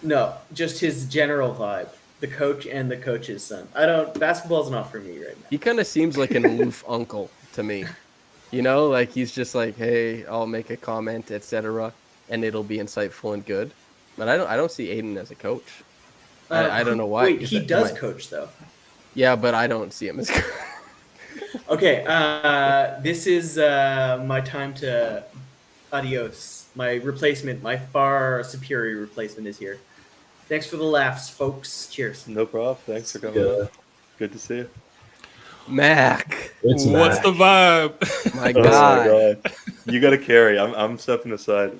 Speaker 5: No, just his general vibe. The coach and the coach's son. Basketball's not for me right now.
Speaker 4: He kind of seems like an aloof uncle to me. You know, like he's just like, hey, I'll make a comment, etc., and it'll be insightful and good. But I don't see Aiden as a coach. I don't know why.
Speaker 5: Wait, he does coach though.
Speaker 4: Yeah, but I don't see him as coach.
Speaker 5: Okay, this is my time to adios. My replacement, my far superior replacement is here. Thanks for the laughs, folks. Cheers.
Speaker 3: No problem. Thanks for coming on. Good to see you.
Speaker 4: Mac.
Speaker 8: What's the vibe?
Speaker 4: My God.
Speaker 3: You got to carry. I'm stepping aside.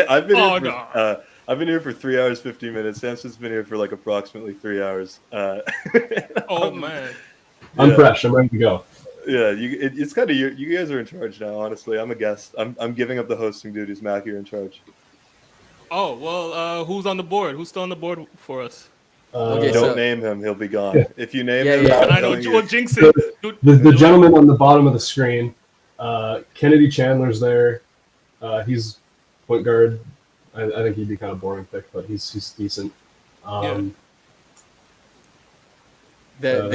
Speaker 3: I've been here for 3 hours 15 minutes. Samson's been here for like approximately 3 hours.
Speaker 8: Oh man,
Speaker 7: I'm fresh. I'm ready to go.
Speaker 3: Yeah, it's kind of you guys are in charge now. Honestly, I'm a guest. I'm giving up the hosting duties. Mac, you're in charge.
Speaker 8: oh well. Who's on the board? Who's still on the board for us?
Speaker 3: Don't name him; he'll be gone. If you name him,
Speaker 8: I know you will jinx it.
Speaker 7: The gentleman on the bottom of the screen, Kennedy Chandler's there. He's point guard. I think he'd be kind of boring pick, but he's decent.
Speaker 4: The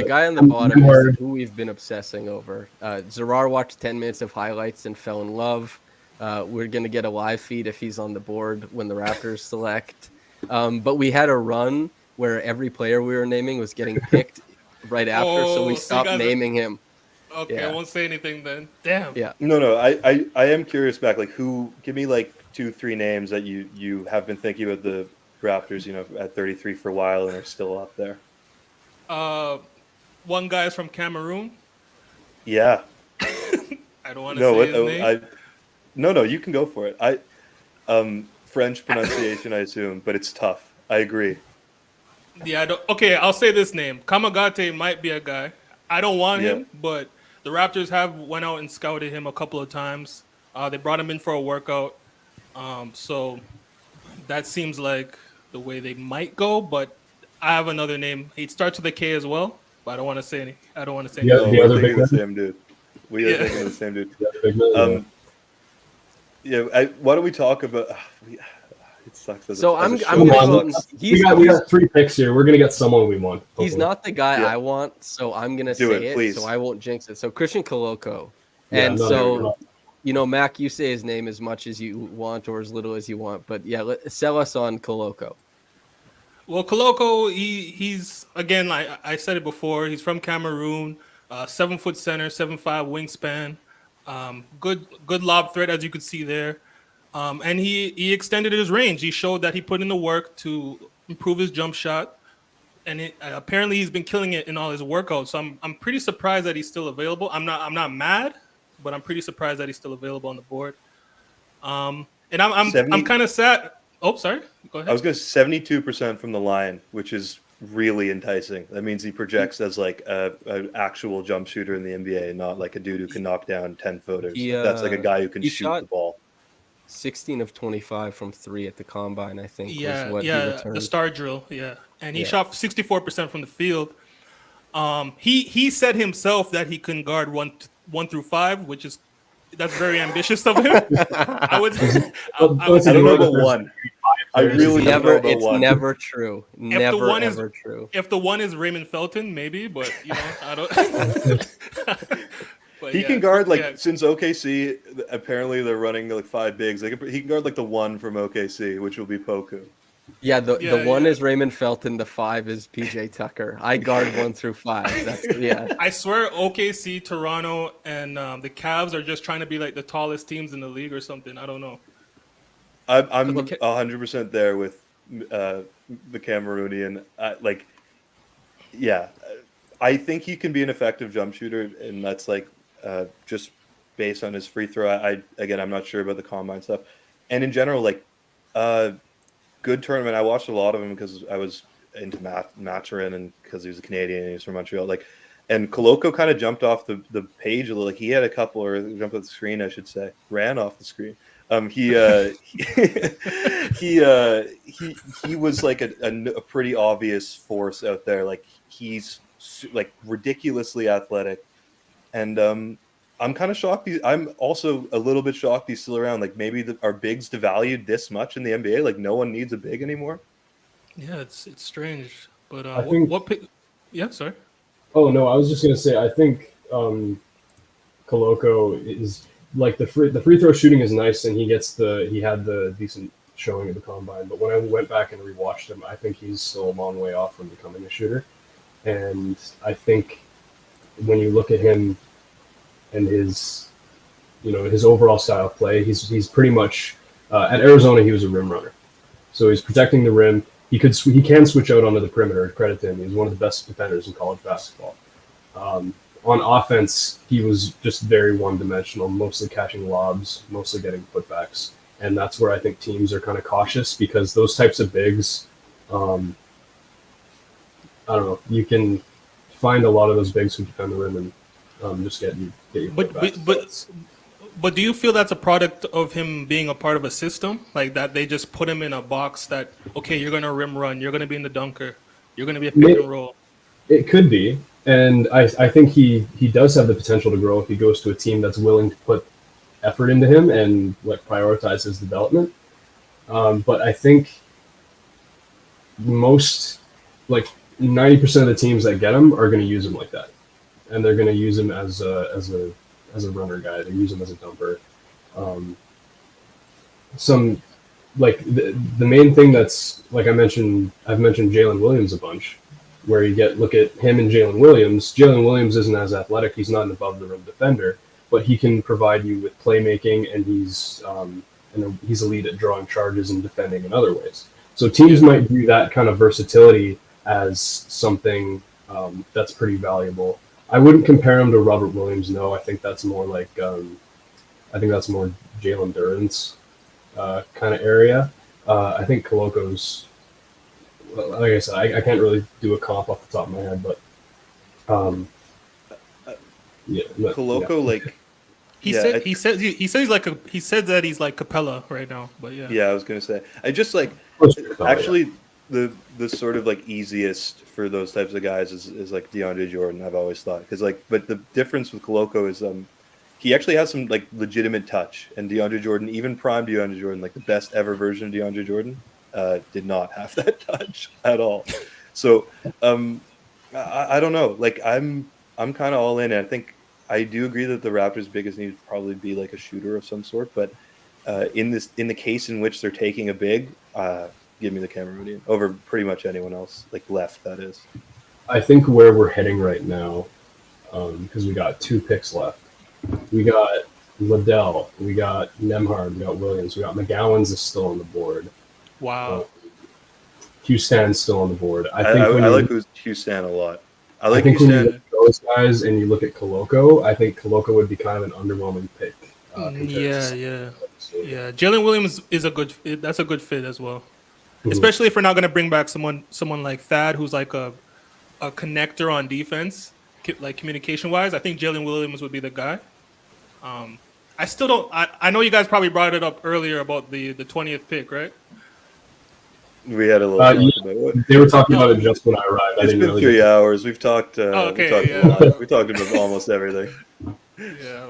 Speaker 4: guy on the bottom is who we've been obsessing over. Zarar watched 10 minutes of highlights and fell in love. We're going to get a live feed if he's on the board when the Raptors select. But we had a run where every player we were naming was getting picked right after, so we stopped naming him.
Speaker 8: Okay,
Speaker 4: Yeah.
Speaker 8: I won't say anything then. Damn.
Speaker 4: Yeah.
Speaker 3: No. I am curious back. Like, who? Give me like 2-3 names that you have been thinking about the Raptors. You know, at 33 for a while and are still up there.
Speaker 8: One guy is from Cameroon.
Speaker 3: Yeah.
Speaker 8: I don't want to say his name.
Speaker 3: No, you can go for it. French pronunciation, I assume, but it's tough. I agree.
Speaker 8: Yeah, okay, I'll say this name. Kamagate might be a guy. I don't want him, but the Raptors have went out and scouted him a couple of times. They brought him in for a workout. So that seems like the way they might go, but I have another name. He starts with a K as well, but I don't want to say any. I don't want to say
Speaker 7: Yeah,
Speaker 8: anything.
Speaker 7: the other
Speaker 3: We're
Speaker 7: big
Speaker 3: thinking
Speaker 7: man?
Speaker 3: the same dude. We are thinking of the same dude.
Speaker 7: Big man,
Speaker 3: Why don't we talk about? It sucks.
Speaker 4: So I'm
Speaker 7: Come
Speaker 4: gonna
Speaker 7: on,
Speaker 4: go.
Speaker 7: we got 3 picks here. We're gonna get someone we want.
Speaker 4: He's
Speaker 7: hopefully.
Speaker 4: not the guy
Speaker 3: Yeah.
Speaker 4: I want, so I'm gonna
Speaker 3: Do
Speaker 4: say
Speaker 3: it,
Speaker 4: it,
Speaker 3: please.
Speaker 4: so I won't jinx it. So Christian KOLOKO,
Speaker 7: Yeah,
Speaker 4: and
Speaker 7: no,
Speaker 4: so you know, Mac, you say his name as much as you want or as little as you want, but yeah, sell us on KOLOKO.
Speaker 8: Well, KOLOKO, he's again, like I said it before, he's from Cameroon, 7-foot center, 7'5" wingspan, good lob threat as you could see there, and he extended his range. He showed that he put in the work to improve his jump shot, and apparently he's been killing it in all his workouts. So I'm pretty surprised that he's still available. I'm not mad, but I'm pretty surprised that he's still available on the board. And I'm kind of sad. Oh, sorry. Go ahead.
Speaker 3: I was going to 72% from the line, which is really enticing. That means he projects as like an actual jump shooter in the NBA, not like a dude who can knock down 10 footers. That's like a guy who can shoot the ball.
Speaker 4: 16 of 25 from 3 at the combine, I think.
Speaker 8: Yeah,
Speaker 4: was what he
Speaker 8: the
Speaker 4: returned.
Speaker 8: star drill. Yeah, and he shot 64% from the field. He said himself that he can guard 1 through 5, which is that's very ambitious of him. I don't know about 1.
Speaker 3: I
Speaker 7: Players
Speaker 3: really
Speaker 7: is
Speaker 3: don't know
Speaker 4: Never.
Speaker 3: about
Speaker 4: It's
Speaker 3: one.
Speaker 4: never true.
Speaker 8: the
Speaker 4: Never
Speaker 8: one is-
Speaker 4: ever true.
Speaker 8: If the one is Raymond Felton, maybe, but I don't. But
Speaker 3: He
Speaker 8: yeah,
Speaker 3: can guard like
Speaker 8: yeah.
Speaker 3: since OKC. Apparently, they're running like 5 bigs. He can guard like the one from OKC, which will be Poku.
Speaker 4: Yeah, the
Speaker 8: Yeah,
Speaker 4: one
Speaker 8: yeah.
Speaker 4: is Raymond Felton. The 5 is PJ Tucker. I guard 1 through 5. That's yeah.
Speaker 8: I swear OKC, Toronto, and the Cavs are just trying to be like the tallest teams in the league or something. I don't know.
Speaker 3: I'm
Speaker 8: Okay.
Speaker 3: 100% there with the Cameroonian. I think he can be an effective jump shooter, and that's like just based on his free throw. I'm not sure about the combine stuff, and in general, like good tournament. I watched a lot of him because I was into Maturin and because he was a Canadian and he's from Montreal. And KOLOKO kind of jumped off the page a little. Like he had a couple, or jumped off the screen, I should say, ran off the screen. He was like a pretty obvious force out there. Like he's like ridiculously athletic, and I'm kind of shocked. I'm also a little bit shocked he's still around. Like maybe our bigs devalued this much in the NBA. Like no one needs a big anymore.
Speaker 8: Yeah, it's strange. But
Speaker 7: I think-
Speaker 8: what pick? Yeah, sorry.
Speaker 7: Oh no, I was just gonna say I think KOLOKO is like the free throw shooting is nice, and he had the decent showing at the combine. But when I went back and rewatched him, I think he's still a long way off from becoming a shooter. And I think when you look at him and his overall style of play, he's pretty much at Arizona he was a rim runner, so he's protecting the rim. He can switch out onto the perimeter. Credit to him. He was one of the best defenders in college basketball. On offense, he was just very one-dimensional, mostly catching lobs, mostly getting putbacks. And that's where I think teams are kind of cautious because those types of bigs, I don't know, you can find a lot of those bigs who defend the rim and just get your putbacks.
Speaker 8: But do you feel that's a product of him being a part of a system, like that they just put him in a box that, okay, you're going to rim run, you're going to be in the dunker, you're going to be a pick and roll?
Speaker 7: It could be. And I think he does have the potential to grow if he goes to a team that's willing to put effort into him and like prioritize his development. But I think most, like 90% of the teams that get him are going to use him like that, and they're going to use him as a runner guy. They use him as a dumper. Some like the main thing that's like I've mentioned Jalen Williams a bunch, where you look at him and Jalen Williams. Jalen Williams isn't as athletic. He's not an above the rim defender, but he can provide you with playmaking, and he's elite at drawing charges and defending in other ways. So teams might view that kind of versatility as something that's pretty valuable. I wouldn't compare him to Robert Williams. No, I think that's more like Jalen Duren's kind of area. I think KOLOKO's, like I said, I can't really do a comp off the top of my head, but yeah.
Speaker 3: KOLOKO,
Speaker 7: yeah.
Speaker 3: like
Speaker 8: He said that he's like Capella right now, but yeah.
Speaker 3: Yeah, I was gonna say. I just like actually the sort of like easiest for those types of guys is like DeAndre Jordan. I've always thought because but the difference with KOLOKO is he actually has some like legitimate touch, and DeAndre Jordan, even prime DeAndre Jordan, like the best ever version of DeAndre Jordan, did not have that touch at all. So I don't know. Like I'm kind of all in. I think I do agree that the Raptors' biggest need would probably be like a shooter of some sort, but in the case in which they're taking a big, give me the Cameroonian over pretty much anyone else, like left, that is.
Speaker 7: I think where we're heading right now, because we got 2 picks left. We got Liddell, we got Nemhard, we got Williams, we got McGowan's is still on the board.
Speaker 8: Wow.
Speaker 7: Q-Stan's still on the board. I
Speaker 3: like Q-Stan a lot. I
Speaker 7: think when you look
Speaker 3: Q-Stan.
Speaker 7: at those guys and you look at KOLOKO, I think KOLOKO would be kind of an underwhelming pick.
Speaker 8: Yeah. Jalen Williams is that's a good fit as well. Especially if we're not going to bring back someone like Thad, who's like a connector on defense, like communication wise. I think Jalen Williams would be the guy. I still don't. I know you guys probably brought it up earlier about the 20th pick, right?
Speaker 3: We had a little talk about it.
Speaker 7: They were talking about it just when I arrived.
Speaker 3: It's been 3 hours. We've talked. We talked about almost everything.
Speaker 8: Yeah.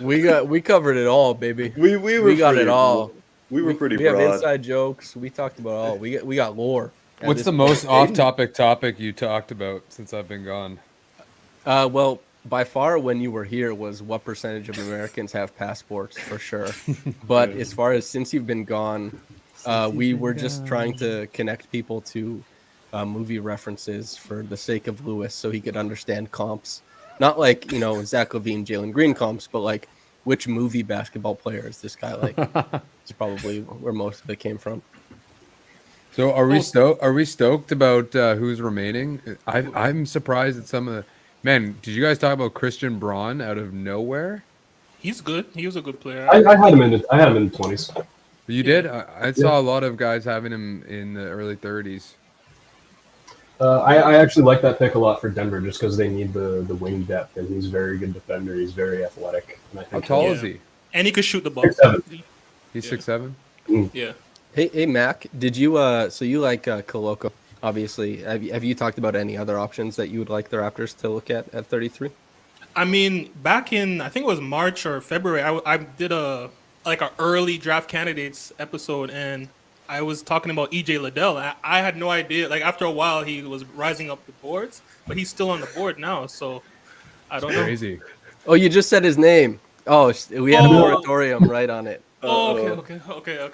Speaker 4: We covered it all, baby.
Speaker 3: We
Speaker 4: got it all.
Speaker 3: We were pretty
Speaker 4: We have
Speaker 3: broad.
Speaker 4: inside jokes. We talked about all. We got lore. at
Speaker 2: What's
Speaker 4: this
Speaker 2: the
Speaker 4: point.
Speaker 2: most off-topic topic you talked about since I've been gone?
Speaker 4: Well, by far when you were here was what percentage of Americans have passports for sure. But as far as since you've been gone, we were just trying to connect people to movie references for the sake of Lewis, so he could understand comps. Not like Zach LaVine, Jalen Green comps, but like which movie basketball player is this guy like? It's probably where most of it came from.
Speaker 2: So are we stoked about who's remaining? I'm surprised at some of the man. Did you guys talk about Christian Braun out of nowhere?
Speaker 8: He's good. He was a good player.
Speaker 7: I had him in the 20s.
Speaker 2: You did? I saw a lot of guys having him in the early 30s.
Speaker 7: I actually like that pick a lot for Denver just because they need the wing depth, and he's a very good defender. He's very athletic. And I
Speaker 2: How
Speaker 7: think
Speaker 2: tall is he?
Speaker 8: And he could shoot the ball.
Speaker 7: 6'7".
Speaker 2: He's
Speaker 8: Yeah.
Speaker 2: 6'7".
Speaker 8: Yeah.
Speaker 4: Hey Mac, did you so you like KOLOKO? Obviously, have you talked about any other options that you would like the Raptors to look at 33?
Speaker 8: I mean, back in I think it was March or February, I did a early draft candidates episode, and I was talking about EJ Liddell. I had no idea. Like after a while, he was rising up the boards, but he's still on the board now. So I don't know.
Speaker 2: Crazy.
Speaker 4: Oh, you just said his name. Oh, we had a
Speaker 8: Oh.
Speaker 4: moratorium right on it.
Speaker 8: Oh, okay.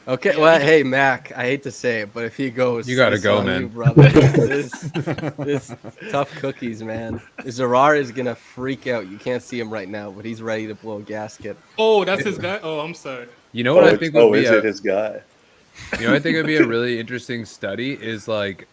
Speaker 4: Okay, well, hey Mac, I hate to say it, but if he goes,
Speaker 2: You gotta
Speaker 4: it's
Speaker 2: go,
Speaker 4: on
Speaker 2: man.
Speaker 4: you, brother. this tough cookies, man. Zarar is gonna freak out. You can't see him right now, but he's ready to blow a gasket.
Speaker 8: Oh, that's his guy. Oh, I'm sorry.
Speaker 2: You know what I think would be
Speaker 3: is it his guy?
Speaker 2: You know, I think it'd be a really interesting study is like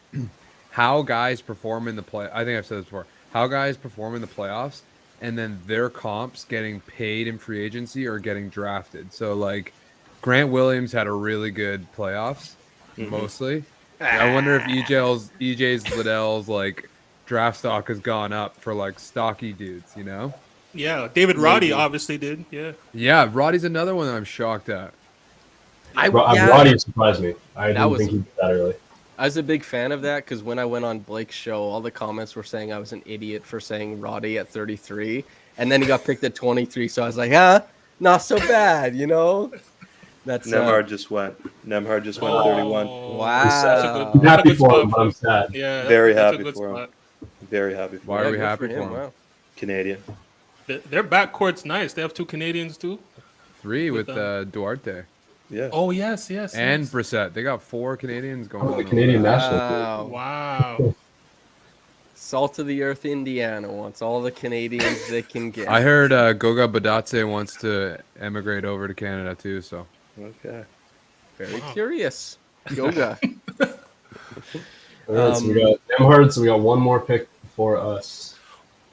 Speaker 2: how guys perform in the play. I think I've said this before. How guys perform in the playoffs, and then their comps getting paid in free agency or getting drafted. So like Grant Williams had a really good playoffs, mostly. I wonder if EJ's Liddell's like draft stock has gone up for like stocky dudes. You know?
Speaker 8: Yeah, David Roddy obviously did. Yeah.
Speaker 2: Yeah, Roddy's another one that I'm shocked at.
Speaker 7: Roddy surprised me. I didn't think he did that early.
Speaker 4: I was a big fan of that because when I went on Blake's show, all the comments were saying I was an idiot for saying Roddy at 33, and then he got picked at 23. So I was like, not so bad, That's
Speaker 3: Nemhard just went. Nemhard just went 31.
Speaker 4: Wow.
Speaker 7: I'm happy for
Speaker 8: spot.
Speaker 7: him, but I'm sad.
Speaker 8: Yeah.
Speaker 3: Very
Speaker 8: that's a
Speaker 3: happy
Speaker 8: good
Speaker 3: for him.
Speaker 8: spot.
Speaker 3: Very happy for
Speaker 2: Why
Speaker 3: him.
Speaker 2: are we
Speaker 4: good
Speaker 2: happy for him?
Speaker 4: Wow.
Speaker 3: Canadian.
Speaker 8: Their backcourt's nice. They have two Canadians too.
Speaker 2: 3 with
Speaker 8: With,
Speaker 2: Duarte
Speaker 3: Yeah.
Speaker 8: Oh yes.
Speaker 2: and
Speaker 8: yes.
Speaker 2: Brissett. They got 4 Canadians going
Speaker 7: Oh,
Speaker 2: on.
Speaker 7: the Canadian national team.
Speaker 4: Wow.
Speaker 8: Wow.
Speaker 4: Salt of the earth Indiana wants all the Canadians they can get.
Speaker 2: I heard Goga Badatse wants to emigrate over to Canada too. So
Speaker 3: Okay.
Speaker 4: Very
Speaker 8: Wow.
Speaker 4: curious. Yoga.
Speaker 7: All right, so we got Nemhard, so we got one more pick for us.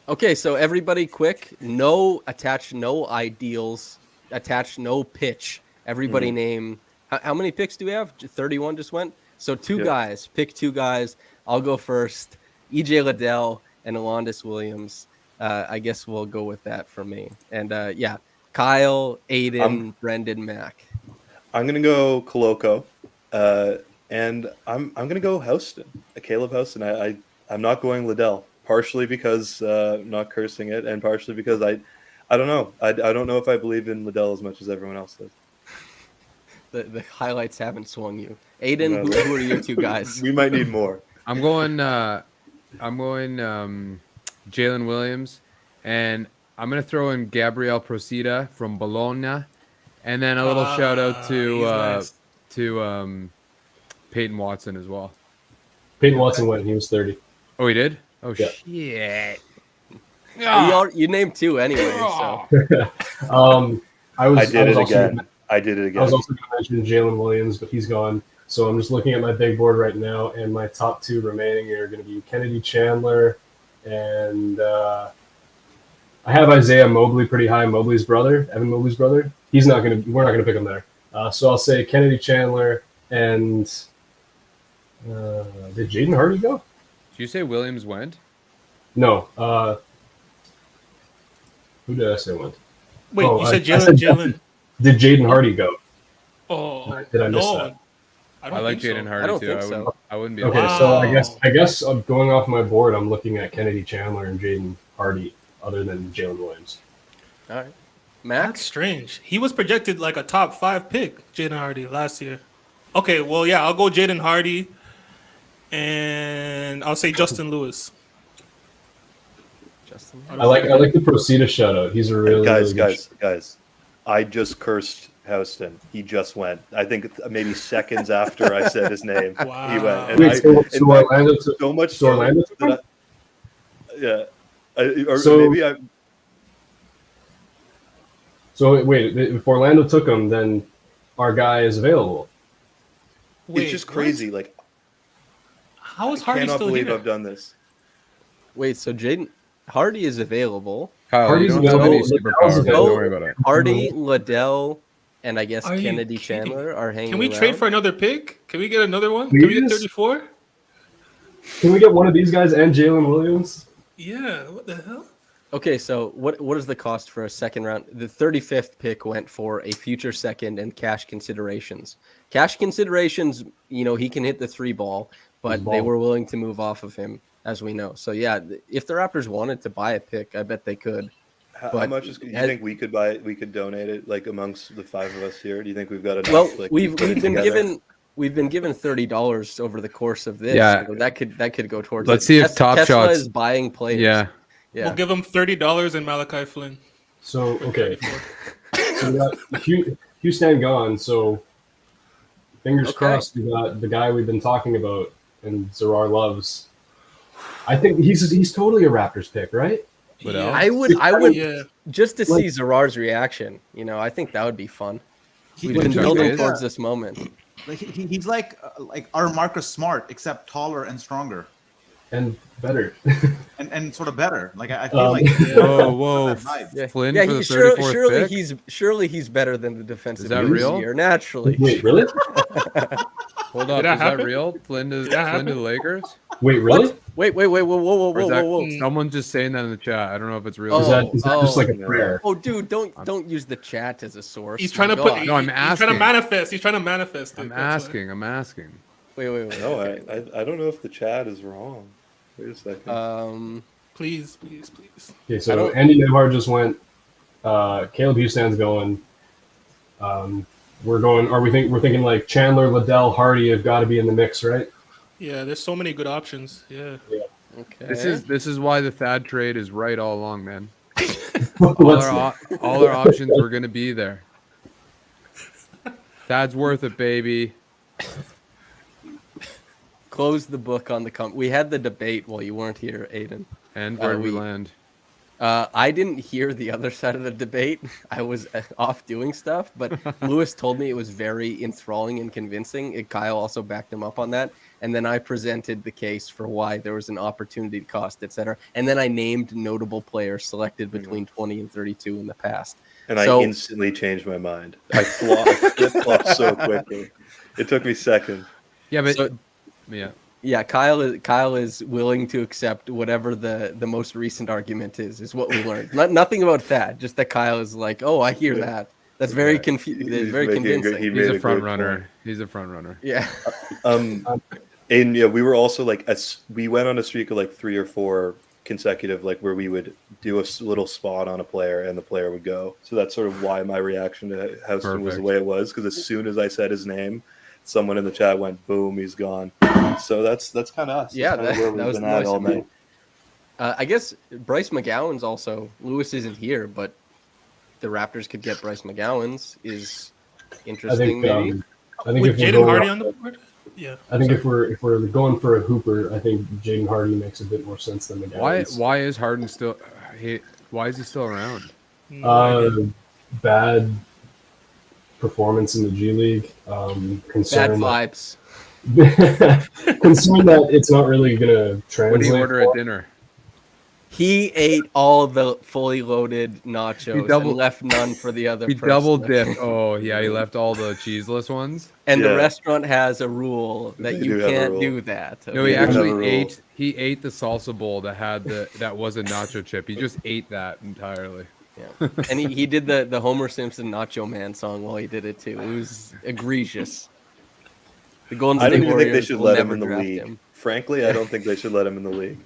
Speaker 4: Okay, so everybody quick. No ideals. Attach no pitch. Everybody name. How many picks do we have? 31 just went. So two
Speaker 3: Yep.
Speaker 4: guys. Pick 2 guys. I'll go first. EJ Liddell and Alondis Williams. I guess we'll go with that for me. And Kyle, Aiden, Brendan, Mac.
Speaker 3: I'm gonna go KOLOKO, and I'm gonna go Houston, Caleb Houston. I'm not going Liddell, partially because I'm not cursing it, and partially because I don't know. I don't know if I believe in Liddell as much as everyone else does.
Speaker 4: The highlights haven't swung you. Aiden,
Speaker 3: No.
Speaker 4: who are your 2 guys?
Speaker 3: We might need more.
Speaker 2: I'm going Jalen Williams, and I'm gonna throw in Gabriel Procida from Bologna, and then a little shout out
Speaker 8: he's nice.
Speaker 2: to Peyton Watson as well.
Speaker 7: Peyton Watson went. He was 30.
Speaker 2: Oh, he did. Oh
Speaker 7: Yeah.
Speaker 2: shit!
Speaker 4: You named 2 anyway, so
Speaker 7: I
Speaker 3: did it
Speaker 7: also
Speaker 3: again.
Speaker 7: I was also going to mention Jalen Williams, but he's gone. So I'm just looking at my big board right now, and my top 2 remaining are going to be Kennedy Chandler, and I have Isaiah Mobley pretty high. Mobley's brother, Evan Mobley's brother. We're not going to pick him there. So I'll say Kennedy Chandler and did Jaden Hardy go?
Speaker 2: Did you say Williams went?
Speaker 7: No. Who did I say went?
Speaker 8: Wait,
Speaker 7: Oh,
Speaker 8: you said
Speaker 7: I said
Speaker 8: Jalen.
Speaker 7: Did Jaden Hardy go?
Speaker 8: Oh,
Speaker 7: Did I miss
Speaker 8: no.
Speaker 7: that?
Speaker 2: I like
Speaker 8: think so.
Speaker 2: Jaden Hardy
Speaker 4: I don't
Speaker 2: too.
Speaker 4: think so.
Speaker 2: I wouldn't be.
Speaker 7: Okay,
Speaker 2: opposed.
Speaker 7: so
Speaker 8: Wow.
Speaker 7: I guess I'm going off my board. I'm looking at Kennedy Chandler and Jaden Hardy, other than Jalen Williams.
Speaker 4: all right. Mac?
Speaker 8: That's strange. He was projected like a top 5 pick, Jaden Hardy, last year. Okay, well, yeah, I'll go Jaden Hardy, and I'll say Justin Lewis.
Speaker 4: Justin?
Speaker 7: I like the Procida shout out. He's a really
Speaker 3: guys,
Speaker 7: really good
Speaker 3: guys. I just cursed Houston. He just went. I think maybe seconds after I said his name,
Speaker 8: Wow.
Speaker 3: he went. And
Speaker 7: Wait, so Orlando took
Speaker 3: so much
Speaker 7: so Orlando took him?
Speaker 3: maybe
Speaker 7: So wait, if Orlando took him, then our guy is available.
Speaker 8: Wait,
Speaker 3: it's just crazy.
Speaker 8: what?
Speaker 3: Like,
Speaker 8: How is
Speaker 3: I
Speaker 8: Hardy
Speaker 3: cannot
Speaker 8: still
Speaker 3: believe
Speaker 8: here?
Speaker 3: I've done this.
Speaker 4: Wait, so Jaden Hardy is available.
Speaker 2: Kyle,
Speaker 7: Hardy's
Speaker 2: you don't have any
Speaker 7: available.
Speaker 2: superpowers.
Speaker 7: Liddell's
Speaker 2: Don't worry about it.
Speaker 4: Hardy, Liddell, and I guess
Speaker 8: Are you
Speaker 4: Kennedy
Speaker 8: kidding?
Speaker 4: Chandler are hanging
Speaker 8: Can we
Speaker 4: around.
Speaker 8: trade for another pick? Can we get another one? Can we get
Speaker 7: Please?
Speaker 8: 34?
Speaker 7: Can we get one of these guys and Jalen Williams?
Speaker 8: Yeah, what the hell?
Speaker 4: Okay, so what is the cost for a second round? The 35th pick went for a future second and cash considerations. Cash considerations, he can hit the 3 ball, but they were willing to move off of him, as we know. So yeah, if the Raptors wanted to buy a pick, I bet they could.
Speaker 3: How much do you think we could buy it? We could donate it, like amongst the 5 of us here. Do you think we've got enough?
Speaker 4: Well,
Speaker 3: like,
Speaker 4: we've
Speaker 3: put it
Speaker 4: been
Speaker 3: together?
Speaker 4: given $30 over the course of this.
Speaker 2: Yeah.
Speaker 4: So that could go towards.
Speaker 2: Let's
Speaker 4: it.
Speaker 2: see if Top
Speaker 4: Tesla
Speaker 2: Shots-
Speaker 4: is buying players.
Speaker 2: Yeah.
Speaker 4: Yeah.
Speaker 8: We'll give him $30 and Malachi Flynn.
Speaker 7: So okay, so we got Houston gone. So fingers
Speaker 4: Okay.
Speaker 7: crossed we got the guy we've been talking about and Zarar loves. I think he's totally a Raptors pick, right?
Speaker 2: What
Speaker 8: Yeah.
Speaker 2: else?
Speaker 4: I would
Speaker 8: Yeah.
Speaker 4: just to see Zerar's reaction. I think that would be fun. We've been
Speaker 2: Chuck
Speaker 4: building
Speaker 2: Hayes?
Speaker 4: towards this moment.
Speaker 6: Like he's like our Marcus Smart, except taller and stronger,
Speaker 7: And better.
Speaker 6: and sort of better. Like I feel like
Speaker 2: Whoa.
Speaker 6: that vibe.
Speaker 4: Yeah,
Speaker 2: Flynn
Speaker 4: yeah.
Speaker 2: for the
Speaker 4: He surely
Speaker 2: 34th pick?
Speaker 4: he's better than the defensive
Speaker 2: Is that
Speaker 4: unit
Speaker 2: real?
Speaker 4: here, naturally.
Speaker 7: Wait, really?
Speaker 2: Hold up,
Speaker 8: Did that
Speaker 2: is that
Speaker 8: happen?
Speaker 2: real? Flynn to
Speaker 8: that
Speaker 2: the
Speaker 8: happen?
Speaker 2: Lakers?
Speaker 7: Wait, really?
Speaker 4: Wait, whoa,
Speaker 2: Or is that
Speaker 4: whoa.
Speaker 2: someone just saying that in the chat? I don't know if it's real.
Speaker 4: Oh.
Speaker 7: Is that just like a prayer?
Speaker 4: Oh, dude, don't use the chat as a source.
Speaker 8: He's trying to
Speaker 4: My
Speaker 8: put.
Speaker 4: God.
Speaker 2: No, I'm
Speaker 8: He's trying
Speaker 2: asking.
Speaker 8: to manifest. He's trying to manifest. it.
Speaker 2: I'm
Speaker 8: That's why.
Speaker 2: asking.
Speaker 4: Wait.
Speaker 3: No, I don't know if the chat is wrong. Wait a second.
Speaker 8: Please.
Speaker 7: Okay,
Speaker 4: I
Speaker 7: so
Speaker 4: don't-
Speaker 7: Andy Nemhard just went. Caleb Houston's going. We're going. We're thinking like Chandler, Liddell, Hardy have got to be in the mix, right?
Speaker 8: Yeah, there's so many good options. Yeah.
Speaker 4: Okay.
Speaker 2: This is why the Thad trade is right all along, man.
Speaker 7: Let's-
Speaker 2: All our options were gonna be there. Thad's worth it, baby.
Speaker 4: Close the book on the We had the debate while you weren't here, Aiden.
Speaker 2: And where we
Speaker 4: we-
Speaker 2: land.
Speaker 4: I didn't hear the other side of the debate. I was off doing stuff, but Lewis told me it was very enthralling and convincing. Kyle also backed him up on that. And then I presented the case for why there was an opportunity cost, etc. And then I named notable players selected between 20 and 32 in the past.
Speaker 3: And
Speaker 4: so-
Speaker 3: I instantly changed my mind. I flip-flopped so quickly. It took me seconds.
Speaker 2: Yeah, but
Speaker 4: So-
Speaker 2: yeah.
Speaker 4: Yeah, Kyle is willing to accept whatever the most recent argument is what we learned. Nothing about Thad, just that Kyle is like, oh, I hear that. That's very
Speaker 3: He's
Speaker 4: very
Speaker 3: making a
Speaker 4: convincing.
Speaker 3: great- he
Speaker 2: He's
Speaker 3: made
Speaker 2: a
Speaker 3: a
Speaker 2: front
Speaker 3: good
Speaker 2: runner.
Speaker 3: point.
Speaker 2: He's a front runner.
Speaker 4: Yeah.
Speaker 3: And yeah, we were also like, we went on a streak of like 3 or 4 consecutive, like where we would do a little spot on a player and the player would go. So that's sort of why my reaction to Houston was the
Speaker 2: Perfect.
Speaker 3: way it was, because as soon as I said his name, someone in the chat went, boom, he's gone. So that's kind of us. That's
Speaker 4: Yeah,
Speaker 3: kinda
Speaker 4: that
Speaker 3: where we've
Speaker 4: was
Speaker 3: been at
Speaker 4: nice
Speaker 3: all
Speaker 4: of you.
Speaker 3: night.
Speaker 4: I guess Bryce McGowan's also Lewis isn't here, but the Raptors could get Bryce McGowan's is
Speaker 7: I
Speaker 4: interesting.
Speaker 7: think.
Speaker 4: Maybe
Speaker 7: I think
Speaker 8: With
Speaker 7: if we're
Speaker 8: Jaden
Speaker 7: going,
Speaker 8: Hardy on the board. Yeah.
Speaker 7: I think if we're going for a hooper, I think Jaden Hardy makes a bit more sense than the guys.
Speaker 2: Why is Harden still? Why is he still around?
Speaker 8: No idea.
Speaker 7: Bad performance in the G League.
Speaker 4: bad
Speaker 7: Concern
Speaker 4: vibes.
Speaker 7: concern that it's not really going to translate.
Speaker 2: What do you order at dinner?
Speaker 4: He ate all the fully loaded nachos
Speaker 2: double-
Speaker 4: and left none for the other
Speaker 2: He
Speaker 4: person.
Speaker 2: double dipped. Oh yeah, he left all the cheeseless ones.
Speaker 4: And
Speaker 3: Yeah.
Speaker 4: the restaurant has a rule that
Speaker 3: They
Speaker 4: you
Speaker 3: do have a
Speaker 4: can't
Speaker 3: rule.
Speaker 4: do that.
Speaker 2: No, he
Speaker 3: Yeah,
Speaker 2: actually
Speaker 3: another rule.
Speaker 2: ate. He ate the salsa bowl that had that was a nacho chip. He just ate that entirely.
Speaker 4: Yeah. And he did the Homer Simpson Nacho Man song while he did it too. It was egregious. The Golden
Speaker 3: I
Speaker 4: State
Speaker 3: don't even think they
Speaker 4: Warriors
Speaker 3: should
Speaker 4: will
Speaker 3: let him
Speaker 4: never
Speaker 3: in the
Speaker 4: draft
Speaker 3: league.
Speaker 4: him.
Speaker 3: Frankly, I don't think they should let him in the league.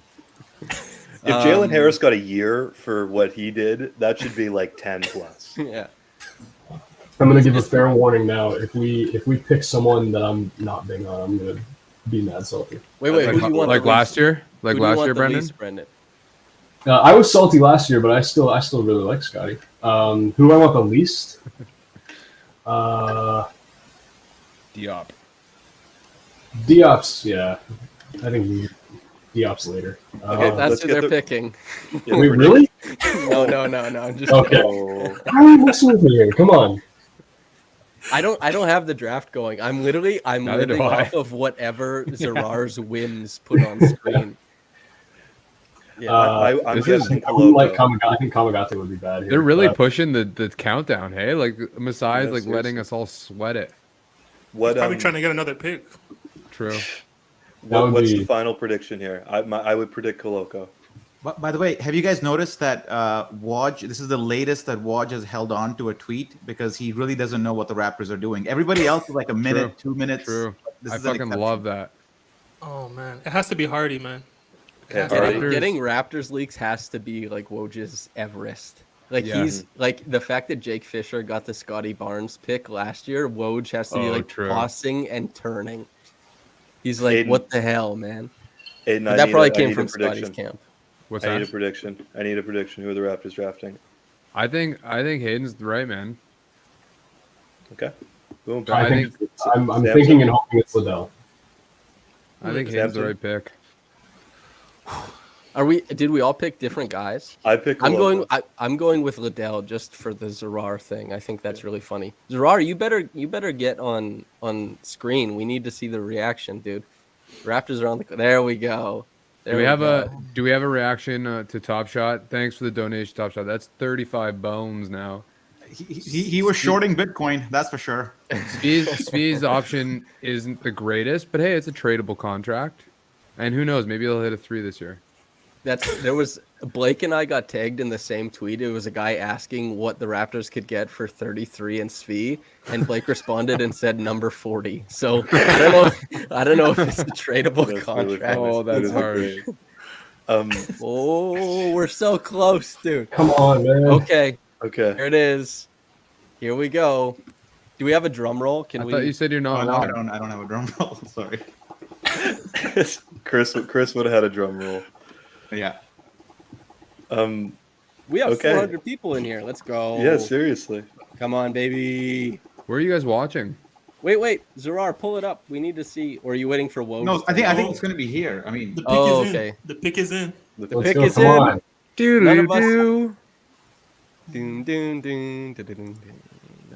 Speaker 3: If Jalen Harris got a year for what he did, that should be like 10 plus.
Speaker 4: Yeah.
Speaker 7: I'm gonna give a fair warning now. If we pick someone that I'm not big on, I'm gonna be mad salty.
Speaker 4: Wait,
Speaker 2: Like,
Speaker 4: who do you want?
Speaker 2: like
Speaker 4: the
Speaker 2: last
Speaker 4: least?
Speaker 2: year? Like
Speaker 4: Who do you
Speaker 2: last
Speaker 4: want
Speaker 2: year,
Speaker 4: the
Speaker 2: Brendan?
Speaker 4: least, Brendan?
Speaker 7: I was salty last year, but I still really like Scotty. Who do I want the least?
Speaker 2: Diop.
Speaker 7: Diop's, yeah. I think Diop's later.
Speaker 4: Okay, that's
Speaker 3: let's
Speaker 4: who
Speaker 3: get
Speaker 4: they're
Speaker 3: the-
Speaker 4: picking.
Speaker 3: Yeah,
Speaker 7: wait,
Speaker 3: we're-
Speaker 7: really?
Speaker 4: No. I'm just
Speaker 7: Okay.
Speaker 3: Oh,
Speaker 7: How are you messing with me here? Come on.
Speaker 4: I don't have the draft going. I'm
Speaker 2: Neither
Speaker 4: living
Speaker 2: do I.
Speaker 4: off of whatever Zerar's whims put on screen. Yeah.
Speaker 3: I'm
Speaker 2: This is-
Speaker 3: guessing
Speaker 7: I wouldn't like
Speaker 3: Koloko.
Speaker 7: I think Kamagate would be bad here.
Speaker 2: They're really
Speaker 7: but
Speaker 2: pushing the countdown, hey? Like Masai's
Speaker 3: Yeah,
Speaker 2: like letting
Speaker 3: seriously.
Speaker 2: us all sweat it.
Speaker 3: What
Speaker 8: Probably trying to get another pick.
Speaker 2: True.
Speaker 7: that would
Speaker 3: what's
Speaker 7: be
Speaker 3: the final prediction here? I would predict Koloko.
Speaker 6: But by the way, have you guys noticed that Woj? This is the latest that Woj has held on to a tweet because he really doesn't know what the Raptors are doing. Everybody else is like a minute, 2 minutes.
Speaker 2: True.
Speaker 6: This
Speaker 2: I
Speaker 6: is an
Speaker 2: fucking
Speaker 6: exception.
Speaker 2: love that.
Speaker 8: Oh man, it has to be Hardy, man. It
Speaker 3: Okay,
Speaker 8: has to be
Speaker 3: Hardy.
Speaker 8: Hardy.
Speaker 4: Getting Raptors leaks has to be like Woj's Everest. Like
Speaker 2: Yeah.
Speaker 4: he's like the fact that Jake Fisher got the Scotty Barnes pick last year. Woj has to be
Speaker 2: Oh,
Speaker 4: like
Speaker 2: true.
Speaker 4: tossing and turning. He's like,
Speaker 3: Aiden.
Speaker 4: what the hell, man?
Speaker 3: Aiden,
Speaker 4: But that probably
Speaker 3: I
Speaker 4: came
Speaker 3: need
Speaker 4: from
Speaker 3: a prediction.
Speaker 4: Scotty's camp.
Speaker 2: What's
Speaker 3: I need a
Speaker 2: that?
Speaker 3: prediction. I need a prediction. Who are the Raptors drafting?
Speaker 2: I think Hayden's the right man.
Speaker 3: Okay. Boom.
Speaker 7: I think
Speaker 2: think-
Speaker 7: I'm
Speaker 3: Samson.
Speaker 7: thinking and hoping it's Liddell.
Speaker 2: I think
Speaker 3: Samson?
Speaker 2: Hayden's the right pick.
Speaker 4: Did we all pick different guys?
Speaker 3: I pick.
Speaker 4: I'm
Speaker 3: Koloko.
Speaker 4: going. I'm going with Liddell just for the Zerar thing. I think that's really funny. Zerar, you better get on screen. We need to see the reaction, dude. Raptors are on the. There we go. There
Speaker 2: Do we have
Speaker 4: go.
Speaker 2: a reaction to Top Shot? Thanks for the donation, Top Shot. That's 35 bones now.
Speaker 6: He was shorting Bitcoin, that's for sure.
Speaker 2: Svee's option isn't the greatest, but hey, it's a tradable contract. And who knows, maybe he'll hit a 3 this year.
Speaker 4: There was Blake and I got tagged in the same tweet. It was a guy asking what the Raptors could get for 33 and Svee, and Blake responded and said number 40. So I don't know if it's a tradable
Speaker 3: That's really
Speaker 4: contract.
Speaker 3: funny.
Speaker 2: Oh, that's
Speaker 3: That is
Speaker 2: harsh.
Speaker 3: great.
Speaker 4: Oh, we're so close, dude.
Speaker 7: Come on, man.
Speaker 4: Okay,
Speaker 3: Okay.
Speaker 4: here it is. Here we go. Do we have a drum roll? Can
Speaker 2: I
Speaker 4: we?
Speaker 2: thought you said you're
Speaker 6: Oh,
Speaker 2: not
Speaker 6: no,
Speaker 2: allowed.
Speaker 6: I don't have a drum roll. Sorry.
Speaker 3: Chris would have had a drum roll.
Speaker 6: Yeah.
Speaker 4: We have
Speaker 3: okay.
Speaker 4: 400 people in here. Let's go.
Speaker 3: Yeah, seriously.
Speaker 4: Come on, baby.
Speaker 2: Where are you guys watching?
Speaker 4: Wait. Zerar, pull it up. We need to see. Or are you waiting for Woe?
Speaker 6: No, I think it's gonna be here. I mean,
Speaker 8: The pick
Speaker 4: Oh,
Speaker 8: is in.
Speaker 4: okay.
Speaker 8: The pick is in.
Speaker 7: Let's
Speaker 4: pick
Speaker 7: go.
Speaker 4: is
Speaker 7: Come
Speaker 4: in.
Speaker 7: on.
Speaker 4: None of us-
Speaker 2: Do
Speaker 4: Dun, dun, dun, dun, dun, dun.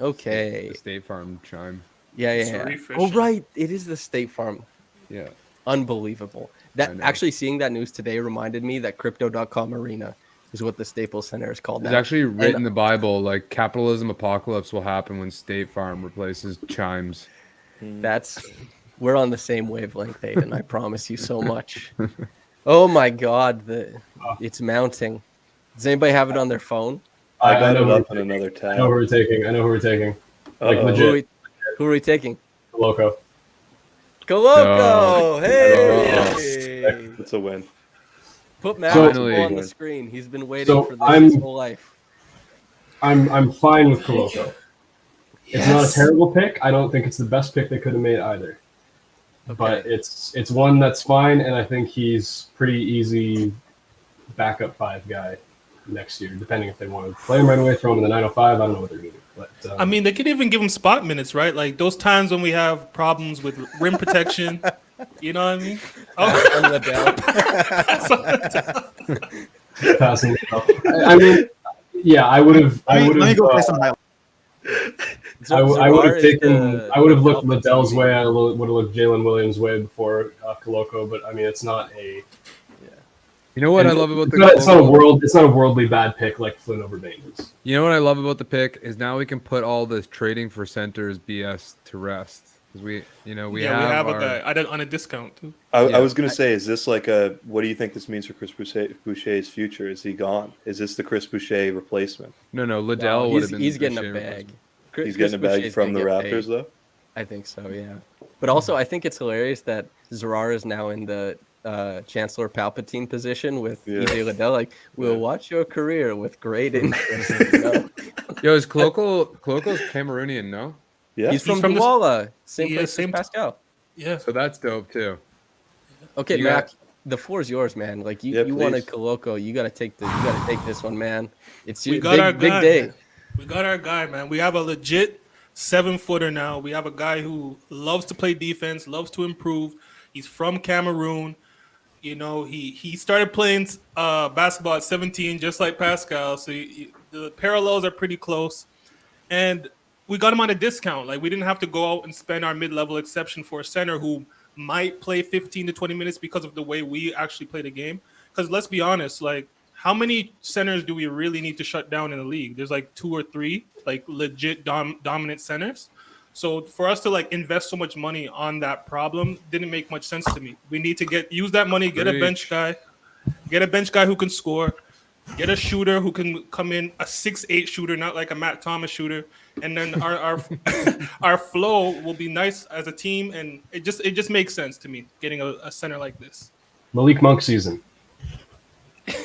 Speaker 4: Okay.
Speaker 2: the State Farm chime.
Speaker 4: Yeah.
Speaker 8: It's
Speaker 4: Oh,
Speaker 8: refreshing.
Speaker 4: right. It is the State Farm.
Speaker 2: Yeah.
Speaker 4: Unbelievable.
Speaker 2: I
Speaker 4: That
Speaker 2: know.
Speaker 4: actually seeing that news today reminded me that Crypto.com Arena is what the Staples Center is called
Speaker 2: It's
Speaker 4: now.
Speaker 2: actually written in the Bible, like capitalism apocalypse will happen when State Farm replaces chimes.
Speaker 4: We're on the same wavelength, Aiden. I promise you so much. Oh my God, it's mounting. Does anybody have it on their phone?
Speaker 3: I got
Speaker 7: know
Speaker 3: it
Speaker 7: who
Speaker 3: up
Speaker 7: we're
Speaker 3: in another
Speaker 7: taking. I know who
Speaker 3: tab.
Speaker 7: we're taking. Like
Speaker 3: Uh-oh.
Speaker 7: legit.
Speaker 4: Who are we taking?
Speaker 7: Loco.
Speaker 4: KOLOKO! Hey!
Speaker 3: It's a win.
Speaker 4: Put Matt
Speaker 2: Finally.
Speaker 4: on the screen. He's been waiting
Speaker 7: So
Speaker 4: for this his whole life.
Speaker 7: I'm fine with Koloko. It's not a terrible pick. I don't think it's the best pick they could have made either. But it's one that's fine, and I think he's pretty easy backup 5 guy next year, depending if they want to play him right away, throw him in the 905. I don't know what they're going to do. But
Speaker 8: I mean, they could even give him spot minutes, right? Like those times when we have problems with rim protection. You know what I mean? Oh,
Speaker 4: On Liddell.
Speaker 7: passing it up. I mean, yeah, I would have.
Speaker 6: let me go play some highlights.
Speaker 7: I would
Speaker 4: Zerar
Speaker 7: have
Speaker 4: is
Speaker 7: taken.
Speaker 4: the-
Speaker 7: I would have
Speaker 4: the
Speaker 7: looked
Speaker 4: alpha
Speaker 7: Liddell's
Speaker 4: team.
Speaker 7: way. I would have looked Jalen Williams' way before Koloko. But I mean, it's not a.
Speaker 2: You know what I
Speaker 7: and
Speaker 2: love about
Speaker 7: it's not a world. It's not a worldly bad pick like Flynn over Bain is.
Speaker 2: You know what I love about the pick is now we can put all this trading for centers BS to rest because we have
Speaker 8: a
Speaker 2: our,
Speaker 8: guy on a discount too.
Speaker 3: I was going to say, is this like a, what do you think this means for Chris Boucher's future? Is he gone? Is this the Chris Boucher replacement?
Speaker 2: no Liddell
Speaker 4: No,
Speaker 2: would have been.
Speaker 4: he's
Speaker 2: the
Speaker 4: getting a
Speaker 2: Boucher
Speaker 4: bag.
Speaker 2: replacement.
Speaker 3: He's getting a bag
Speaker 4: Boucher's
Speaker 3: from the
Speaker 4: gonna get
Speaker 3: Raptors,
Speaker 4: paid.
Speaker 3: though?
Speaker 4: I think so, yeah. But also, I think it's hilarious that Zerar is now in the Chancellor Palpatine position with
Speaker 3: Yeah.
Speaker 4: EJ Liddell. Like, we'll watch your career with great interest. You know?
Speaker 2: Yo, is Coloco's Cameroonian? No,
Speaker 3: Yeah.
Speaker 4: He's from
Speaker 8: from the-
Speaker 4: Douala, same
Speaker 8: Yeah,
Speaker 4: place
Speaker 8: same
Speaker 4: as
Speaker 8: t-
Speaker 4: Pascal.
Speaker 8: Yeah.
Speaker 2: so that's dope too.
Speaker 4: Okay,
Speaker 2: You
Speaker 4: Mac,
Speaker 2: got-
Speaker 4: the floor is yours, man. Like
Speaker 3: Yeah,
Speaker 4: you wanted
Speaker 3: please.
Speaker 4: Koloko, you gotta take this one, man. It's
Speaker 8: We
Speaker 4: your
Speaker 8: got our
Speaker 4: big
Speaker 8: guy.
Speaker 4: day.
Speaker 8: Man. We got our guy, man. We have a legit 7-footer now. We have a guy who loves to play defense, loves to improve. He's from Cameroon. You know, he started playing basketball at 17, just like Pascal. So the parallels are pretty close. And we got him on a discount. Like, we didn't have to go out and spend our mid-level exception for a center who might play 15 to 20 minutes because of the way we actually play the game. Because let's be honest, like, how many centers do we really need to shut down in the league? There's like 2 or 3 like legit dominant centers. So for us to like invest so much money on that problem didn't make much sense to me. We need to use that money, get a bench guy who can score, get a shooter who can come in, a 6'8" shooter, not like a Matt Thomas shooter, and then our our flow will be nice as a team, and it just makes sense to me getting a center like this.
Speaker 7: Malik Monk season.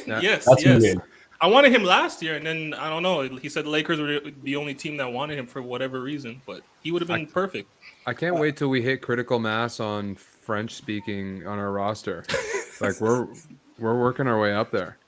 Speaker 8: Yes,
Speaker 7: That's what I
Speaker 8: yes.
Speaker 7: mean.
Speaker 8: I wanted him last year, and then I don't know. He said the Lakers were the only team that wanted him for whatever reason, but he would have been perfect.
Speaker 2: I can't wait till we hit critical mass on French speaking on our roster. Like we're working our way up there.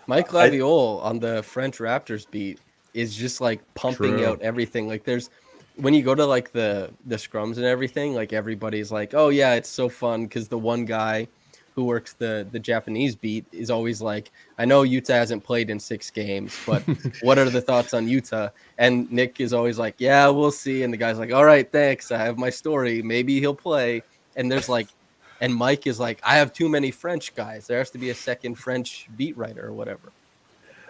Speaker 4: Mike Laviole on the French Raptors beat is just like pumping
Speaker 2: True.
Speaker 4: out everything. Like there's when you go to like the scrums and everything, like everybody's like, oh yeah, it's so fun because the one guy who works the Japanese beat is always like, I know Utah hasn't played in 6 games, but what are the thoughts on Utah? And Nick is always like, yeah, we'll see. And the guy's like, all right, thanks. I have my story. Maybe he'll play. And there's like, and Mike is like, I have too many French guys. There has to be a second French beat writer or whatever.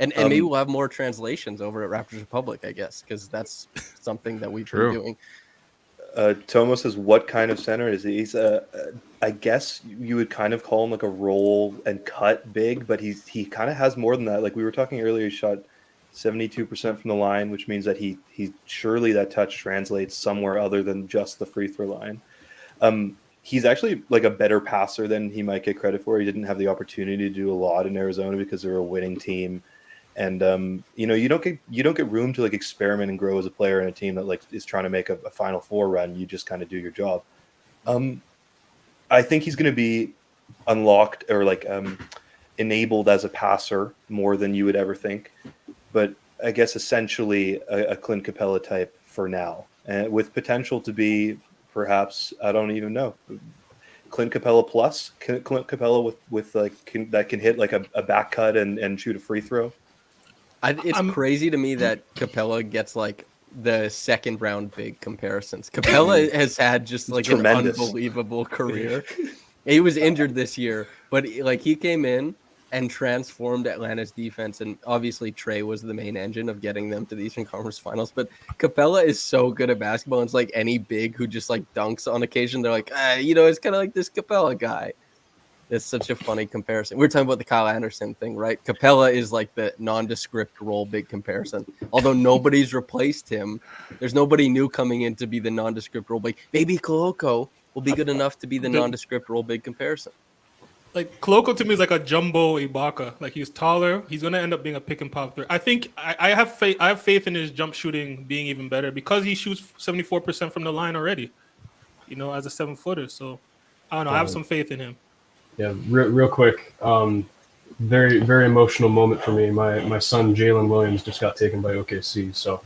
Speaker 4: And maybe we'll have more translations over at Raptors Republic, I guess, because that's something that we've been doing.
Speaker 3: Tomo says, what kind of center is he? He's I guess you would kind of call him like a roll and cut big, but he kind of has more than that. Like we were talking earlier, he shot 72% from the line, which means that he surely that touch translates somewhere other than just the free throw line. He's actually like a better passer than he might get credit for. He didn't have the opportunity to do a lot in Arizona because they're a winning team. And you know, you don't get room to like experiment and grow as a player in a team that like is trying to make a Final Four run. You just kind of do your job. I think he's going to be unlocked or like enabled as a passer more than you would ever think. But I guess essentially a Clint Capella type for now, and with potential to be perhaps, I don't even know, Clint Capella plus Clint Capella with like that can hit like a back cut and shoot a free throw.
Speaker 4: It's crazy to me that Capella gets like the second round big comparisons. Capella has had just like an unbelievable career. He was injured this year, but like he came in and transformed Atlanta's defense, and obviously Trey was the main engine of getting them to the Eastern Conference Finals. But Capella is so good at basketball. And it's like any big who just like dunks on occasion. They're like, you know, it's kind of like this Capella guy. It's such a funny comparison. We're talking about the Kyle Anderson thing, right? Capella is like the nondescript role big comparison. Although nobody's replaced him, there's nobody new coming in to be the nondescript role big. Maybe Koloko will be good enough to be the nondescript role big comparison.
Speaker 8: Like Koloko to me is like a jumbo Ibaka. Like he's taller. He's gonna end up being a pick and pop threat. I think I have faith. I have faith in his jump shooting being even better because he shoots 74% from the line already. You know, as a 7-footer. So I don't know. I have some faith in him.
Speaker 7: Yeah, real quick. Very, very emotional moment for me. My son Jalen Williams just got taken by OKC. So,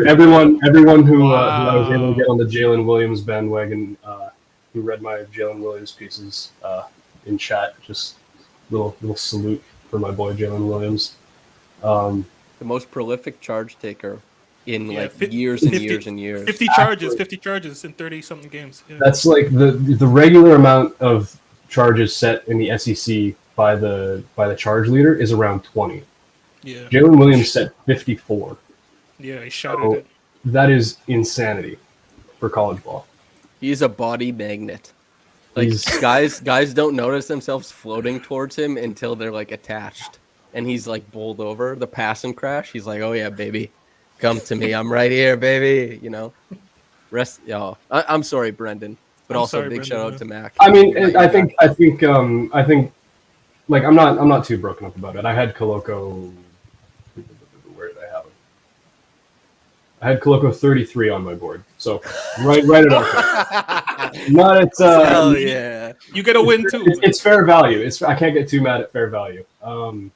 Speaker 7: everyone who I was able to get on the Jalen Williams bandwagon, who read my Jalen Williams pieces in chat, just little salute for my boy Jalen Williams.
Speaker 4: The most prolific charge taker in years and years and years.
Speaker 8: 50 charges in 30-something games. Yeah.
Speaker 7: That's like the regular amount of charges set in the SEC by the charge leader is around 20.
Speaker 8: Yeah.
Speaker 7: Jalen Williams set 54.
Speaker 8: Yeah, he shouted it.
Speaker 7: That is insanity for college ball.
Speaker 4: He's a body magnet. Like guys don't notice themselves floating towards him until they're like attached, and he's like bowled over. The pass and crash. He's like, "Oh yeah, baby, come to me. I'm right here, baby." You know. I'm sorry, Brendan. But
Speaker 8: I'm
Speaker 4: also
Speaker 8: sorry,
Speaker 4: big
Speaker 8: Brendan,
Speaker 4: shout out
Speaker 8: man.
Speaker 4: to Mac.
Speaker 2: I mean, I think, like I'm not too broken up about it. I had KOLOKO. Where did I have it? I had KOLOKO 33 on my board, so right it up. Not it's
Speaker 4: Hell yeah.
Speaker 8: You get a win too.
Speaker 2: it's fair value. I can't get too mad at fair value. I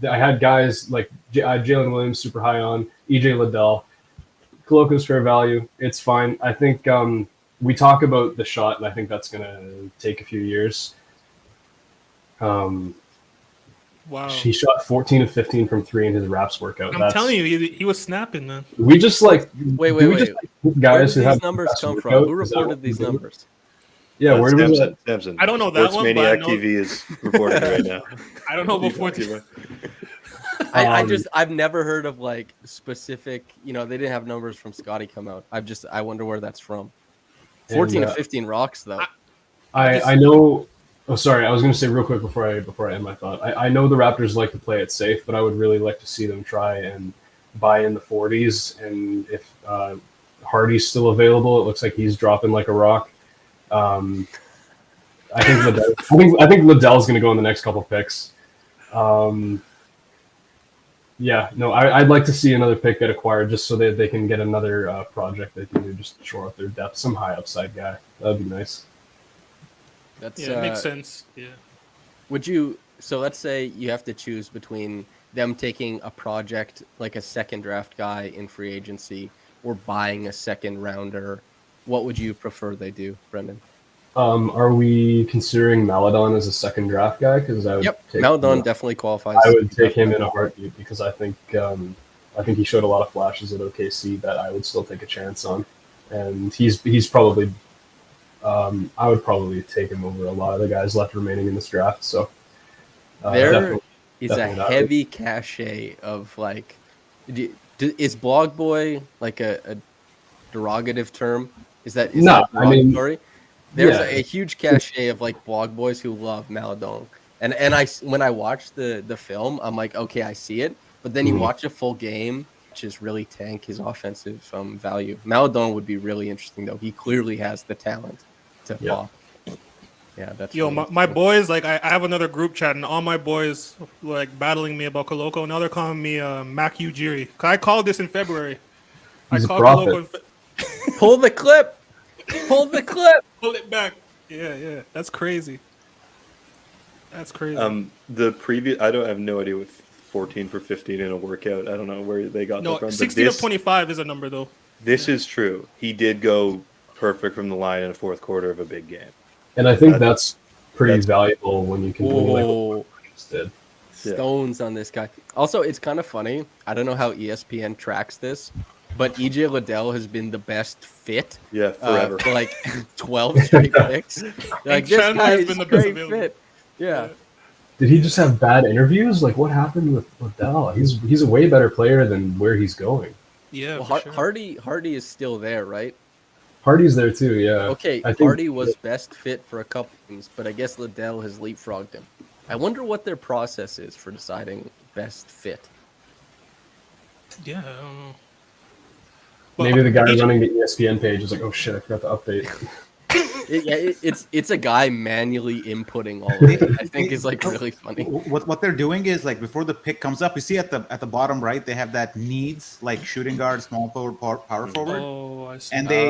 Speaker 2: had guys like Jalen Williams super high on, EJ Liddell. KOLOKO's fair value. It's fine. I think we talk about the shot, and I think that's going to take a few years.
Speaker 8: Wow.
Speaker 2: He shot 14 of 15 from 3 in his Raps workout.
Speaker 8: I'm telling you, he was snapping, man.
Speaker 2: We just like
Speaker 4: Wait.
Speaker 2: guys who
Speaker 4: Where did
Speaker 2: have
Speaker 4: these numbers
Speaker 2: best
Speaker 4: come from?
Speaker 2: workout.
Speaker 4: Who
Speaker 2: Is that
Speaker 4: reported
Speaker 2: what
Speaker 4: these
Speaker 2: we do?
Speaker 4: numbers?
Speaker 2: Yeah, where was
Speaker 3: Samson,
Speaker 2: it?
Speaker 3: Samson.
Speaker 8: I don't know that one, but I
Speaker 3: Maniac
Speaker 8: know-
Speaker 3: TV is reporting it right now.
Speaker 8: I don't know about 14.
Speaker 4: I've never heard of like specific, they didn't have numbers from Scotty come out. I wonder where that's from. 14 to 15 rocks though.
Speaker 2: I know. Oh, sorry. I was going to say real quick before I end my thought. I know the Raptors like to play it safe, but I would really like to see them try and buy in the 40s. And if Hardy's still available, it looks like he's dropping like a rock. I think Liddell's going to go in the next couple picks. Yeah, no, I'd like to see another pick get acquired just so that they can get another project that can just shore up their depth. Some high upside guy. That'd be nice.
Speaker 4: That's
Speaker 8: Yeah, it makes sense. Yeah.
Speaker 4: So let's say you have to choose between them taking a project like a second draft guy in free agency or buying a second rounder. What would you prefer they do, Brendan?
Speaker 2: Are we considering Maladon as a second draft guy? Because I would take
Speaker 4: Maladon definitely qualifies.
Speaker 2: I would take him in a heartbeat because I think he showed a lot of flashes at OKC that I would still take a chance on, and he's probably I would probably take him over a lot of the guys left remaining in this draft. So
Speaker 4: there is a
Speaker 2: definitely
Speaker 4: heavy cachet of like, is blog boy like a derogative term? Is that derogatory? There's a huge cachet of like blog boys who love Maladon, and when I watch the film, I'm like, okay, I see it. But then you watch a full game, which is really tank his offensive value. Maladon would be really interesting though. He clearly has the talent to pop. Yeah, that's really
Speaker 8: my boys, like I have another group chat, and all my boys like battling me about KOLOKO. Now they're calling me Mac Ujiri. I called this in February.
Speaker 2: He's
Speaker 8: I
Speaker 2: a
Speaker 8: called
Speaker 2: prophet.
Speaker 8: KOLOKO.
Speaker 4: Pull the clip. Pull the clip.
Speaker 8: Pull it back. Yeah. That's crazy. That's crazy.
Speaker 3: I have no idea what 14 for 15 in a workout. I don't know where they got that from.
Speaker 8: 16 of 25 is a number though.
Speaker 3: This is true. He did go perfect from the line in the fourth quarter of a big game.
Speaker 2: And I think that's pretty valuable when you can
Speaker 4: Whoa.
Speaker 2: did.
Speaker 4: Stones on this guy. Also, it's kind of funny. I don't know how ESPN tracks this, but EJ Liddell has been the best fit
Speaker 3: forever.
Speaker 4: for like 12 straight picks. Like, this
Speaker 8: Chandler
Speaker 4: guy
Speaker 8: has
Speaker 4: is
Speaker 8: been the best
Speaker 4: great
Speaker 8: available.
Speaker 4: fit. Yeah.
Speaker 2: Did he just have bad interviews? Like, what happened with Liddell? He's a way better player than where he's going.
Speaker 8: Yeah.
Speaker 4: Well,
Speaker 8: for sure.
Speaker 4: Hardy is still there, right?
Speaker 2: Hardy's there too, yeah.
Speaker 4: Okay,
Speaker 2: I think
Speaker 4: Hardy was best fit for a couple things, but I guess Liddell has leapfrogged him. I wonder what their process is for deciding best fit.
Speaker 8: Yeah, I don't know.
Speaker 2: Maybe the guy running the ESPN page is like, "Oh shit, I forgot to update."
Speaker 4: It's a guy manually inputting all of it. I think is like really funny.
Speaker 6: What they're doing is like before the pick comes up, you see at the bottom right they have that needs like shooting guard, small forward, power forward,
Speaker 8: Oh, I see.
Speaker 6: and they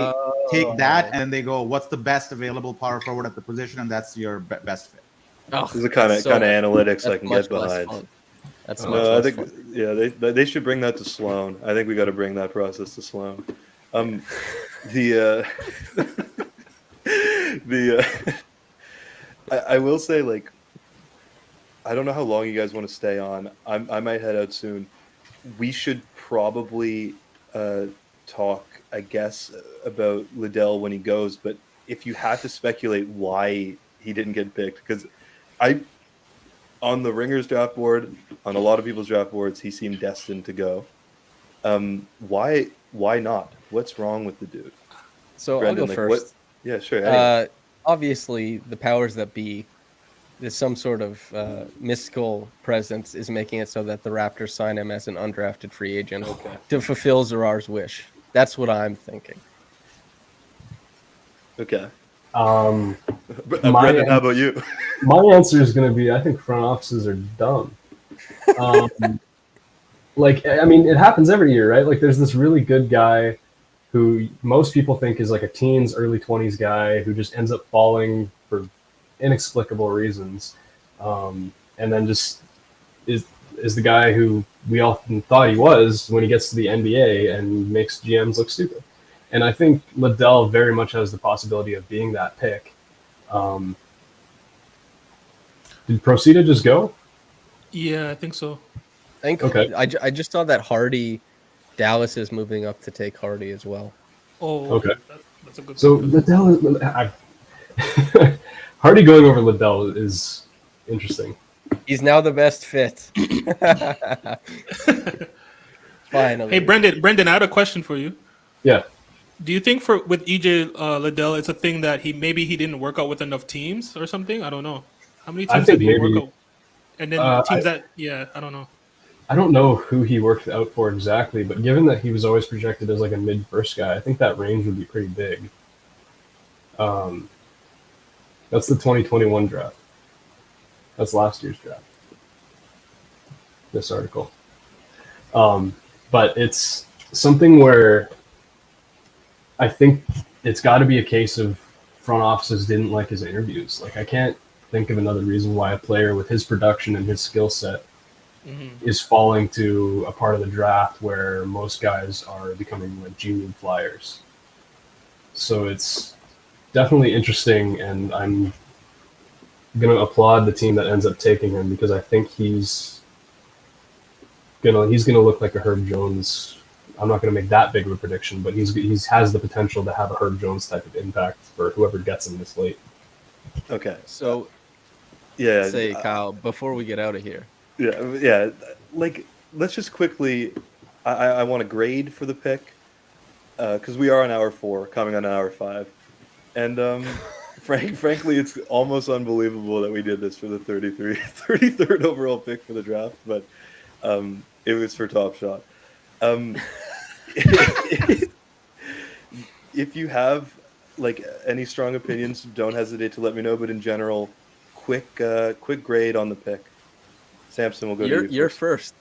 Speaker 6: take that and they go, what's the best available power forward at the position, and that's your best fit.
Speaker 4: Oh,
Speaker 3: This is the kind of analytics I can get behind.
Speaker 4: Fun. That's
Speaker 3: No, I think they should bring that to Sloan. I think we got to bring that process to Sloan. I will say, like, I don't know how long you guys want to stay on. I might head out soon. We should probably talk, I guess, about Liddell when he goes. But if you had to speculate why he didn't get picked, because on the Ringers draft board, on a lot of people's draft boards, he seemed destined to go. Why not? What's wrong with the dude?
Speaker 4: So
Speaker 3: Brendan,
Speaker 4: I'll go first.
Speaker 3: Yeah, sure. Anyway.
Speaker 4: Obviously, the powers that be, there's some sort of mystical presence is making it so that the Raptors sign him as an undrafted free agent to fulfill Zerar's wish. That's what I'm thinking.
Speaker 3: Okay.
Speaker 7: My
Speaker 3: Brendan, how about you?
Speaker 7: my answer is going to be I think front offices are dumb. Like, I mean, it happens every year, right? Like, there's this really good guy who most people think is like a teens, early 20s guy who just ends up falling for inexplicable reasons, and then just is the guy who we often thought he was when he gets to the NBA and makes GMs look stupid. And I think Liddell very much has the possibility of being that pick. Did Procida just go?
Speaker 8: Yeah, I think so.
Speaker 4: I think
Speaker 2: Okay.
Speaker 4: I just saw that Dallas is moving up to take Hardy as well.
Speaker 8: Oh,
Speaker 2: Okay.
Speaker 8: That's a good.
Speaker 2: So
Speaker 8: pick for them.
Speaker 2: Liddell is Hardy going over Liddell is interesting.
Speaker 4: He's now the best fit. Finally.
Speaker 8: Hey, Brendan, I had a question for you.
Speaker 2: Yeah.
Speaker 8: Do you think with EJ Liddell, it's a thing that he didn't work out with enough teams or something? I don't know. How many
Speaker 2: I
Speaker 8: teams
Speaker 2: think
Speaker 8: did he
Speaker 2: maybe-
Speaker 8: work out? And then teams I don't know.
Speaker 2: I don't know who he worked out for exactly, but given that he was always projected as like a mid first guy, I think that range would be pretty big. That's the 2021 draft. That's last year's draft. This article. But it's something where I think it's got to be a case of front offices didn't like his interviews. Like, I can't think of another reason why a player with his production and his skill set is falling to a part of the draft where most guys are becoming like G-League flyers. So it's definitely interesting, and I'm going to applaud the team that ends up taking him because I think he's gonna look like a Herb Jones. I'm not going to make that big of a prediction, but he has the potential to have a Herb Jones type of impact for whoever gets him this late.
Speaker 3: Okay.
Speaker 4: So,
Speaker 3: Yeah.
Speaker 4: say, Kyle, before we get out of here.
Speaker 3: Yeah. Like, let's just quickly. I want to grade for the pick because we are on hour 4, coming on hour 5, and frankly, it's almost unbelievable that we did this for the 33rd overall pick for the draft, but it was for Top Shot. If you have like any strong opinions, don't hesitate to let me know. But in general, quick grade on the pick. Samson will go to you.
Speaker 4: You're first.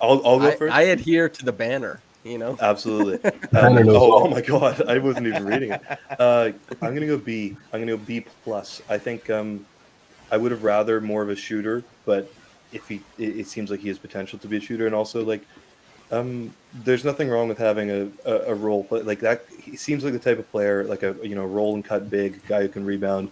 Speaker 3: I'll go first.
Speaker 4: I adhere to the banner.
Speaker 3: Absolutely.
Speaker 2: knows
Speaker 3: Oh my god, I wasn't even reading it. I'm gonna go B. I'm gonna go B plus. I think I would have rather more of a shooter, but if it seems like he has potential to be a shooter, and also like there's nothing wrong with having a role play like that. He seems like the type of player, like a roll and cut big guy who can rebound,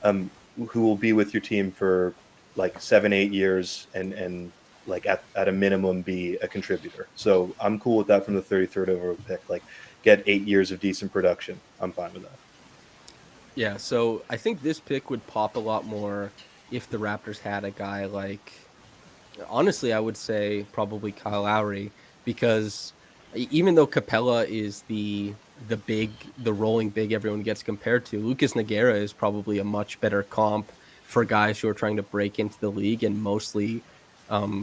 Speaker 3: who will be with your team for like 7-8 years and like at a minimum be a contributor. So I'm cool with that from the 33rd overall pick. Like get 8 years of decent production. I'm fine with that.
Speaker 4: Yeah, so I think this pick would pop a lot more if the Raptors had a guy like, honestly, I would say probably Kyle Lowry, because even though Capella is the rolling big everyone gets compared to, Lucas Nogueira is probably a much better comp for guys who are trying to break into the league and mostly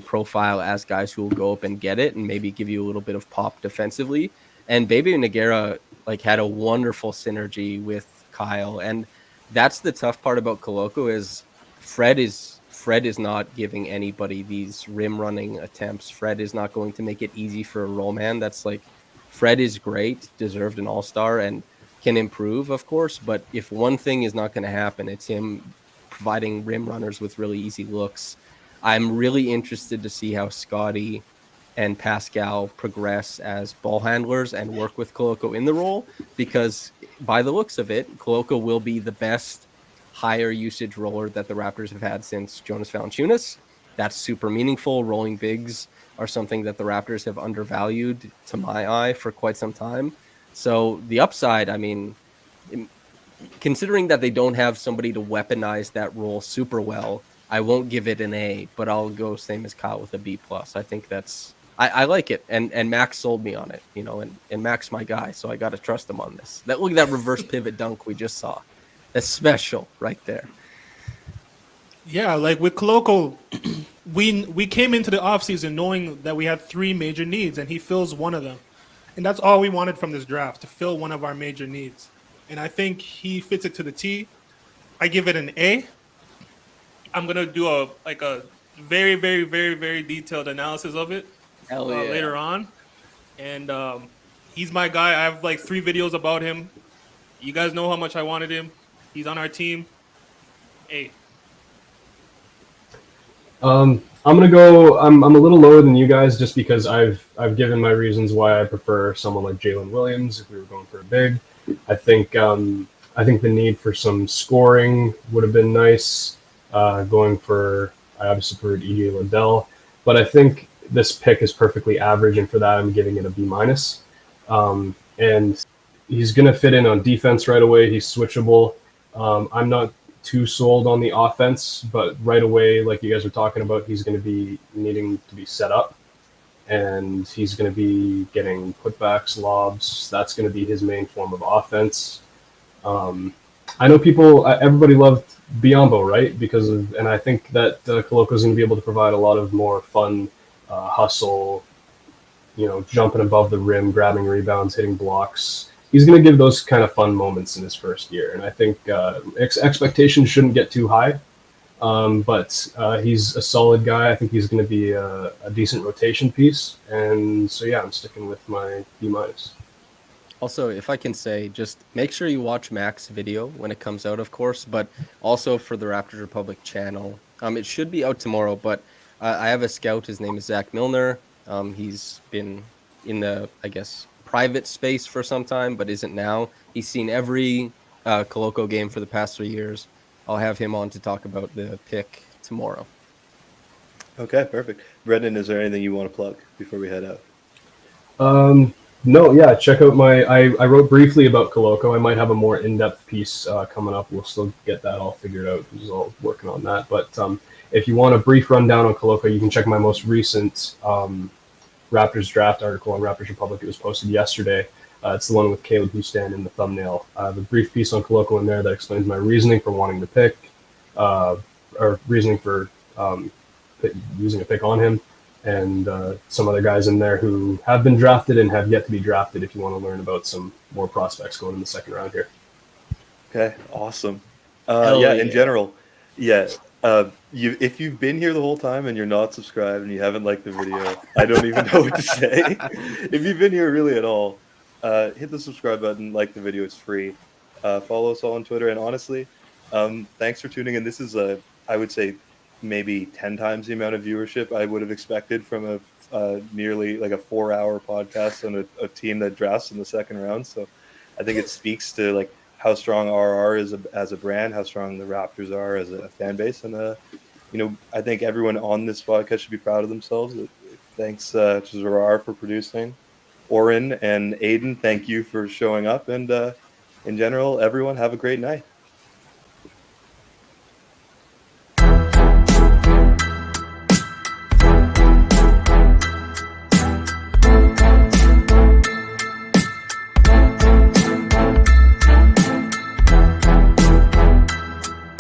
Speaker 4: profile as guys who will go up and get it and maybe give you a little bit of pop defensively. And Baby Nogueira like had a wonderful synergy with Kyle, and that's the tough part about KOLOKO is Fred is not giving anybody these rim running attempts. Fred is not going to make it easy for a roll man. That's like, Fred is great, deserved an all-star, and can improve, of course. But if one thing is not going to happen, it's him providing rim runners with really easy looks. I'm really interested to see how Scotty and Pascal progress as ball handlers and work with KOLOKO in the role, because by the looks of it, KOLOKO will be the best higher usage roller that the Raptors have had since Jonas Valanciunas. That's super meaningful. Rolling bigs are something that the Raptors have undervalued, to my eye, for quite some time. So the upside, I mean, considering that they don't have somebody to weaponize that role super well, I won't give it an A, but I'll go same as Kyle with a B plus. I think I like it, and Max sold me on it, and Max my guy, so I got to trust him on this. Look at that reverse pivot dunk we just saw. That's special right there.
Speaker 8: Yeah, like with KOLOKO, we came into the offseason knowing that we had 3 major needs, and he fills one of them. And that's all we wanted from this draft, to fill one of our major needs. and I think he fits it to the T. I give it an A. I'm gonna do a very, very, very, very detailed analysis of it
Speaker 4: Hell yeah.
Speaker 8: later on, and he's my guy. I have like 3 videos about him. You guys know how much I wanted him. He's on our team. A.
Speaker 7: I'm gonna go. I'm a little lower than you guys just because I've given my reasons why I prefer someone like Jalen Williams if we were going for a big. I think the need for some scoring would have been nice. Going for I obviously preferred EJ Liddell, but I think this pick is perfectly average, and for that I'm giving it a B minus. And he's gonna fit in on defense right away. He's switchable. I'm not too sold on the offense, but right away, like you guys were talking about, he's going to be needing to be set up, and he's going to be getting putbacks, lobs. That's going to be his main form of offense. I know everybody loved Biombo, right? And I think that KOLOKO is going to be able to provide a lot of more fun hustle, jumping above the rim, grabbing rebounds, hitting blocks. He's going to give those kind of fun moments in his first year. And I think expectations shouldn't get too high, but he's a solid guy. I think he's going to be a decent rotation piece. And so, yeah, I'm sticking with my B minus.
Speaker 4: Also, if I can say, just make sure you watch Mac's video when it comes out, of course, but also for the Raptors Republic channel. It should be out tomorrow, but I have a scout. His name is Zach Milner. He's been in the, I guess, private space for some time, but isn't now. He's seen every KOLOKO game for the past 3 years. I'll have him on to talk about the pick tomorrow.
Speaker 3: Okay, perfect. Brendan, is there anything you want to plug before we head out?
Speaker 7: No, yeah, check out I wrote briefly about KOLOKO. I might have a more in-depth piece coming up. We'll still get that all figured out. We're all working on that. But if you want a brief rundown on KOLOKO, you can check my most recent Raptors draft article on Raptors Republic. It was posted yesterday. It's the one with Caleb Houstan in the thumbnail. I have a brief piece on KOLOKO in there that explains my reasoning for wanting to pick, or reasoning for using a pick on him, and some other guys in there who have been drafted and have yet to be drafted if you want to learn about some more prospects going in the second round here.
Speaker 3: Okay, awesome.
Speaker 4: Yeah.
Speaker 3: In general, if you've been here the whole time and you're not subscribed and you haven't liked the video, I don't even know what to say. If you've been here really at all, hit the subscribe button, like the video, it's free. Follow us all on Twitter, and honestly, thanks for tuning in. This is I would say maybe 10 times the amount of viewership I would have expected from a nearly like a 4-hour podcast on a team that drafts in the second round. So I think it speaks to like how strong RR is as a brand, how strong the Raptors are as a fan base. And, I think everyone on this podcast should be proud of themselves. Thanks to Zarar for producing. Oren and Aiden, thank you for showing up. And in general, everyone have a great night.